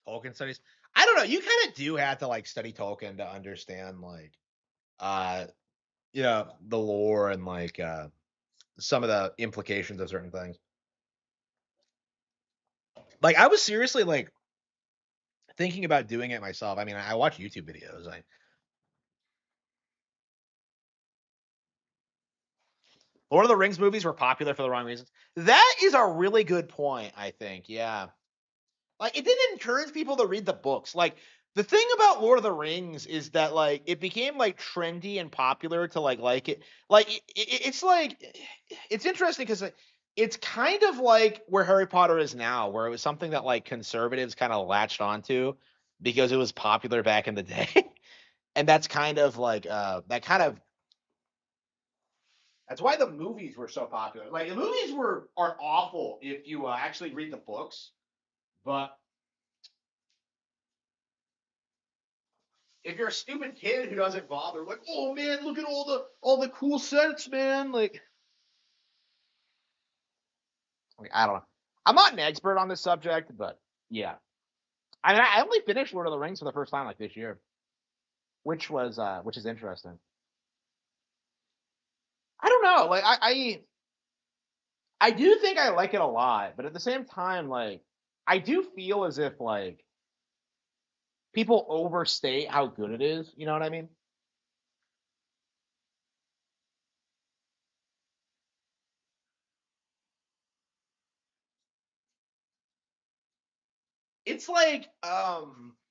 Tolkien studies. I don't know. You kind of do have to like study Tolkien to understand like uh you know the lore and like some of the implications of certain things. Like I was seriously like thinking about doing it myself. I mean, I watch YouTube videos. Lord of the Rings movies were popular for the wrong reasons. That is a really good point, I think. Yeah. Like it didn't encourage people to read the books. Like the thing about Lord of the Rings is that like it became like trendy and popular to like it. Like it's like it's interesting because it's kind of like where Harry Potter is now, where it was something that like conservatives kind of latched onto because it was popular back in the day. And that's kind of like that kind of that's why the movies were so popular. Like the movies are awful if you actually read the books, but if you're a stupid kid who doesn't bother, like, oh man, look at all the cool sets, man. Like I don't know. I'm not an expert on this subject, but yeah. I mean, I only finished Lord of the Rings for the first time like this year, which is interesting. I don't know. Like I do think I like it a lot, but at the same time, like I do feel as if like people overstate how good it is. You know what I mean? It's like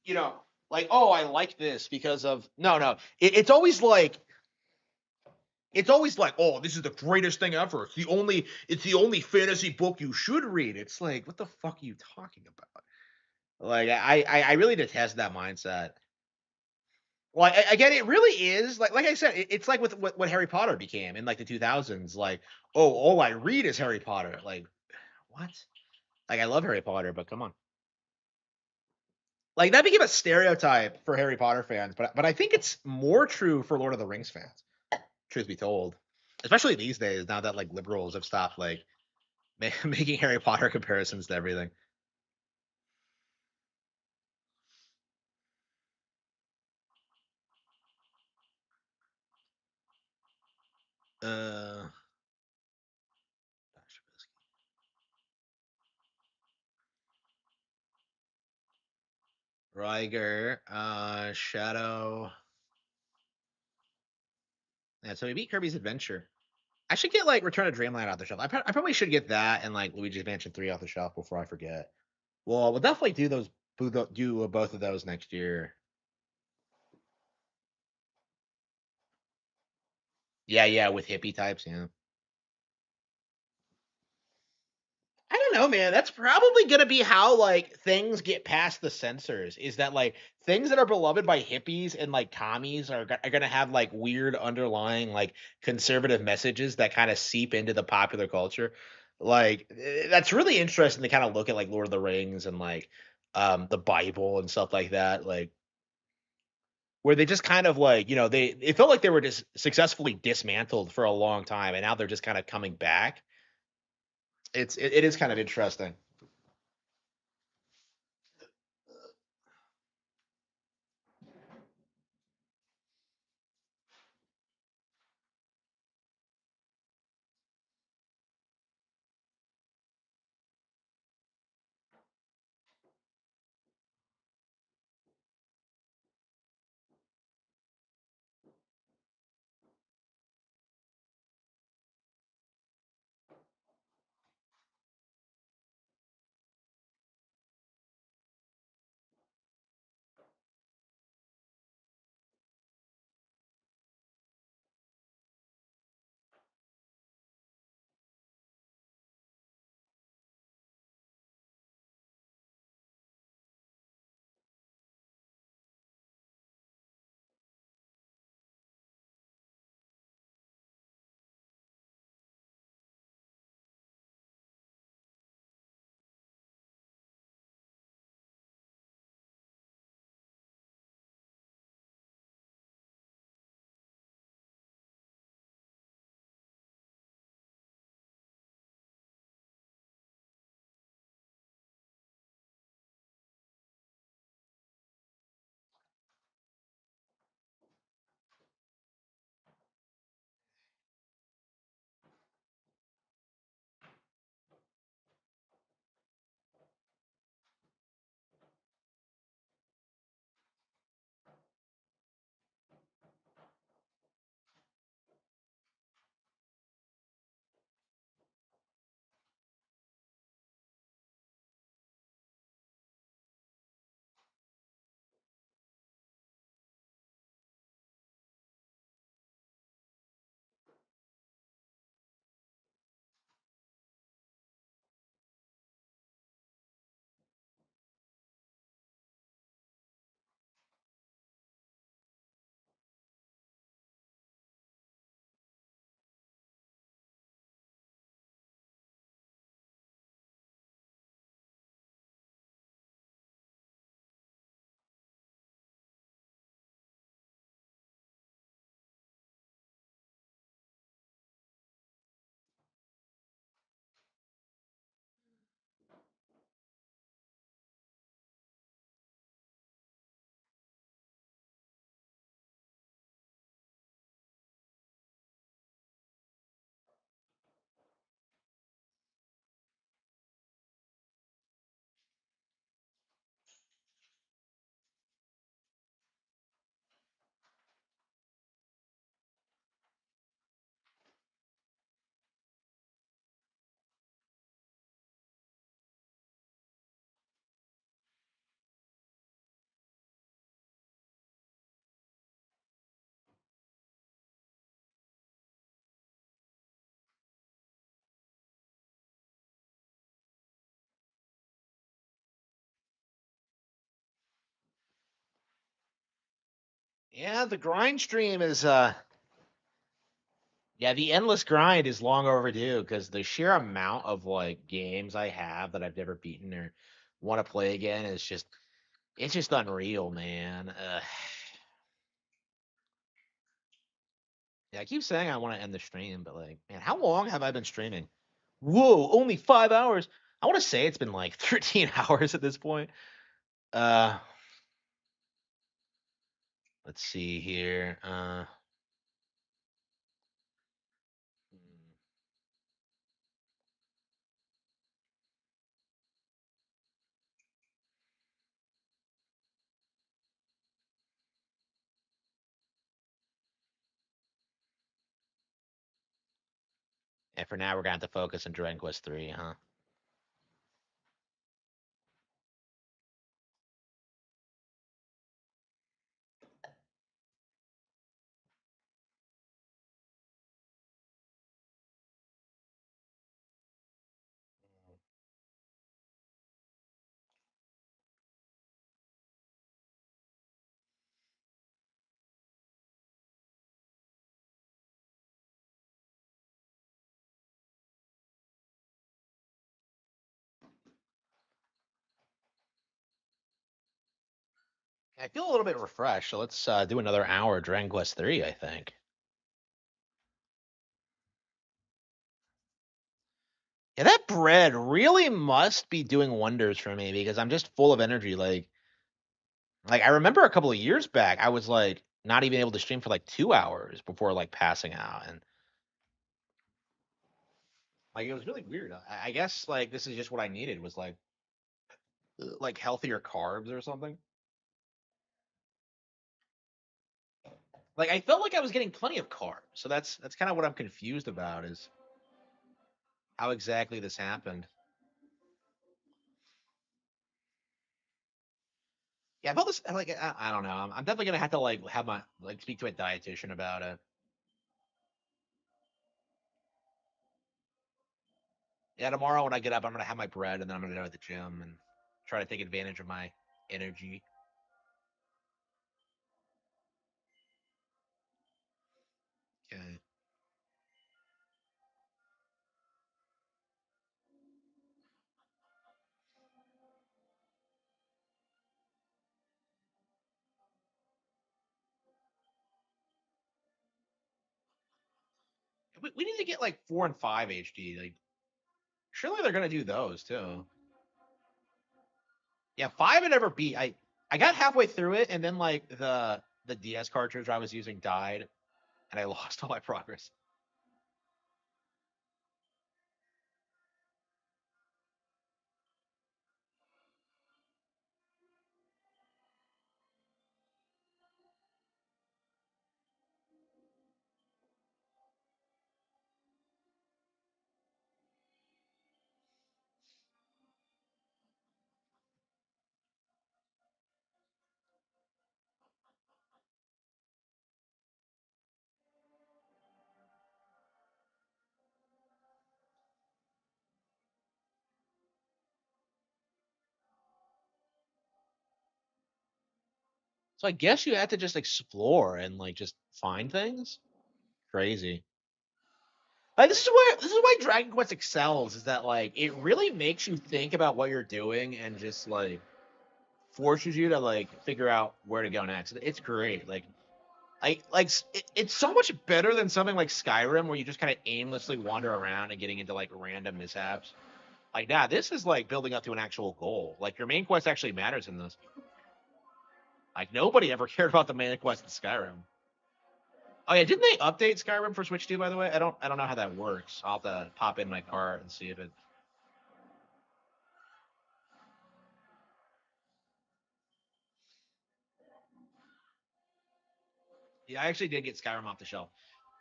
you know, like oh, I like this because of no. It's always like, oh, this is the greatest thing ever. It's the only fantasy book you should read. It's like, what the fuck are you talking about? Like, I really detest that mindset. Like, again, it really is like I said, it's like with what Harry Potter became in like the 2000s. Like, oh, all I read is Harry Potter. Like, what? Like, I love Harry Potter, but come on. Like that became a stereotype for Harry Potter fans, but I think it's more true for Lord of the Rings fans. Truth be told, especially these days, now that like liberals have stopped like making Harry Potter comparisons to everything. Ryger, Shadow. Yeah, so we beat Kirby's Adventure. I should get like Return to Dreamland off the shelf. I probably should get that and like Luigi's Mansion 3 off the shelf before I forget. Well, we'll definitely do those. Do both of those next year. Yeah, yeah, with hippie types. Yeah. I don't know, man. That's probably gonna be how like things get past the censors. Is that like things that are beloved by hippies and like commies are gonna have like weird underlying like conservative messages that kind of seep into the popular culture. Like that's really interesting to kind of look at like Lord of the Rings and like the Bible and stuff like that. Like where they just kind of like they it felt like they were just successfully dismantled for a long time and now they're just kind of coming back. It is kind of interesting. Yeah, the grind stream is yeah, the endless grind is long overdue because the sheer amount of like games I have that I've never beaten or want to play again is just it's just unreal, man. Yeah, I keep saying I want to end the stream, but like, man, how long have I been streaming? Whoa, only 5 hours. I want to say it's been like 13 hours at this point. Uh, let's see here. And for now, we're gonna have to focus on Dragon Quest 3, huh? I feel a little bit refreshed, so let's do another hour of Dragon Quest 3, I think. Yeah, that bread really must be doing wonders for me because I'm just full of energy. Like I remember a couple of years back, I was like not even able to stream for like 2 hours before like passing out, and like it was really weird. I guess like this is just what I needed was like healthier carbs or something. Like I felt like I was getting plenty of carbs, so that's kind of what I'm confused about is how exactly this happened. Yeah, I felt this like I don't know. I'm definitely gonna have to like have my like speak to a dietitian about it. Yeah, tomorrow when I get up, I'm gonna have my bread and then I'm gonna go to the gym and try to take advantage of my energy. Okay. We need to get like 4 and 5 HD. Like surely they're gonna do those too. Yeah, 5 I never beat. I got halfway through it and then like the DS cartridge I was using died and I lost all my progress. So I guess you have to just explore and like just find things. Crazy. Like this is why Dragon Quest excels is that like it really makes you think about what you're doing and just like forces you to like figure out where to go next. It's great. It's so much better than something like Skyrim where you just kind of aimlessly wander around and getting into like random mishaps. Like nah, this is like building up to an actual goal. Like your main quest actually matters in this. Like nobody ever cared about the main quest in Skyrim. Oh yeah, didn't they update Skyrim for Switch 2 by the way? I don't know how that works. I'll have to pop in my cart and see if it. Yeah, I actually did get Skyrim off the shelf.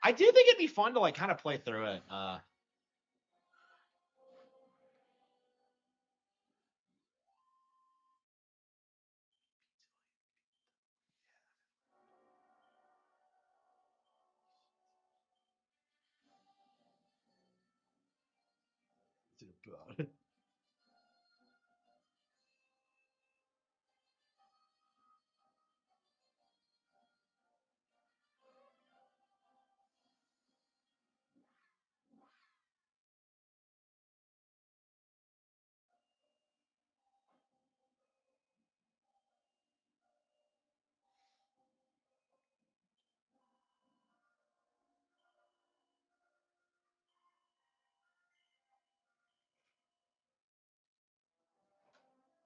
I do think it'd be fun to like kind of play through it.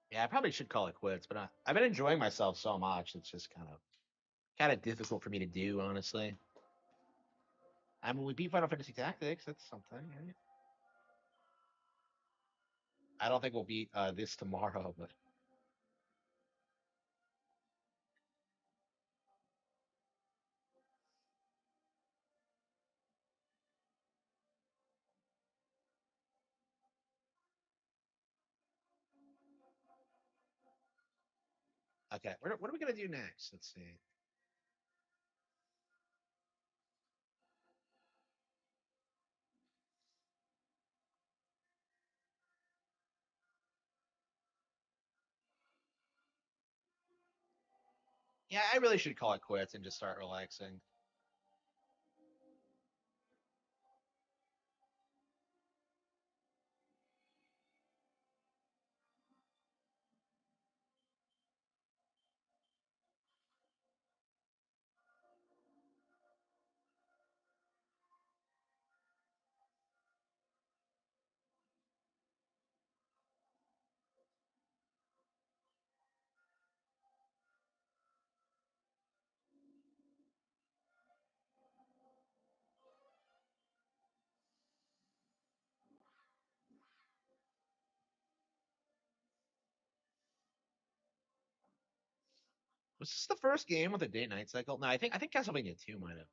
Yeah, I probably should call it quits, but I've been enjoying myself so much. It's just kind of difficult for me to do, honestly. I mean, we beat Final Fantasy Tactics. That's something. Right? I don't think we'll beat this tomorrow, but Okay, what are we gonna do next? Let's see. Yeah, I really should call it quits and just start relaxing. Was this the first game with a day night cycle? No, I think Castlevania 2 might have.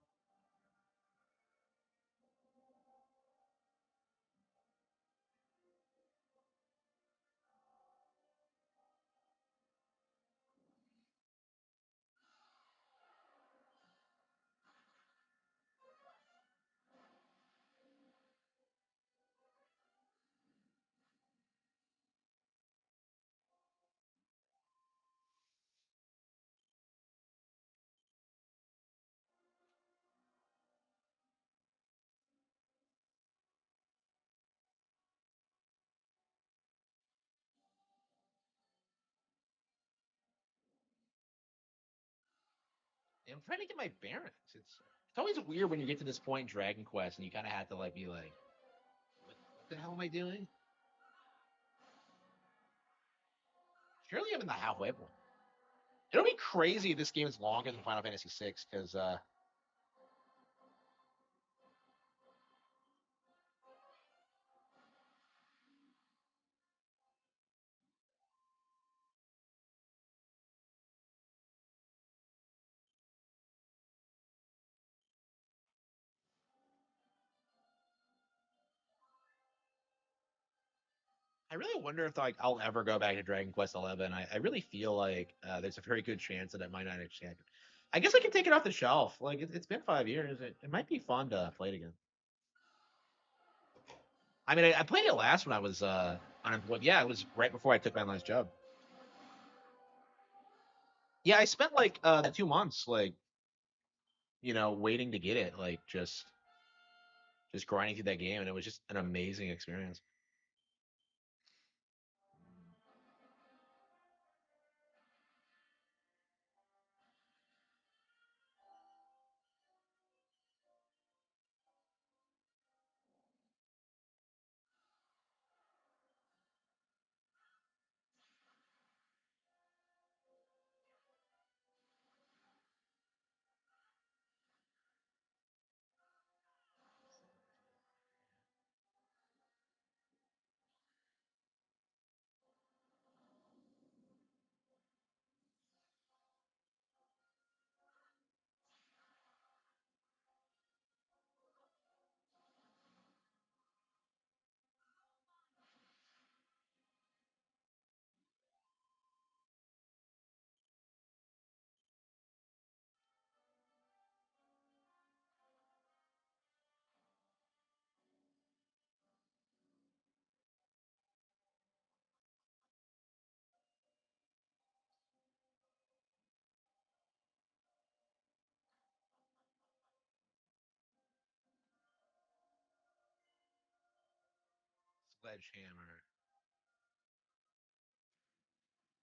I'm trying to get my bearings. It's always weird when you get to this point in Dragon Quest and you kind of have to like be like, what the hell am I doing? Surely I'm in the halfway point. It'll be crazy if this game is longer than Final Fantasy VI because I really wonder if like I'll ever go back to Dragon Quest 11. I really feel like there's a very good chance that it might not actually happen. I guess I can take it off the shelf. Like it's been 5 years. It might be fun to play it again. I mean, I played it last when I was unemployed. Yeah, it was right before I took my last job. Yeah, I spent like the 2 months like waiting to get it, like just grinding through that game, and it was just an amazing experience.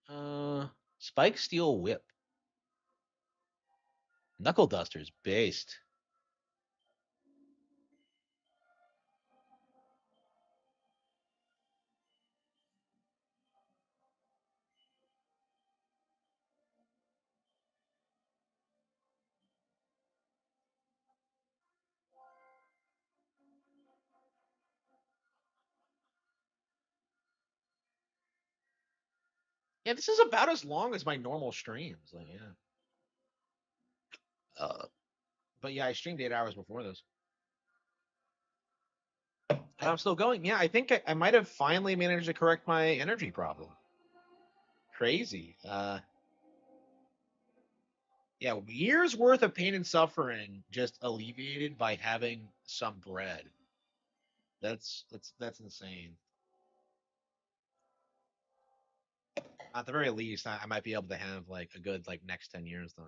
Sledgehammer. Spike Steel Whip. Knuckle Dusters based. Yeah, this is about as long as my normal streams. Like, yeah. But yeah, I streamed 8 hours before this. And I'm still going. Yeah, I think I might have finally managed to correct my energy problem. Crazy. Yeah, years worth of pain and suffering just alleviated by having some bread. That's insane. At the very least, I might be able to have like a good like next 10 years then.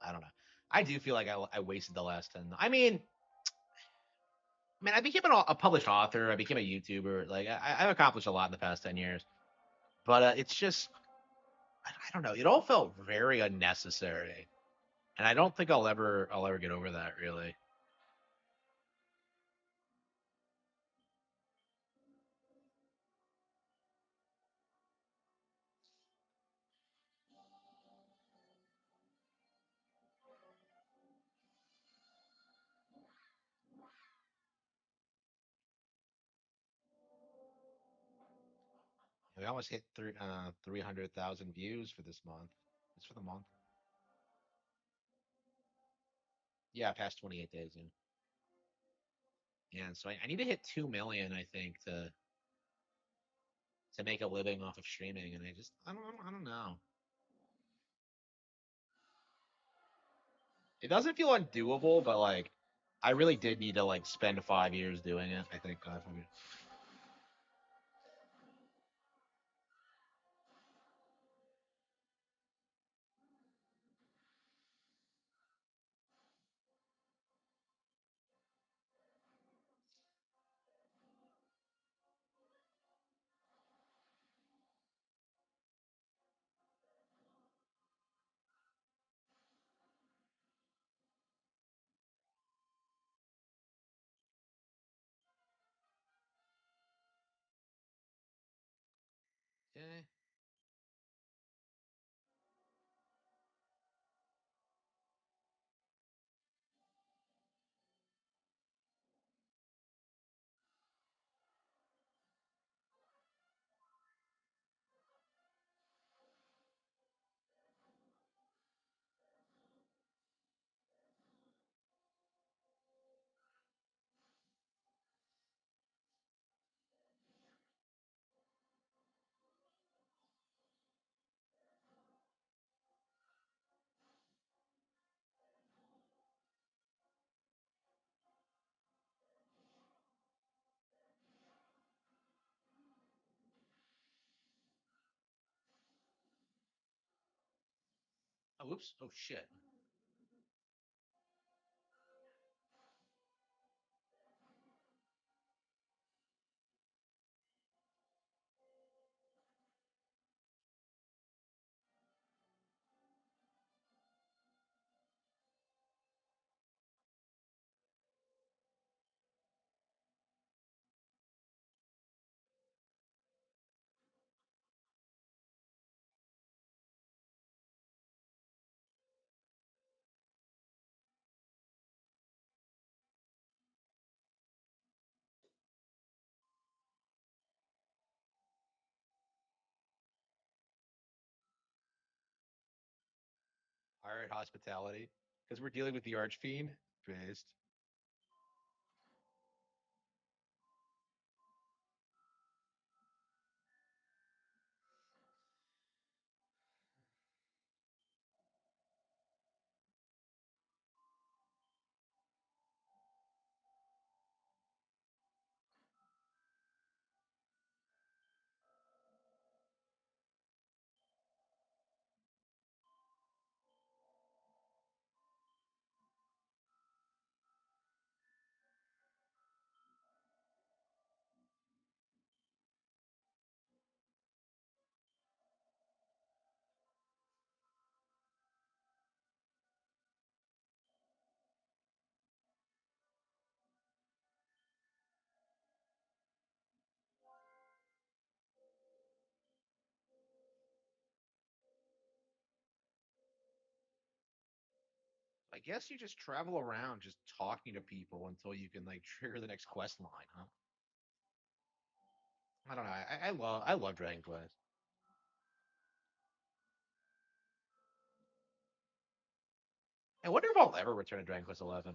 I don't know. I do feel like I wasted the last 10. I mean, I became a published author. I became a YouTuber. Like I've accomplished a lot in the past 10 years. But it's just I don't know. It all felt very unnecessary, and I don't think I'll ever get over that really. We almost hit 300,000 views for this month. It's for the month. Yeah, past 28 days. Yeah. Yeah, and so I need to hit 2 million, I think, to make a living off of streaming, and I don't know. It doesn't feel undoable, but like I really did need to like spend 5 years doing it. I think. Yeah. Oh, whoops. Oh shit. Pirate hospitality because we're dealing with the Archfiend. Based. I guess you just travel around just talking to people until you can like trigger the next quest line, huh? I don't know. I love Dragon Quest. I wonder if I'll ever return to Dragon Quest 11.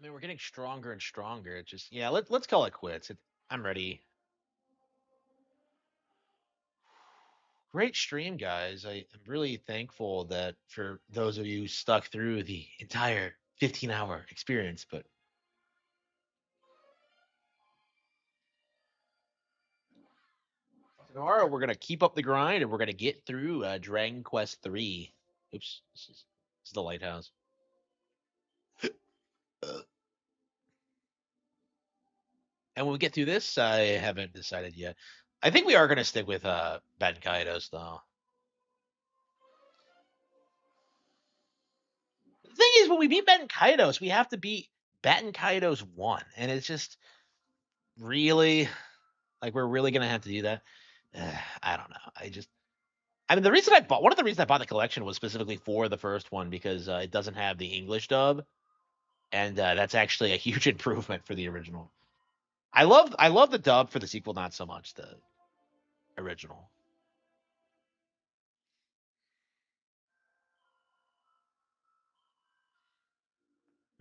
mean, we're getting stronger and stronger. It just, yeah, let's call it quits. I'm ready. Great stream, guys. I am really thankful that for those of you who stuck through the entire 15-hour experience, but tomorrow we're gonna keep up the grind and we're gonna get through Dragon Quest 3. Oops, this is the lighthouse. And when we get through this, I haven't decided yet. I think we are gonna stick with Ben Kaidos though. The thing is, when we beat Ben Kaidos, we have to beat Ben Kaidos 1, and it's just really like we're really gonna have to do that. I don't know. I mean, one of the reasons I bought the collection was specifically for the first one because it doesn't have the English dub, and that's actually a huge improvement for the original. I love the dub for the sequel, not so much the original.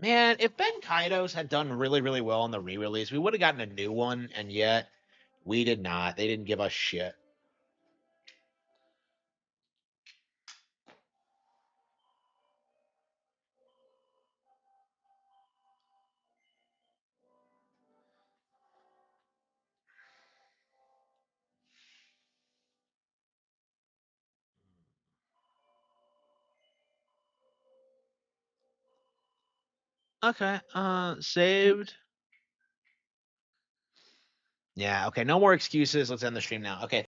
Man, if Ben Kaidos had done really, really well on the re-release, we would have gotten a new one, and yet we did not. They didn't give us shit. Okay, saved. Yeah, okay, no more excuses. Let's end the stream now. Okay.